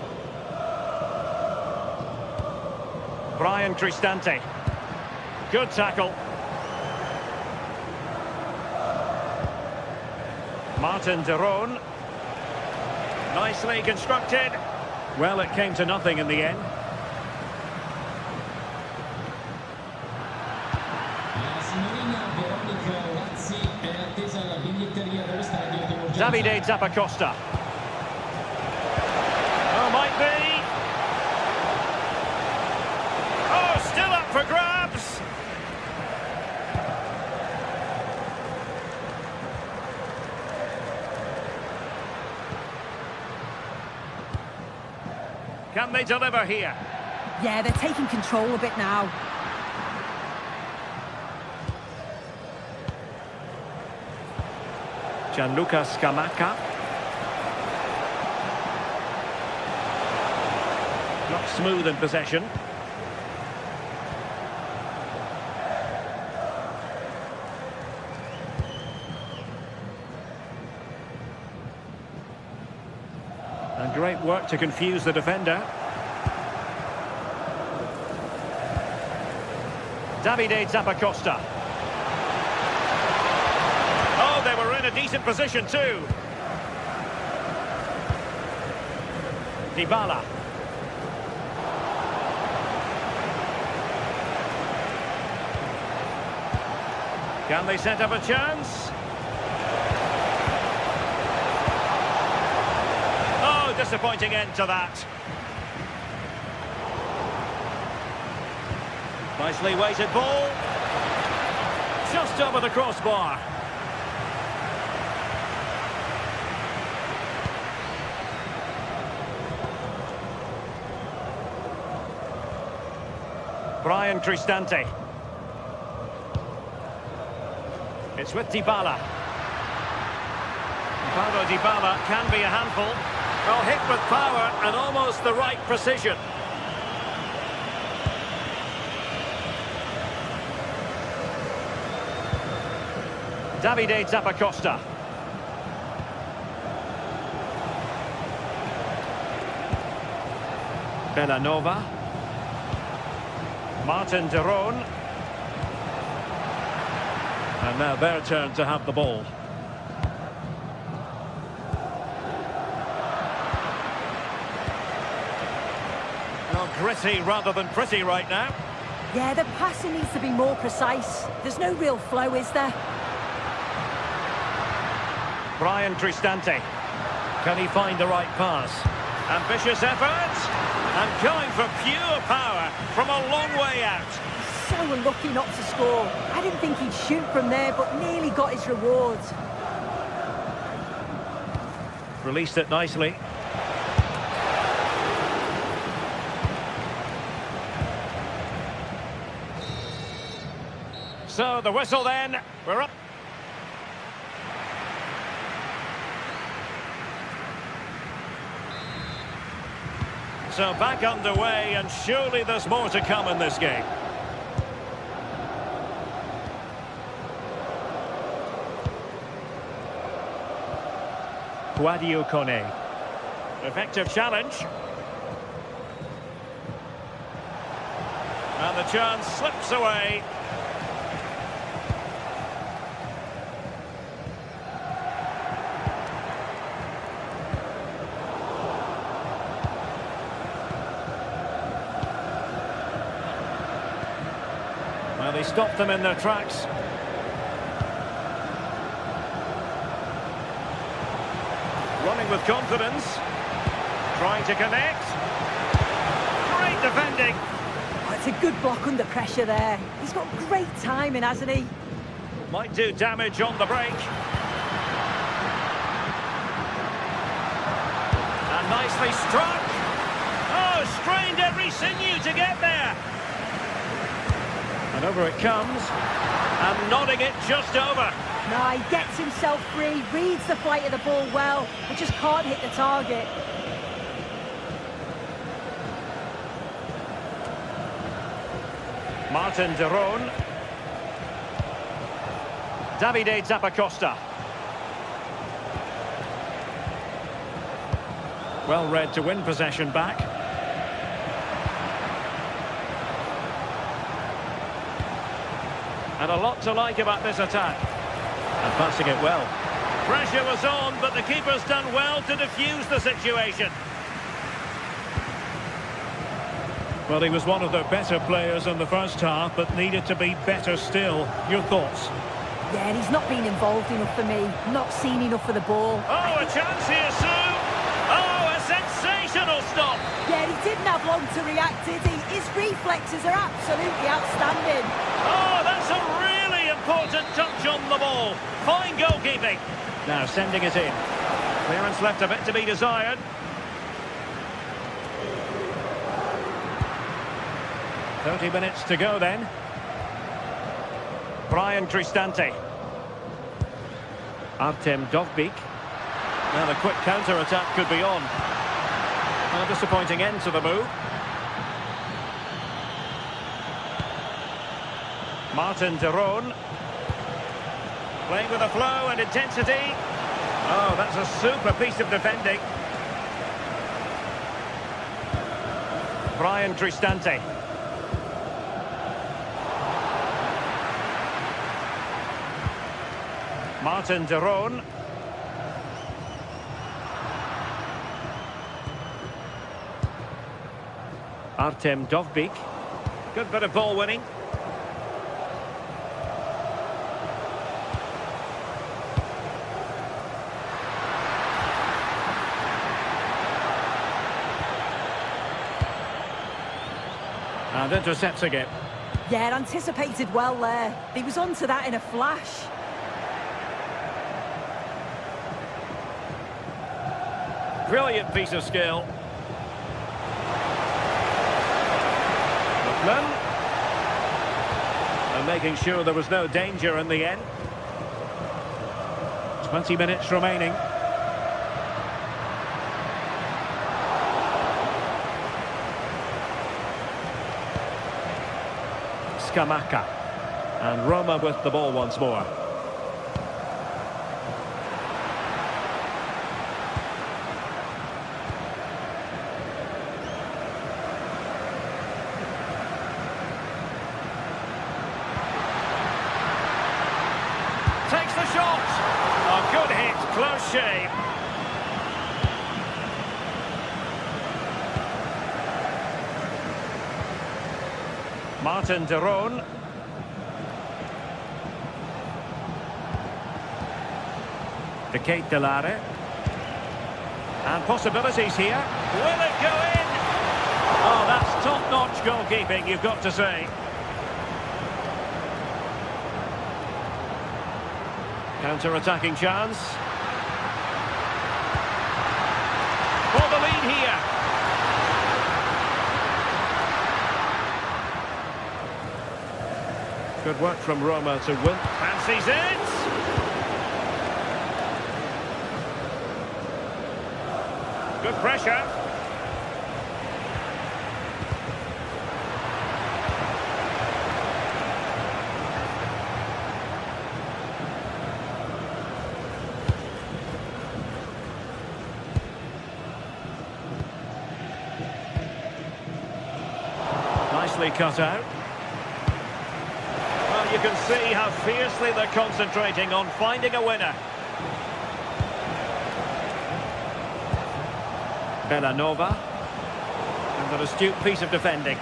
Brian Cristante. Good tackle. Martin de Roon. Nicely constructed. Well, it came to nothing in the end. Davide Zappacosta. Oh, might be. Oh, still up for grabs. Can they deliver here? Yeah, they're taking control a bit now. Gianluca Scamacca. Not smooth in possession. And great work to confuse the defender. Davide Zappacosta. Oh, they were in a decent position too. Dybala. Can they set up a chance? Oh, disappointing end to that. Nicely weighted ball. Just over the crossbar. Brian Cristante. It's with Dybala. Paulo Dybala can be a handful. Well, hit with power and almost the right precision. Davide Zappacosta. Bellanova. Martin de Roon. And now their turn to have the ball. Well, gritty rather than pretty right now. Yeah, the passing needs to be more precise. There's no real flow, is there? Brian Cristante. Can he find the right pass? Ambitious effort. And going for pure power from a long way out. So unlucky not to score. I didn't think he'd shoot from there, but nearly got his reward. Released it nicely. So the whistle then. We're up. So back underway, and surely there's more to come in this game. Guadio Kone. Effective challenge. And the chance slips away. Well, they stopped them in their tracks. Running with confidence. Trying to connect. Great defending. Oh, it's a good block under pressure there. He's got great timing, hasn't he? Might do damage on the break. And nicely struck. Oh, strained every sinew to get there. And over it comes. And nodding it just over. No, he gets himself free, reads the flight of the ball well, but just can't hit the target. Martin de Roon. Davide Zappacosta. Well read to win possession back. And a lot to like about this attack. And passing it well. Pressure was on, but the keeper's done well to defuse the situation. Well, he was one of the better players in the first half, but needed to be better still. Your thoughts? Yeah, and he's not been involved enough for me. Not seen enough for the ball. Oh, a chance here, Sue! Oh, a sensational stop! Yeah, he didn't have long to react, did he? His reflexes are absolutely outstanding. Oh, that's a really important touch on the ball. Fine goalkeeping. Now sending it in. Clearance left a bit to be desired. "30 minutes to go then." Brian Cristante. Artem Dovbyk. Now the quick counter-attack could be on. A disappointing end to the move. Martin de Roon. Playing with a flow and intensity. Oh, that's a super piece of defending. Brian Cristante. Martin de Roon. Artem Dovbyk. Good bit of ball winning. And intercepting it. Yeah, anticipated well there. He was onto that in a flash. Brilliant piece of skill. Lookman. And making sure there was no danger in the end. 20 minutes remaining. Scamacca. And Roma with the ball once more. Takes the shot. A good hit, close shave. Martin de Roon. De Ketelare. And possibilities here. Will it go in? Oh, that's top-notch goalkeeping, you've got to say. Counter-attacking chance. For the lead here. Good work from Roma to win. Fancies it! Good pressure. Nicely cut out. Well, you can see how fiercely they're concentrating on finding a winner. Bellanova. And an astute piece of defending.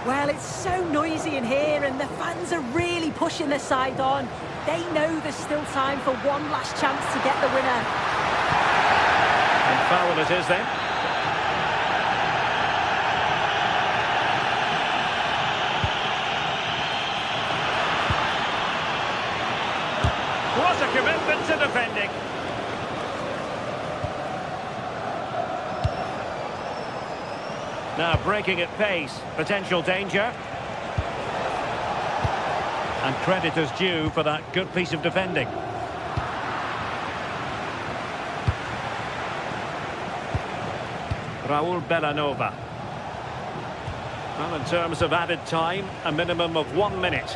Well, it's so noisy in here and the fans are really pushing their side on. They know there's still time for one last chance to get the winner. And foul it is then. What a commitment to defending. Now breaking at pace, potential danger. And credit is due for that good piece of defending. Raul Bellanova. Well, in terms of added time, a minimum of 1 minute.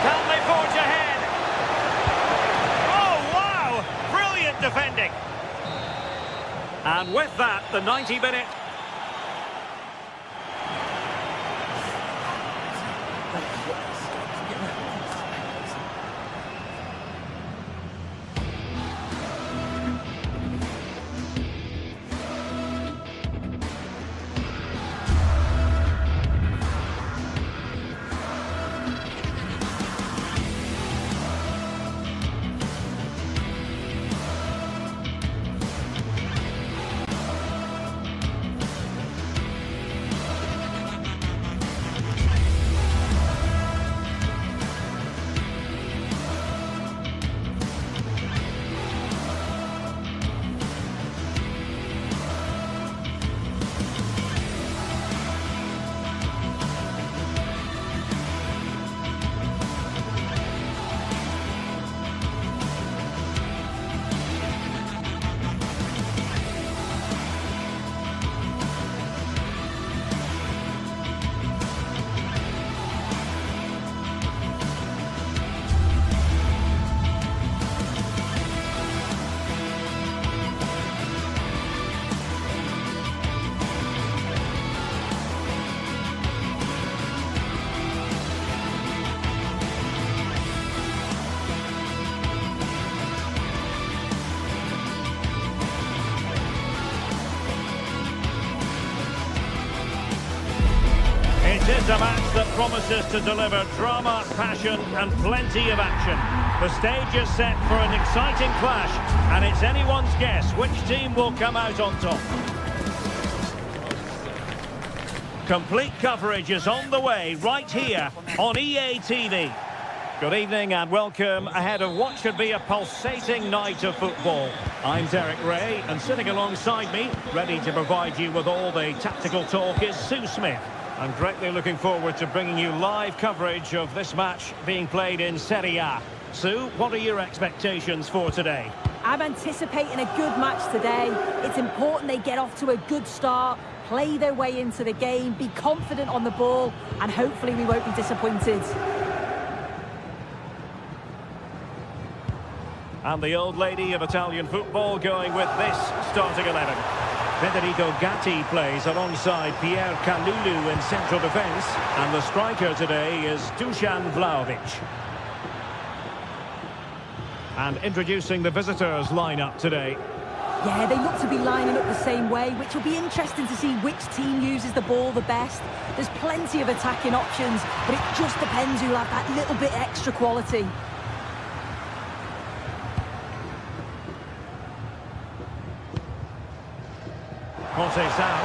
Can they forge ahead? Oh, wow! Brilliant defending. And with that, the 90-minute... It is a match that promises to deliver drama, passion and plenty of action. The stage is set for an exciting clash, and it's anyone's guess which team will come out on top. Complete coverage is on the way right here on EA TV. Good evening and welcome ahead of what should be a pulsating night of football. I'm Derek Ray, and sitting alongside me, ready to provide you with all the tactical talk, is Sue Smith. I'm greatly looking forward to bringing you live coverage of this match being played in Serie A. Sue, what are your expectations for today? I'm anticipating a good match today. It's important they get off to a good start, play their way into the game, be confident on the ball, and hopefully we won't be disappointed. And the old lady of Italian football going with this starting 11. Federico Gatti plays alongside Pierre Kalulu in central defence. And the striker today is Dusan Vlahovic. And introducing the visitors' lineup today. Yeah, they look to be lining up the same way, which will be interesting to see which team uses the ball the best. There's plenty of attacking options, but it just depends who'll have that little bit extra quality. Conceição.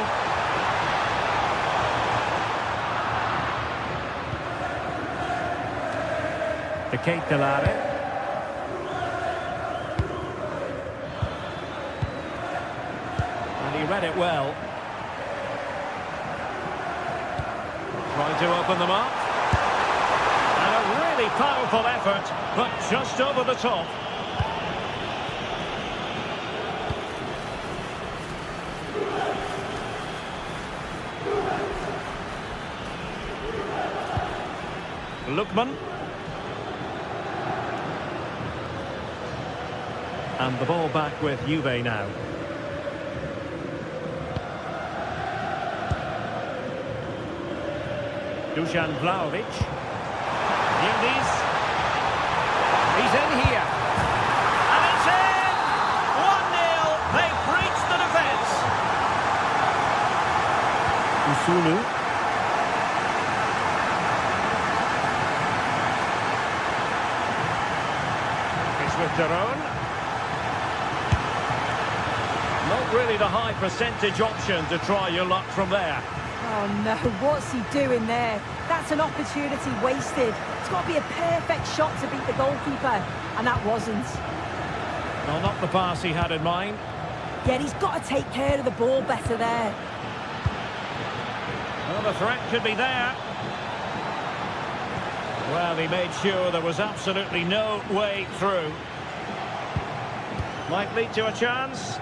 De Ketelare. And he read it well. Trying to open them up. And a really powerful effort, but just over the top. Lookman. And the ball back with Juve now. Dusan Vlahovic. Yildiz. He's in here. And it's in! 1-0. They've breached the defence. Usunu. With Daron. Not really the high percentage option to try your luck from there. Oh no, what's he doing there? That's an opportunity wasted. It's got to be a perfect shot to beat the goalkeeper, and that wasn't. Well, not the pass he had in mind. Yeah, he's got to take care of the ball better there. Well, the threat could be there. Well, he made sure there was absolutely no way through. Might lead to a chance.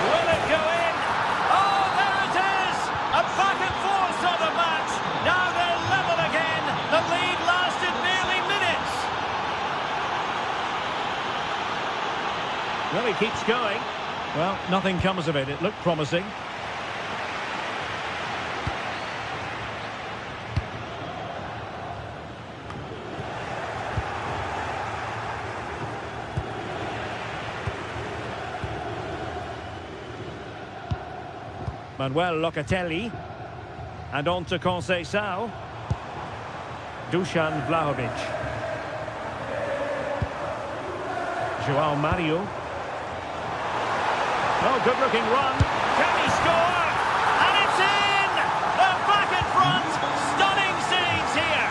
Will it go in? Oh, there it is! A back and forth sort of match. Now they're level again. The lead lasted nearly minutes. Well, he keeps going. Well, nothing comes of it. It looked promising. Manuel Locatelli. And on to Conceição. Dusan Vlahovic. João Mario. Oh, good-looking run. Can he score? And it's in! They're back in front. Stunning scenes here.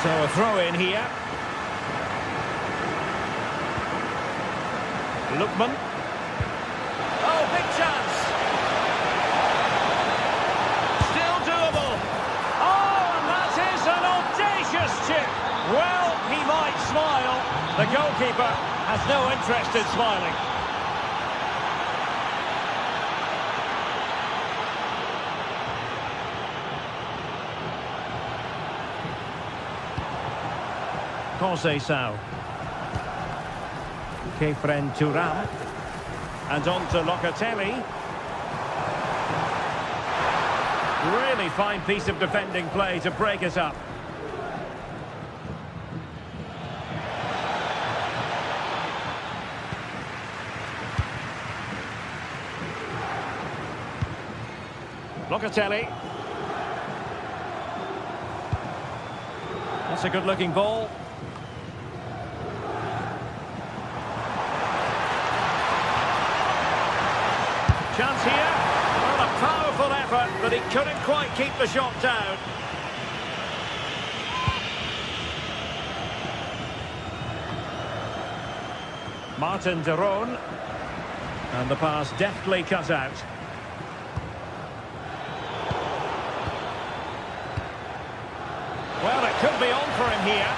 So a throw-in here. Lookman. Oh, big chance. Still doable. Oh, and that is an audacious chip. Well, he might smile. The goalkeeper has no interest in smiling. Conceição. Kefren Thuram. And on to Locatelli. Really fine piece of defending play to break it up. Locatelli. That's a good-looking ball. Chance here. What a powerful effort. effort, but he couldn't quite keep the shot down. Martin de Roon. And the pass deftly cut out. Well, it could be on for him here.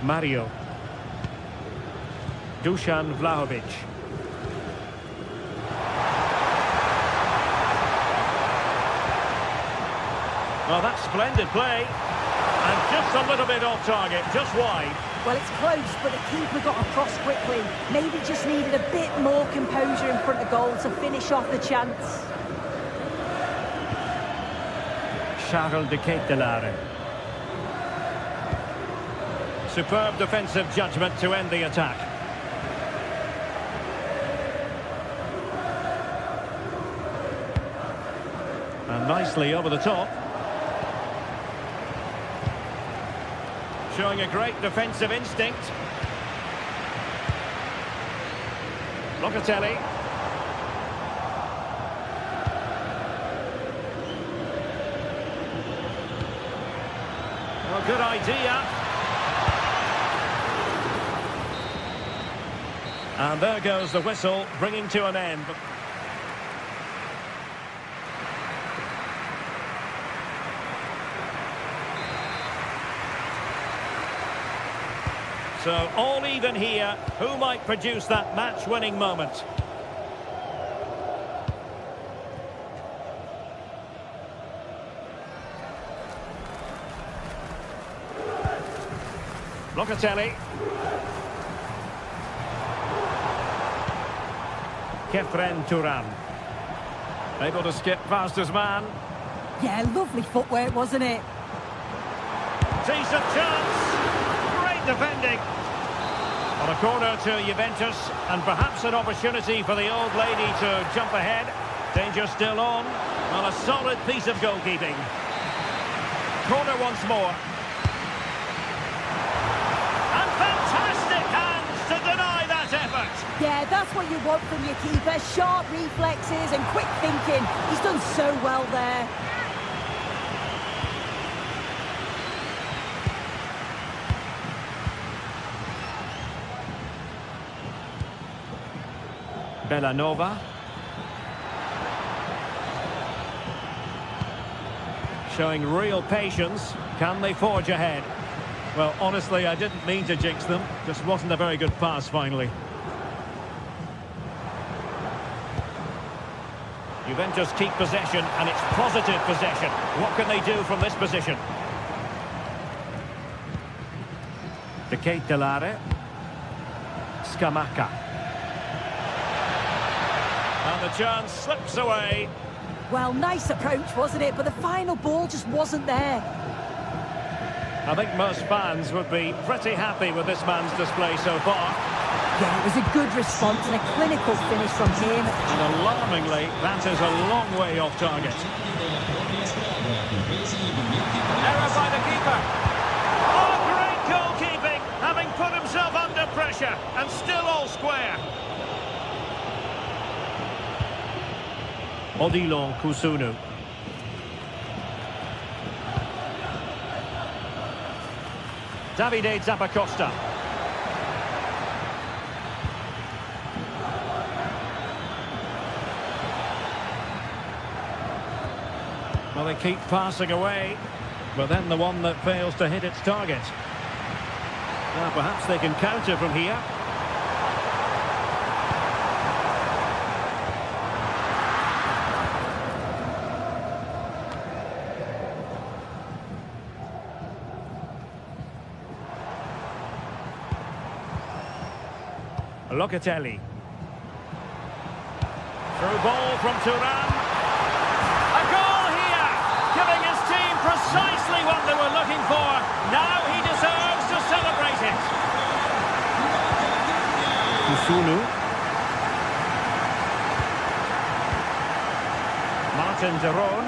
Mario. Dusan Vlahovic. Well, that's splendid play. And just a little bit off target, just wide. Well, it's close, but the keeper got across quickly. Maybe just needed a bit more composure in front of goal to finish off the chance. Charles de Ketelaere. Superb defensive judgment to end the attack. And nicely over the top. Showing a great defensive instinct. Locatelli. Well, good idea. And there goes the whistle, bringing to an end. So, all even here. Who might produce that match-winning moment? Locatelli. Kefren Turan. Able to skip past his man. Yeah, lovely footwork, wasn't it? Decent chance. Great defending. On a corner to Juventus, and perhaps an opportunity for the old lady to jump ahead. Danger still on. Well, a solid piece of goalkeeping. Corner once more. And fantastic hands to deny that effort. Yeah, that's what you want from your keeper. Sharp reflexes and quick thinking. He's done so well there. Bellanova. Showing real patience. Can they forge ahead? Well, honestly, I didn't mean to jinx them. Just wasn't a very good pass, finally. Juventus keep possession, and it's positive possession. What can they do from this position? De Ketelaere. Scamacca. And the chance slips away. Well, nice approach, wasn't it? But the final ball just wasn't there. I think most fans would be pretty happy with this man's display so far. Yeah, it was a good response and a clinical finish from him. And alarmingly, that is a long way off target. Error by the keeper. Oh, great goalkeeping, having put himself under pressure and still all square. Odilon Kusunu. Davide Zappacosta. Well, they keep passing away, but then the one that fails to hit its target. Now, perhaps they can counter from here. Locatelli. Through ball from Turan. A goal here, giving his team precisely what they were looking for. Now he deserves to celebrate it. Kusunu. Martin de Roon.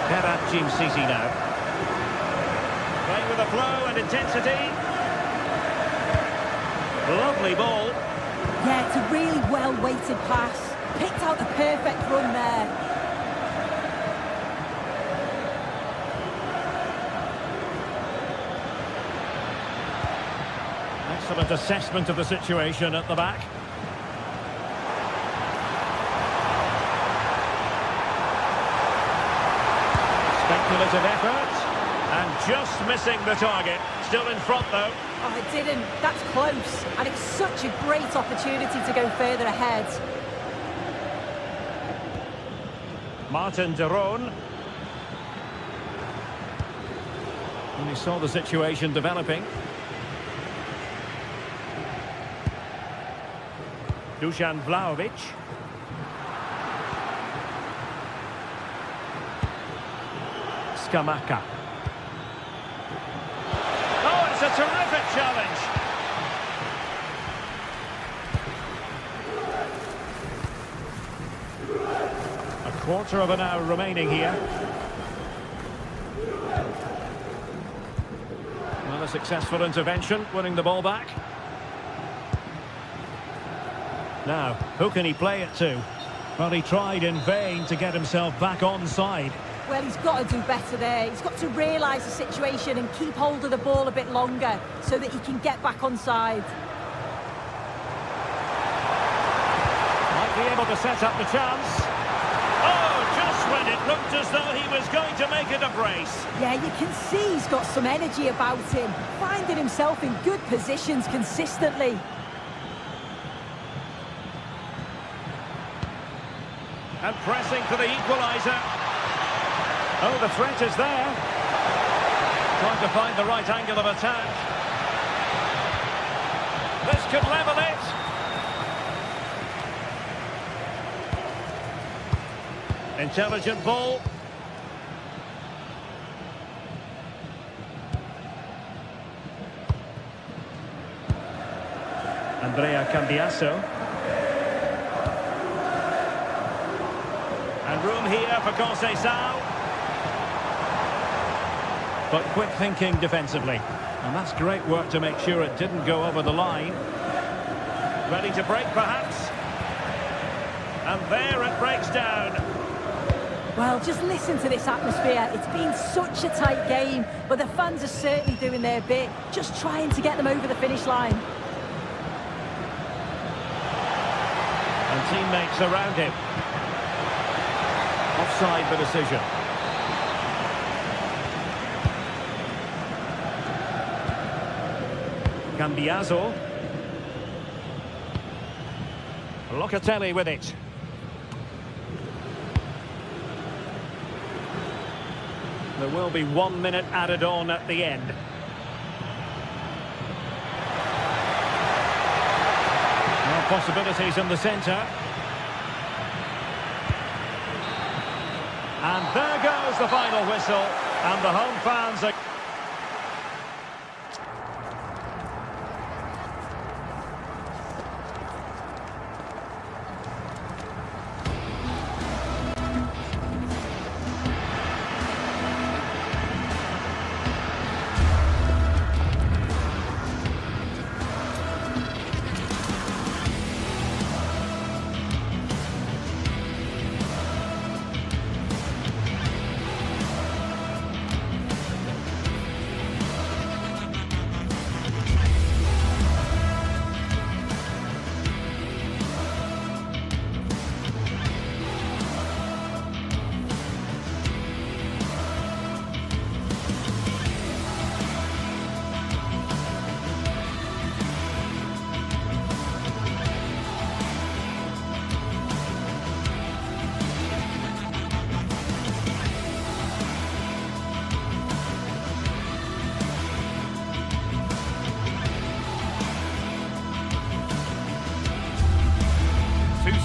Berat Jim Sisi now. Playing with a flow and intensity. Lovely ball. Yeah, it's a really well-weighted pass. Picked out the perfect run there. Excellent assessment of the situation at the back. Speculative effort. And just missing the target. Still in front, though. Oh, it didn't. That's close. And it's such a great opportunity to go further ahead. Martin de Roon. And he saw the situation developing. Dusan Vlahovic. Skamaka. Oh, it's a terrific challenge. A quarter of an hour remaining here. Well, a successful intervention, winning the ball back. Now, who can he play it to? Well, he tried in vain to get himself back onside. Well, he's got to do better there. He's got to realise the situation and keep hold of the ball a bit longer so that he can get back onside. Might be able to set up the chance. Oh, just when it looked as though he was going to make it a brace. Yeah, you can see he's got some energy about him, finding himself in good positions consistently. And pressing for the equaliser. Oh, the threat is there. Trying to find the right angle of attack. This could level it. Intelligent ball. Andrea Cambiaso. And room here for Conceição. But quick thinking defensively. And that's great work to make sure it didn't go over the line. Ready to break, perhaps. And there it breaks down. Well, just listen to this atmosphere. It's been such a tight game, but the fans are certainly doing their bit, just trying to get them over the finish line. And teammates around him. Offside the decision. Cambiaso. Locatelli with it. There will be 1 minute added on at the end. More possibilities in the centre. And there goes the final whistle. And the home fans are...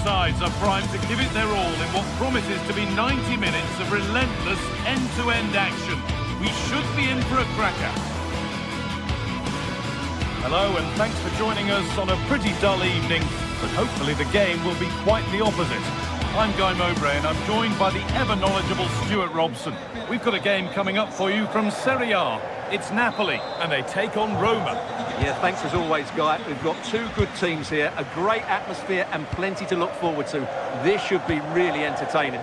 Sides are primed to give it their all in what promises to be 90 minutes of relentless end-to-end action. We should be in for a cracker. Hello and thanks for joining us on a pretty dull evening, but hopefully the game will be quite the opposite. I'm Guy Mowbray and I'm joined by the ever-knowledgeable Stuart Robson. We've got a game coming up for you from Serie A. It's Napoli, and they take on Roma. Yeah, thanks as always, Guy. We've got two good teams here, a great atmosphere and plenty to look forward to. This should be really entertaining.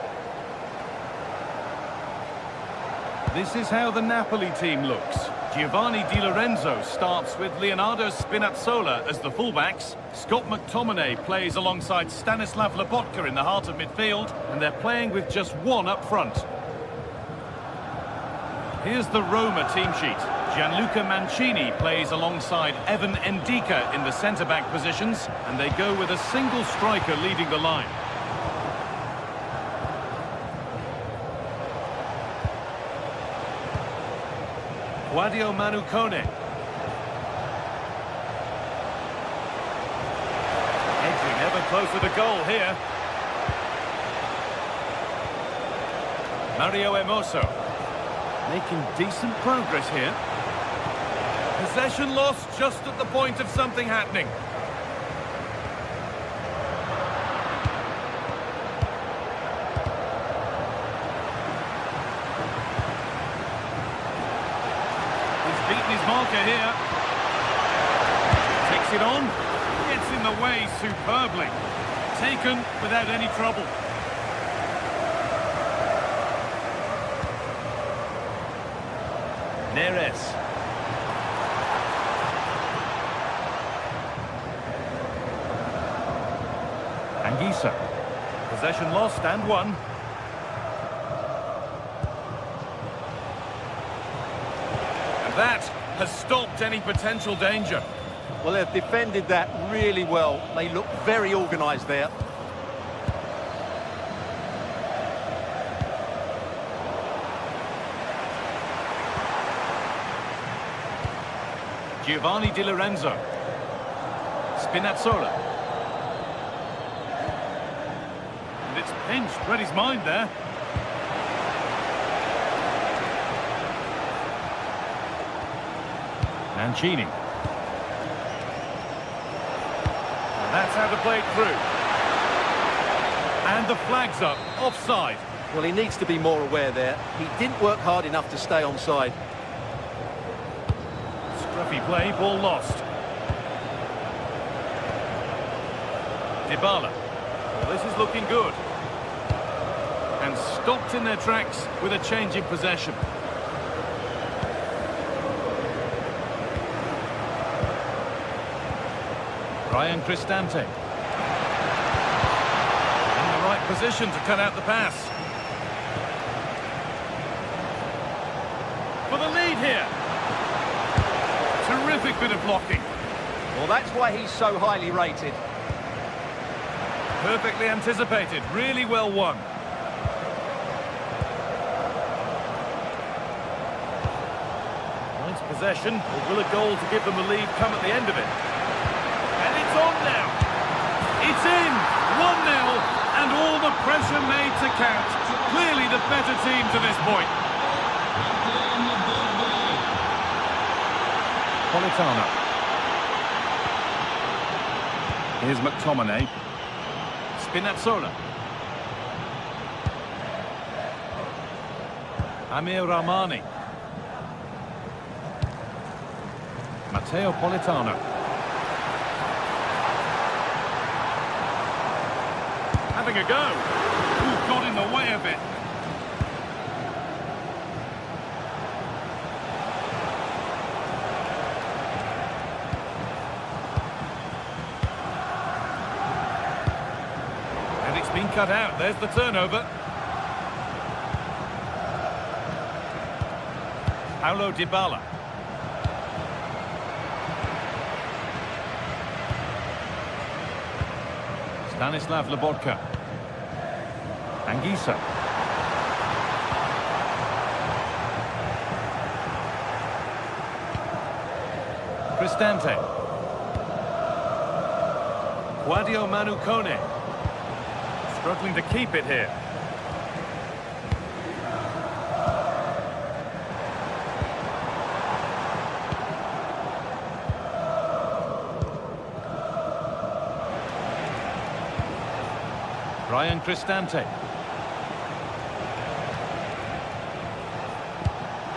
This is how the Napoli team looks. Giovanni Di Lorenzo starts with Leonardo Spinazzola as the fullbacks. Scott McTominay plays alongside Stanislav Lobotka in the heart of midfield, and they're playing with just one up front. Here's the Roma team sheet. Gianluca Mancini plays alongside Evan Ndika in the centre-back positions, and they go with a single striker leading the line. Claudio Manucone. Edging ever closer to goal here. Mario Hermoso. Making decent progress here. Possession lost just at the point of something happening. Beaten his marker here. Takes it on. Gets in the way superbly. Taken without any trouble. Neres. Anguissa. Possession lost and won. That has stopped any potential danger. Well, they've defended that really well. They look very organised there. Giovanni Di Lorenzo. Spinazzola. And it's pinched, read his mind there. Mancini. And that's how to play it through. And the flag's up, offside. Well, he needs to be more aware there. He didn't work hard enough to stay onside. Scruffy play, ball lost. Dybala. Well, this is looking good. And stopped in their tracks with a change in possession. Ryan Cristante. In the right position to cut out the pass. For the lead here. Terrific bit of blocking. Well, that's why he's so highly rated. Perfectly anticipated. Really well won. Nice possession. Or will a goal to give them the lead come at the end of it? It's on now. It's in. 1-0, and all the pressure made to count. Clearly the better team to this point. Politano. Here's McTominay. Spinazzola. Amir Rahmani. Matteo Politano. Having a go. Ooh, got in the way a bit. And it's been cut out. There's the turnover. Paulo Dybala. Stanislav Lobotka. Anguissa. Cristante. Claudio Manucone. Struggling to keep it here. Ryan Cristante.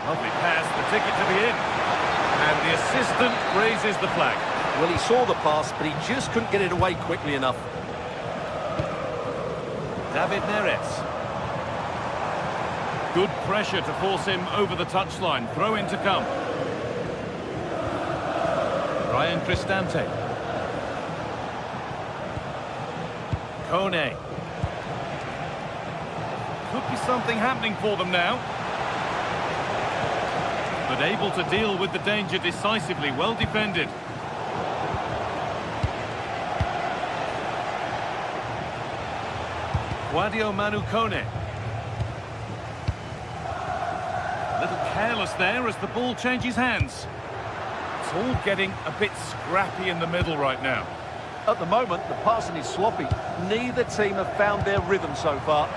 Lovely pass. ticket to be in. And the assistant raises the flag. Well, he saw the pass, but he just couldn't get it away quickly enough. David Neres. Good pressure to force him over the touchline. Throw in to come. Ryan Cristante. Kone. Could be something happening for them now. But able to deal with the danger decisively. Well defended. Guadio Manu Kone. A little careless there as the ball changes hands. It's all getting a bit scrappy in the middle right now. At the moment, the passing is sloppy. Neither team have found their rhythm so far.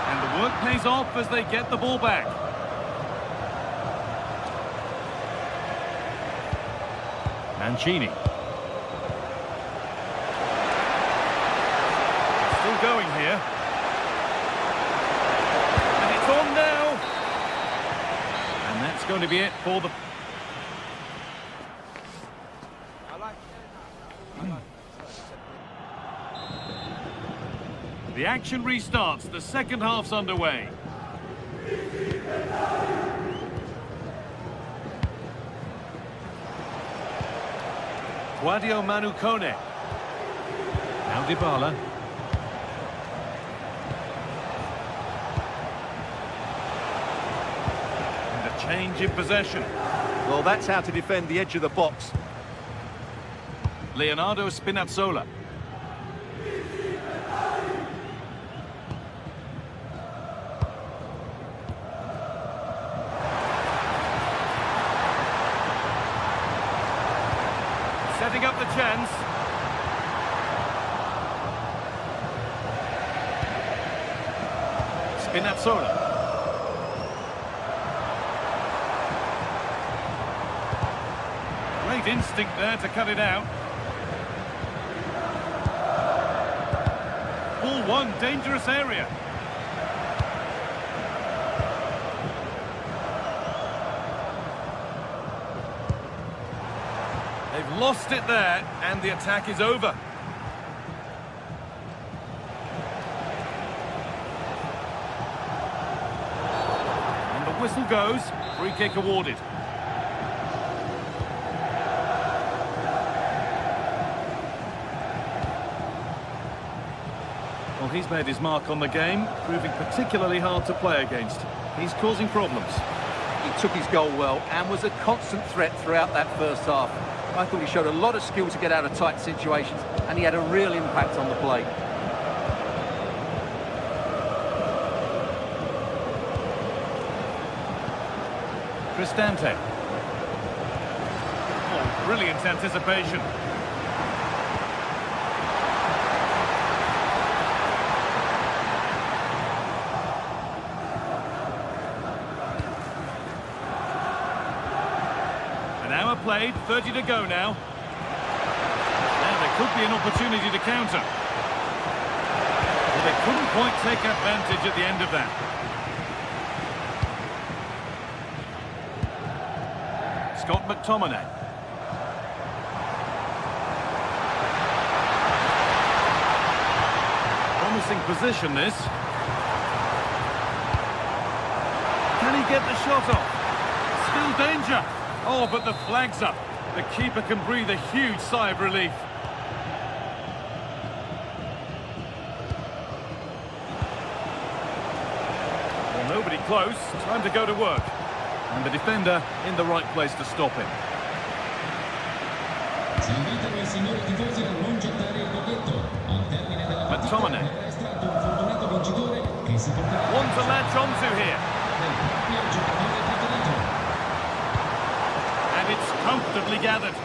And the work pays off as they get the ball back. Mancini. Still going here. And it's on now. And that's going to be it for the... The action restarts. The second half's underway. Guadio Manu Kone. Now Dybala. And a change in possession. Well, that's how to defend the edge of the box. Leonardo Spinazzola. Setting up the chance. Spinazzola. Great instinct there to cut it out. Ball one, dangerous area. They've lost it there, and the attack is over. And the whistle goes. Free kick awarded. Well, he's made his mark on the game, proving particularly hard to play against. He's causing problems. He took his goal well and was a constant threat throughout that first half. I thought he showed a lot of skill to get out of tight situations, and he had a real impact on the play. Cristante. Oh, brilliant anticipation. An hour played, 30 to go now. Now there could be an opportunity to counter. But they couldn't quite take advantage at the end of that. Scott McTominay. Promising position, this. Can he get the shot off? Still danger. Oh, but the flag's up. The keeper can breathe a huge sigh of relief. Well, nobody close. Time to go to work. And the defender in the right place to stop him. McTominay. One to latch onto here. And it's comfortably gathered.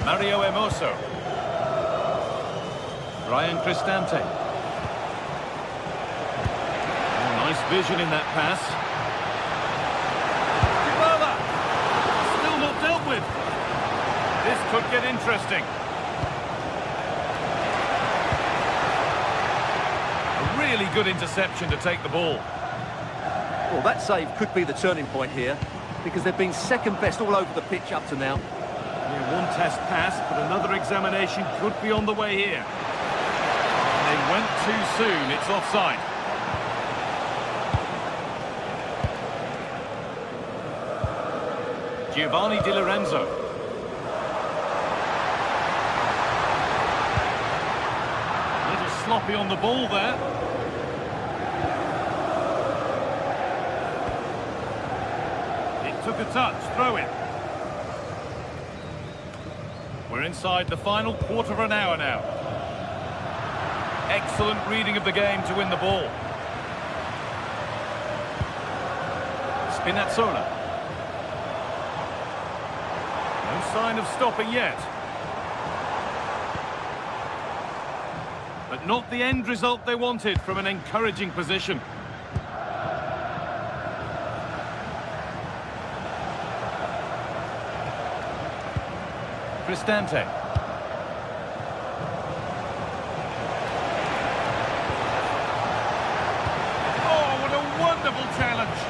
Mario Hermoso. Ryan Cristante. Nice vision in that pass. Dybala! Still not dealt with. This could get interesting. A really good interception to take the ball. Well, that save could be the turning point here, because they've been second best all over the pitch up to now. Yeah, one test pass, but another examination could be on the way here. They went too soon, it's offside. Giovanni Di Lorenzo. A little sloppy on the ball there. It took a touch, throw in. We're inside the final quarter of an hour now. Excellent reading of the game to win the ball. Spinazzola. No sign of stopping yet. But not the end result they wanted from an encouraging position. Cristante. Oh, what a wonderful challenge.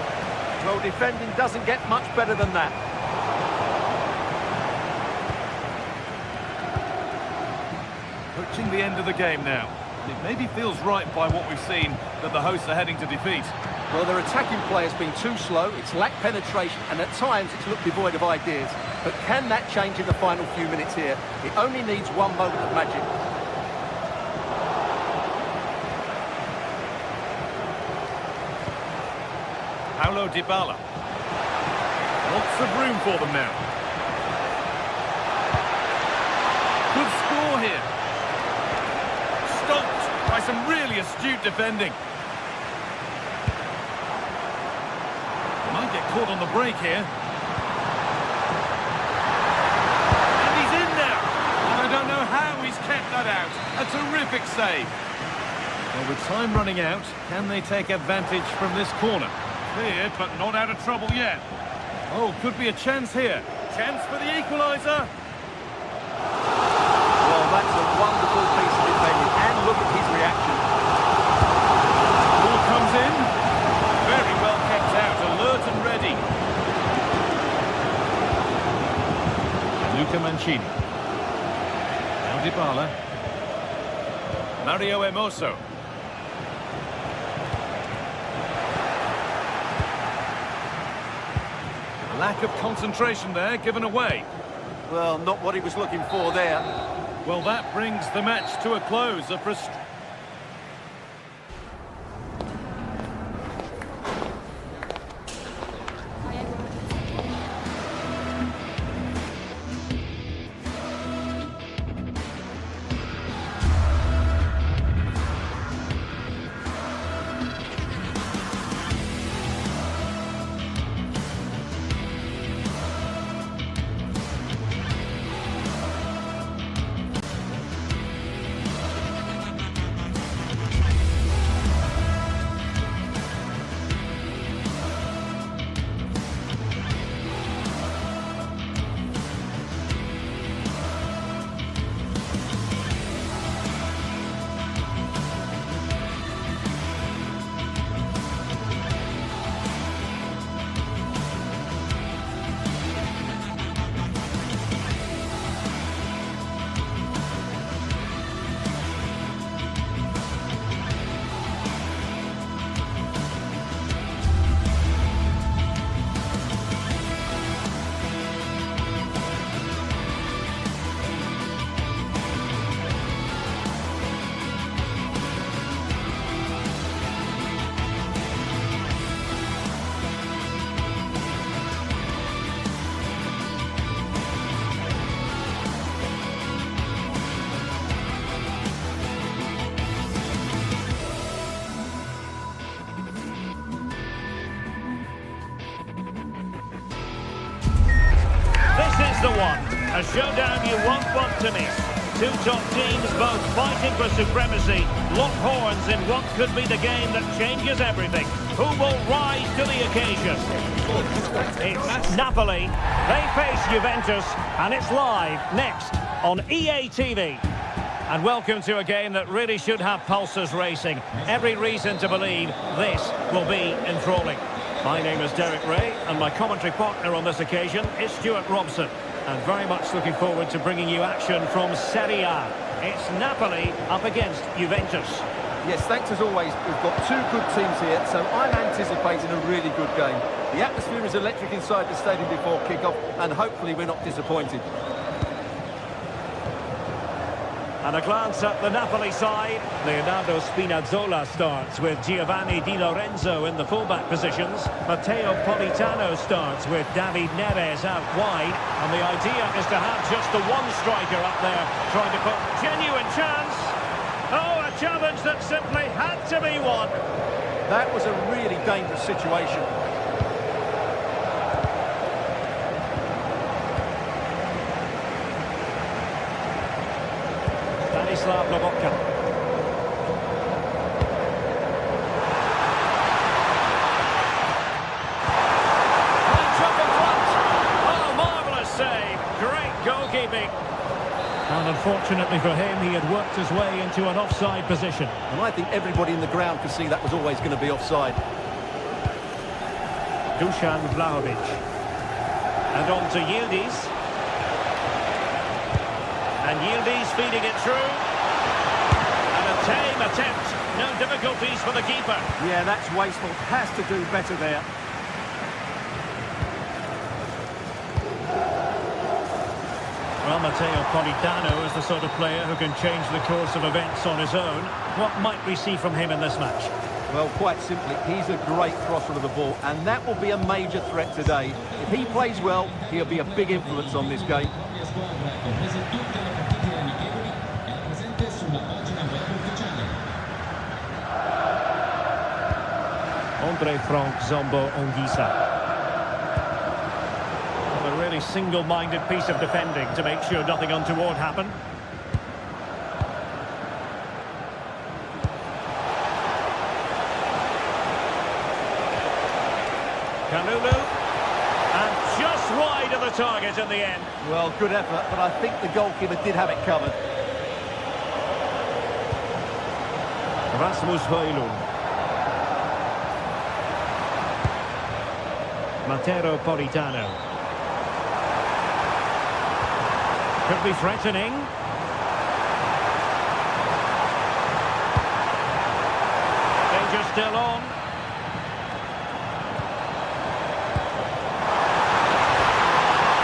Well, defending doesn't get much better than that. Approaching the end of the game now. And it maybe feels right by what we've seen that the hosts are heading to defeat. Well, their attacking play has been too slow, it's lacked penetration, and at times it's looked devoid of ideas. But can that change in the final few minutes here? It only needs one moment of magic. Paulo Dybala. Lots of room for them now. Good score here. Stopped by some really astute defending. Might get caught on the break here. And he's in now. And I don't know how he's kept that out. A terrific save. Well, with time running out, can they take advantage from this corner? Cleared, but not out of trouble yet. Oh, could be a chance here. Chance for the equaliser. Well, that's a wonderful piece of defending, and look at his reaction. Ball comes in. Very well kept out, alert and ready. Luca Mancini. Now Dybala. Mario Hermoso. Lack of concentration there, given away. Well, not what he was looking for there. Well, that brings the match to a close. The one, a showdown you won't want to miss. Two top teams both fighting for supremacy, lock horns in what could be the game that changes everything. Who will rise to the occasion? It's Napoli. They face Juventus, and it's live next on EA TV. And welcome to a game that really should have pulses racing. Every reason to believe this will be enthralling. My name is Derek Ray, and my commentary partner on this occasion is Stuart Robson. And very much looking forward to bringing you action from Serie A. It's Napoli up against Juventus. Yes, thanks as always. We've got two good teams here, so I'm anticipating a really good game. The atmosphere is electric inside the stadium before kick-off, and hopefully we're not disappointed. And a glance at the Napoli side. Leonardo Spinazzola starts with Giovanni Di Lorenzo in the fullback positions. Matteo Politano starts with David Neres out wide. And the idea is to have just the one striker up there trying to put genuine chance. Oh, a challenge that simply had to be won. That was a really dangerous situation. Stanislav Lobotka. Oh, marvellous save. Great goalkeeping. And unfortunately for him, he had worked his way into an offside position. And I think everybody in the ground could see that was always going to be offside. Dusan Vlahovic. And on to Yildiz. And Yildiz feeding it through. And a tame attempt. No difficulties for the keeper. Yeah, that's wasteful. Has to do better there. Well, Matteo Politano is the sort of player who can change the course of events on his own. What might we see from him in this match? Well, quite simply, he's a great crosser of the ball, and that will be a major threat today. If he plays well, he'll be a big influence on this game. Andre Frank Zombo Ongisa. A really single-minded piece of defending to make sure nothing untoward happened. Kalulu. And just wide of the target in the end. Well, good effort, but I think the goalkeeper did have it covered. Rasmus Højlund. Matteo Politano. Could be threatening. Danger still on.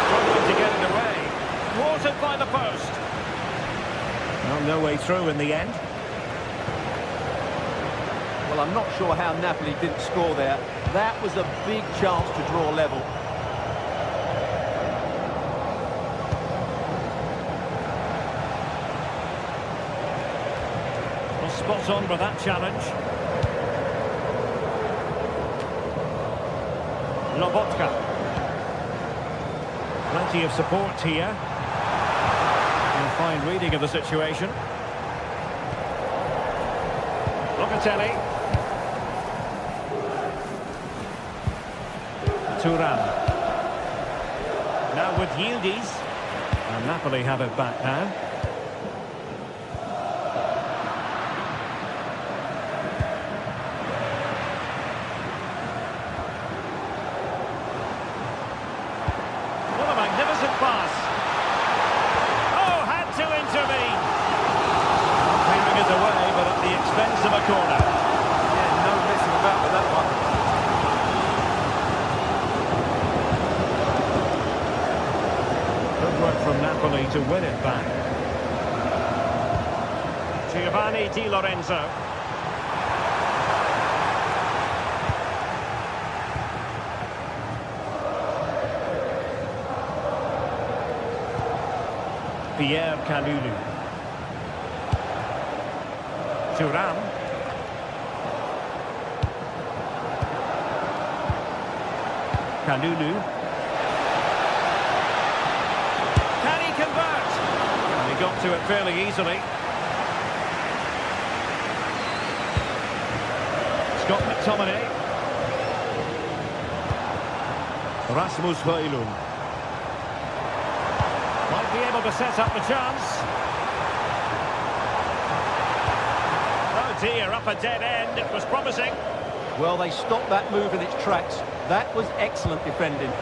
Struggling to get it away. Thwarted by the post. Well, no way through in the end. Well, I'm not sure how Napoli didn't score there. That was a big chance to draw level. Well, spot on with that challenge. Lobotka. Plenty of support here. And a fine reading of the situation. Locatelli. Thuram. Now with Yildiz. And Napoli have it back now. What a magnificent pass. Oh, had to intervene. Clearing it away, but at the expense of a corner. Yeah, no messing about with that one. Work from Napoli to win it back. Giovanni Di Lorenzo. Pierre Kalulu. Thuram. Kalulu. Can he convert? And he got to it fairly easily. Scott McTominay. Rasmus Højlund. Might be able to set up the chance. Oh dear, up a dead end. It was promising. Well, they stopped that move in its tracks. That was excellent defending.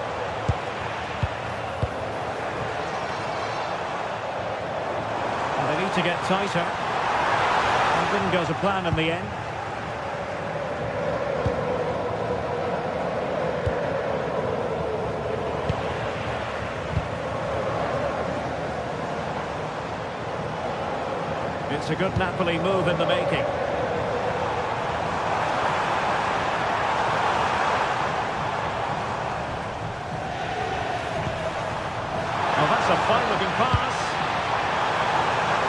Well, they need to get tighter. It didn't go to plan in the end. It's a good Napoli move in the making. Well, that's a fine-looking pass.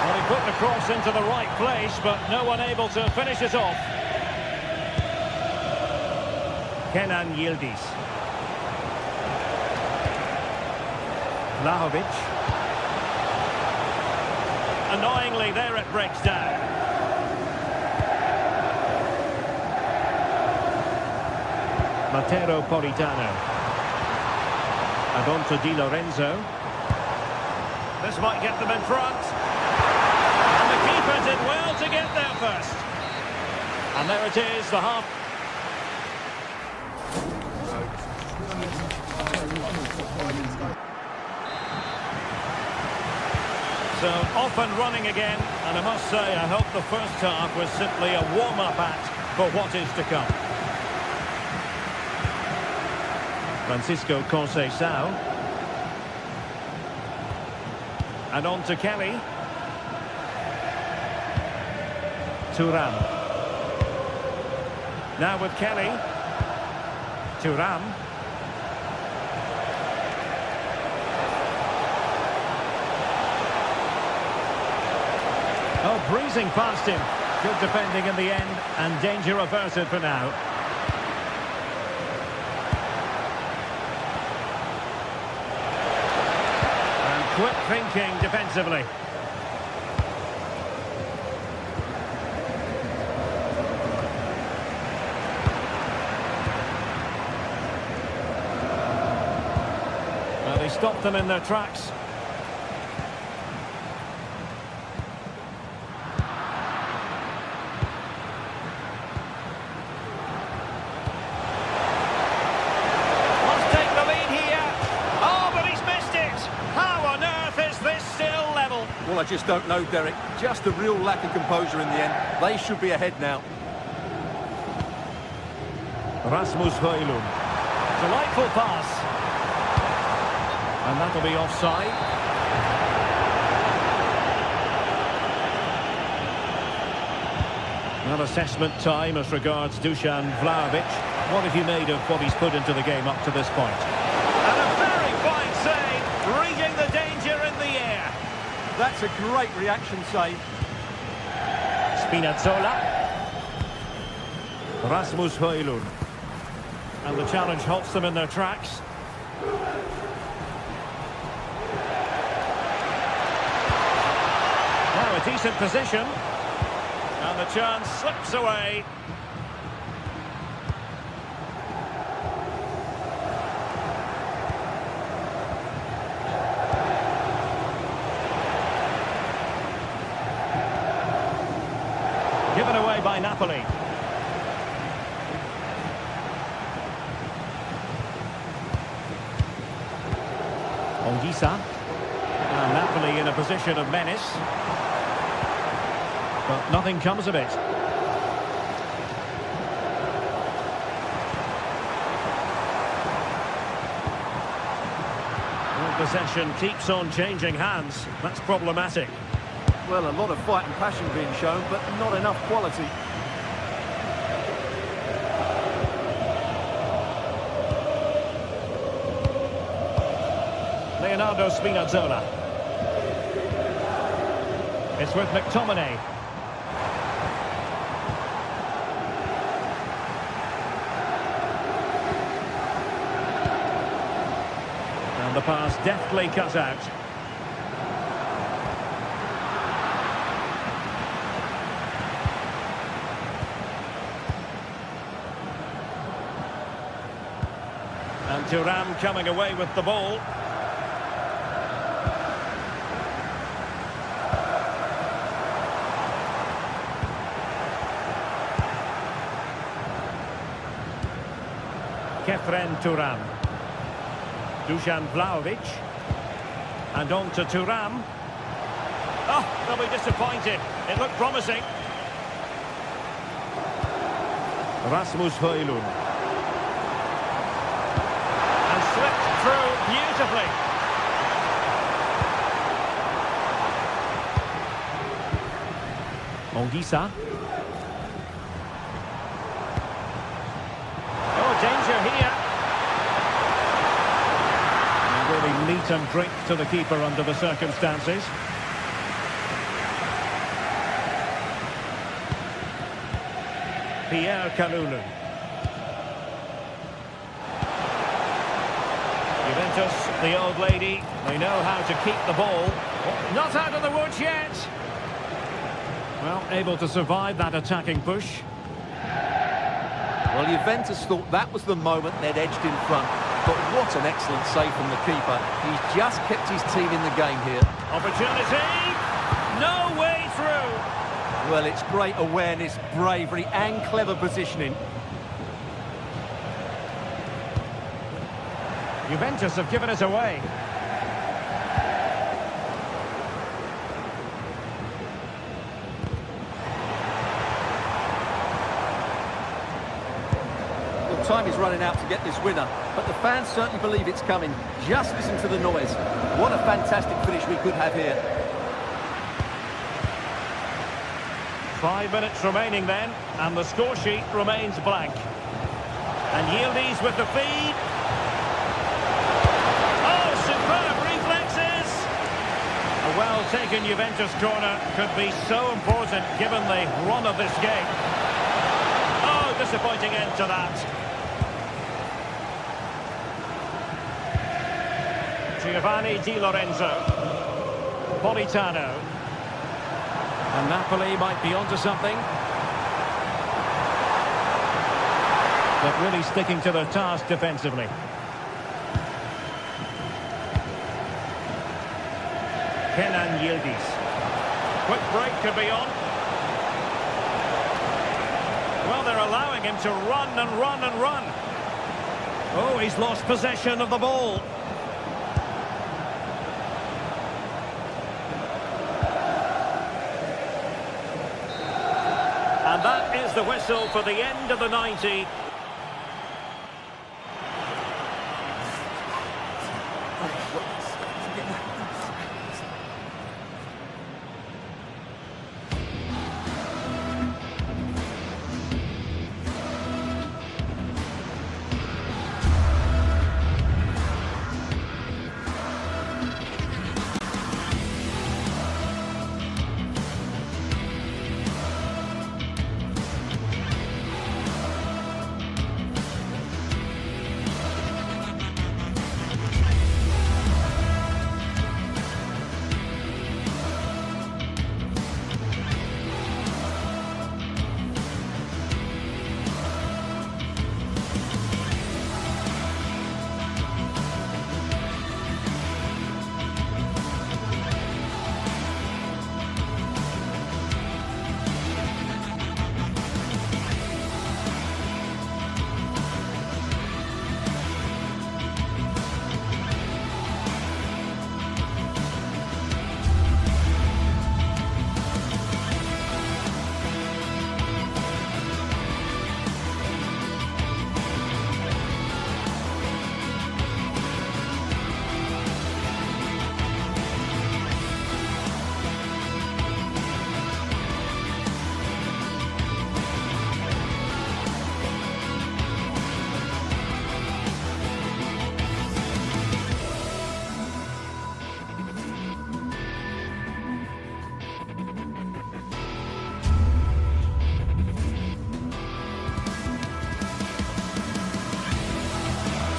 Well, he put the cross into the right place, but no one able to finish it off. Kenan Yildiz. Vlahovic. Annoyingly, there it breaks down. Matteo Politano. Adonto Di Lorenzo. This might get them in front. And the keeper did well to get there first. And there it is, the half. So off and running again, and I must say I hope the first half was simply a warm-up act for what is to come. Francisco Conceição. And on to Kelly. Thuram. Now with Kelly. Thuram. Oh, breezing past him. Good defending in the end, and danger averted for now. And quick thinking defensively. Well, they stopped them in their tracks. Well, I just don't know, Derek. Just a real lack of composure in the end. They should be ahead now. Rasmus Højlund. Delightful pass. And that'll be offside. Well, assessment time as regards Dusan Vlahovic. What have you made of what he's put into the game up to this point? And a very fine save, reading the danger in the air. That's a great reaction save. Spinazzola. Rasmus Højlund. And the challenge halts them in their tracks. Now a decent position. And the chance slips away. Given away by Napoli. Ongisa. And Napoli in a position of menace. But nothing comes of it. Well, possession keeps on changing hands. That's problematic. Well, a lot of fight and passion being shown, but not enough quality. Leonardo Spinazzola. It's with McTominay. And the pass deftly cut out. And Thuram coming away with the ball. Thuram. Dusan Vlahovic. And on to Thuram. Oh, they'll be disappointed. It looked promising. Rasmus Højlund. And slipped through beautifully. Ongisa. Danger here. And really meat and drink to the keeper under the circumstances. Pierre Kalulu. Juventus, the old lady, they know how to keep the ball. Not out of the woods yet. Well, able to survive that attacking push. Well, Juventus thought that was the moment they'd edged in front. But what an excellent save from the keeper. He's just kept his team in the game here. Opportunity. No way through. Well, it's great awareness, bravery and clever positioning. Juventus have given it away. Time is running out to get this winner, but the fans certainly believe it's coming. Just listen to the noise. What a fantastic finish we could have here. 5 minutes remaining then, and the score sheet remains blank. And Yildiz with the feed. Oh, superb reflexes! A well-taken Juventus corner could be so important given the run of this game. Oh, disappointing end to that. Giovanni Di Lorenzo. Politano. And Napoli might be onto something. But really sticking to their task defensively. Kenan Yildiz. Quick break could be on. Well, they're allowing him to run and run and run. Oh, he's lost possession of the ball. And that is the whistle for the end of the 90.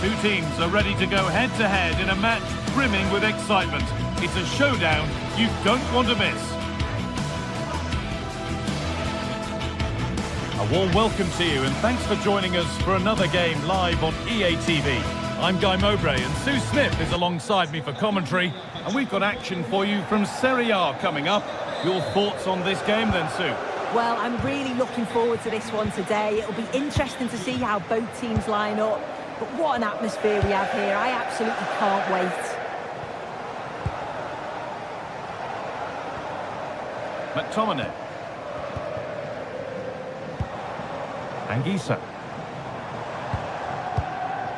Two teams are ready to go head-to-head in a match brimming with excitement. It's a showdown you don't want to miss. A warm welcome to you and thanks for joining us for another game live on EA TV. I'm Guy Mowbray and Sue Smith is alongside me for commentary. And we've got action for you from Serie A coming up. Your thoughts on this game then, Sue? Well, I'm really looking forward to this one today. It'll be interesting to see how both teams line up. But what an atmosphere we have here. I absolutely can't wait. McTominay. Anguissa.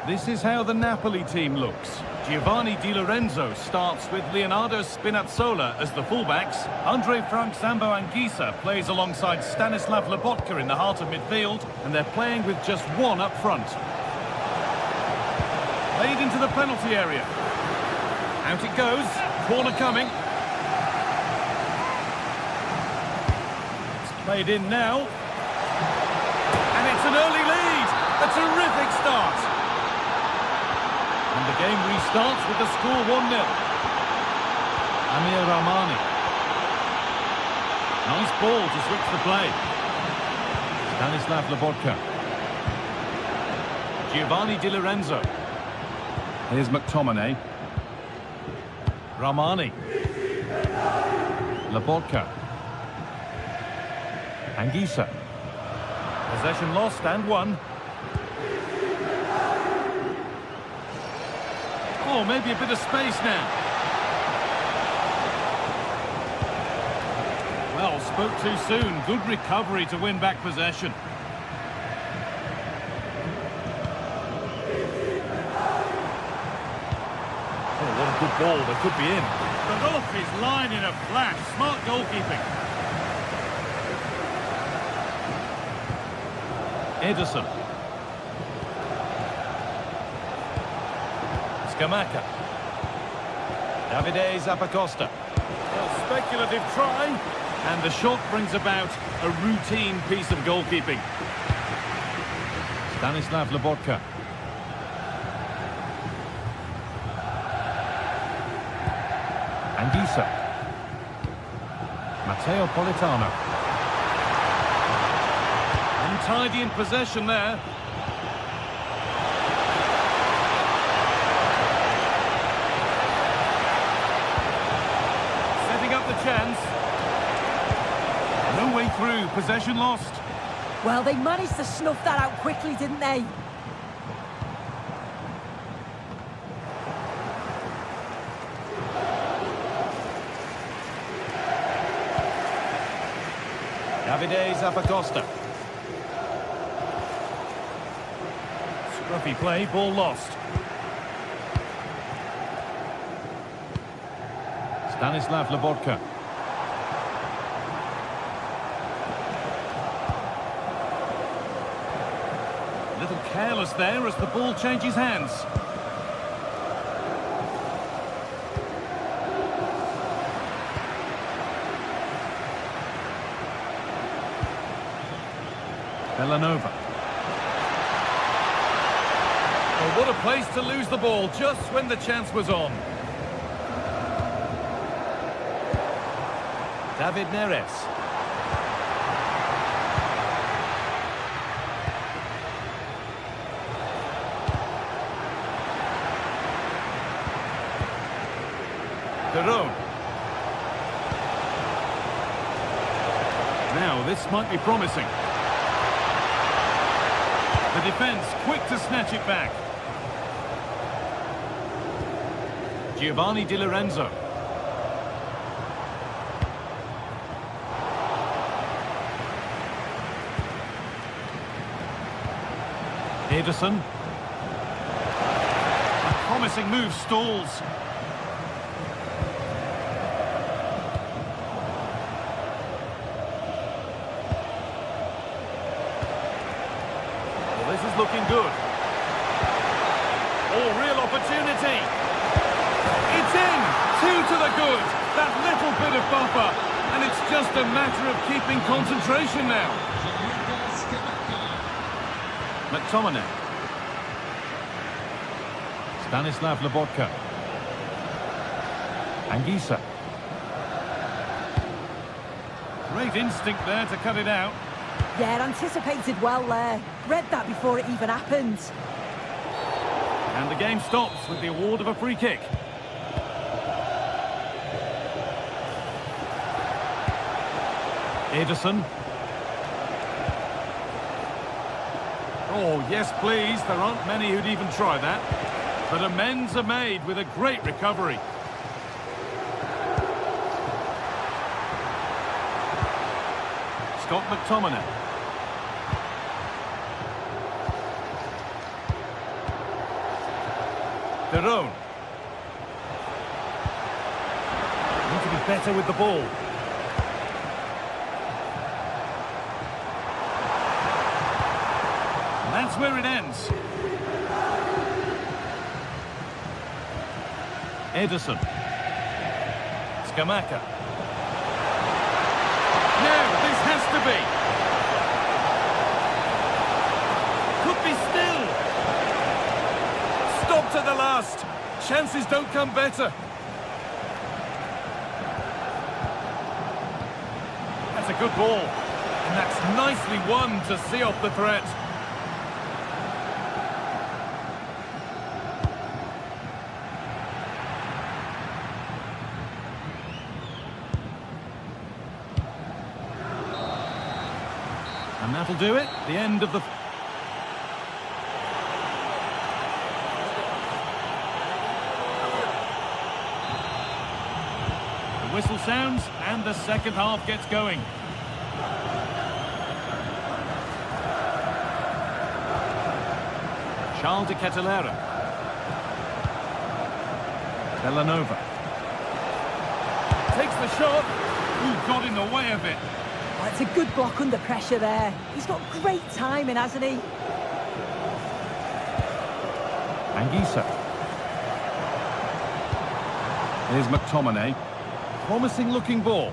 This is how the Napoli team looks. Giovanni Di Lorenzo starts with Leonardo Spinazzola as the fullbacks. Andre Frank Zambo Anguissa plays alongside Stanislav Lobotka in the heart of midfield, and they're playing with just one up front. Played into the penalty area. Out it goes. Corner coming. It's played in now. And it's an early lead. A terrific start. And the game restarts with the score 1-0. Amir Rahmani. Nice ball to switch the play. Stanislav Lobotka. Giovanni Di Lorenzo. Here's McTominay. Rahmani. Lobotka. Anguissa. Possession lost and won. Oh, maybe a bit of space now. Well, spoke too soon. Good recovery to win back possession. Oh, what a good ball. They could be in. But off his line in a flash. Smart goalkeeping. Ederson. Scamacca. Davide Zappacosta. A speculative try. And the shot brings about a routine piece of goalkeeping. Stanislav Lobotka. Anguissa. Matteo Politano. Untidy in possession there. Setting up the chance. No way through. Possession lost. Well, they managed to snuff that out quickly, didn't they? Davide Zappacosta. Scruffy play, ball lost. Stanislav Lobotka. A little careless there as the ball changes hands. Villanova. Oh, what a place to lose the ball just when the chance was on. David Neres. Perron. Now this might be promising. The defence quick to snatch it back. Giovanni Di Lorenzo. Ederson. A promising move stalls. This is looking good. Oh, real opportunity. It's in. 2 to the good. That little bit of buffer. And it's just a matter of keeping concentration now. McTominay. Stanislav Lobotka. Anguissa. Great instinct there to cut it out. Yeah, anticipated well there. Read that before it even happened. And the game stops with the award of a free kick. Ederson. Oh, yes, please. There aren't many who'd even try that. But amends are made with a great recovery. Scott McTominay. Theron. Need to be better with the ball. And that's where it ends. Ederson. Scamacca. No, this has to be. Could be still. Stopped at the last. Chances don't come better. That's a good ball. And that's nicely won to see off the threat. And that'll do it. The end of the... The whistle sounds and the second half gets going. Charles de Kettelera. Villanova. Takes the shot. Ooh, got in the way of it. Oh, it's a good block under pressure there. He's got great timing, hasn't he? Anguissa. Here's McTominay. Promising looking ball.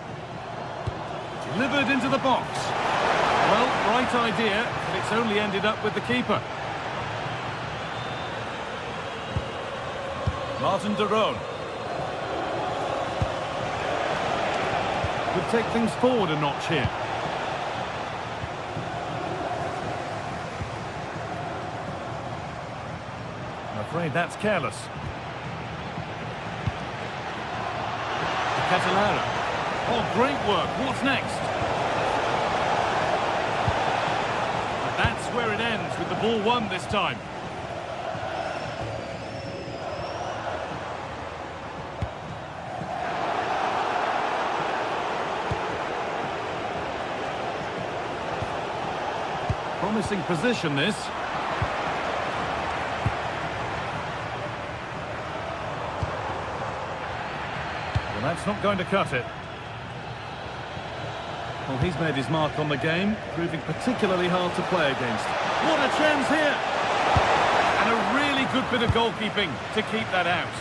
Delivered into the box. Well, right idea, but it's only ended up with the keeper. Martin de Roon. Could take things forward a notch here. I'm afraid that's careless. Catalara. Oh, great work. What's next? But that's where it ends, with the ball won this time. Promising position, this. Well, that's not going to cut it. Well, he's made his mark on the game, proving particularly hard to play against. What a chance here! And a really good bit of goalkeeping to keep that out.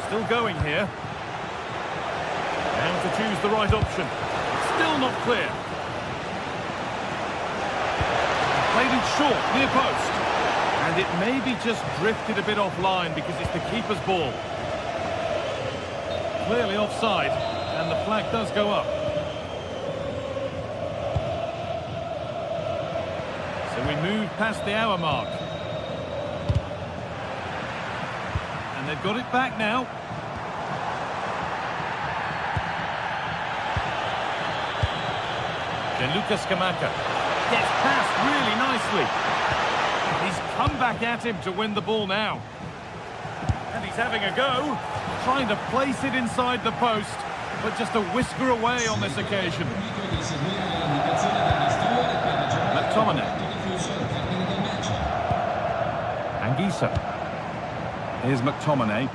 Still going here. Now to choose the right option. Still not clear. Played it short, near post. And it maybe just drifted a bit offline because it's the keeper's ball. Clearly offside, and the flag does go up. So we move past the hour mark. And they've got it back now. Gianluca Scamacca gets past really nicely. He's come back at him to win the ball now. And he's having a go, trying to place it inside the post, but just a whisker away on this occasion. McTominay. Anguissa. Here's McTominay.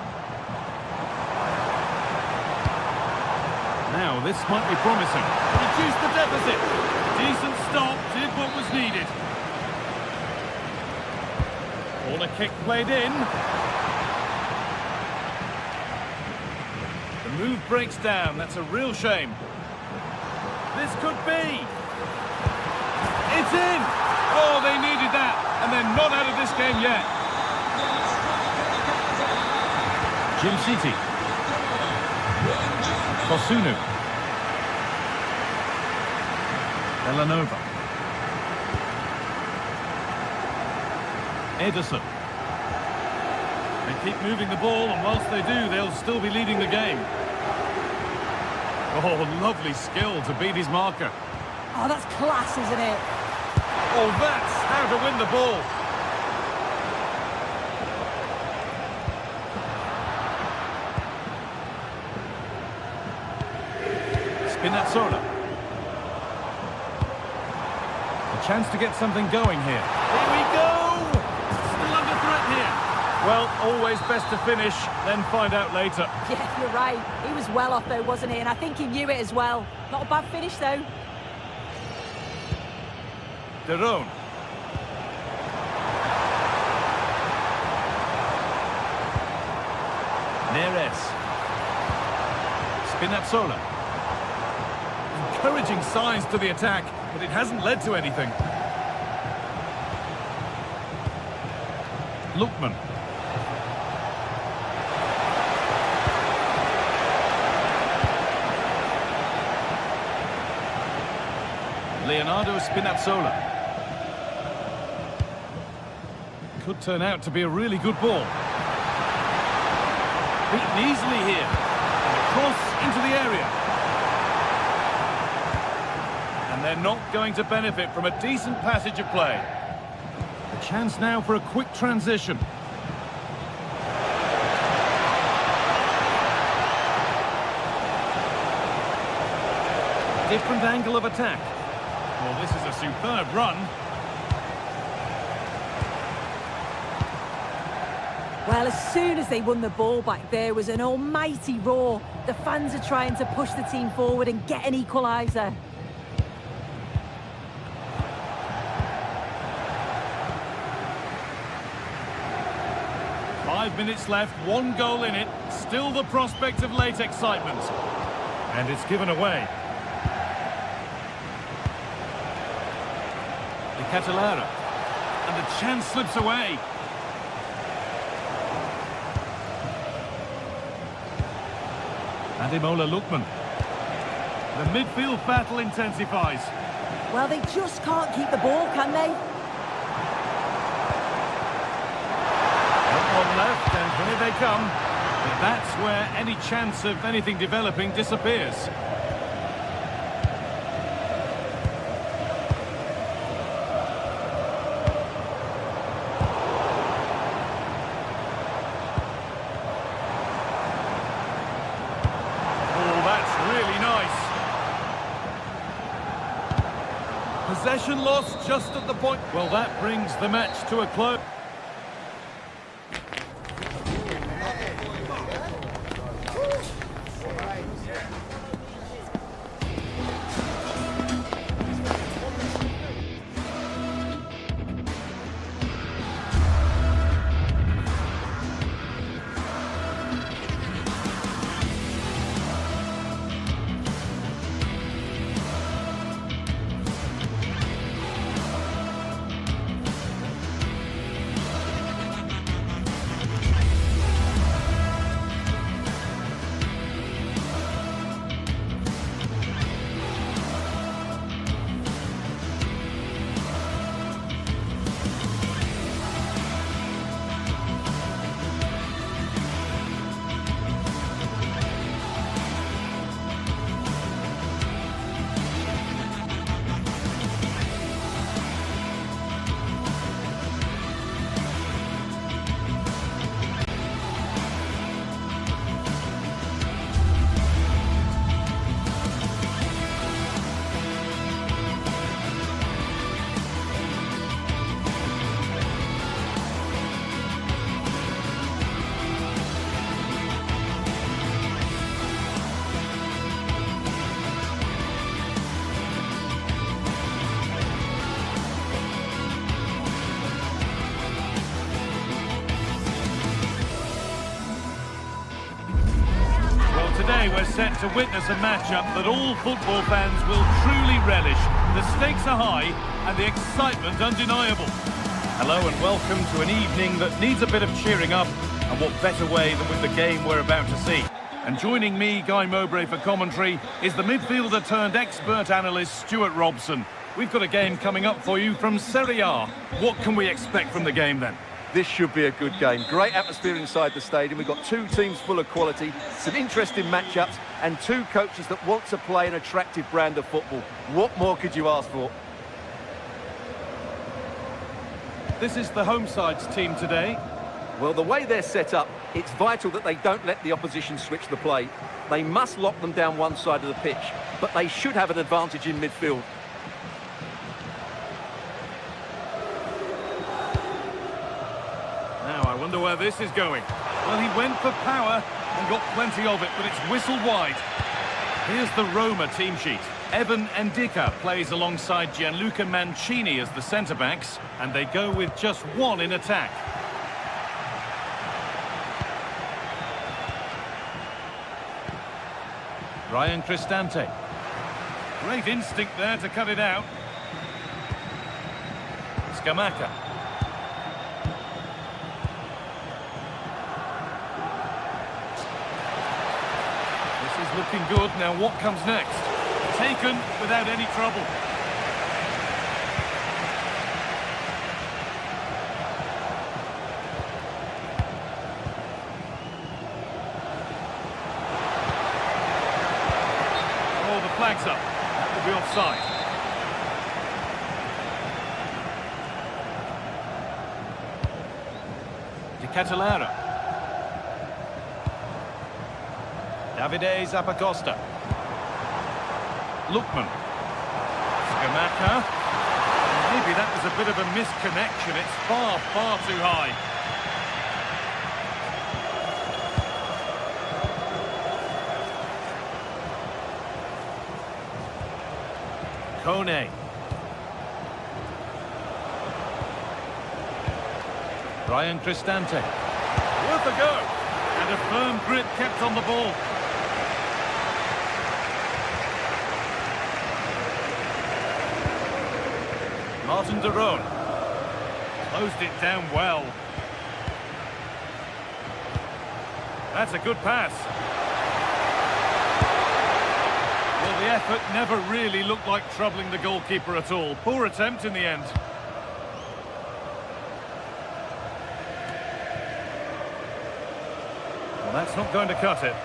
Now, this might be promising. Reduce the deficit. Decent stop, did what was needed. Corner kick played in. The move breaks down. That's a real shame. This could be. It's in. Oh, they needed that. And they're not out of this game yet. Jim City. Kosunu. Villanova. Ederson. They keep moving the ball, and whilst they do, they'll still be leading the game. Oh, lovely skill to beat his marker. Oh, that's class, isn't it? Oh, that's how to win the ball. Spinazzola. A chance to get something going here. Here we go! Still under threat here. Well, always best to finish, then find out later. Yeah, you're right. He was well off though, wasn't he? And I think he knew it as well. Not a bad finish though. De Roon. Neres. Spinazzola. Encouraging signs to the attack, but it hasn't led to anything. Lookman. Leonardo Spinazzola. Could turn out to be a really good ball. Beaten easily here. And a cross into the area. And they're not going to benefit from a decent passage of play. A chance now for a quick transition. Different angle of attack. Well, this is a superb run. Well, as soon as they won the ball back, there was an almighty roar. The fans are trying to push the team forward and get an equaliser. Five minutes left, one goal in it. Still the prospect of late excitement. And it's given away. Catalara. And the chance slips away. Ademola Lookman. The midfield battle intensifies. Well, they just can't keep the ball, can they? One left, and here they come. But that's where any chance of anything developing disappears. Possession lost just at the point. Well, that brings the match to a close. Today we're set to witness a matchup that all football fans will truly relish. The stakes are high and the excitement undeniable. Hello and welcome to an evening that needs a bit of cheering up, and what better way than with the game we're about to see. And joining me, Guy Mowbray, for commentary is the midfielder turned expert analyst Stuart Robson. We've got a game coming up for you from Serie A. What can we expect from the game then? This should be a good game. Great atmosphere inside the stadium. We've got two teams full of quality, some interesting matchups, and two coaches that want to play an attractive brand of football. What more could you ask for? This is the home side's team today. Well, the way they're set up, it's vital that they don't let the opposition switch the play. They must lock them down one side of the pitch, but they should have an advantage in midfield. Now, I wonder where this is going. Well, he went for power and got plenty of it, but it's whistled wide. Here's the Roma team sheet. Evan Ndika plays alongside Gianluca Mancini as the centre-backs, and they go with just one in attack. Ryan Cristante. Great instinct there to cut it out. Scamacca. This is looking good. Now what comes next? Taken without any trouble. Oh, the flag's up. That will be offside. De Catalara. Davide Zappacosta. Lookman. Scamacca. Maybe that was a bit of a misconnection. It's far, far too high. Kone. Ryan Cristante. Worth a go. And a firm grip kept on the ball. Martin de Roon. Closed it down well. That's a good pass. Well, the effort never really looked like troubling the goalkeeper at all. Poor attempt in the end. Well, that's not going to cut it.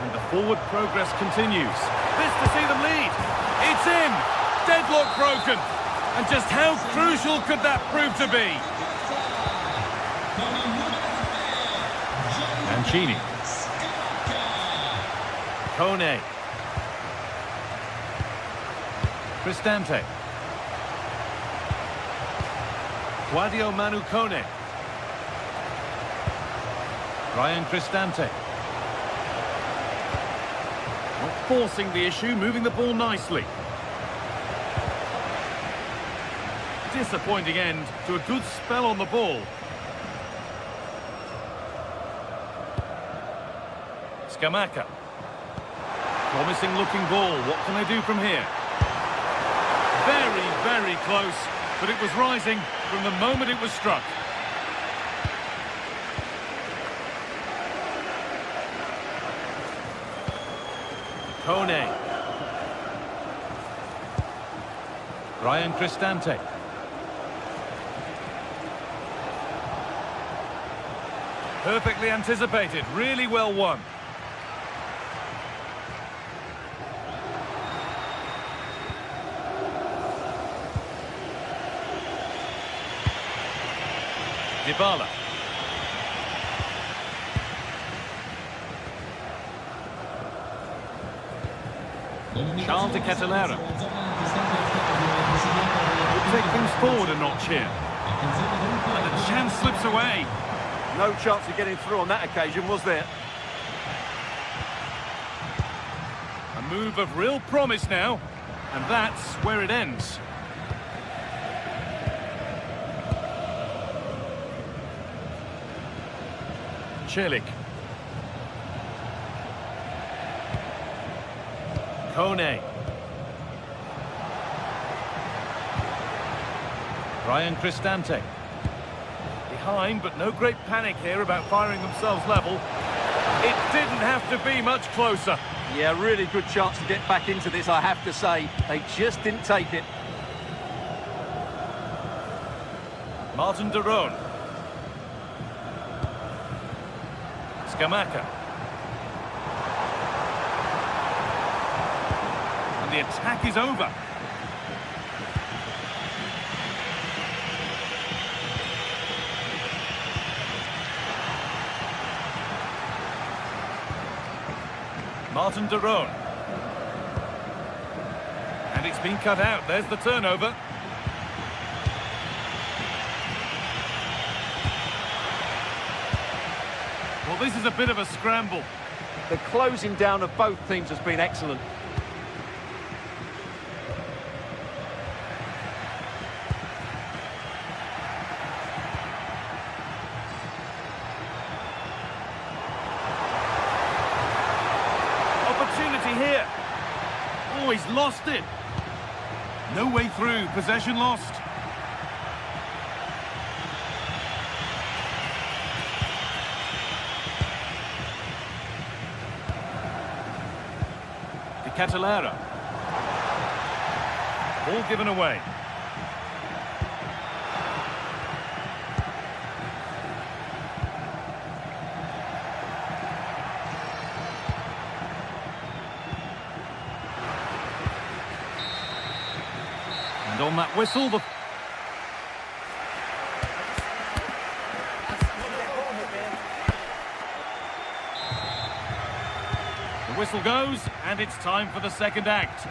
And the forward progress continues. This to see them lead. It's in. Deadlock broken. And just how crucial could that prove to be? Mancini. Kone. Cristante. Guadio Manu Kone. Ryan Cristante. Not forcing the issue, moving the ball nicely. Disappointing end to a good spell on the ball. Scamacca. Promising looking ball. What can they do from here? Very, very close, but it was rising from the moment it was struck. Kone. Ryan Cristante. Perfectly anticipated, really well won. Dybala. Charles de Catalara. Will take things forward a notch here. And the chance slips away. No chance of getting through on that occasion, was there? A move of real promise now. And that's where it ends. Celik. Kone. Ryan Cristante. Behind, but no great panic here about firing themselves level. It didn't have to be much closer. Yeah, really good chance to get back into this, I have to say. They just didn't take it. Martin de Roon. Scamacca. And the attack is over. Martin de Roon. And it's been cut out. There's the turnover. Well, this is a bit of a scramble. The closing down of both teams has been excellent. Opportunity here. Oh, he's lost it. No way through. Possession lost. Catalera. Ball given away. And on that whistle, the whistle goes, and it's time for the second act.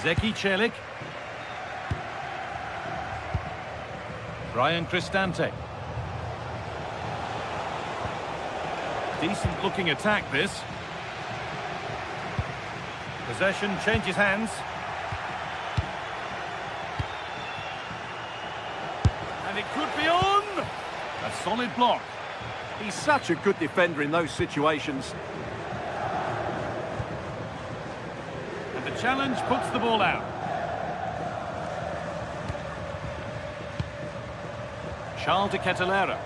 Zeki Celik. Brian Cristante. Decent looking attack, this. Possession changes hands. And it could be on! A solid block. He's such a good defender in those situations. And the challenge puts the ball out. Charles de Catalera.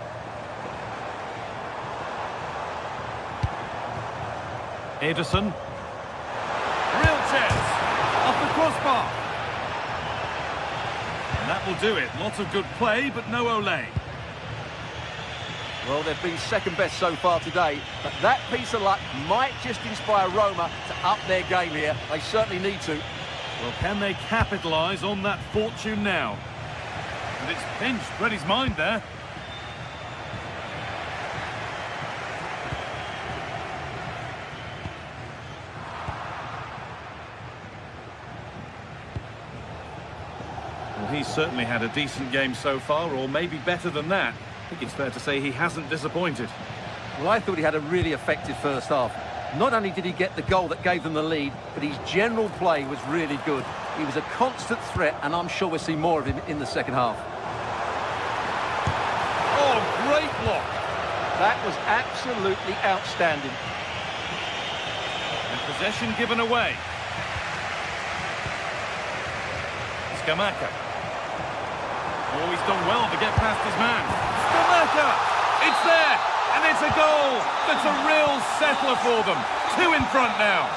Ederson. Real chance. Off the crossbar. And that will do it. Lots of good play, but no Ole. Well, they've been second best so far today, but that piece of luck might just inspire Roma to up their game here. They certainly need to. Well, can they capitalise on that fortune now? And it's pinched Reddy's mind there. Well, he's certainly had a decent game so far, or maybe better than that. I think it's fair to say he hasn't disappointed. Well, I thought he had a really effective first half. Not only did he get the goal that gave them the lead, but his general play was really good. He was a constant threat, and I'm sure we'll see more of him in the second half. Oh, great block. That was absolutely outstanding. And possession given away. Scamacca. Oh, he's done well to get past his man. Scamacca! It's there! And it's a goal! That's a real settler for them. 2 in front now.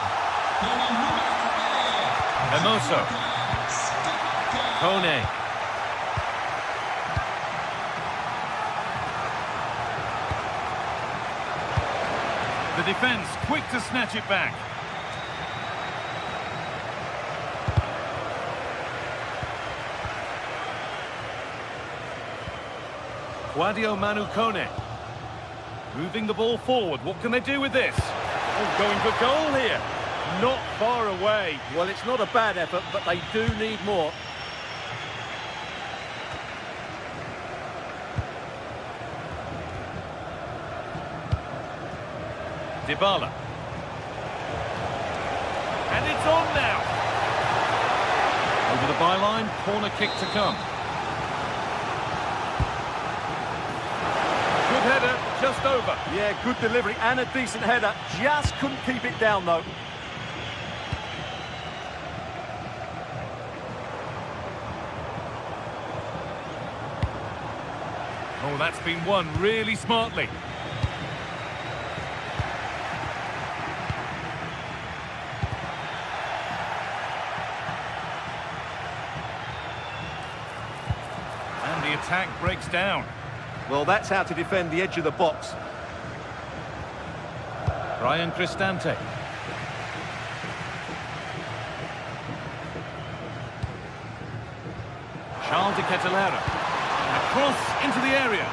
Hermoso. Kone. The defence quick to snatch it back. Guadio Manu Kone. Moving the ball forward. What can they do with this? Oh, going for goal here. Not far away. Well, it's not a bad effort, but they do need more. Dybala. And it's on now. Over the byline, corner kick to come. Good header, just over. Yeah, good delivery and a decent header. Just couldn't keep it down, though. Oh, that's been won really smartly. And the attack breaks down. Well, that's how to defend the edge of the box. Ryan Cristante. Charles de Ketelera. Across into the area.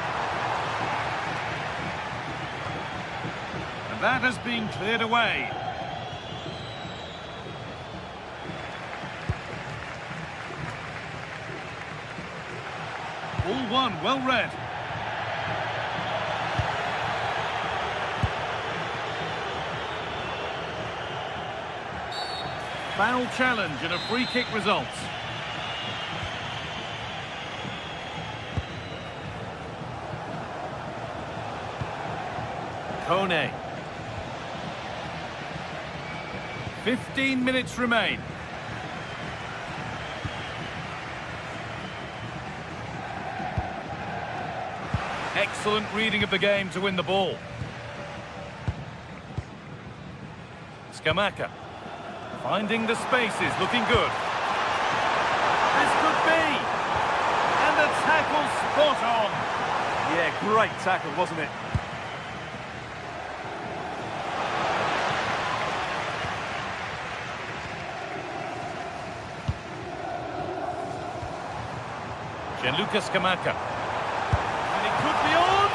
And that has been cleared away. All one, well read. Foul challenge and a free kick results. Kone. 15 minutes remain. Excellent reading of the game to win the ball. Scamacca. Finding the spaces, looking good. This could be. And the tackle spot on. Yeah, great tackle, wasn't it? Gianluca Scamacca. And it could be on!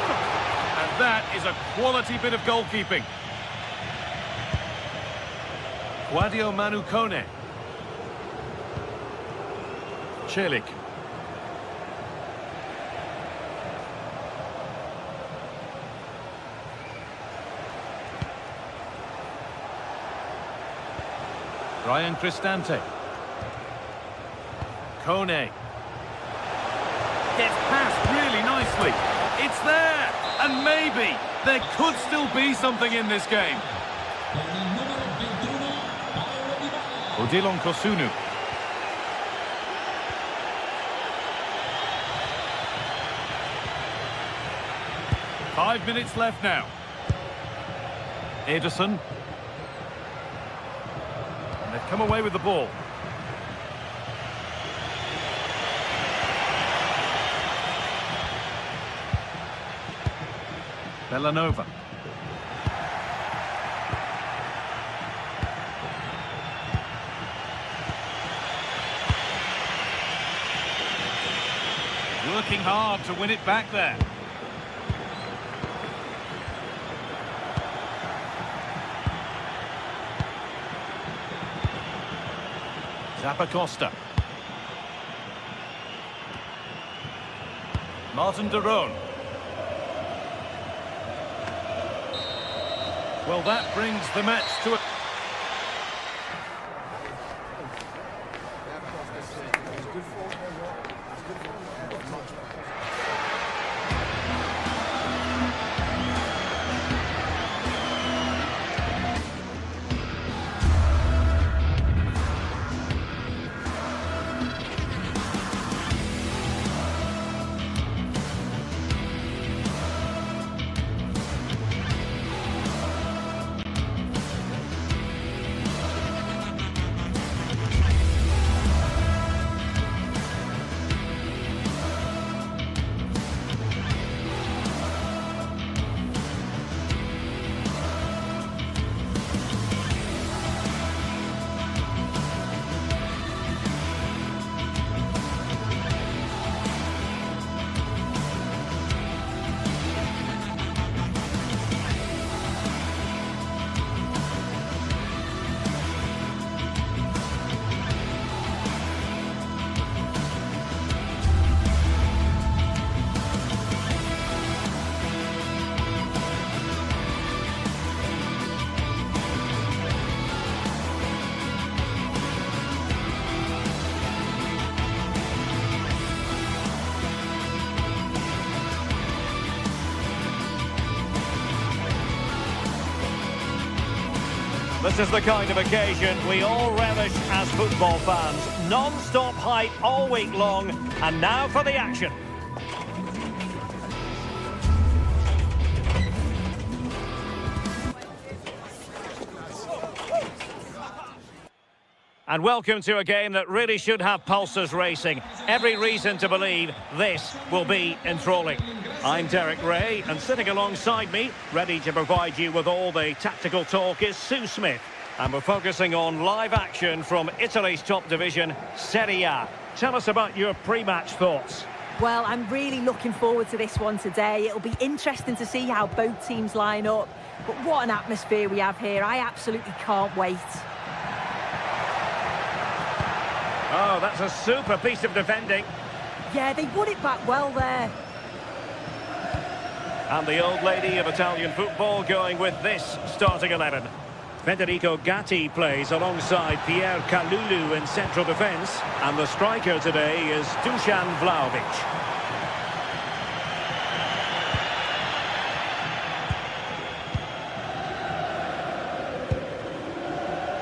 And that is a quality bit of goalkeeping. Guadio Manu Kone. Celik. Ryan Cristante. Kone. Gets past really nicely. It's there! And maybe there could still be something in this game. Odilon Kosunu. Five minutes left now. Ederson. And they've come away with the ball. Bellanova. Working hard to win it back there. Zappacosta. Martin de Roon. Well, that brings the match to a... This is the kind of occasion we all relish as football fans. Non-stop hype all week long, and now for the action. And welcome to a game that really should have pulses racing. Every reason to believe this will be enthralling. I'm Derek Ray, and sitting alongside me, ready to provide you with all the tactical talk, is Sue Smith. And we're focusing on live action from Italy's top division, Serie A. Tell us about your pre-match thoughts. Well, I'm really looking forward to this one today. It'll be interesting to see how both teams line up. But what an atmosphere we have here. I absolutely can't wait. Oh, that's a super piece of defending. Yeah, they won it back well there. And the old lady of Italian football going with this starting 11. Federico Gatti plays alongside Pierre Kalulu in central defence. And the striker today is Dusan Vlahovic.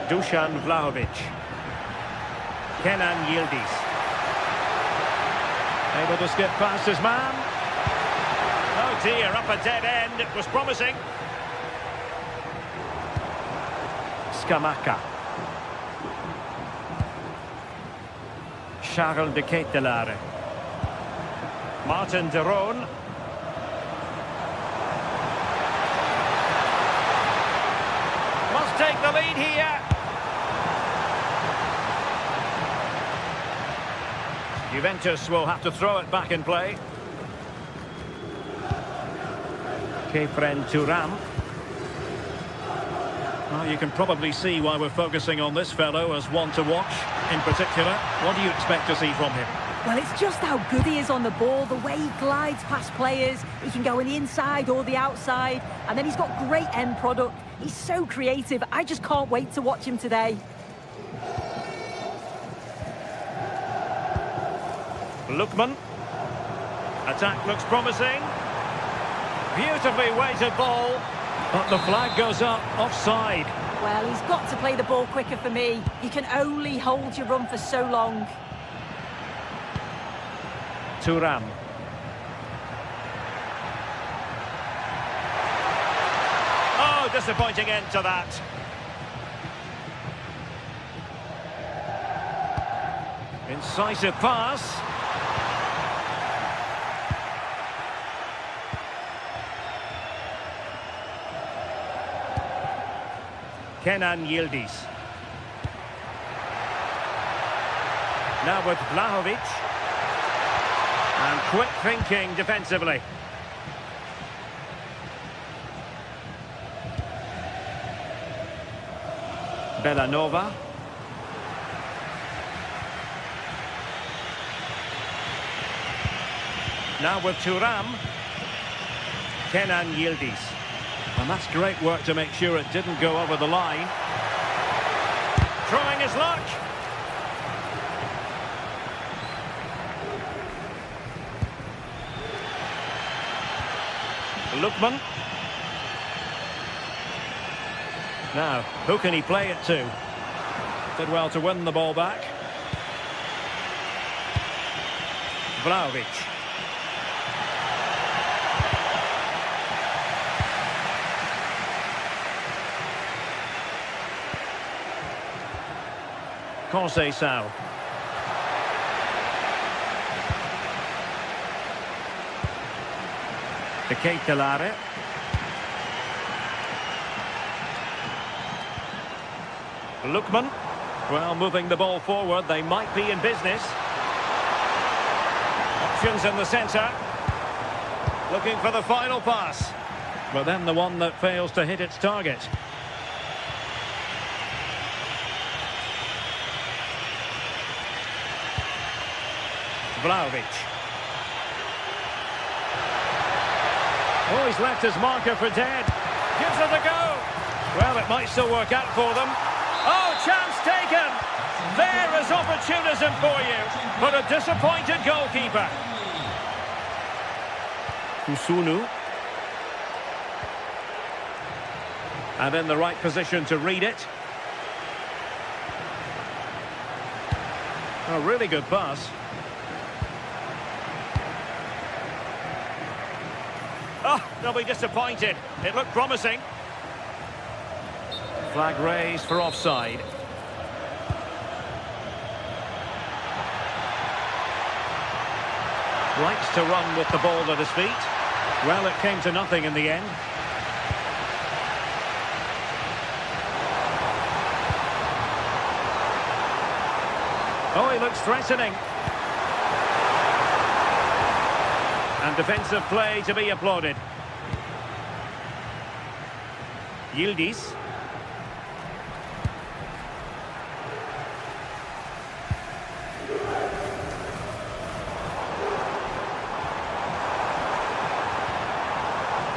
Dusan Vlahovic. Kenan Yildiz. Able to skip past his man. Oh dear, up a dead end. It was promising. Scamacca. Charles de Ketelaere. Martin de Roon. Must take the lead here. Juventus will have to throw it back in play. Kefren Thuram. Well, you can probably see why we're focusing on this fellow as one to watch in particular. What do you expect to see from him? Well, it's just how good he is on the ball, the way he glides past players. He can go in the inside or the outside, and then he's got great end product. He's so creative. I just can't wait to watch him today. Lookman. Attack looks promising. Beautifully weighted ball. But the flag goes up, offside. Well, he's got to play the ball quicker for me. You can only hold your run for so long. Thuram. Oh, disappointing end to that. Incisive pass. Kenan Yildiz. Now with Vlahovic. And quick thinking defensively. Bellanova. Now with Thuram. Kenan Yildiz. And that's great work to make sure it didn't go over the line. Trying his luck. Lookman. Now, who can he play it to? Did well to win the ball back. Vlahovic. Conceição. De Ketelaere. Lookman. Well, moving the ball forward, they might be in business. Options in the centre. Looking for the final pass. But then the one that fails to hit its target. Vlahovic. Oh, he's left his marker for dead. Gives it a go. Well, it might still work out for them. Oh, chance taken. There is opportunism for you. But a disappointed goalkeeper. Kusunu. And in the right position to read it. A really good pass. Oh, they'll be disappointed. It looked promising. Flag raised for offside. Likes to run with the ball at his feet. Well, it came to nothing in the end. Oh, he looks threatening. And defensive play to be applauded. Yildiz.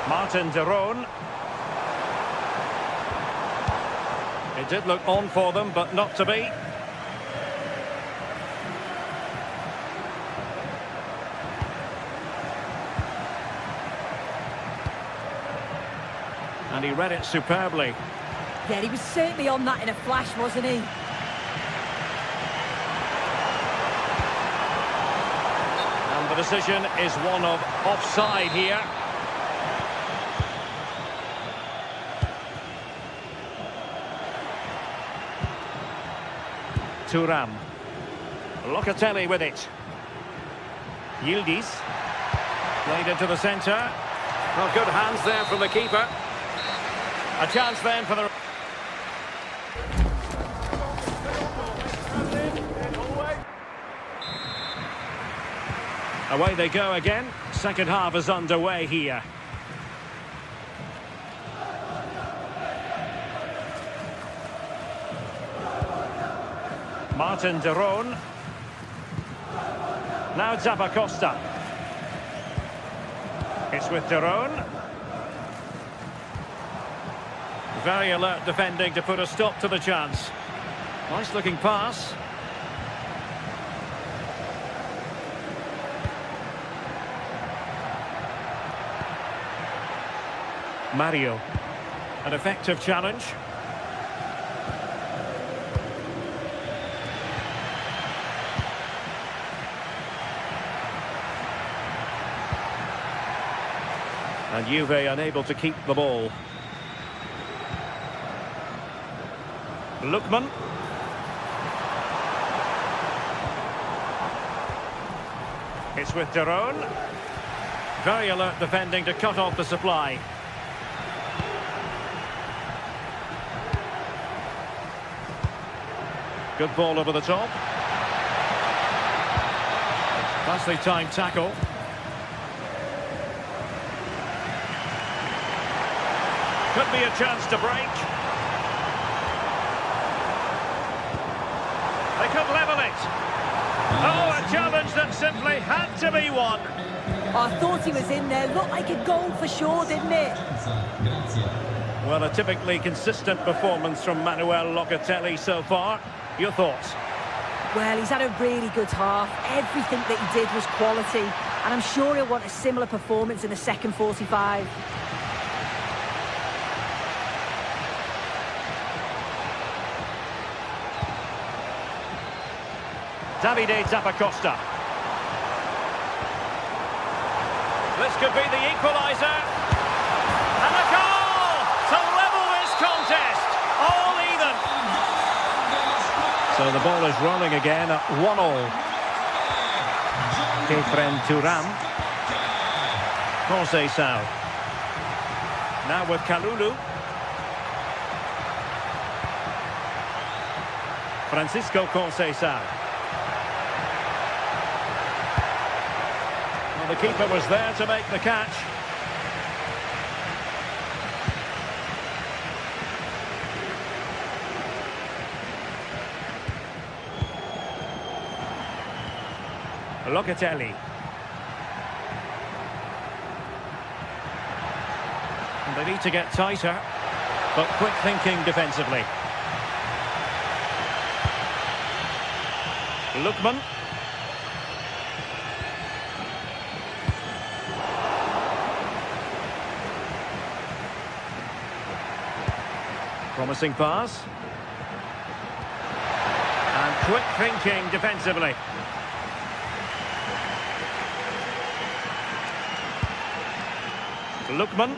Martin de Roon. It did look on for them, but not to be. And he read it superbly. Yeah, he was certainly on that in a flash, wasn't he? And the decision is one of offside here. Thuram. Locatelli with it. Yildiz. Played into the centre. Well, good hands there from the keeper. A chance then for the... Away they go again. Second half is underway here. Martin de Roon. Now Zappacosta. It's with de Roon. Very alert defending to put a stop to the chance. Nice looking pass. Mario. An effective challenge. And Juve unable to keep the ball. Lookman. It's with de Roon. Very alert defending to cut off the supply. Good ball over the top. Nicely timed tackle. Could be a chance to break. They could level it. Oh, a challenge that simply had to be won. I thought he was in there. Looked like a goal for sure, didn't it? Well, a typically consistent performance from Manuel Locatelli so far. Your thoughts? Well, he's had a really good half. Everything that he did was quality. And I'm sure he'll want a similar performance in the second 45. Davide Zappacosta. This could be the equaliser. And a goal to level this contest. All even. So the ball is rolling again at 1-1. Kefren Thuram. Conceição. Now with Kalulu. Francisco Conceição. The keeper was there to make the catch. Locatelli. And they need to get tighter, but quick thinking defensively. Lookman. Promising pass. And quick thinking defensively. Lookman.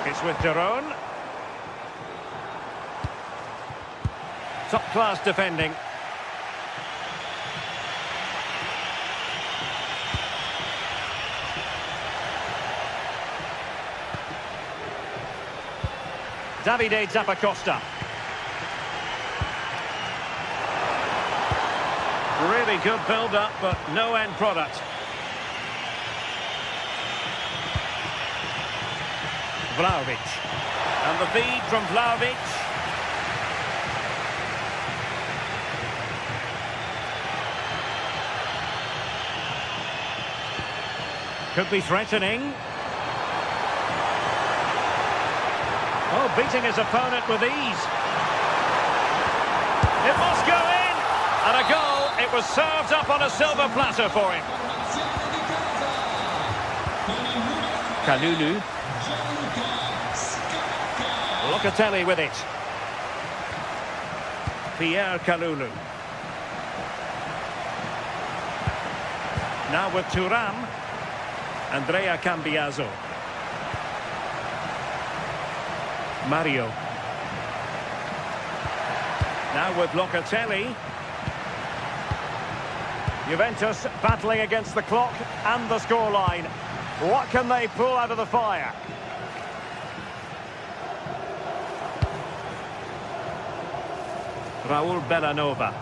It's with de Roon. Top-class defending. Davide Zappacosta. Really good build-up, but no end product. Vlahovic. And the feed from Vlahovic. Could be threatening. Oh, beating his opponent with ease. It must go in! And a goal. It was served up on a silver platter for him. Kalulu. Locatelli with it. Pierre Kalulu. Now with Thuram. Andrea Cambiaso. Mario. Now with Locatelli. Juventus battling against the clock and the scoreline. What can they pull out of the fire? Raul Bellanova.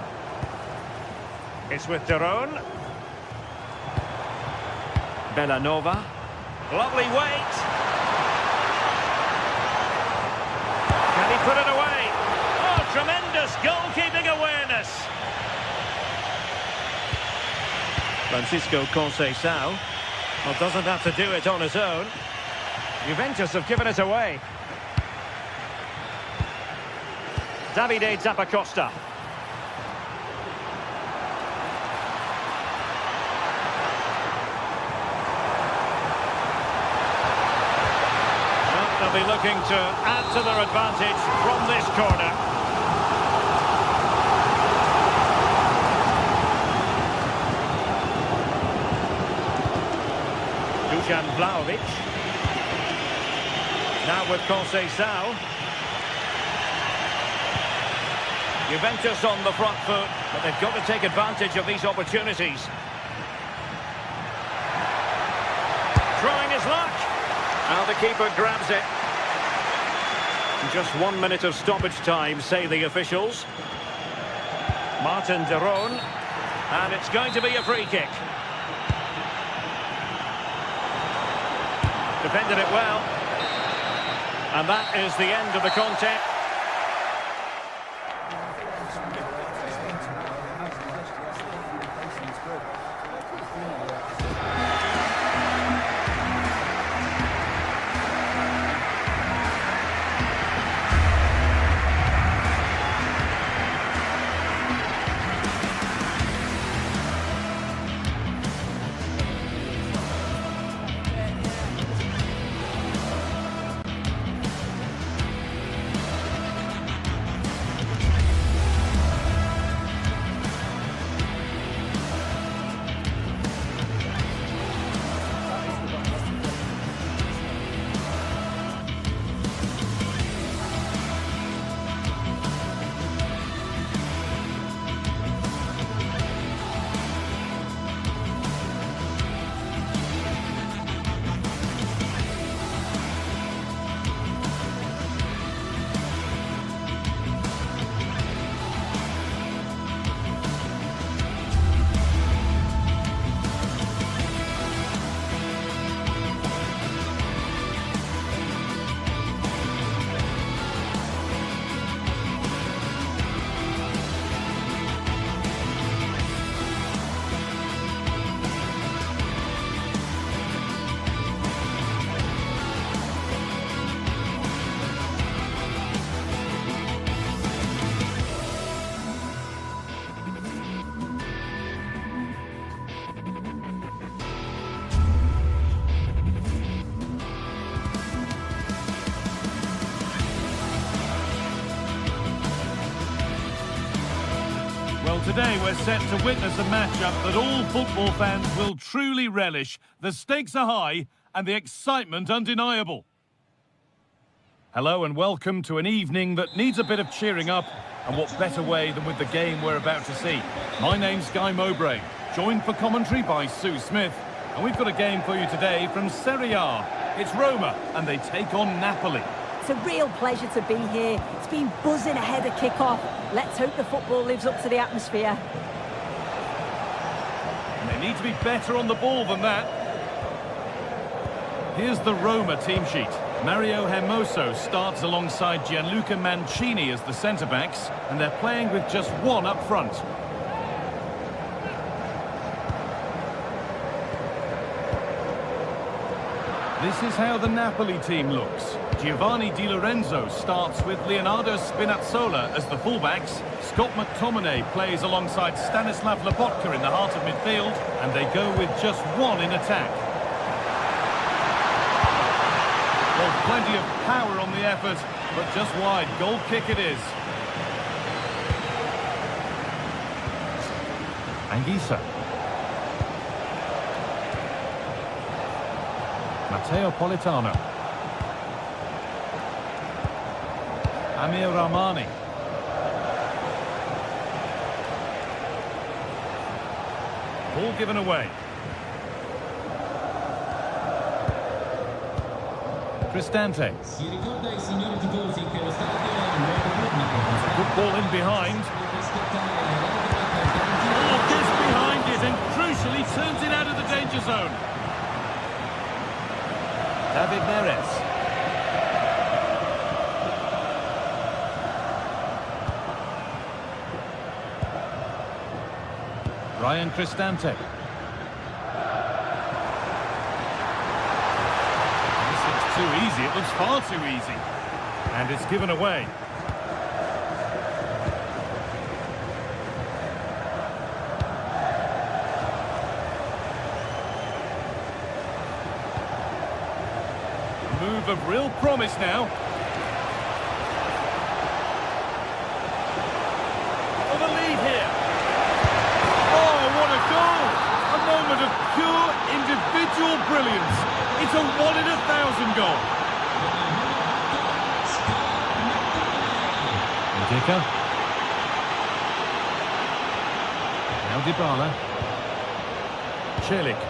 It's with Derone. Bellanova. Lovely weight. Can he put it away? Oh, tremendous goalkeeping awareness. Francisco Conceição. Well, doesn't have to do it on his own. Juventus have given it away. Davide Zappacosta. Well, they'll be looking to add to their advantage from this corner. Dusan Vlahovic. Now with Conceição. Juventus on the front foot, but they've got to take advantage of these opportunities. Trying his luck. Now the keeper grabs it. Just 1 minute of stoppage time, say the officials. Martin Derone. And it's going to be a free kick. Defended it well. And that is the end of the contest. Well, today we're set to witness a matchup that all football fans will truly relish. The stakes are high and the excitement undeniable. Hello and welcome to an evening that needs a bit of cheering up, and what better way than with the game we're about to see. My name's Guy Mowbray, joined for commentary by Sue Smith, and we've got a game for you today from Serie A. It's Roma, and they take on Napoli. It's a real pleasure to be here. It's been buzzing ahead of kick-off. Let's hope the football lives up to the atmosphere. And they need to be better on the ball than that. Here's the Roma team sheet. Mario Hermoso starts alongside Gianluca Mancini as the centre-backs, and they're playing with just one up front. This is how the Napoli team looks. Giovanni Di Lorenzo starts with Leonardo Spinazzola as the fullbacks. Scott McTominay plays alongside Stanislav Lobotka in the heart of midfield, and they go with just one in attack. Well, plenty of power on the effort, but just wide. Goal kick it is. Anguissa. Matteo Politano. Amir Rahmani. Ball given away. Cristante. Good ball in behind. Oh, gets behind it and crucially turns it out of the danger zone. David Neres. Ryan Cristante. This looks too easy. It looks far too easy. And it's given away. Move of real promise now. For the lead here. Oh, what a goal! A moment of pure individual brilliance. It's a 1 in 1,000 goal. Ndika. Now Dybala. Celik.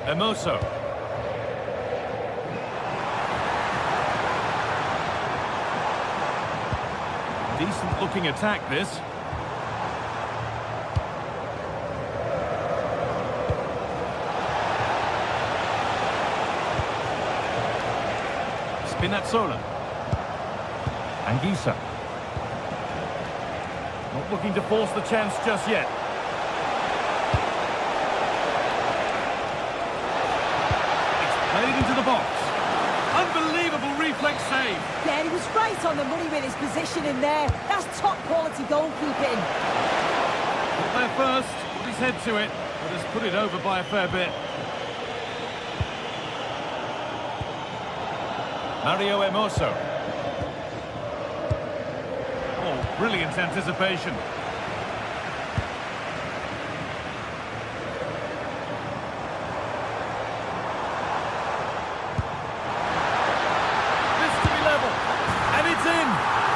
Hermoso. Decent looking attack this. Spinazzola. Anguissa. Not looking to force the chance just yet. Played into the box. Unbelievable reflex save. Yeah, he was right on the money with his positioning there. That's top quality goalkeeping. Got there first, put his head to it, but has put it over by a fair bit. Mario Hermoso. Oh, brilliant anticipation.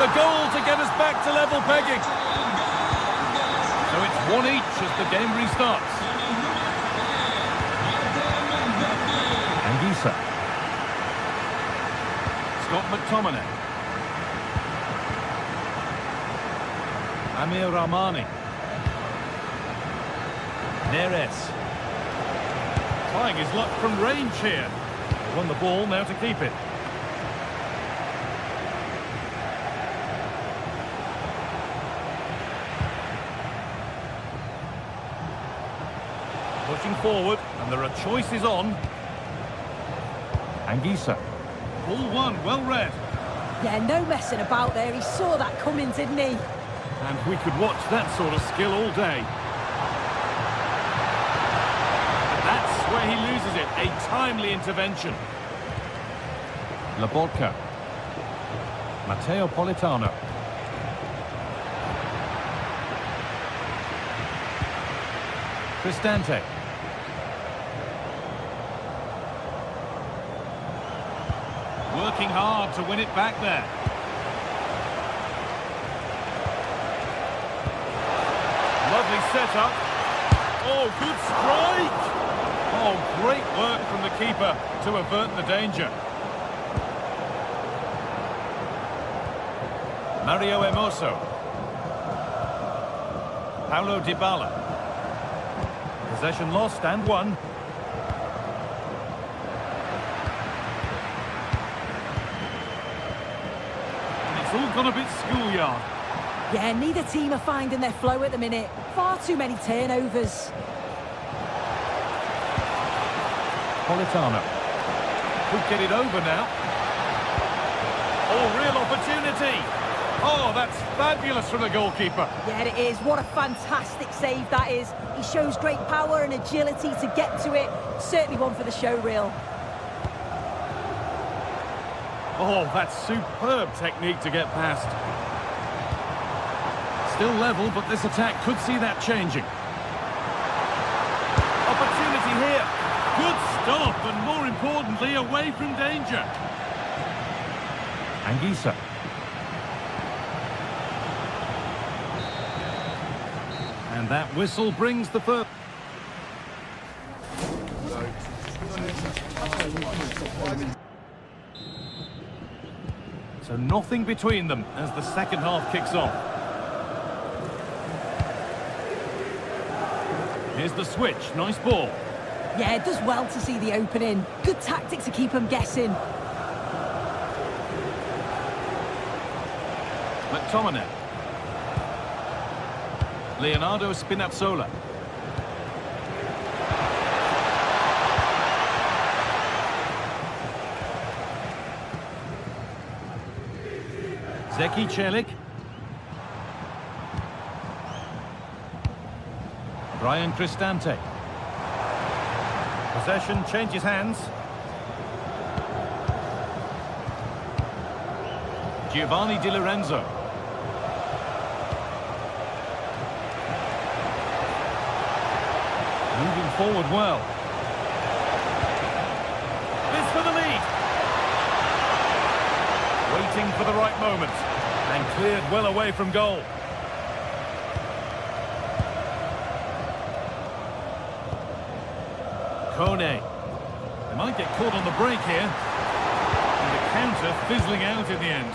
The goal to get us back to level pegging. So it's 1 each as the game restarts. Anguissa. Scott McTominay. Amir Rahmani. Neres. Trying his luck from range here. They won the ball, now to keep it. Pushing forward, and there are choices on. Anguissa. Ball one, well read. Yeah, no messing about there. He saw that coming, didn't he? And we could watch that sort of skill all day. That's where he loses it. A timely intervention. Lobotka. Matteo Politano. Cristante. working hard to win it back there. Lovely setup. Oh, good strike! Oh, great work from the keeper to avert the danger. Mario Hermoso. Paulo Dybala. Possession lost and won. And it's all gone a bit schoolyard. Yeah, neither team are finding their flow at the minute. Far too many turnovers. Politano. Could get it over now. Oh, real opportunity. Oh, that's fabulous from the goalkeeper. Yeah, it is. What a fantastic save that is. He shows great power and agility to get to it. Certainly one for the show reel. Oh, that's superb technique to get past. Still level, but this attack could see that changing. Opportunity here. Good stop, and more importantly, away from danger. Anguissa. And that whistle brings the first. So nothing between them as the second half kicks off. Here's the switch. Nice ball. Yeah, it does well to see the opening. Good tactic to keep them guessing. McTominay. Leonardo Spinazzola. Zeki Celik. Brian Cristante. Possession changes hands. Giovanni Di Lorenzo. Moving forward well. This for the lead. Waiting for the right moment. And cleared well away from goal. Kone. They might get caught on the break here. And the counter fizzling out in the end.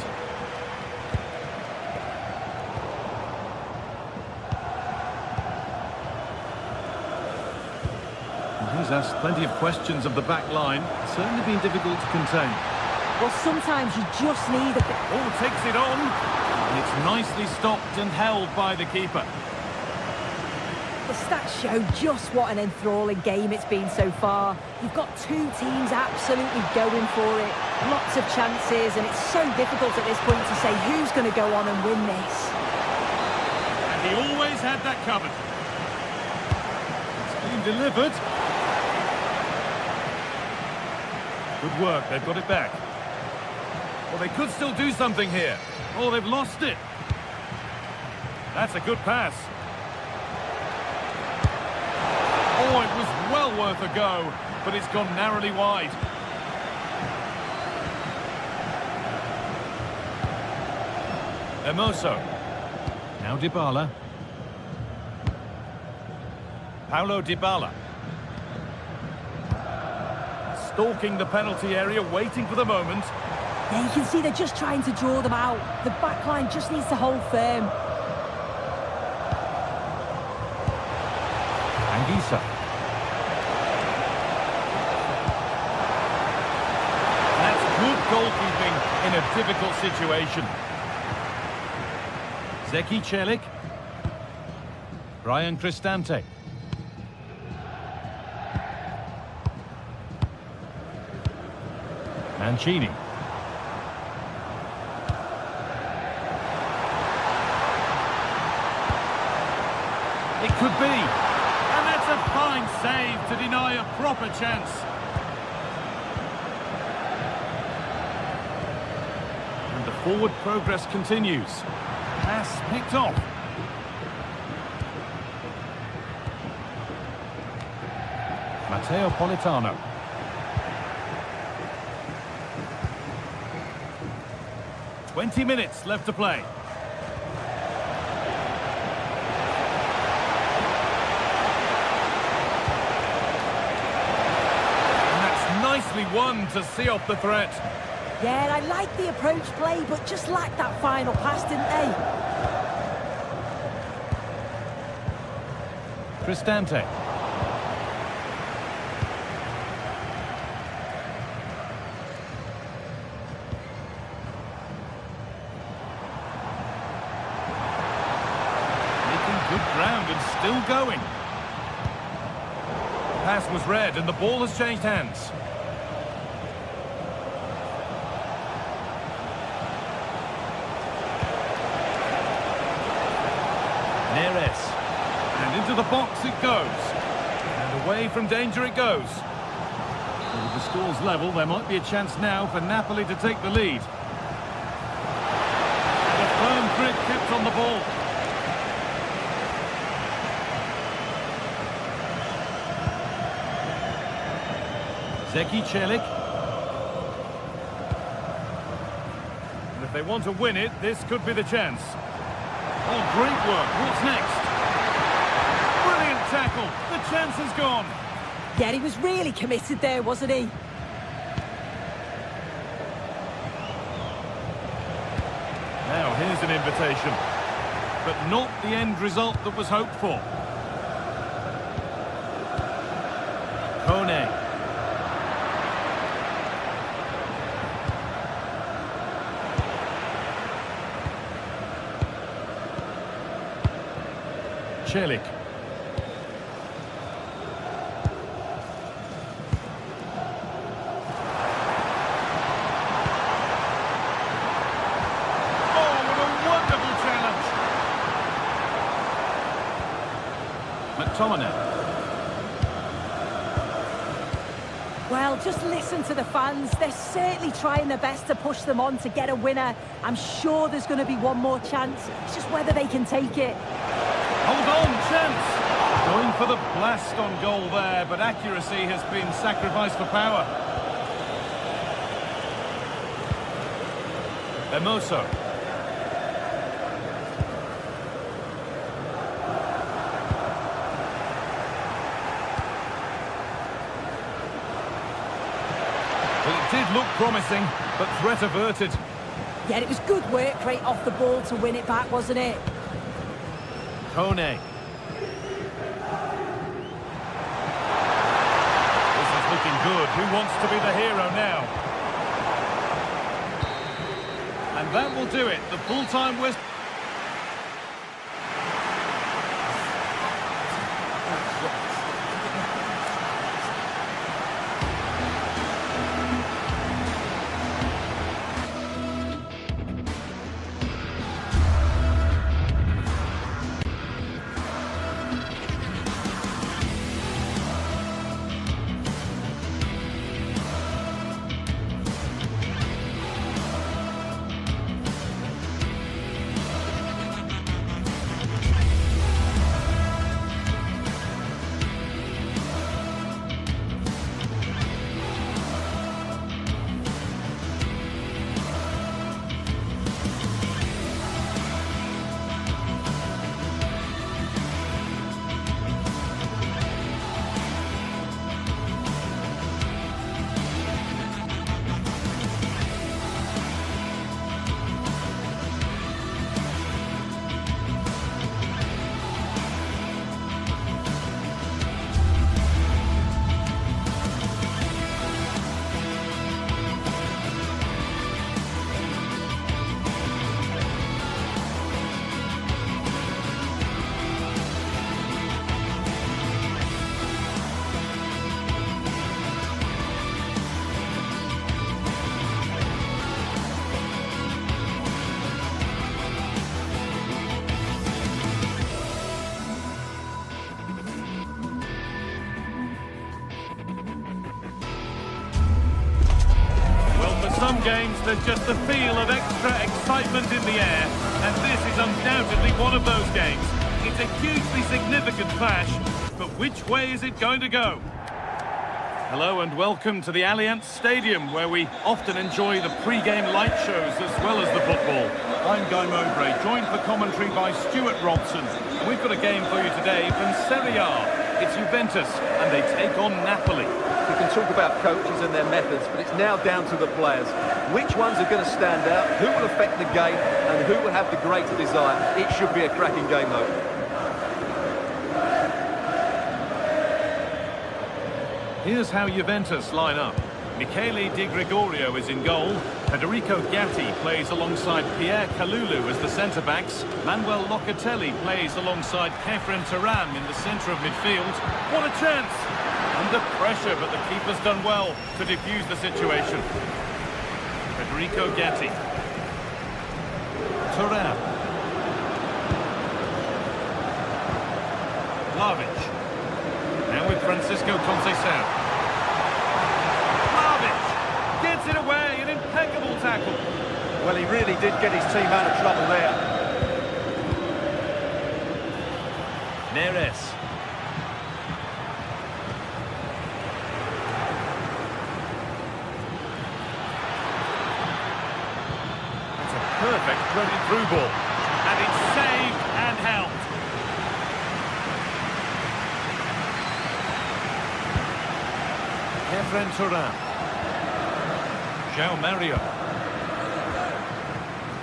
He's asked plenty of questions of the back line. It's certainly been difficult to contain. Well, sometimes you just need a bit... Oh, takes it on. And it's nicely stopped and held by the keeper. The stats show just what an enthralling game it's been so far. You've got two teams absolutely going for it. Lots of chances, and it's so difficult at this point to say who's going to go on and win this. And he always had that covered. It's been delivered. Good work, they've got it back. Well, they could still do something here. Oh, they've lost it. That's a good pass. Oh, it was well worth a go, but it's gone narrowly wide. Hermoso. Now Dybala. Paulo Dybala. Stalking the penalty area, waiting for the moment. Yeah, you can see they're just trying to draw them out. The back line just needs to hold firm. Anguissa. That's good goalkeeping in a difficult situation. Zeki Celik. Brian Cristante. Mancini. It could be. And that's a fine save to deny a proper chance. And the forward progress continues. Pass picked off. Matteo Politano. 20 minutes left to play. And that's nicely won to see off the threat. Yeah, I like the approach play, but just lacked that final pass, didn't they? Cristante. Good ground and still going. Pass was read and the ball has changed hands. Neres. And into the box it goes. And away from danger it goes. Well, with the score's level, there might be a chance now for Napoli to take the lead. The firm grip kept on the ball. Celik. And if they want to win it, this could be the chance. Oh, great work. What's next? Brilliant tackle. The chance is gone. Yeah, he was really committed there, wasn't he? Now, here's an invitation. But not the end result that was hoped for. Kone. Celik. Oh, what a wonderful challenge. McTominay. Well, just listen to the fans. They're certainly trying their best to push them on to get a winner. I'm sure there's going to be one more chance. It's just whether they can take it. Hold on, chance! Going for the blast on goal there, but accuracy has been sacrificed for power. Hermoso. Well, it did look promising, but threat averted. Yeah, it was good work right off the ball to win it back, wasn't it? Kone. This is looking good. Who wants to be the hero now? And that will do it. The full-time whistle. Some games, there's just the feel of extra excitement in the air, and this is undoubtedly one of those games. It's a hugely significant clash, but which way is it going to go? Hello and welcome to the Allianz Stadium, where we often enjoy the pre-game light shows as well as the football. I'm Guy Mowbray, joined for commentary by Stuart Robson. And we've got a game for you today from Serie A. It's Juventus, and they take on Napoli. We can talk about coaches and their methods, but it's now down to the players. Which ones are going to stand out, who will affect the game, and who will have the greater desire? It should be a cracking game, though. Here's how Juventus line up. Michele Di Gregorio is in goal. Federico Gatti plays alongside Pierre Kalulu as the centre-backs. Manuel Locatelli plays alongside Kefren Turan in the centre of midfield. What a chance! Under pressure, but the keeper's done well to defuse the situation. Federico Gatti. Turan. Vlahovic. Now with Francisco Conceição. Vlahovic gets it away, an impeccable tackle. Well, he really did get his team out of trouble there. Neres. It's a perfect threaded through ball. And it's saved and held. Kefren Turan. João Mario.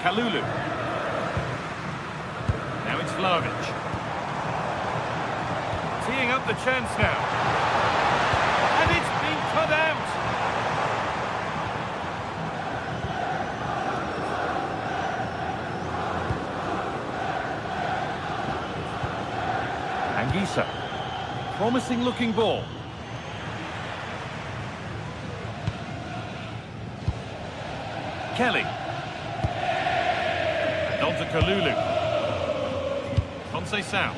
Kalulu. Now it's Vlahovic. Teeing up the chance now. And it's been cut out. Anguissa. Promising looking ball. Kelly. And on to Kalulu. Conceição.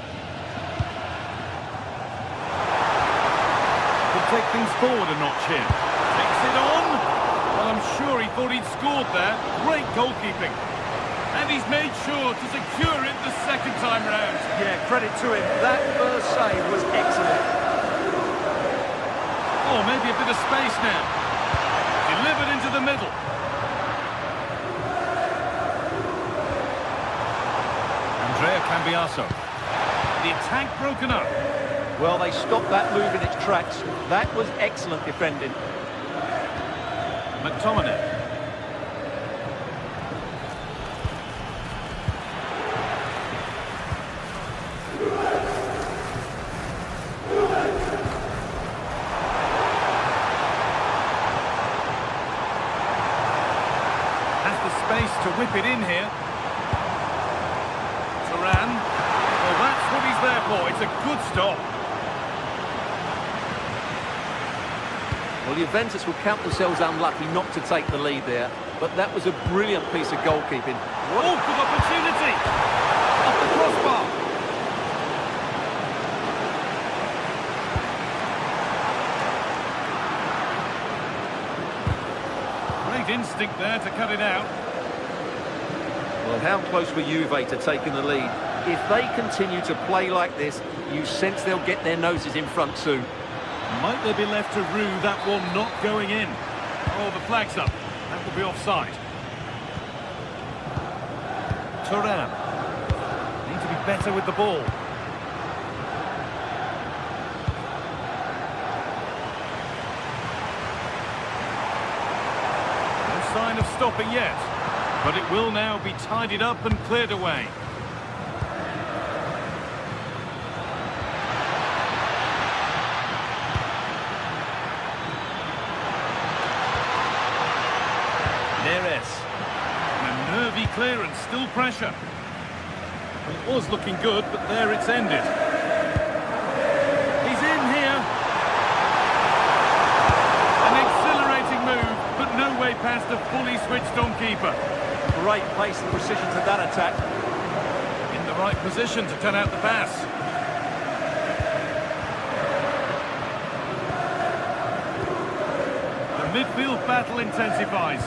Could take things forward a notch here. Takes it on. Well, I'm sure he thought he'd scored there. Great goalkeeping. And he's made sure to secure it the second time round. Yeah, credit to him. That first save was excellent. Oh, maybe a bit of space now. Delivered into the middle. Andrea Cambiaso. The attack broken up. Well, they stopped that move in its tracks. That was excellent defending. McTominay. Has the space to whip it in here. Turan. Well, that's what he's there for. It's a good stop. Well, Juventus will count themselves unlucky not to take the lead there, but that was a brilliant piece of goalkeeping. What a good opportunity! Off the crossbar. Great instinct there to cut it out. Well, how close were Juve to taking the lead? If they continue to play like this, you sense they'll get their noses in front soon. Might they be left to rue that one not going in? Oh, the flag's up. That will be offside. Turan. Need to be better with the ball. No sign of stopping yet. But it will now be tidied up and cleared away. Neres. And a nervy clearance, still pressure. Well, it was looking good, but there it's ended. He's in here. An exhilarating move, but no way past a fully switched on keeper. Great pace and precision to that attack. In the right position to turn out the pass. The midfield battle intensifies.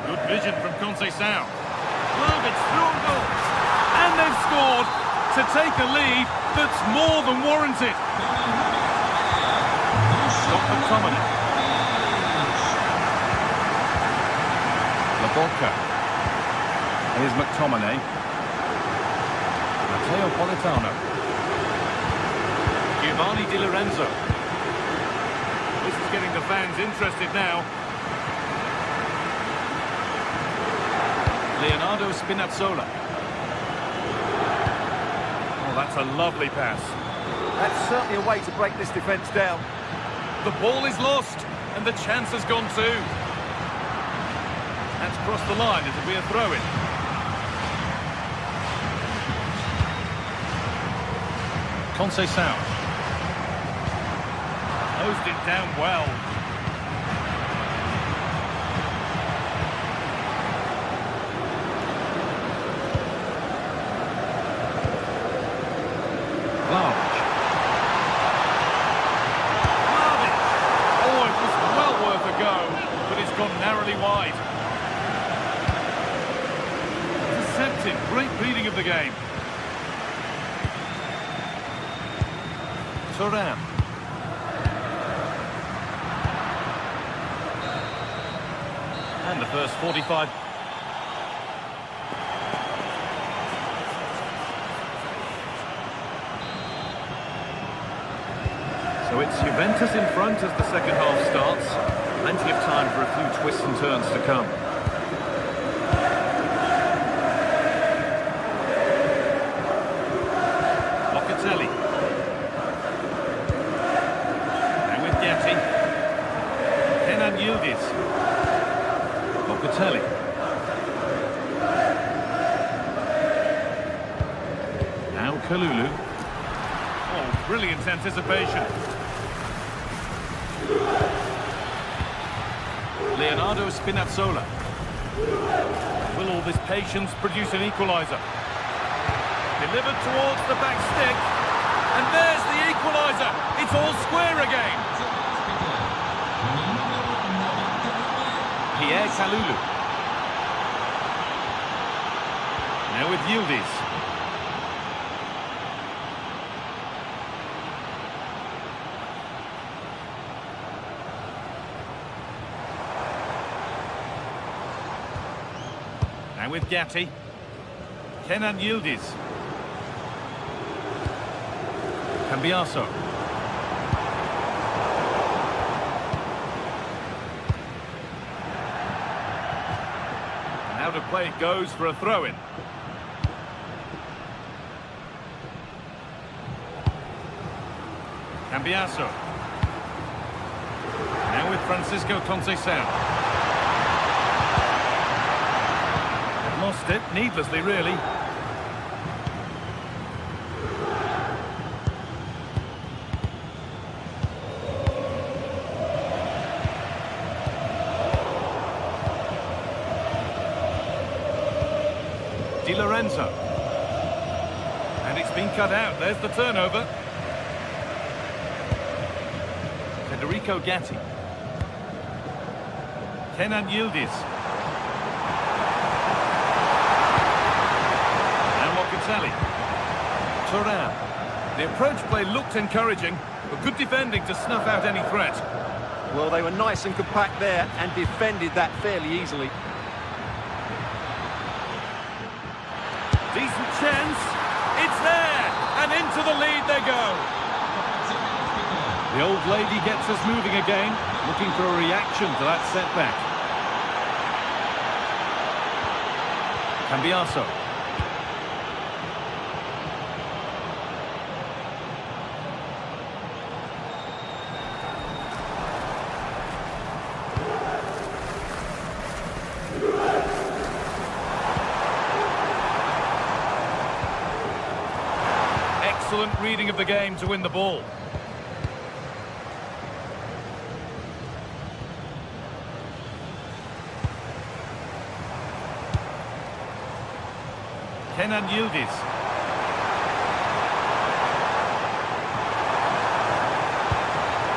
Good vision from Conceição. Vlahovic through a goal. And they've scored to take a lead that's more than warranted. Got the McTominay. Laborca. Here's McTominay. Matteo Politano. Giovanni Di Lorenzo. This is getting the fans interested now. Leonardo Spinazzola. Oh, that's a lovely pass. That's certainly a way to break this defence down. The ball is lost, and the chance has gone too. That's crossed the line. It'll be a throw-in. Conceição. Closed it down well. Oh, it was well worth a go, but it's gone narrowly wide. Deceptive, great reading of the game. Thuram. And the first 45. So it's Juventus in front as the second half starts. Plenty of time for a few twists and turns to come. Locatelli. Now with Gatti. Kenan Yildiz. Locatelli. Now Kalulu. Oh, brilliant anticipation. Leonardo Spinazzola. Will all this patience produce an equaliser? Delivered towards the back stick. And there's the equaliser. It's all square again. Pierre Kalulu. Now with Yildiz. Now with Gatti. Kenan Yildiz. Cambiaso. And out of play it goes for a throw-in. Cambiaso. Now with Francisco Conceição. Lost it, needlessly really. Di Lorenzo. And it's been cut out, there's the turnover. Federico Gatti. Kenan Yildiz. Thuram. The approach play looked encouraging, but good defending to snuff out any threat. Well, they were nice and compact there and defended that fairly easily. Decent chance. It's there, and into the lead they go. The old lady gets us moving again, looking for a reaction to that setback. Cambiaso. Excellent reading of the game to win the ball. Kenan Yildiz.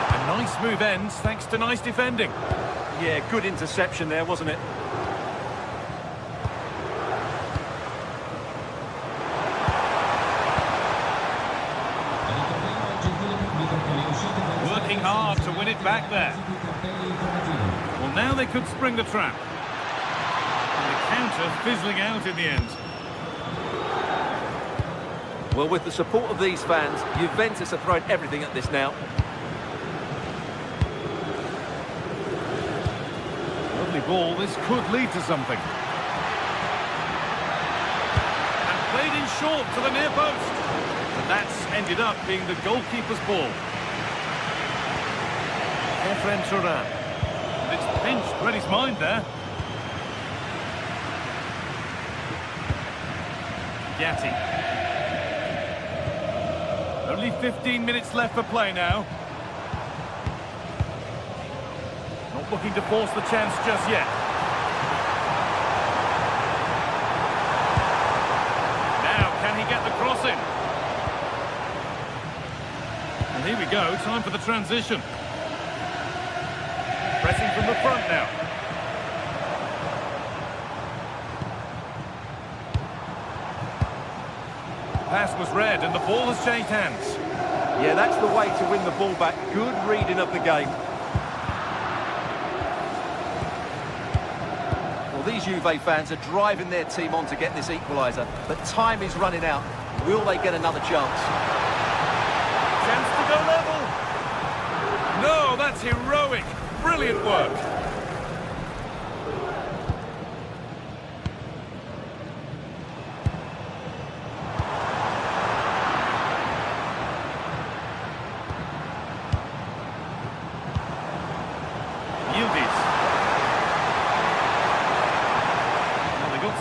A nice move ends thanks to nice defending. Yeah, good interception there, wasn't it? Working hard to win it back there. Well, now they could spring the trap. And the counter fizzling out in the end. Well, with the support of these fans, Juventus are throwing everything at this now. Lovely ball, this could lead to something. And played in short to the near post. And that's ended up being the goalkeeper's ball. Efren Turan. And it's pinched Reddy's mind there. Gatti. Only 15 minutes left for play now. Not looking to force the chance just yet. Now, can he get the cross in? And here we go, time for the transition. Pressing from the front now. Pass was read and the ball has changed hands. Yeah, that's the way to win the ball back. Good reading of the game. Well, these Juve fans are driving their team on to get this equaliser, but time is running out. Will they get another chance? Chance to go level. No, that's heroic. Brilliant work.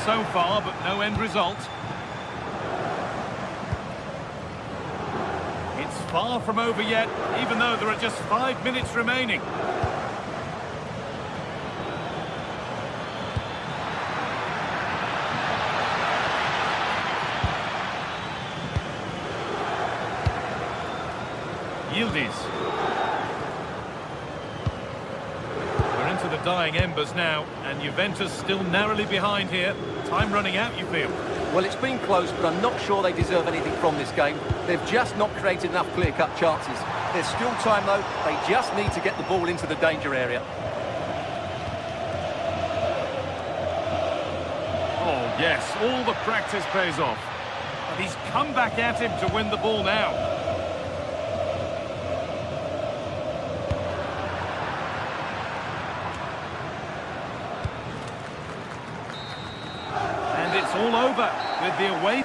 So far, but no end result. It's far from over yet, even though there are just 5 minutes remaining. Yildiz. We're into the dying embers now, and Juventus still narrowly behind here. Time running out, you feel? Well, it's been close, but I'm not sure they deserve anything from this game. They've just not created enough clear-cut chances. There's still time, though. They just need to get the ball into the danger area. Oh, yes, all the practice pays off. And he's come back at him to win the ball now. It's all over with the away.